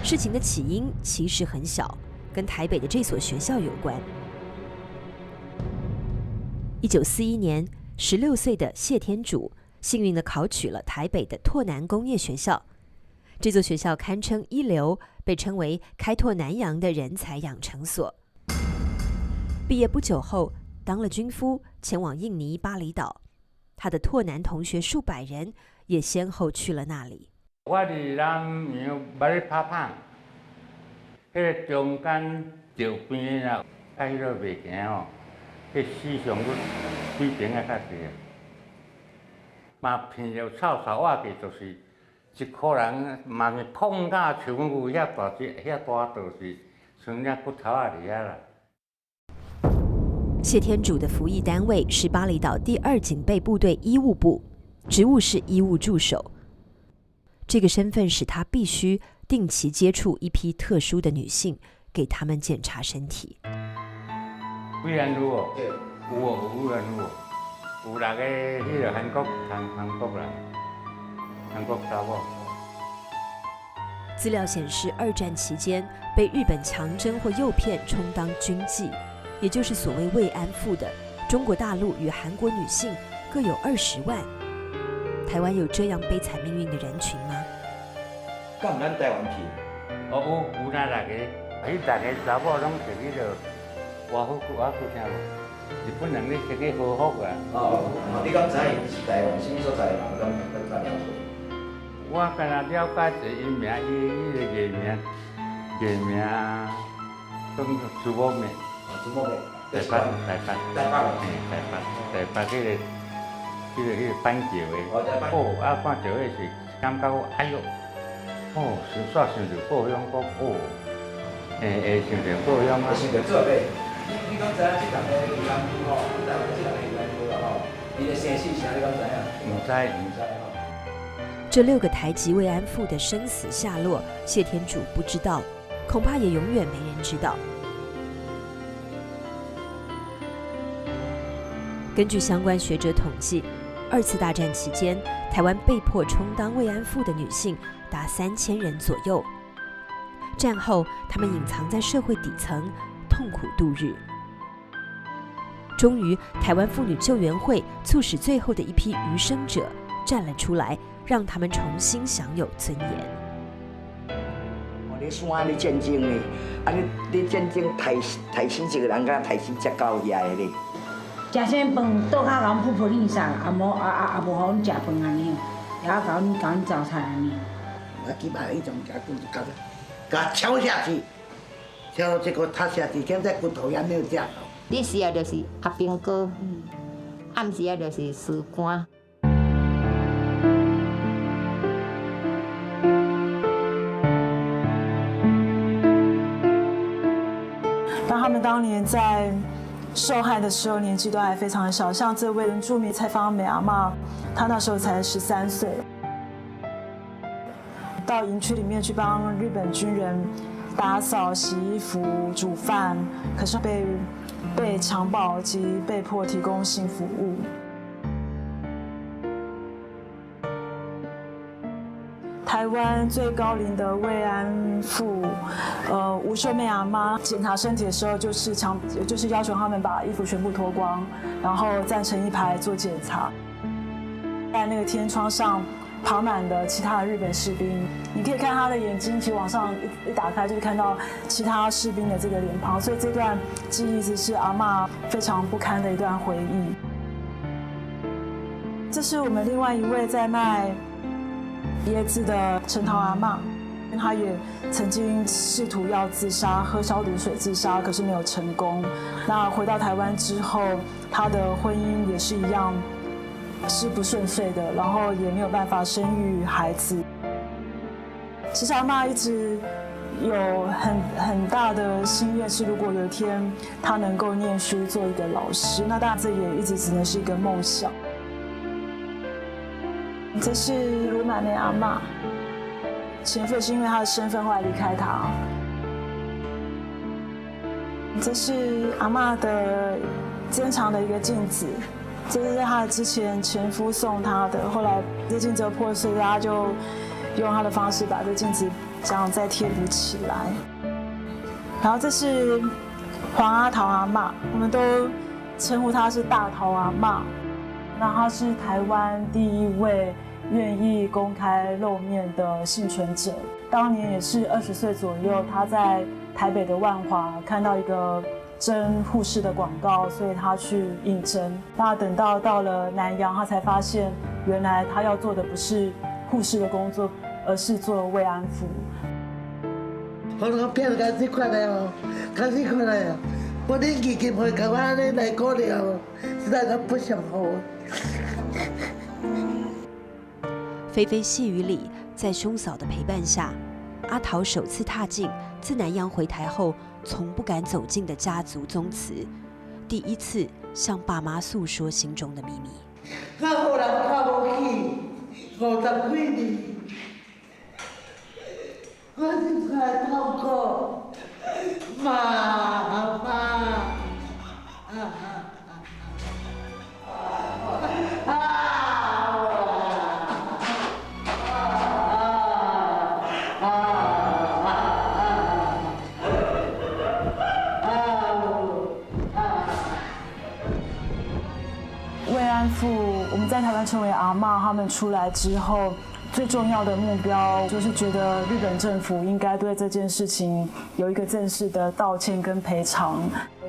事情的起因其实很小，跟台北的这所学校有关。1941年，16岁的谢天主幸运地考取了台北的拓南工业学校。这座学校堪称一流，被称为开拓南洋的人才养成所。毕业不久后，当了军夫，前往印尼巴厘岛。他的拓南同学数百人也先后去了那里。我伫南洋捌咧拍棒，迄个中间桥边啊，甲迄个袂行哦。迄死伤率比平啊较济，嘛骗着臭臭瓦计，就是一个人嘛是碰甲像牛遐大就是剩只骨头啊伫遐啦。谢天主的服役单位是巴厘岛第2警备部队医务部，职务是医务助手。这个身份使他必须定期接触一批特殊的女性，给他们检查身体。几人女哦？有哦，有人女哦，有6个迄个韩国人，韩国查某。资料显示，2战期间被日本强征或诱骗充当军妓，也就是所谓慰安妇的中国大陆与韩国女性各有20万。台湾有这样悲惨命运的人群吗？敢咱台湾去？有那6个，迄6个查某拢是去着。我听无，日本人咧设计和服啊。你敢知影是台湾什么所在的人？敢了解？我敢若了解者因名，伊个艺名叫朱某妹。台北迄个迄个板桥的，哦，啊，看到迄是感觉哎哟，哦，煞想着故乡讲哦，会想着故乡啊。想着做咧，你讲知影即档的宜兰夫吼，你知影即档的宜兰夫啦吼，伊的生死啥你讲知影？唔知吼。这6个台籍慰安妇的生死下落，谢天主不知道，恐怕也永远没人知道。根据相关学者统计，2次大战期间，台湾被迫充当慰安妇的女性达3000人左右。战后，她们隐藏在社会底层，痛苦度日。终于，台湾妇女救援会促使最后的一批余生者站了出来，让他们重新享有尊严。你山你战争呢？啊你战争抬死一个人，敢抬死只狗遐的咧？食啥饭倒骹甲阮噗噗哩上，也无互阮食饭安尼，也甲阮糟蹋安尼。我起码迄种甲敲下去，敲这个塌下去，现在骨头也没有掉。日时啊就是合苹果，暗时啊就是树干。当他们当年在受害的时候，年纪都还非常的小，像这位原住民蔡芳美阿嬷，她那时候才13岁，到营区里面去帮日本军人打扫、洗衣服、煮饭，可是被强暴及被迫提供性服务。台湾最高龄的慰安妇，吴秀妹阿妈检查身体的时候，就是要求他们把衣服全部脱光，然后站成一排做检查。在那个天窗上爬满了其他的日本士兵，你可以看他的眼睛，其实往上一打开，就是看到其他士兵的这个脸庞，所以这段记忆一直是阿嬷非常不堪的一段回忆。这是我们另外一位在卖椰子的陈桃阿嬷，她也曾经试图要自杀，喝消毒水自杀，可是没有成功。那回到台湾之后，她的婚姻也是一样是不顺遂的，然后也没有办法生育孩子。其实阿嬷一直有很大的心愿，是如果有一天她能够念书做一个老师，那当然这也一直只能是一个梦想。这是卢奶奶阿嬷，前夫是因为她的身份后来离开她。这是阿嬷的肩长的一个镜子，这是在她之前前夫送她的，后来这镜子破碎，她就用她的方式把这镜子这样再贴补起来。然后这是黄阿桃阿嬷，我们都称呼她是大桃阿嬷。那她是台湾第一位愿意公开露面的幸存者，当年也是20岁左右，她在台北的万华看到一个征护士的广告，所以她去应征。那等到了南洋，她才发现原来她要做的不是护士的工作，而是做慰安妇。我骗开始快来哦，开始快来哦！我的义气会甲我安尼来可怜哦，实在是不想好。霏霏细雨里，在兄嫂的陪伴下，阿桃首次踏进自南洋回台后从不敢走进的家族宗祠，第一次向爸妈诉说心中的秘密。我无人看不起，50几年，我是在痛苦，妈。慰安妇，我们在台湾称为阿嬷，他们出来之后，最重要的目标就是觉得日本政府应该对这件事情有一个正式的道歉跟赔偿。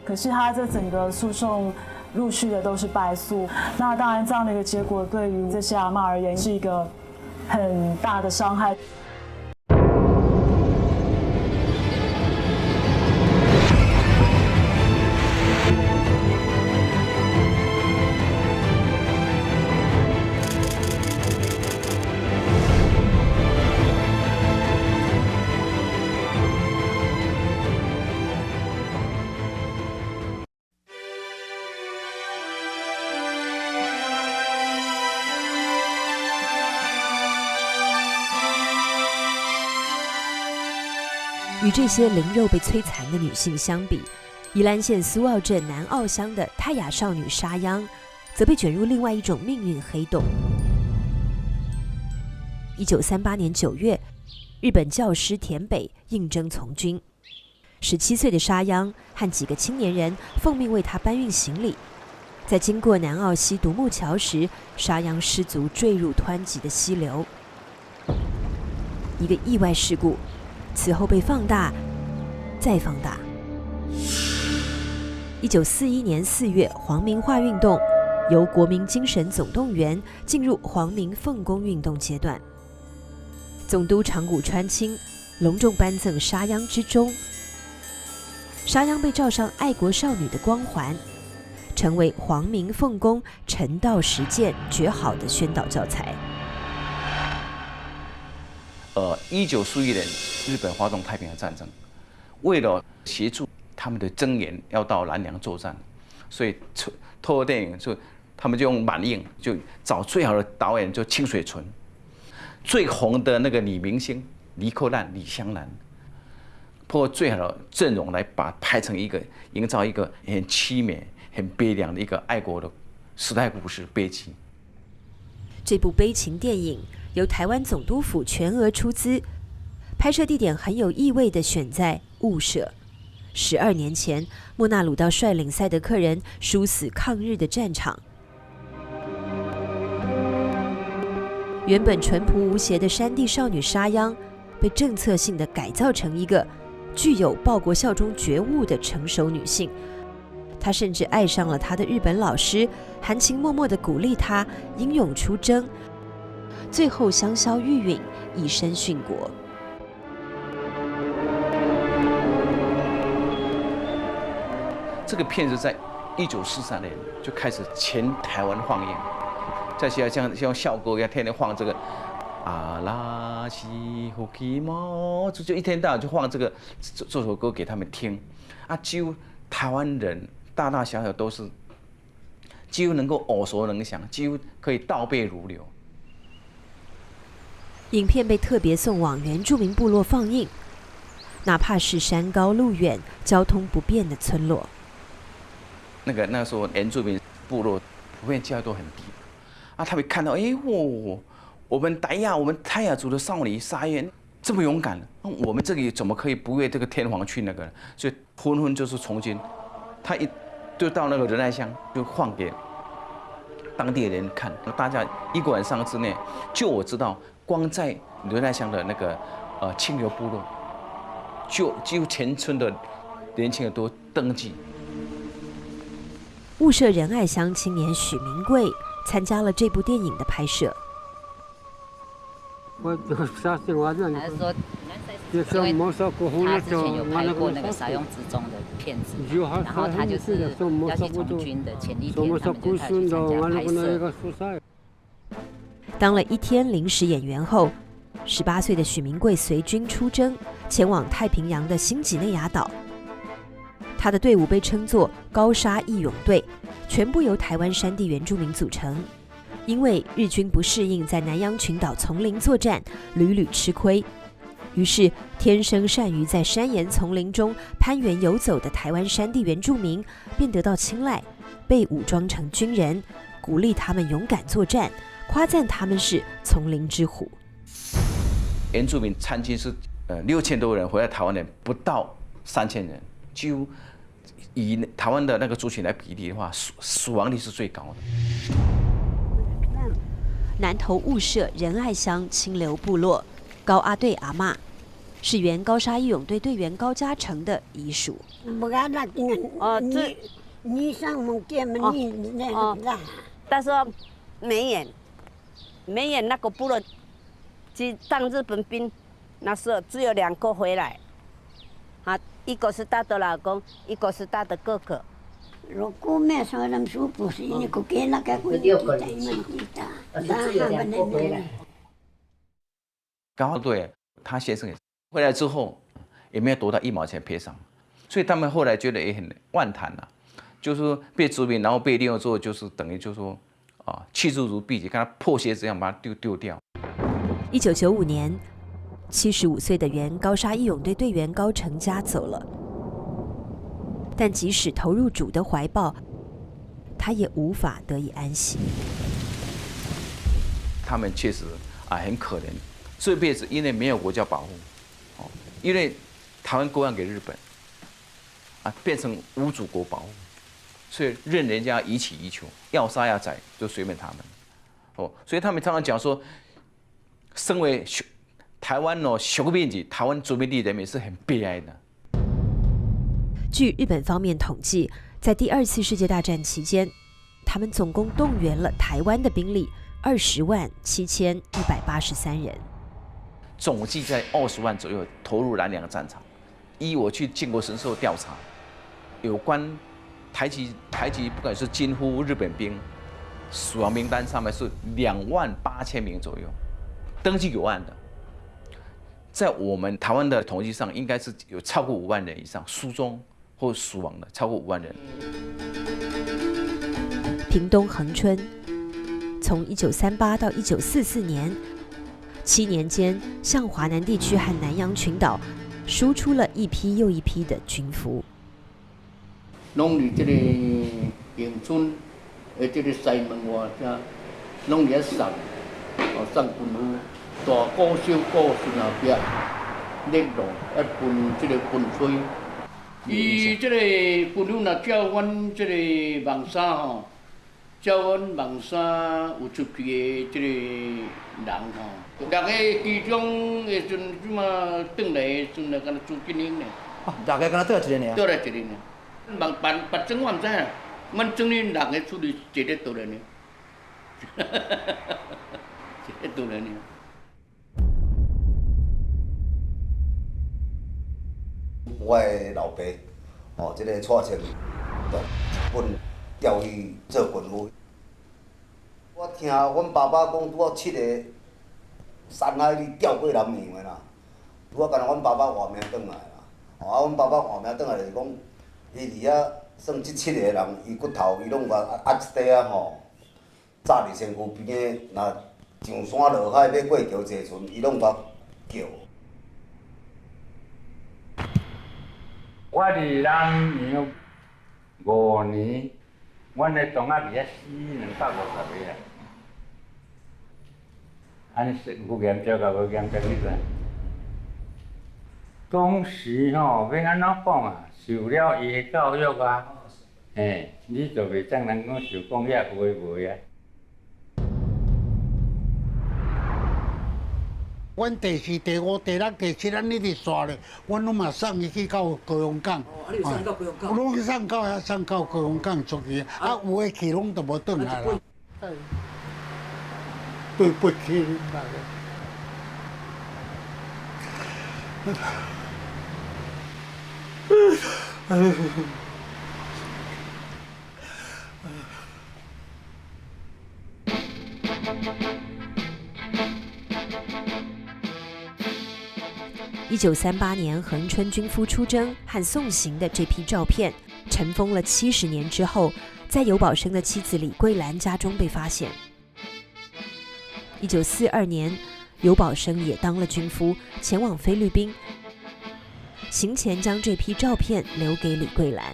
可是他这整个诉讼陆续的都是败诉，那当然这样的一个结果对于这些阿嬷而言是一个很大的伤害。与这些灵肉被摧残的女性相比，宜兰县苏澳镇南澳乡的泰雅少女沙央，则被卷入另外一种命运黑洞。1938年9月，日本教师田北应征从军，17岁的沙央和几个青年人奉命为他搬运行李。在经过南澳溪独木桥时，沙央失足坠入湍急的溪流。一个意外事故，此后被放大，再放大。1941年4月，皇民化运动由国民精神总动员进入皇民奉公运动阶段。总督长谷川清隆重颁赠沙央之钟，沙央被罩上爱国少女的光环，成为皇民奉公臣道实践绝好的宣导教材。1941年，日本发动太平洋战争，为了协助他们的增援要到南洋作战，所以透过电影他们就用满映，就找最好的导演，就清水纯，最红的那个女明星李克兰、李香兰，通过最好的阵容来把它拍成营造一个很凄美、很悲凉的一个爱国的时代故事悲剧。这部悲情电影由台湾总督府全额出资，拍摄地点很有意味地选在雾社。12年前，莫纳鲁道率领赛德克人殊死抗日的战场。原本淳朴无邪的山地少女沙央，被政策性地改造成一个具有报国效忠觉悟的成熟女性。她甚至爱上了她的日本老师，含情脉脉地鼓励她英勇出征，最后香消玉殒，以身殉国。这个片子在1943年就开始全台湾放映，在像校歌一样，天天放这个阿拉西呼基猫，就一天到晚就放这首歌给他们听啊，几乎台湾人大大小小都是几乎能够耳熟能详，几乎可以倒背如流。影片被特别送往原住民部落放映，哪怕是山高路远、交通不便的村落。那时候原住民部落普遍教育都很低啊，他们看到我们泰雅族的少女沙央这么勇敢，我们这里怎么可以不为这个天皇去那个？所以纷纷就是从军，他就到那个仁爱乡就放给当地人看，大家一个晚上之内，就我知道，光在仁爱乡的那个清流部落，就几乎全村的年轻人都登记。雾社仁爱乡青年许明贵参加了这部电影的拍摄。还是说，因为他之前有拍过那个沙央之钟的片子，然后他就是要去从军的前一天，他们就派去参加拍摄。当了1天临时演员后，18岁的许明贵随军出征，前往太平洋的新几内亚岛。他的队伍被称作高沙义勇队，全部由台湾山地原住民组成。因为日军不适应在南洋群岛丛林作战，屡屡吃亏，于是天生善于在山岩丛林中攀援游走的台湾山地原住民便得到青睐，被武装成军人，鼓励他们勇敢作战，夸赞他们是丛林之虎。原住民参军是6000多人，回来台湾人不到3000人，几乎以台湾的那个族群来比例的话，死亡率是最高的。南投雾社仁爱乡清流部落高阿队阿嬷，是原高沙义勇队队员高嘉诚的遗属。但是没演那个部落去当日本兵，那时候只有2个回来，啊，一个是他的老公，一个是他的哥哥。高队他先生也回来之后也没有得到1毛钱赔偿，所以他们后来觉得也很万谈了，就是说被殖民，然后被利用之后，就是等于就是说弃之如敝屣，跟他破鞋子一样把它丢掉。1995年， 75岁的原高沙义勇队队员高成家走了，但即使投入主的怀抱，他也无法得以安息。他们确实很可怜，这辈子因为没有国家保护，因为台湾割让给日本，变成无祖国保护，所以任人家予取予求，要杀要宰就随便他们。所以他们常常讲说，身为台湾植民地，台湾殖民地人民是很悲哀的。据日本方面统计，在第2次世界大战期间，他们总共动员了台湾的兵力207183人，总计在20万左右投入南洋战场。依我去靖国神社调查，有关台籍不管是近乎日本兵，死亡名单上面是28000名左右，登记有案的。在我们台湾的统计上，应该是有超过5万人以上失踪或死亡的，超过5万人。屏东恒春，从1938到1944年，7年间，向华南地区和南洋群岛输出了一批又一批的军俘。拢伫这个永春的这个西门外遮，拢伫遐送，送军俘，大鼓小鼓顺后壁，热路分这个分吹。伊这个军俘若照阮这个网衫吼，照阮网衫有出去的这个人吼，逐个其中的阵即马转来的阵来，敢若朱金英呢。大概敢若倒来一个呢？倒来一个呢。别种我唔知啦，阮种哩6个出去一个倒来呢，一个倒来呢。我的老爸，这个蔡清本调去做军夫。我听阮爸爸讲，拄好7个山海里调过南洋的啦。我干阮爸爸换命转来啦，阮爸爸换命转来就是讲，伊伫遐算这7个人，伊骨头伊拢甲压一块仔吼，炸伫身躯边的，若上山落海要过桥坐船，伊拢甲叫。我伫南洋5年，阮的同学伫遐死250个啊。安尼是有严重甲无严重你知？当时吼要安怎讲啊？受了伊的教育啊，你就袂怎能讲受讲遐有诶无啊？阮第4、第5、第6、第7，咱一直刷咧，阮拢嘛送伊去到高雄港。你送到高雄港？拢送到遐，送到高雄港出去，有诶去拢都无转来啦。对不起，大家。1938年恒春军夫出征和送行的这批照片，尘封了70年之后，在游保生的妻子李桂兰家中被发现。1942年，游保生也当了军夫，前往菲律宾，行前将这批照片留给李桂兰。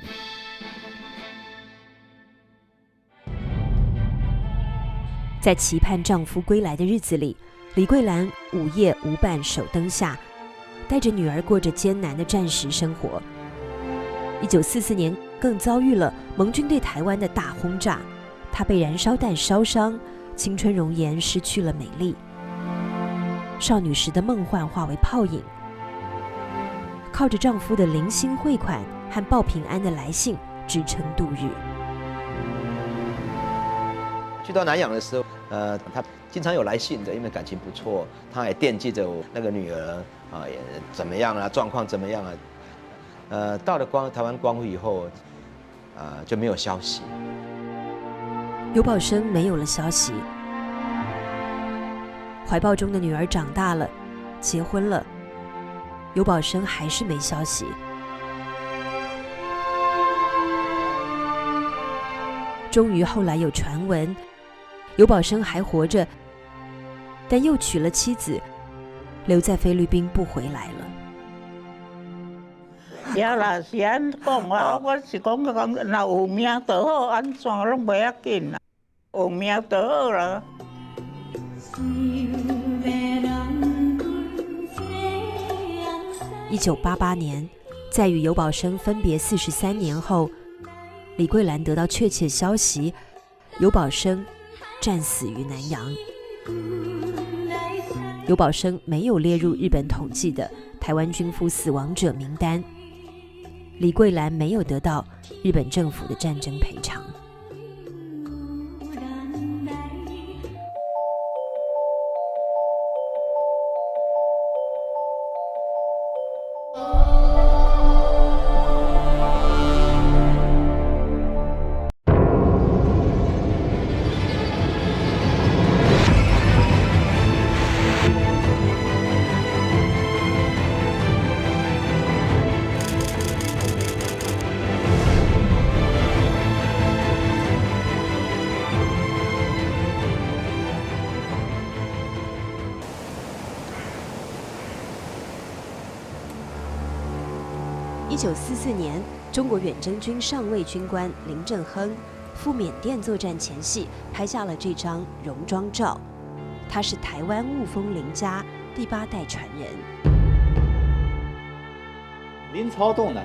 在期盼丈夫归来的日子里，李桂兰午夜无伴手灯下，带着女儿过着艰难的战时生活。1944年更遭遇了盟军对台湾的大轰炸，她被燃烧弹烧伤，青春容颜失去了美丽，少女时的梦幻化为泡影，靠着丈夫的零星汇款和报平安的来信支撑度日。去到南洋的时候，他经常有来信的，因为感情不错，他还惦记着我那个女儿也怎么样啊，状况怎么样啊。到了台湾光复以后，就没有消息。游保生没有了消息，怀抱中的女儿长大了，结婚了，游保生还是没消息。终于后来有传闻，游保生还活着，但又娶了妻子，留在菲律宾不回来了。要啦，是安讲我是讲若有命就好，安怎拢袂要紧啦，有命就好啦。1988年，在与尤宝生分别43年后，李桂兰得到确切消息，尤宝生战死于南洋。尤宝生没有列入日本统计的台湾军夫死亡者名单，李桂兰没有得到日本政府的战争赔偿。1944年，中国远征军上尉军官林正亨赴缅甸作战前夕拍下了这张戎装照。他是台湾雾峰林家第8代传人。林朝栋呢，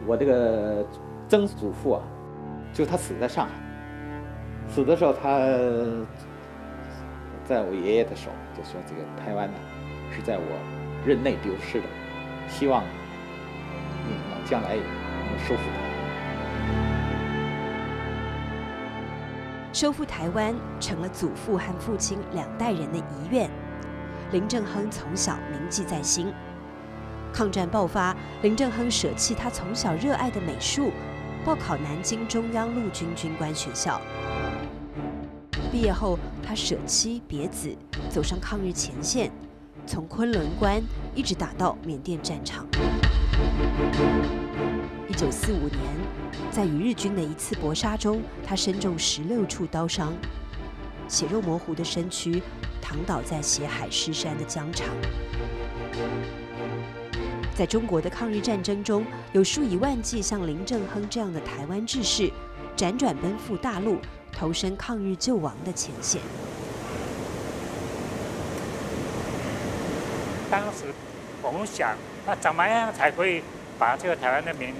我这个曾祖父啊，就他死在上海，死的时候他在我爷爷的手就说这个台湾呢是在我任内丢失的，希望将来能收复它。收复台湾成了祖父和父亲2代人的遗愿。林正亨从小铭记在心。抗战爆发，林正亨舍弃他从小热爱的美术，报考南京中央陆军军官学校。毕业后，他舍妻别子，走上抗日前线，从昆仑关一直打到缅甸战场。1945年，在与日军的一次搏杀中，他身中16处刀伤，血肉模糊的身躯躺倒在血海尸山的疆场。在中国的抗日战争中，有数以万计像林正亨这样的台湾志士，辗转奔赴大陆，投身抗日救亡的前线。当时我们想，那怎么样才可以把这个台湾的民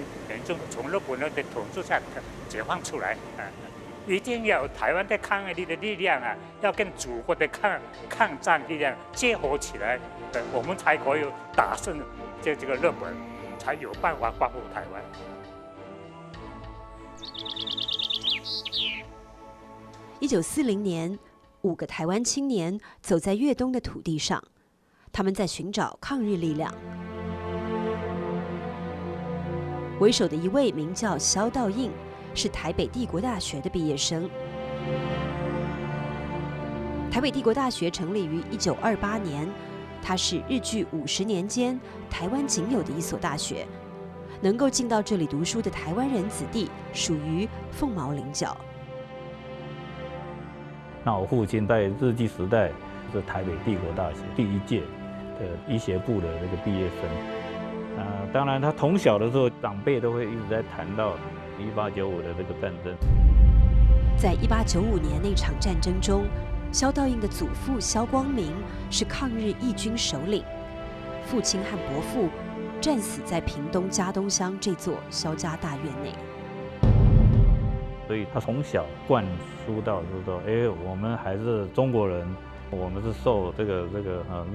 众从日本人的统治下解放出来？一定要有台湾的抗日的力量啊，要跟祖国的抗战力量结合起来，我们才可以打胜这个日本，才有办法保护台湾。1940年，5个台湾青年走在越东的土地上，他们在寻找抗日力量。为首的一位名叫萧道印，是台北帝国大学的毕业生。台北帝国大学成立于1928年，它是日据50年间台湾仅有的一所大学。能够进到这里读书的台湾人子弟，属于凤毛麟角。那我父亲在日据时代是台北帝国大学第1届的医学部的这个毕业生。当然，他从小的时候，长辈都会一直在谈到1895的这个战争。在1895年那场战争中，萧道印的祖父萧光明是抗日义军首领，父亲和伯父战死在屏东嘉东乡这座萧家大院内。所以他从小灌输到就是说，我们还是中国人，我们是受这个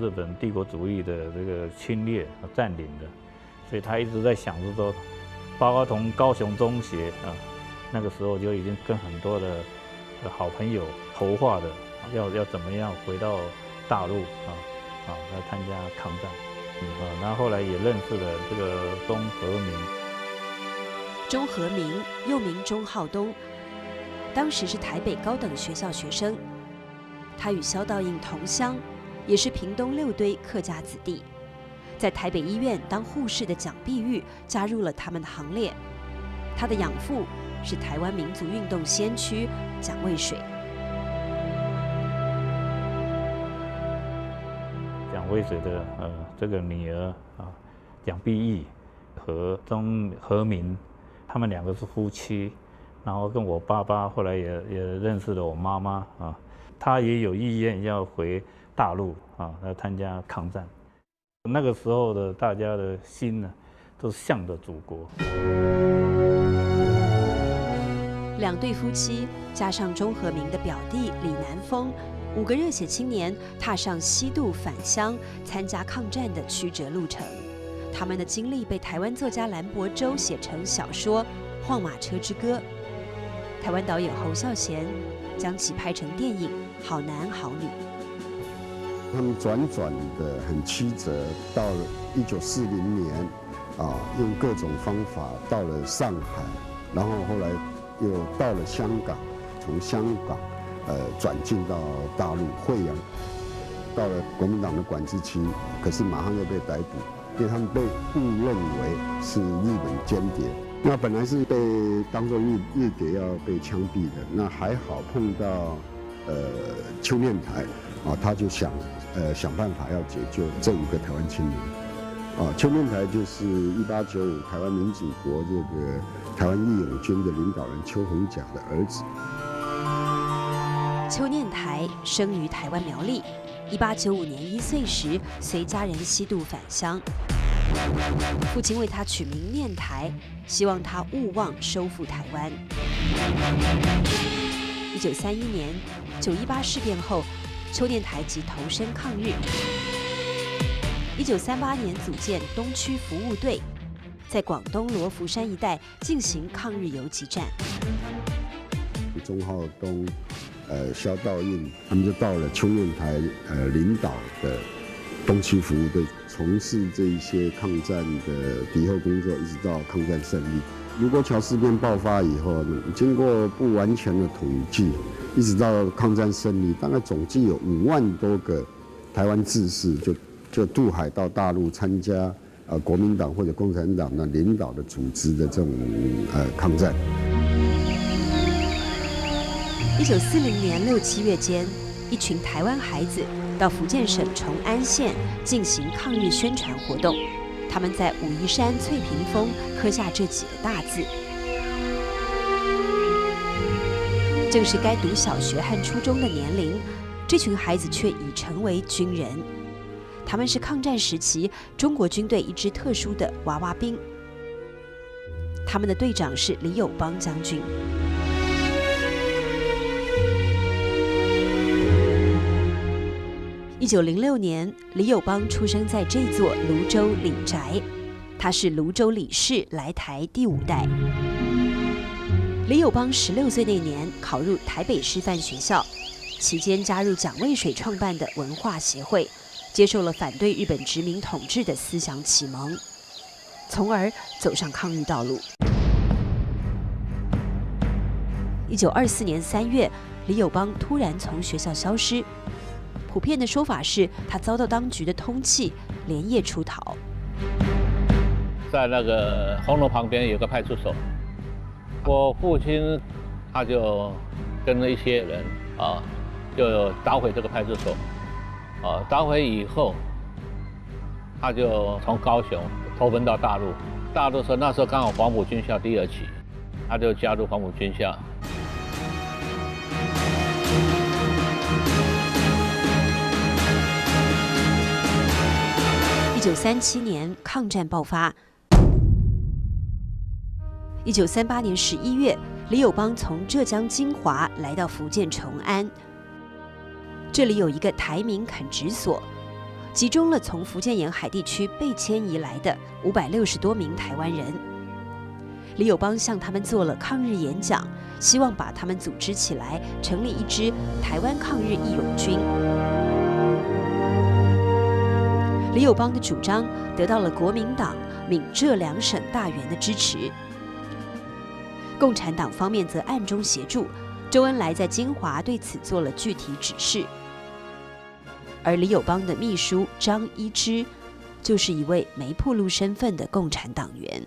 日本帝国主义的这个侵略和占领的。所以他一直在想，就是说，包括从高雄中学那个时候就已经跟很多的好朋友筹划的，要怎么样回到大陆来参加抗战，然后后来也认识了这个钟和明。钟和明又名钟浩东，当时是台北高等学校学生，他与萧道印同乡，也是屏东六堆客家子弟。在台北医院当护士的蒋碧玉加入了他们的行列。他的养父是台湾民族运动先驱蒋渭水。蒋蒋渭水的这个女儿啊，蒋碧玉和钟和民，他们2个是夫妻，然后跟我爸爸后来也认识了我妈妈啊，他也有意愿要回大陆啊来参加抗战。那个时候的大家的心呢，都是向着祖国。2对夫妻加上钟和民的表弟李南风，5个热血青年踏上西渡返乡参加抗战的曲折路程。他们的经历被台湾作家蓝伯洲写成小说《晃马车之歌》，台湾导演侯孝贤将其拍成电影《好男好女》。他们转的很曲折，到了1940年，用各种方法到了上海，然后后来又到了香港，从香港转进到大陆惠阳，到了国民党的管制区，可是马上又被逮捕，因为他们被误认为是日本间谍。那本来是被当作日谍要被枪毙的，那还好碰到邱念台他就想办法要解救这5个台湾青年。邱念台就是1895台湾民主国这个台湾义勇军的领导人邱逢甲的儿子。邱念台生于台湾苗栗，1895年1岁时随家人西渡返乡，父亲为他取名念台，希望他勿忘收复台湾。1931年918事变后，邱念台即投身抗日。1938年组建东区服务队，在广东罗浮山一带进行抗日游击战。钟浩东、萧道印，他们就到了邱念台领导的东区服务队，从事这一些抗战的敌后工作，一直到抗战胜利。卢沟桥事变爆发以后，经过不完全的统计，一直到抗战胜利，大概总计有5万多个台湾志士就渡海到大陆参加国民党或者共产党的领导的组织的这种抗战。1940年6、7月间，一群台湾孩子到福建省崇安县进行抗日宣传活动。他们在武夷山翠屏峰刻下这几个大字，正是该读小学和初中的年龄，这群孩子却已成为军人。他们是抗战时期中国军队一支特殊的娃娃兵，他们的队长是李友邦将军。1906年，李友邦出生在这座泸州李宅，他是泸州李氏来台第5代。李友邦16岁那年考入台北师范学校，期间加入蒋渭水创办的文化协会，接受了反对日本殖民统治的思想启蒙，从而走上抗日道路。1924年3月，李友邦突然从学校消失。普遍的说法是他遭到当局的通缉，连夜出逃。在那个红楼旁边有个派出所，我父亲他就跟了一些人就捣毁这个派出所，捣毁以后，他就从高雄投奔到大陆。大陆那时候刚好黄埔军校第2期，他就加入黄埔军校。1937年抗战爆发。1938年11月，李友邦从浙江金华来到福建崇安，这里有一个台民垦殖所，集中了从福建沿海地区被迁移来的560多名台湾人。李友邦向他们做了抗日演讲，希望把他们组织起来，成立一支台湾抗日义勇军。李友邦的主张得到了国民党、闽浙2省大员的支持，共产党方面则暗中协助。周恩来在金华对此做了具体指示，而李友邦的秘书张一之就是一位没暴露身份的共产党员。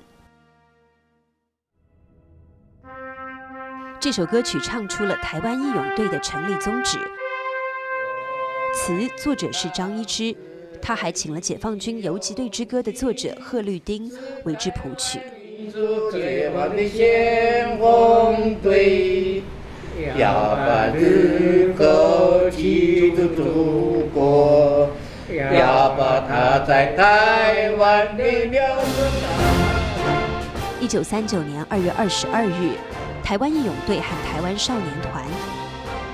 这首歌曲唱出了台湾义勇队的成立宗旨，词作者是张一之。他还请了解放军游击队之歌的作者贺绿汀为之谱曲。解放的先锋队，要把日后记住祖国，要把它在台湾的辽1939年2月22日，台湾义勇队和台湾少年团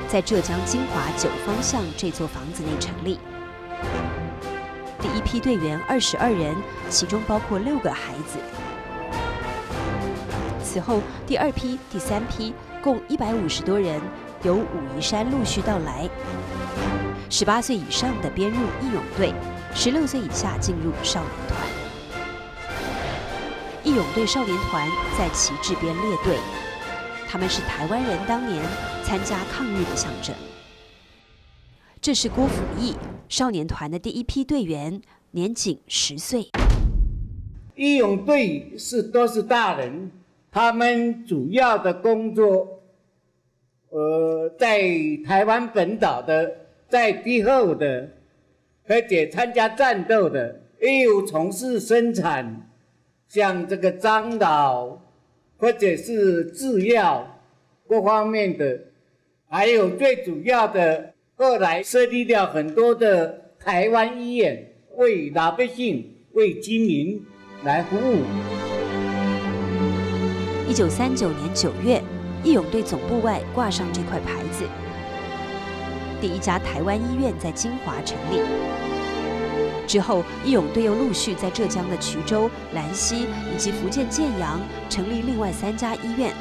在浙江金华9方巷这座房子内成立。第一批队员22人，其中包括6个孩子。此后，第2批、第3批共150多人由武夷山陆续到来。18岁以上的编入义勇队，16岁以下进入少年团。义勇队少年团在旗帜边列队，他们是台湾人当年参加抗日的象征。这是郭辅义，少年团的第一批队员，年仅10岁。义勇队都是大人，他们主要的工作，在台湾本岛的，在敌后的，而且参加战斗的，也有从事生产，像这个樟脑或者是制药各方面的，还有最主要的，后来设立了很多的台湾医院，为老百姓、为居民来服务。1939年9月，义勇队总部外挂上这块牌子。第一家台湾医院在金华成立。之后，义勇队又陆续在浙江的衢州、兰溪以及福建建阳成立另外3家医院。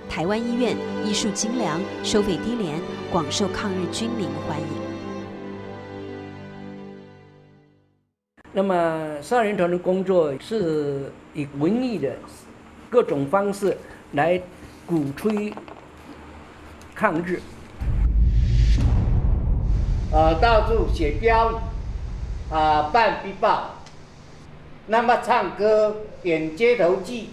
台湾医院医术精良，收费低廉，广受抗日军民欢迎。那么少年团的工作是以文艺的各种方式来鼓吹抗日。到处写标语，办壁报，那么唱歌、演街头剧，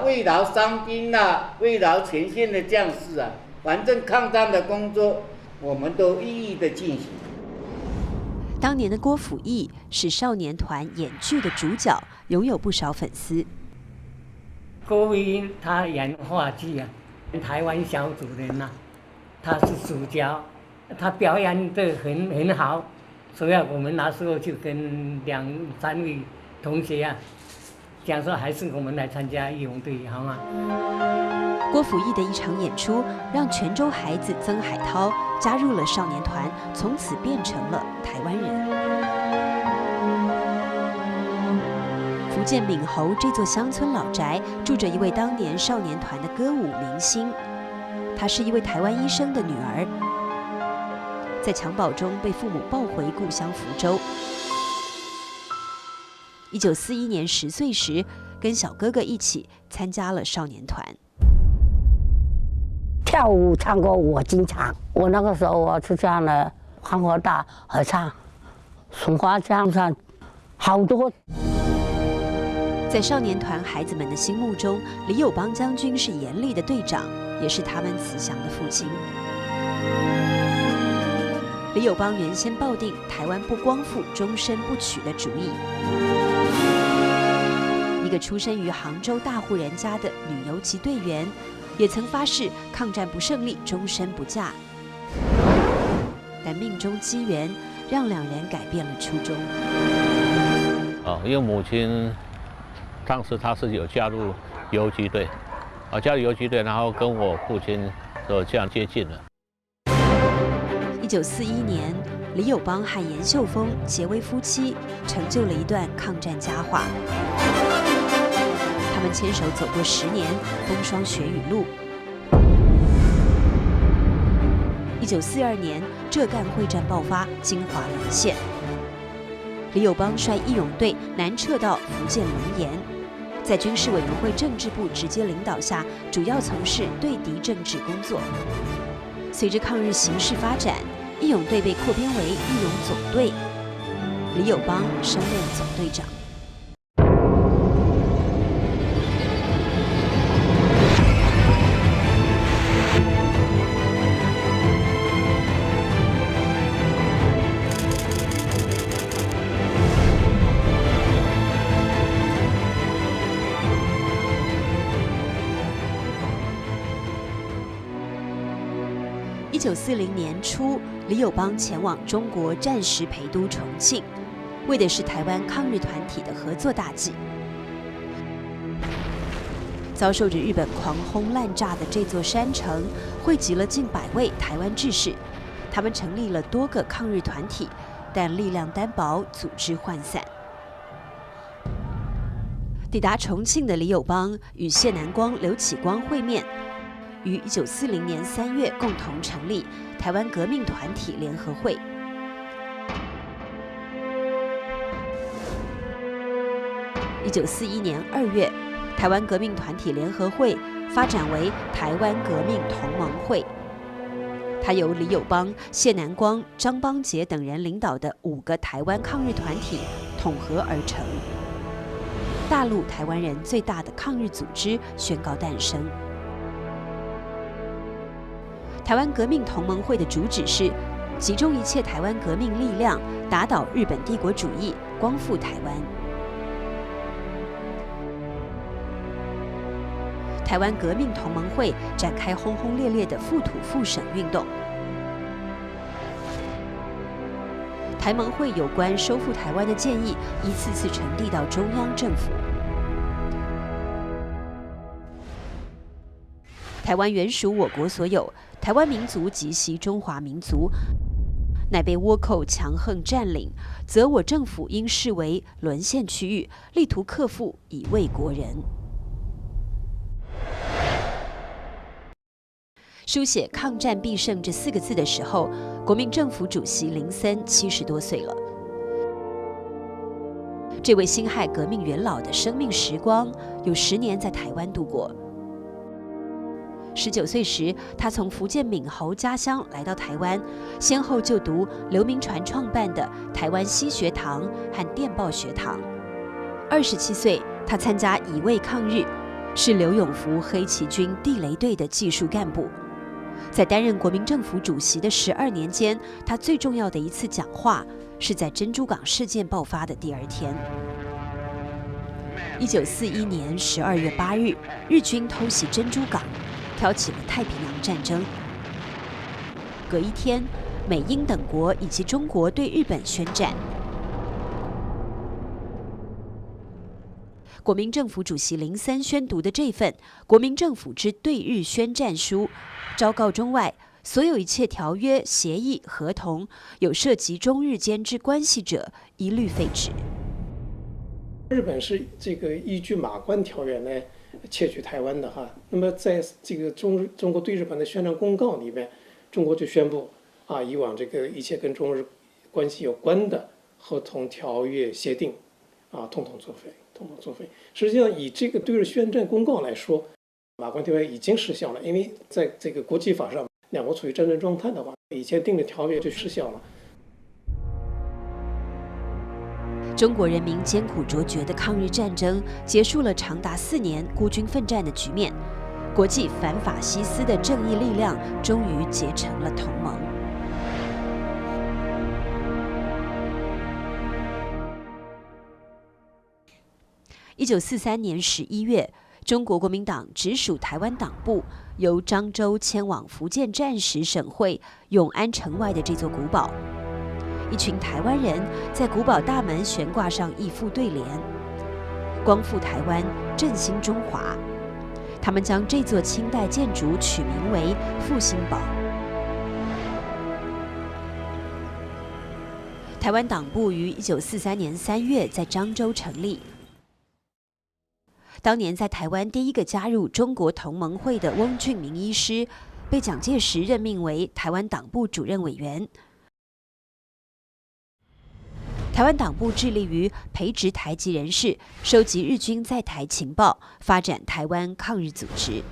慰劳伤兵慰劳前线的将士反正抗战的工作，我们都一一的进行。当年的郭辅义是少年团演剧的主角，拥有不少粉丝。郭辅义他演话剧台湾小主人他是主角。他表演得很好，所以我们那时候就跟2、3位同学讲说，还是我们来参加义勇队好吗？郭辅义的一场演出，让泉州孩子曾海涛加入了少年团，从此变成了台湾人。福建闽侯这座乡村老宅，住着一位当年少年团的歌舞明星，她是一位台湾医生的女儿。在襁褓中被父母抱回故乡福州。1941年10岁时，跟小哥哥一起参加了少年团。跳舞唱歌我经常，我那个时候我去唱了黄河大合唱、松花江上好多。在少年团孩子们的心目中，李友邦将军是严厉的队长，也是他们慈祥的父亲。李友邦原先抱定台湾不光复、终身不娶的主意。一个出生于杭州大户人家的女游击队员，也曾发誓抗战不胜利，终身不嫁。但命中机缘让2人改变了初衷。因为母亲当时她是有加入游击队，加入游击队，然后跟我父亲就这样接近了。1941年，李友邦和严秀峰结为夫妻，成就了一段抗战佳话。他们牵手走过10年风霜雪雨路。1942年，浙赣会战爆发，金华沦陷。李友邦率义勇队南撤到福建龙岩，在军事委员会政治部直接领导下，主要从事对敌政治工作。随着抗日形势发展，义勇队被扩编为义勇总队，李友邦升任总队长。1940年初，李友邦前往中国暂时陪都重庆，为的是台湾抗日团体的合作大计。遭受着日本狂轰滥炸的这座山城，汇集了近100位台湾志士，他们成立了多个抗日团体，但力量单薄，组织涣散。抵达重庆的李友邦与谢南光、刘启光会面，于1940年3月共同成立台湾革命团体联合会。1941年2月，台湾革命团体联合会发展为台湾革命同盟会，它由李友邦、谢南光、张邦杰等人领导的5个台湾抗日团体统合而成。大陆台湾人最大的抗日组织宣告诞生。台湾革命同盟会的主旨是集中一切台湾革命力量，打倒日本帝国主义，光复台湾。台湾革命同盟会展开轰轰烈烈的复土复省运动。台盟会有关收复台湾的建议一次次呈递到中央政府。台湾原属我国所有，台湾民族即系中华民族，乃被倭寇强横占领，则我政府应视为沦陷区域，力图克复，以卫国人。书写抗战必胜这4个字的时候，国民政府主席林森70多岁了。这位辛亥革命元老的生命时光有10年在台湾度过。19岁时，他从福建闽侯家乡来到台湾，先后就读刘铭传创办的台湾西学堂和电报学堂。27岁，他参加乙未抗日，是刘永福黑旗军地雷队的技术干部。在担任国民政府主席的12年间，他最重要的一次讲话是在珍珠港事件爆发的第2天。1941年12月8日，日军偷袭珍珠港，挑起了太平洋战争。隔一天，美英等国以及中国对日本宣战。国民政府主席林森宣读的这份《国民政府之对日宣战书》，昭告中外，所有一切条约、协议、合同有涉及中日间之关系者，一律废止。日本是这个依据《马关条约》来窃取台湾的哈。那么在这个中国对日本的宣战公告里面，中国就宣布以往这个一切跟中日关系有关的合同、条约、协定统统作废。实际上，以这个对日宣战公告来说，马关条约已经失效了，因为在这个国际法上，两国处于战争状态的话，以前订的条约就失效了。中国人民艰苦卓绝的抗日战争结束了长达4年孤军奋战的局面，国际反法西斯的正义力量终于结成了同盟。1943年11月，中国国民党直属台湾党部由漳州迁往福建战时省会永安城外的这座古堡。一群台湾人在古堡大门悬挂上一副对联：“光复台湾，振兴中华。”他们将这座清代建筑取名为复兴堡。台湾党部于1943年3月在漳州成立。当年在台湾第一个加入中国同盟会的翁俊明医师，被蒋介石任命为台湾党部主任委员。台湾党部致力于培植台籍人士，收集日军在台情报，发展台湾抗日组织。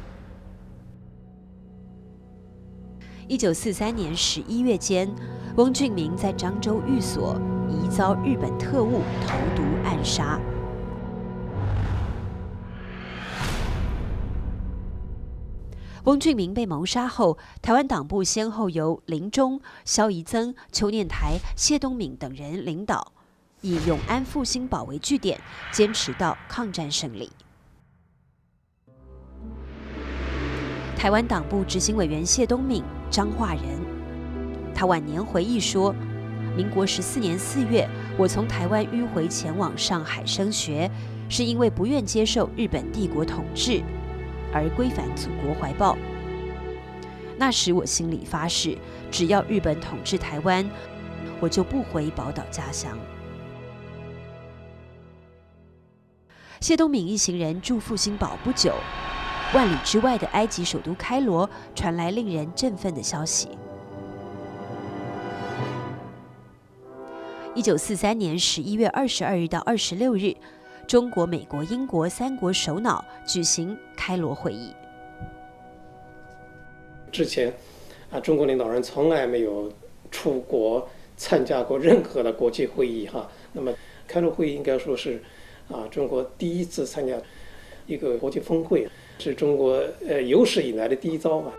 1943年11月间，翁俊明在漳州寓所疑遭日本特务投毒暗杀。翁俊明被谋杀后，台湾党部先后由林忠、萧宜曾、邱念台、谢东闵等人领导，以永安复兴堡为据点，坚持到抗战胜利。台湾党部执行委员谢东闵彰化人。他晚年回忆说，民国14年4月，我从台湾迂回前往上海升学，是因为不愿接受日本帝国统治，而归返祖国怀抱。那时我心里发誓，只要日本统治台湾，我就不回宝岛家乡。谢东閔一行人住复兴堡不久，万里之外的埃及首都开罗传来令人振奋的消息。1943年11月22日到26日，中国、美国、英国3国首脑举行开罗会议。之前，中国领导人从来没有出国参加过任何的国际会议哈。那么开罗会议应该说是中国第一次参加一个国际峰会，是中国有史以来的第一遭吧。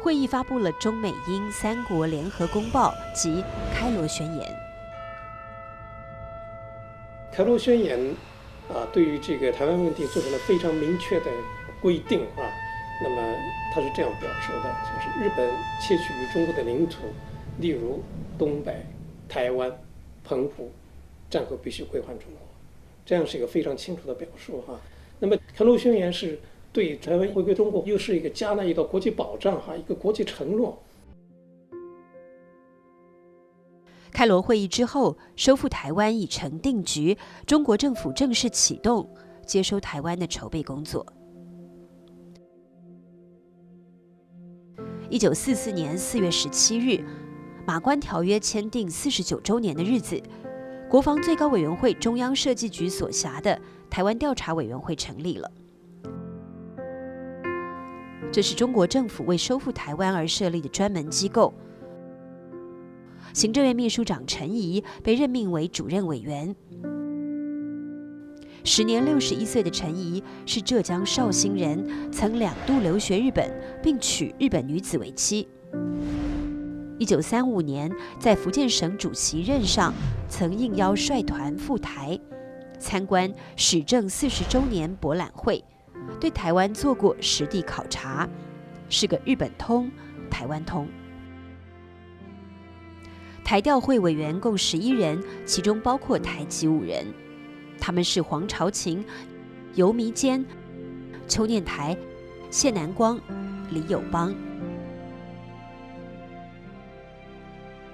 会议发布了中美英3国联合公报及开罗宣言。开罗宣言对于这个台湾问题做出了非常明确的规定那么它是这样表述的，就是日本窃取于中国的领土，例如东北、台湾、澎湖，战后必须归还中国，这样是一个非常清楚的表述那么开罗宣言是对台湾回归中国又是一个加纳一道国际保障一个国际承诺。开罗会议之后，收复台湾已成定局，中国政府正式启动接收台湾的筹备工作。1944年4月17日，马关条约签订49周年的日子，国防最高委员会中央设计局所辖的台湾调查委员会成立了。这是中国政府为收复台湾而设立的专门机构。行政院秘书长陈仪被任命为主任委员。时年61岁的陈仪是浙江绍兴人，曾2度留学日本，并娶日本女子为妻。1935年，在福建省主席任上，曾应邀率团赴台，参观始政40周年博览会，对台湾做过实地考察，是个日本通、台湾通。台调会委员共11人，其中包括台籍5人，他们是黄朝琴、游弥坚、邱念台、谢南光、李友邦。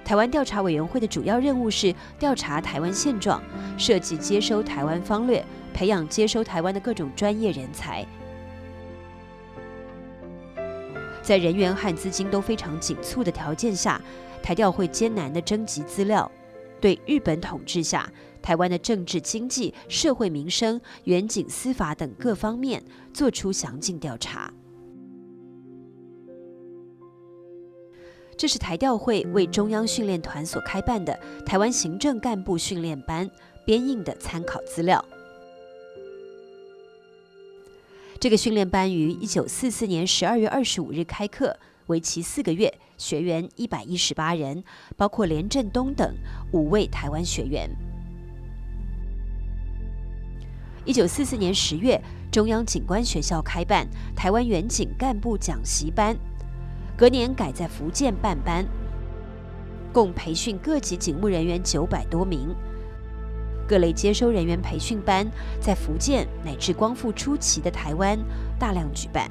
台湾调查委员会的主要任务是调查台湾现状，设计接收台湾方略，培养接收台湾的各种专业人才。在人员和资金都非常紧促的条件下，台调会艰难地征集资料，对日本统治下台湾的政治、经济、社会民生、远景司法等各方面做出详尽调查。这是台调会为中央训练团所开办的台湾行政干部训练班编印的参考资料。这个训练班于1944年12月25日开课，为期4个月，学员118人，包括连震东等5位台湾学员。1944年10月，中央警官学校开办台湾远警干部讲习班，隔年改在福建办班，共培训各级警务人员900多名。各类接收人员培训班在福建乃至光复初期的台湾大量举办。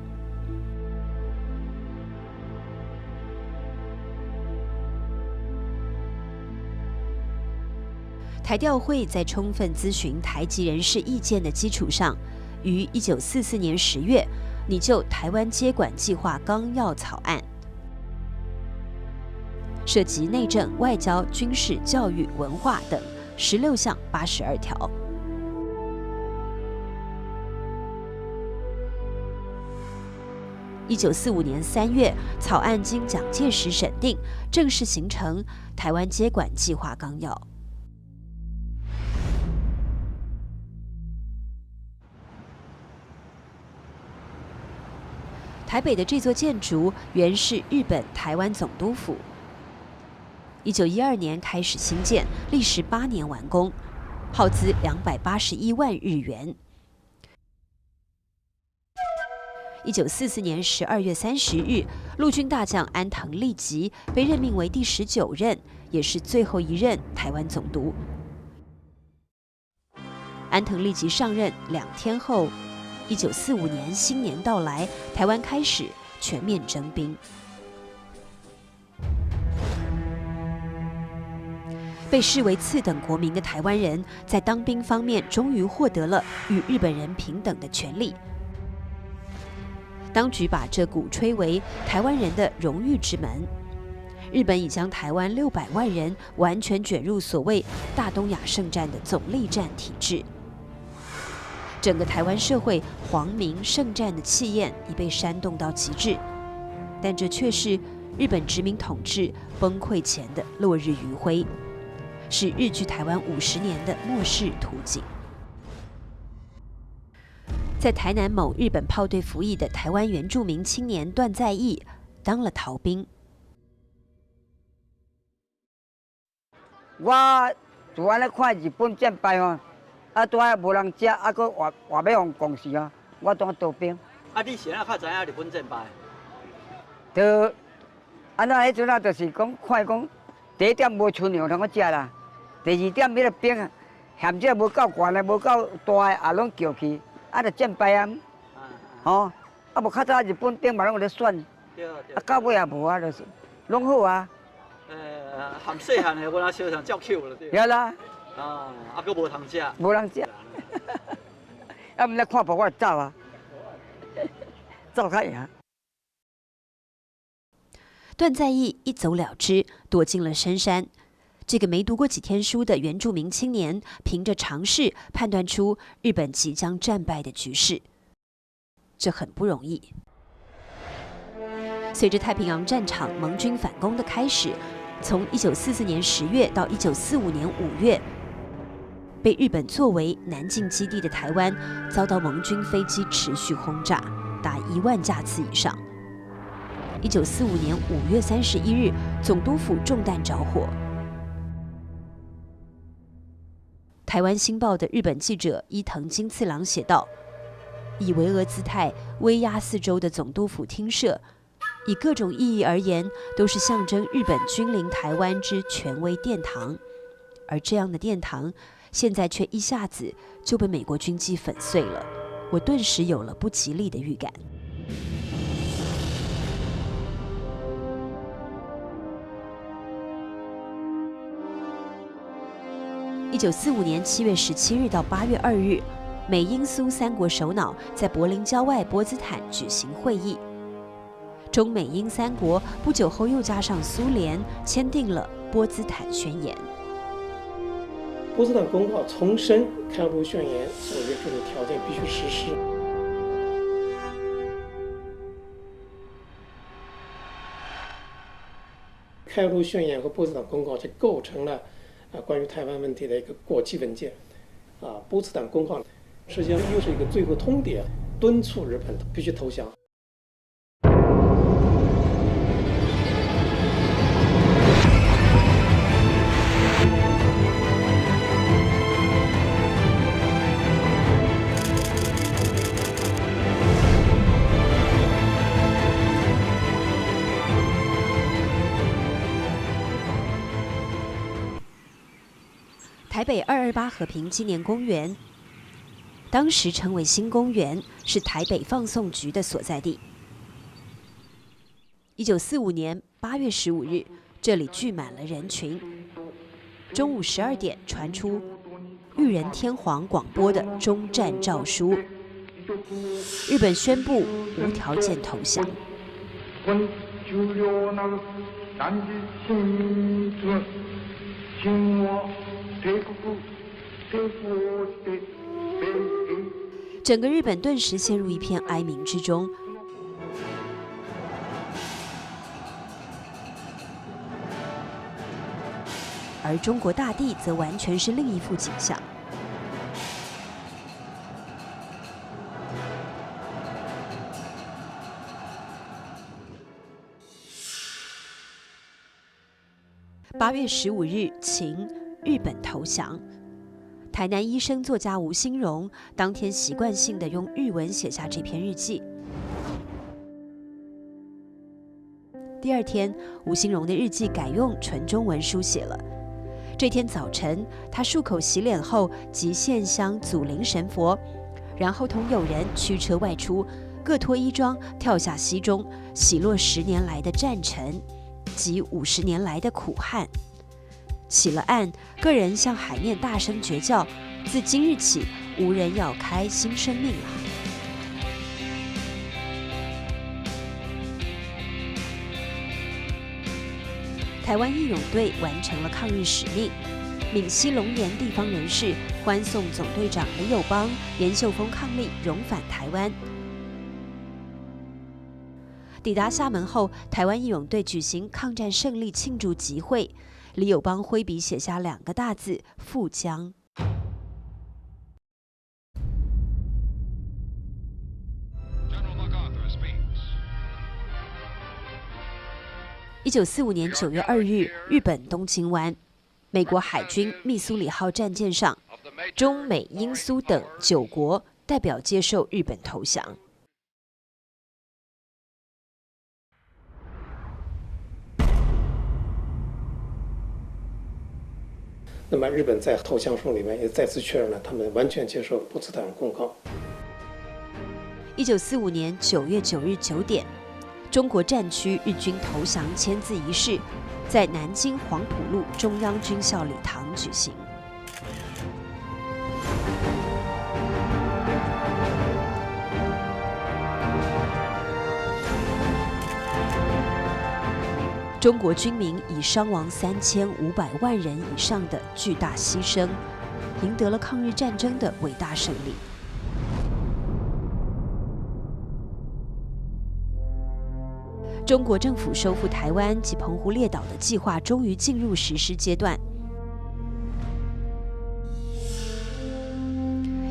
台调会在充分咨询台籍人士意见的基础上，于1944年10月拟就台湾接管计划纲要草案，涉及内政、外交、军事、教育、文化等16项82条。1945年3月，草案经蒋介石审定，正式形成台湾接管计划纲要。台北的这座建筑原是日本台湾总督府。1912年开始兴建，历时8年完工，耗资281万日元。1944年12月30日，陆军大将安藤利吉被任命为第19任，也是最后一任台湾总督。安藤利吉上任2天后，1945年新年到来，台湾开始全面征兵。被视为次等国民的台湾人，在当兵方面终于获得了与日本人平等的权利。当局把这鼓吹为台湾人的荣誉之门。日本已将台湾600万人完全卷入所谓大东亚圣战的总力战体制。整个台湾社会皇民圣战的气焰已被煽动到极致，但这却是日本殖民统治崩溃前的落日余晖，是日据台湾50年的末世图景。在台南某日本炮队服役的台湾原住民青年段在义当了逃兵。我就安尼看日本战败吼，拄仔无人食，搁活要互攻死啊！我当逃兵。你现在较知影日本战败？就安那迄阵啊，就是讲看讲，第一点无春粮通个食啦，第二点迄个兵嫌这无够悬的，无够大的，也拢叫去，就战败啊！吼，无较早日本兵嘛拢有咧选，到尾也无啊，就是拢好啊。含细汉的，我那小上照扣了对。对啦。搁无通食。无通食。毋来看报我就走啊，走开呀。段在义一走了之，躲进了深山。这个没读过几天书的原住民青年，凭着常识判断出日本即将战败的局势，这很不容易。随着太平洋战场盟军反攻的开始，从1944年10月到1945年5月，被日本作为南进基地的台湾，遭到盟军飞机持续轰炸，达1万架次以上。1945年5月31日，总督府中弹着火。台湾新报的日本记者伊藤金次郎写道：“以巍峨姿态威压四周的总督府厅舍，以各种意义而言，都是象征日本君临台湾之权威殿堂。而这样的殿堂，现在却一下子就被美国军机粉碎了。我顿时有了不吉利的预感。” 1945年7月17日到8月2日，美英苏三国首脑在柏林郊外波茨坦举行会议。中美英三国不久后又加上苏联，签订了波茨坦宣言。波茨坦公告重申开罗宣言所约束的条件必须实施。开罗宣言和波茨坦公告就构成了。 关于台湾问题的一个国际文件，波茨坦公告实际上又是一个最后通牒，敦促日本必须投降。台北228和平纪念公园，当时称为新公园，是台北放送局的所在地。1945年8月15日，这里聚满了人群。中午12点传出裕仁天皇广播的终战诏书，日本宣布无条件投降。整个日本顿时陷入一片哀鸣之中。而中国大地则完全是另一副景象。8月15日，晴，日本投降。台南医生作家吴兴荣当天习惯性的用日文写下这篇日记。第二天，吴兴荣的日记改用纯中文书写了。这天早晨，他漱口洗脸后，即献香祖灵神佛，然后同友人驱车外出，各脱衣装，跳下溪中，洗落10年来的战尘及50年来的苦旱。起了岸，个人向海面大声绝叫：自今日起，无人要开新生命了。台湾义勇队完成了抗日使命。闽西龙岩地方人士欢送总队长李友邦、严秀峰伉俪荣返台湾。抵达厦门后，台湾义勇队举行抗战胜利庆祝集会。李友邦挥笔写下2个大字“富江”。1945年9月2日，日本东京湾，美国海军密苏里号战舰上，中美英苏等9国代表接受日本投降。那么日本在投降书里面也再次确认了他们完全接受波茨坦公告。1945年9月9日9点。中国战区日军投降签字仪式在南京黄埔路中央军校礼堂举行。中国军民以伤亡3500万人以上的巨大牺牲，赢得了抗日战争的伟大胜利。中国政府收复台湾及澎湖列岛的计划终于进入实施阶段。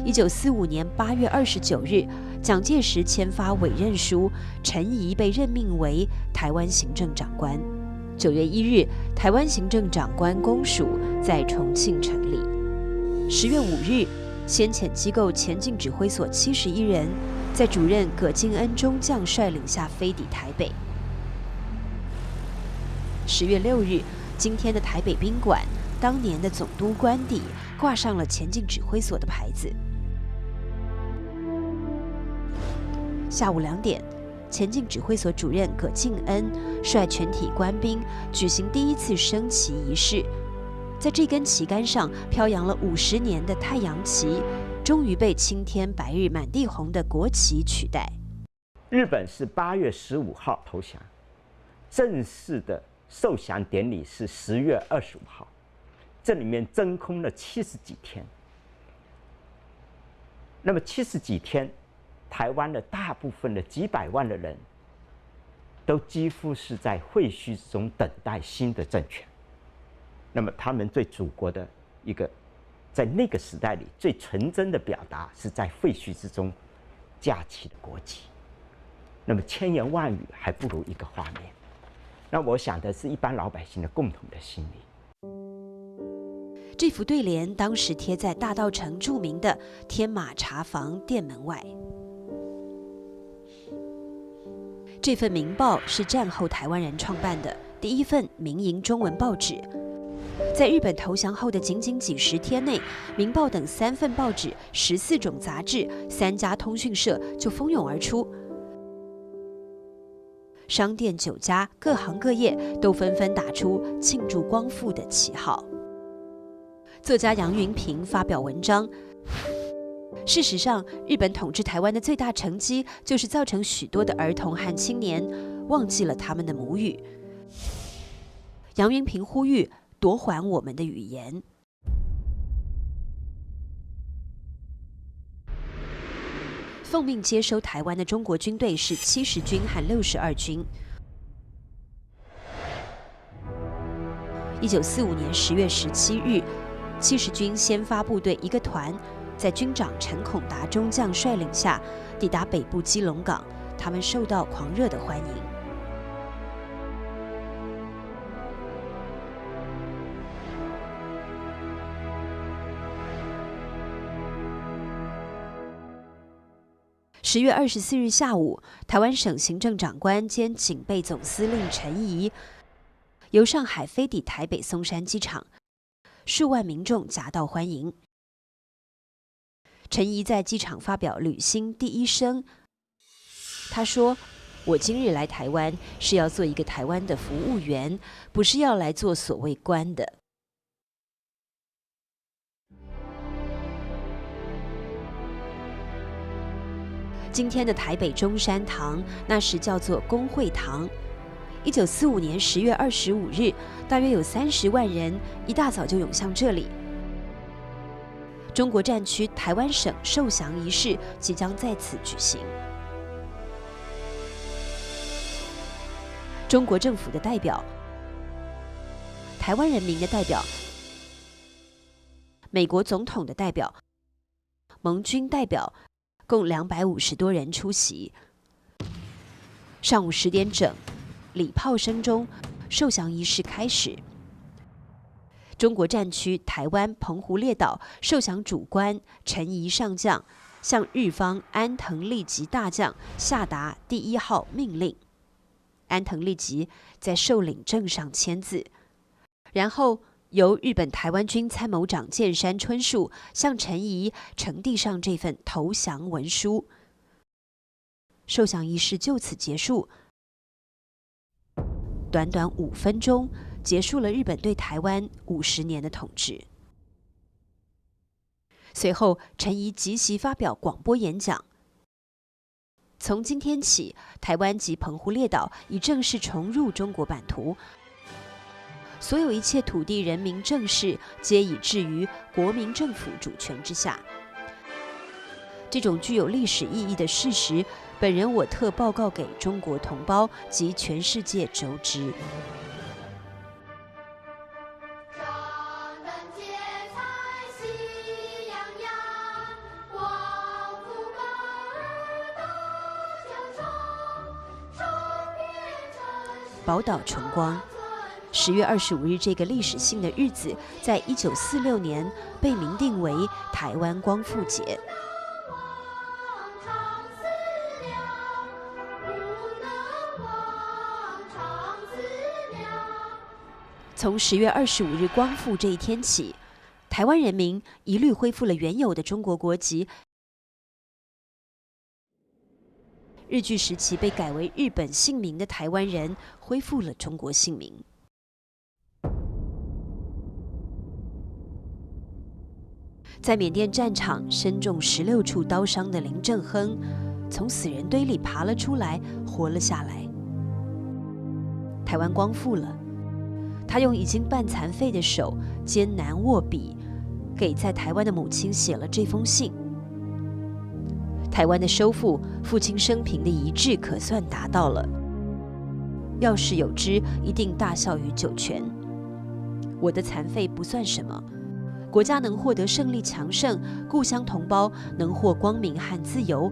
1945年8月29日，蒋介石签发委任书，陈仪被任命为台湾行政长官。9月1日，台湾行政长官公署在重庆成立。10月5日，先遣机构前进指挥所71人，在主任葛敬恩中将率领下飞抵台北。10月6日，今天的台北宾馆，当年的总督官邸挂上了前进指挥所的牌子。下午2点，前进指挥所主任葛敬恩率全体官兵举行第1次升旗仪式，在这根旗杆上飘扬了50年的太阳旗，终于被青天白日满地红的国旗取代。日本是8月15号投降，正式的受降典礼是10月25号，这里面真空了70几天。那么70几天，台湾的大部分的几百万的人，都几乎是在废墟之中等待新的政权。那么他们对祖国的一个，在那个时代里最纯真的表达，是在废墟之中架起的国旗。那么千言万语还不如一个画面。那我想的是一般老百姓的共同的心理。这幅对联当时贴在大稻埕著名的天马茶房店门外。这份《民报》是战后台湾人创办的第1份民营中文报纸。在日本投降后的仅仅几10天内，《民报》等3份报纸、14种杂志、3家通讯社就蜂拥而出。商店、酒家，各行各业都纷纷打出庆祝光复的旗号。作家杨云平发表文章，事实上，日本统治台湾的最大成绩就是造成许多的儿童和青年忘记了他们的母语。杨云平呼吁夺还我们的语言。奉命接收台湾的中国军队是70军和62军。1945年10月17日，70军先发部队1个团，在军长陈孔达中将率领下，抵达北部基隆港，他们受到狂热的欢迎。10 10月24日下午，台湾省行政长官兼警备总司令陈仪由上海飞抵台北松山机场，数万民众夹道欢迎。陈仪在机场发表履新第一声，他说：“我今日来台湾是要做一个台湾的服务员，不是要来做所谓官的。”今天的台北中山堂，那时叫做公会堂。1945年10月25日，大约有30万人一大早就涌向这里。中国战区台湾省受降仪式即将在此举行。中国政府的代表、台湾人民的代表、美国总统的代表、盟军代表，共250多人出席。上午10点整，礼炮声中，受降仪式开始。中国战区台湾澎湖列岛受降主官陈仪上将向日方安藤利吉大将下达第1号命令。安藤利吉在受领证上签字，然后由日本台湾军参谋长剑山春树向陈仪呈递上这份投降文书。受降仪式就此结束。短短5分钟，结束了日本对台湾50年的统治。随后，陈仪即席发表广播演讲。从今天起，台湾及澎湖列岛已正式重入中国版图，所有一切土地、人民、政事皆已置于国民政府主权之下。这种具有历史意义的事实，本人我特报告给中国同胞及全世界周知。宝岛崇光，10月25日这个历史性的日子，在1946年被明定为台湾光复节。从10月25日光复这一天起，台湾人民一律恢复了原有的中国国籍。日据时期被改为日本姓名的台湾人恢复了中国姓名。在缅甸战场身中16处刀伤的林正亨，从死人堆里爬了出来，活了下来。台湾光复了，他用已经半残废的手艰难握笔，给在台湾的母亲写了这封信。台湾的收复，父亲生平的遗志可算达到了。要是有之，一定大效于九泉。我的残废不算什么，国家能获得胜利强盛，故乡同胞能获光明和自由，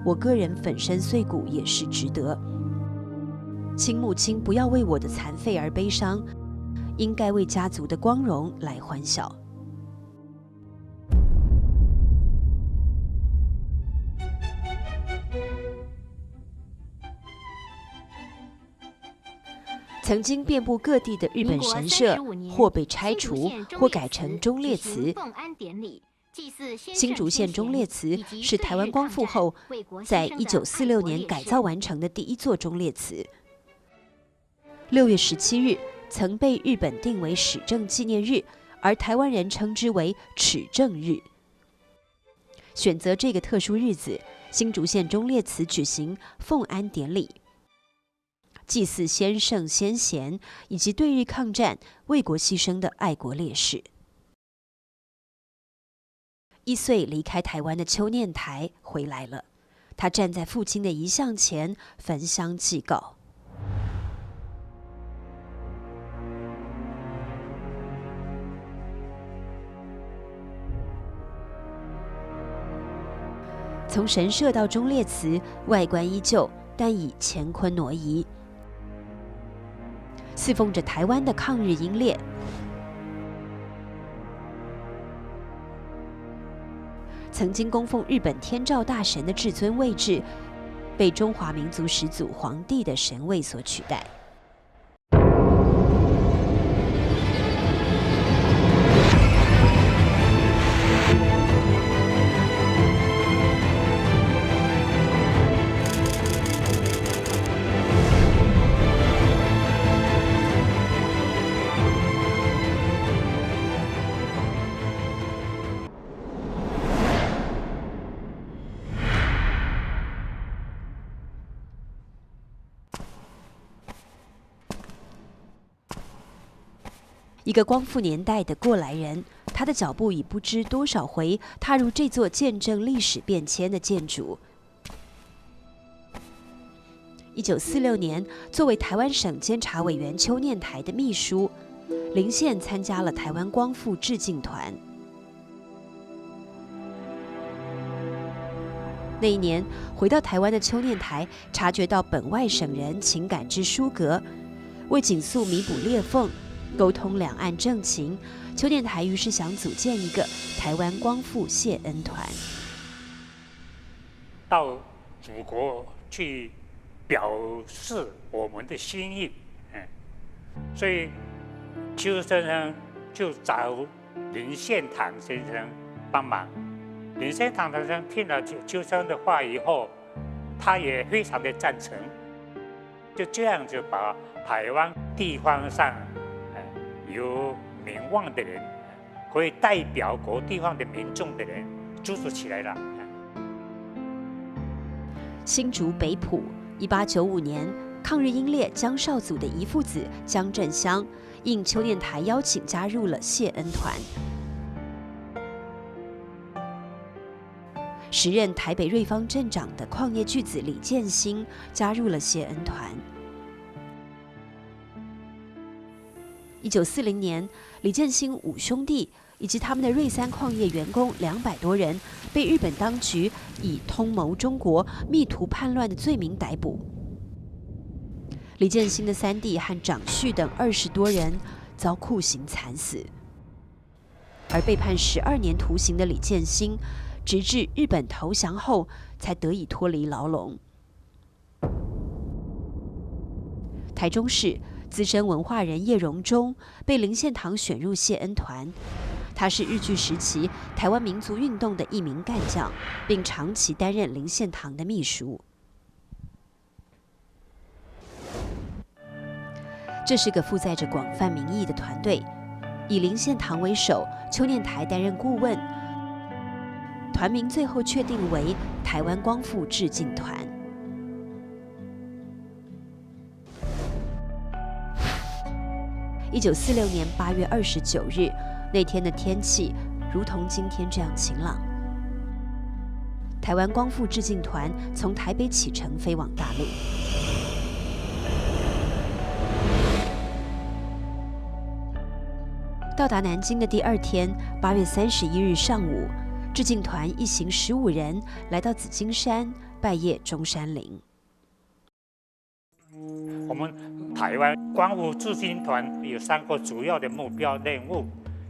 我个人粉身碎骨也是值得。亲母亲不要为我的残废而悲伤，应该为家族的光荣来欢笑。曾经遍布各地的日本神社，或被拆除，或改成忠烈祠。新竹县忠烈祠是台湾光复后，在1946年改造完成的第一座忠烈祠。6月17日曾被日本定为始政纪念日，而台湾人称之为始政日。选择这个特殊日子，新竹县忠烈祠举行奉安典礼，祭祀先圣先贤以及对日抗战、为国牺牲的爱国烈士。1岁离开台湾的邱念台回来了，他站在父亲的遗像前焚香祭告。从神社到忠烈祠，外观依旧，但已乾坤挪移，侍奉着台湾的抗日英烈。曾经供奉日本天照大神的至尊位置，被中华民族始祖皇帝的神位所取代。一个光复年代的过来人，他的脚步已不知多少回踏入这座见证历史变迁的建筑。1946年，作为台湾省监察委员邱念台的秘书，林宪参加了台湾光复致敬团。那一年，回到台湾的邱念台察觉到本外省人情感之疏隔，为紧速弥补裂缝，沟通两岸政情，邱念台于是想组建一个台湾光复谢恩团，到祖国去表示我们的心意。所以邱先生就找林献堂先生帮忙。林献堂先生听了邱先生的话以后，他也非常的赞成，就这样就把台湾地方上有名望的人，可以代表各地方的民众的人组织起来了。新竹北埔，1895年，抗日英烈江少祖的遗父子江振香，应邱念台邀请加入了谢恩团。时任台北瑞芳镇长的矿业巨子李建兴加入了谢恩团。1940年，李建兴五兄弟以及他们的瑞三矿业员工200多人，被日本当局以通谋中国、密图叛乱的罪名逮捕。李建兴的三弟和长婿等20多人遭酷刑惨死，而被判12年徒刑的李建兴，直至日本投降后才得以脱离牢笼。台中市资深文化人叶荣忠被林献堂选入谢恩团，他是日据时期台湾民族运动的一名干将，并长期担任林献堂的秘书。这是个负载着广泛民意的团队，以林献堂为首，邱念台担任顾问，团名最后确定为台湾光复致敬团。1946年8月29日，那天的天气如同今天这样晴朗。台湾光复致敬团从台北启程飞往大陆。到达南京的第2天，8月31日上午，致敬团一行15人来到紫金山拜谒中山陵。我们台湾光复致敬团有3个主要的目标任务，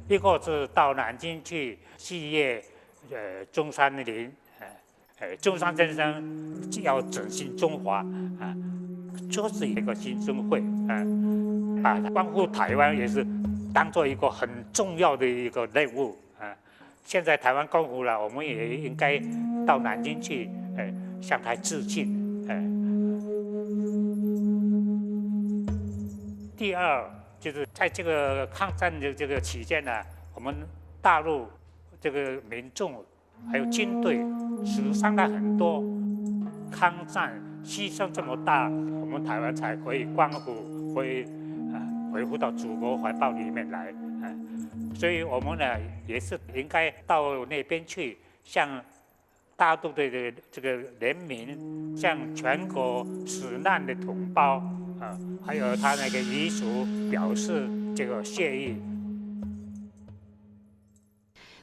一个是到南京去祭谒中山陵，中山先生要振兴中华就是一个新生会把光复台湾也是当做一个很重要的一个任务现在台湾光复了，我们也应该到南京去向他致敬第二就是在这个抗战的这个期间呢，我们大陆这个民众还有军队死伤了很多，抗战牺牲这么大，我们台湾才可以光复，可以恢复到祖国怀抱里面来所以我们呢也是应该到那边去，向大陆的这个人民，向全国死难的同胞还有他那个遗属表示这个谢意。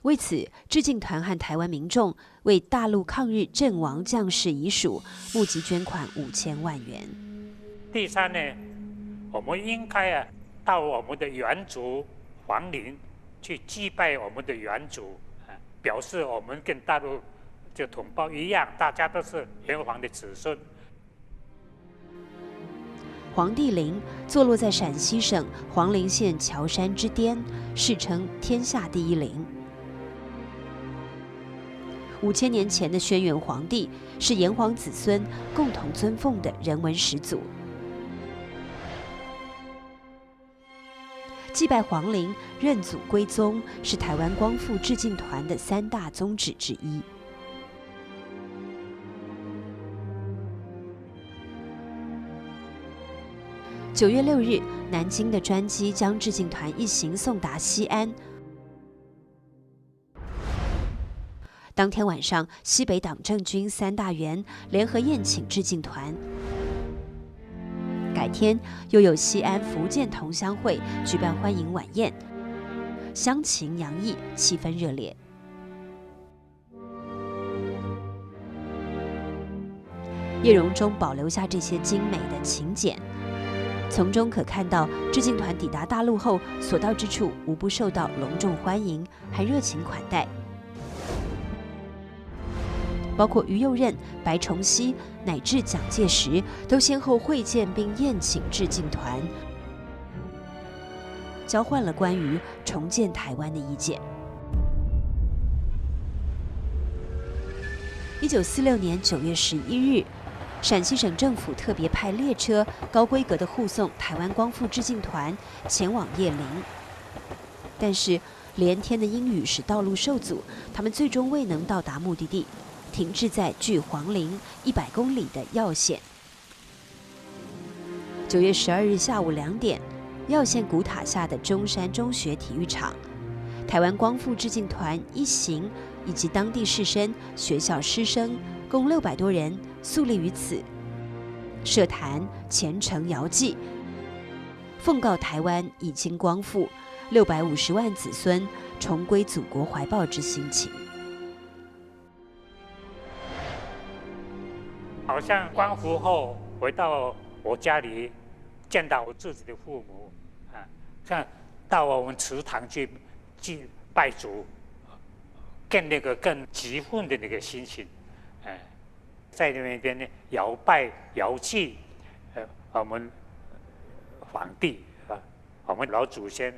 为此，致敬团和台湾民众为大陆抗日阵亡将士遗属募集捐款5000万元。第三呢，我们应该到我们的原族皇陵去祭拜我们的原族表示我们跟大陆就同胞一样，大家都是炎黄的子孙。黄帝陵坐落在陕西省黄陵县乔山之巅，世称天下第一陵。5000年前的轩辕皇帝是炎黄子孙共同尊奉的人文始祖。祭拜皇陵、认祖归宗是台湾光复致敬团的3大宗旨之一。9月6日，南京的专机将致敬团一行送达西安。当天晚上，西北党政军3大员联合宴请致敬团。改天又有西安福建同乡会举办欢迎晚宴，乡情洋溢，气氛热烈。叶荣中保留下这些精美的请柬，从中可看到致敬团抵达大陆后所到之处无不受到隆重欢迎，还热情款待。包括于右任、白崇禧乃至蒋介石都先后会见并宴请致敬团，交换了关于重建台湾的意见。1946年9月11日，陕西省政府特别派列车高规格的护送台湾光复致敬团前往叶陵，但是连天的阴雨使道路受阻，他们最终未能到达目的地，停滞在距黄陵100公里的耀县。9月12日下午2点，耀县古塔下的中山中学体育场，台湾光复致敬团一行以及当地士绅、学校师生共600多人肃立于此，设坛虔诚遥祭，奉告台湾已经光复，650万子孙重归祖国怀抱之心情。好像光复后回到我家里，见到我自己的父母，像到我们祠堂去拜祖，更那个更激愤的那个心情，在那边呢摇拜摇祭，我们皇帝我们老祖先，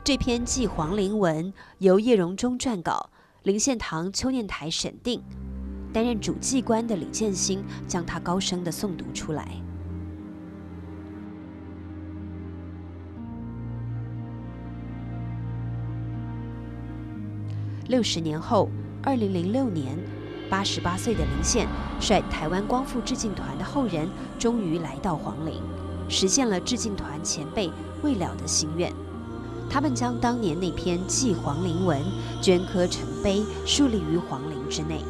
这篇祭皇陵文由叶荣中撰稿。林献堂邱念台审定，担任主祭官的李建兴将他高声地诵读出来。60年后，2006年，88岁的林献率台湾光复致敬团的后人，终于来到黄陵，实现了致敬团前辈未了的心愿。他们将当年那篇祭皇陵文镌刻成碑，树立于皇陵之内。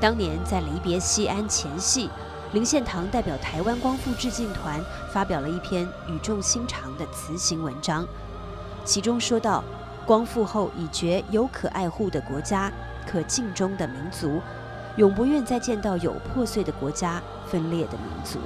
当年在离别西安前夕，林献堂代表台湾光复致敬团发表了一篇语重心长的辞行文章，其中说到：光复后已觉有可爱护的国家，可敬重的民族，永不愿再见到有破碎的国家、分裂的民族。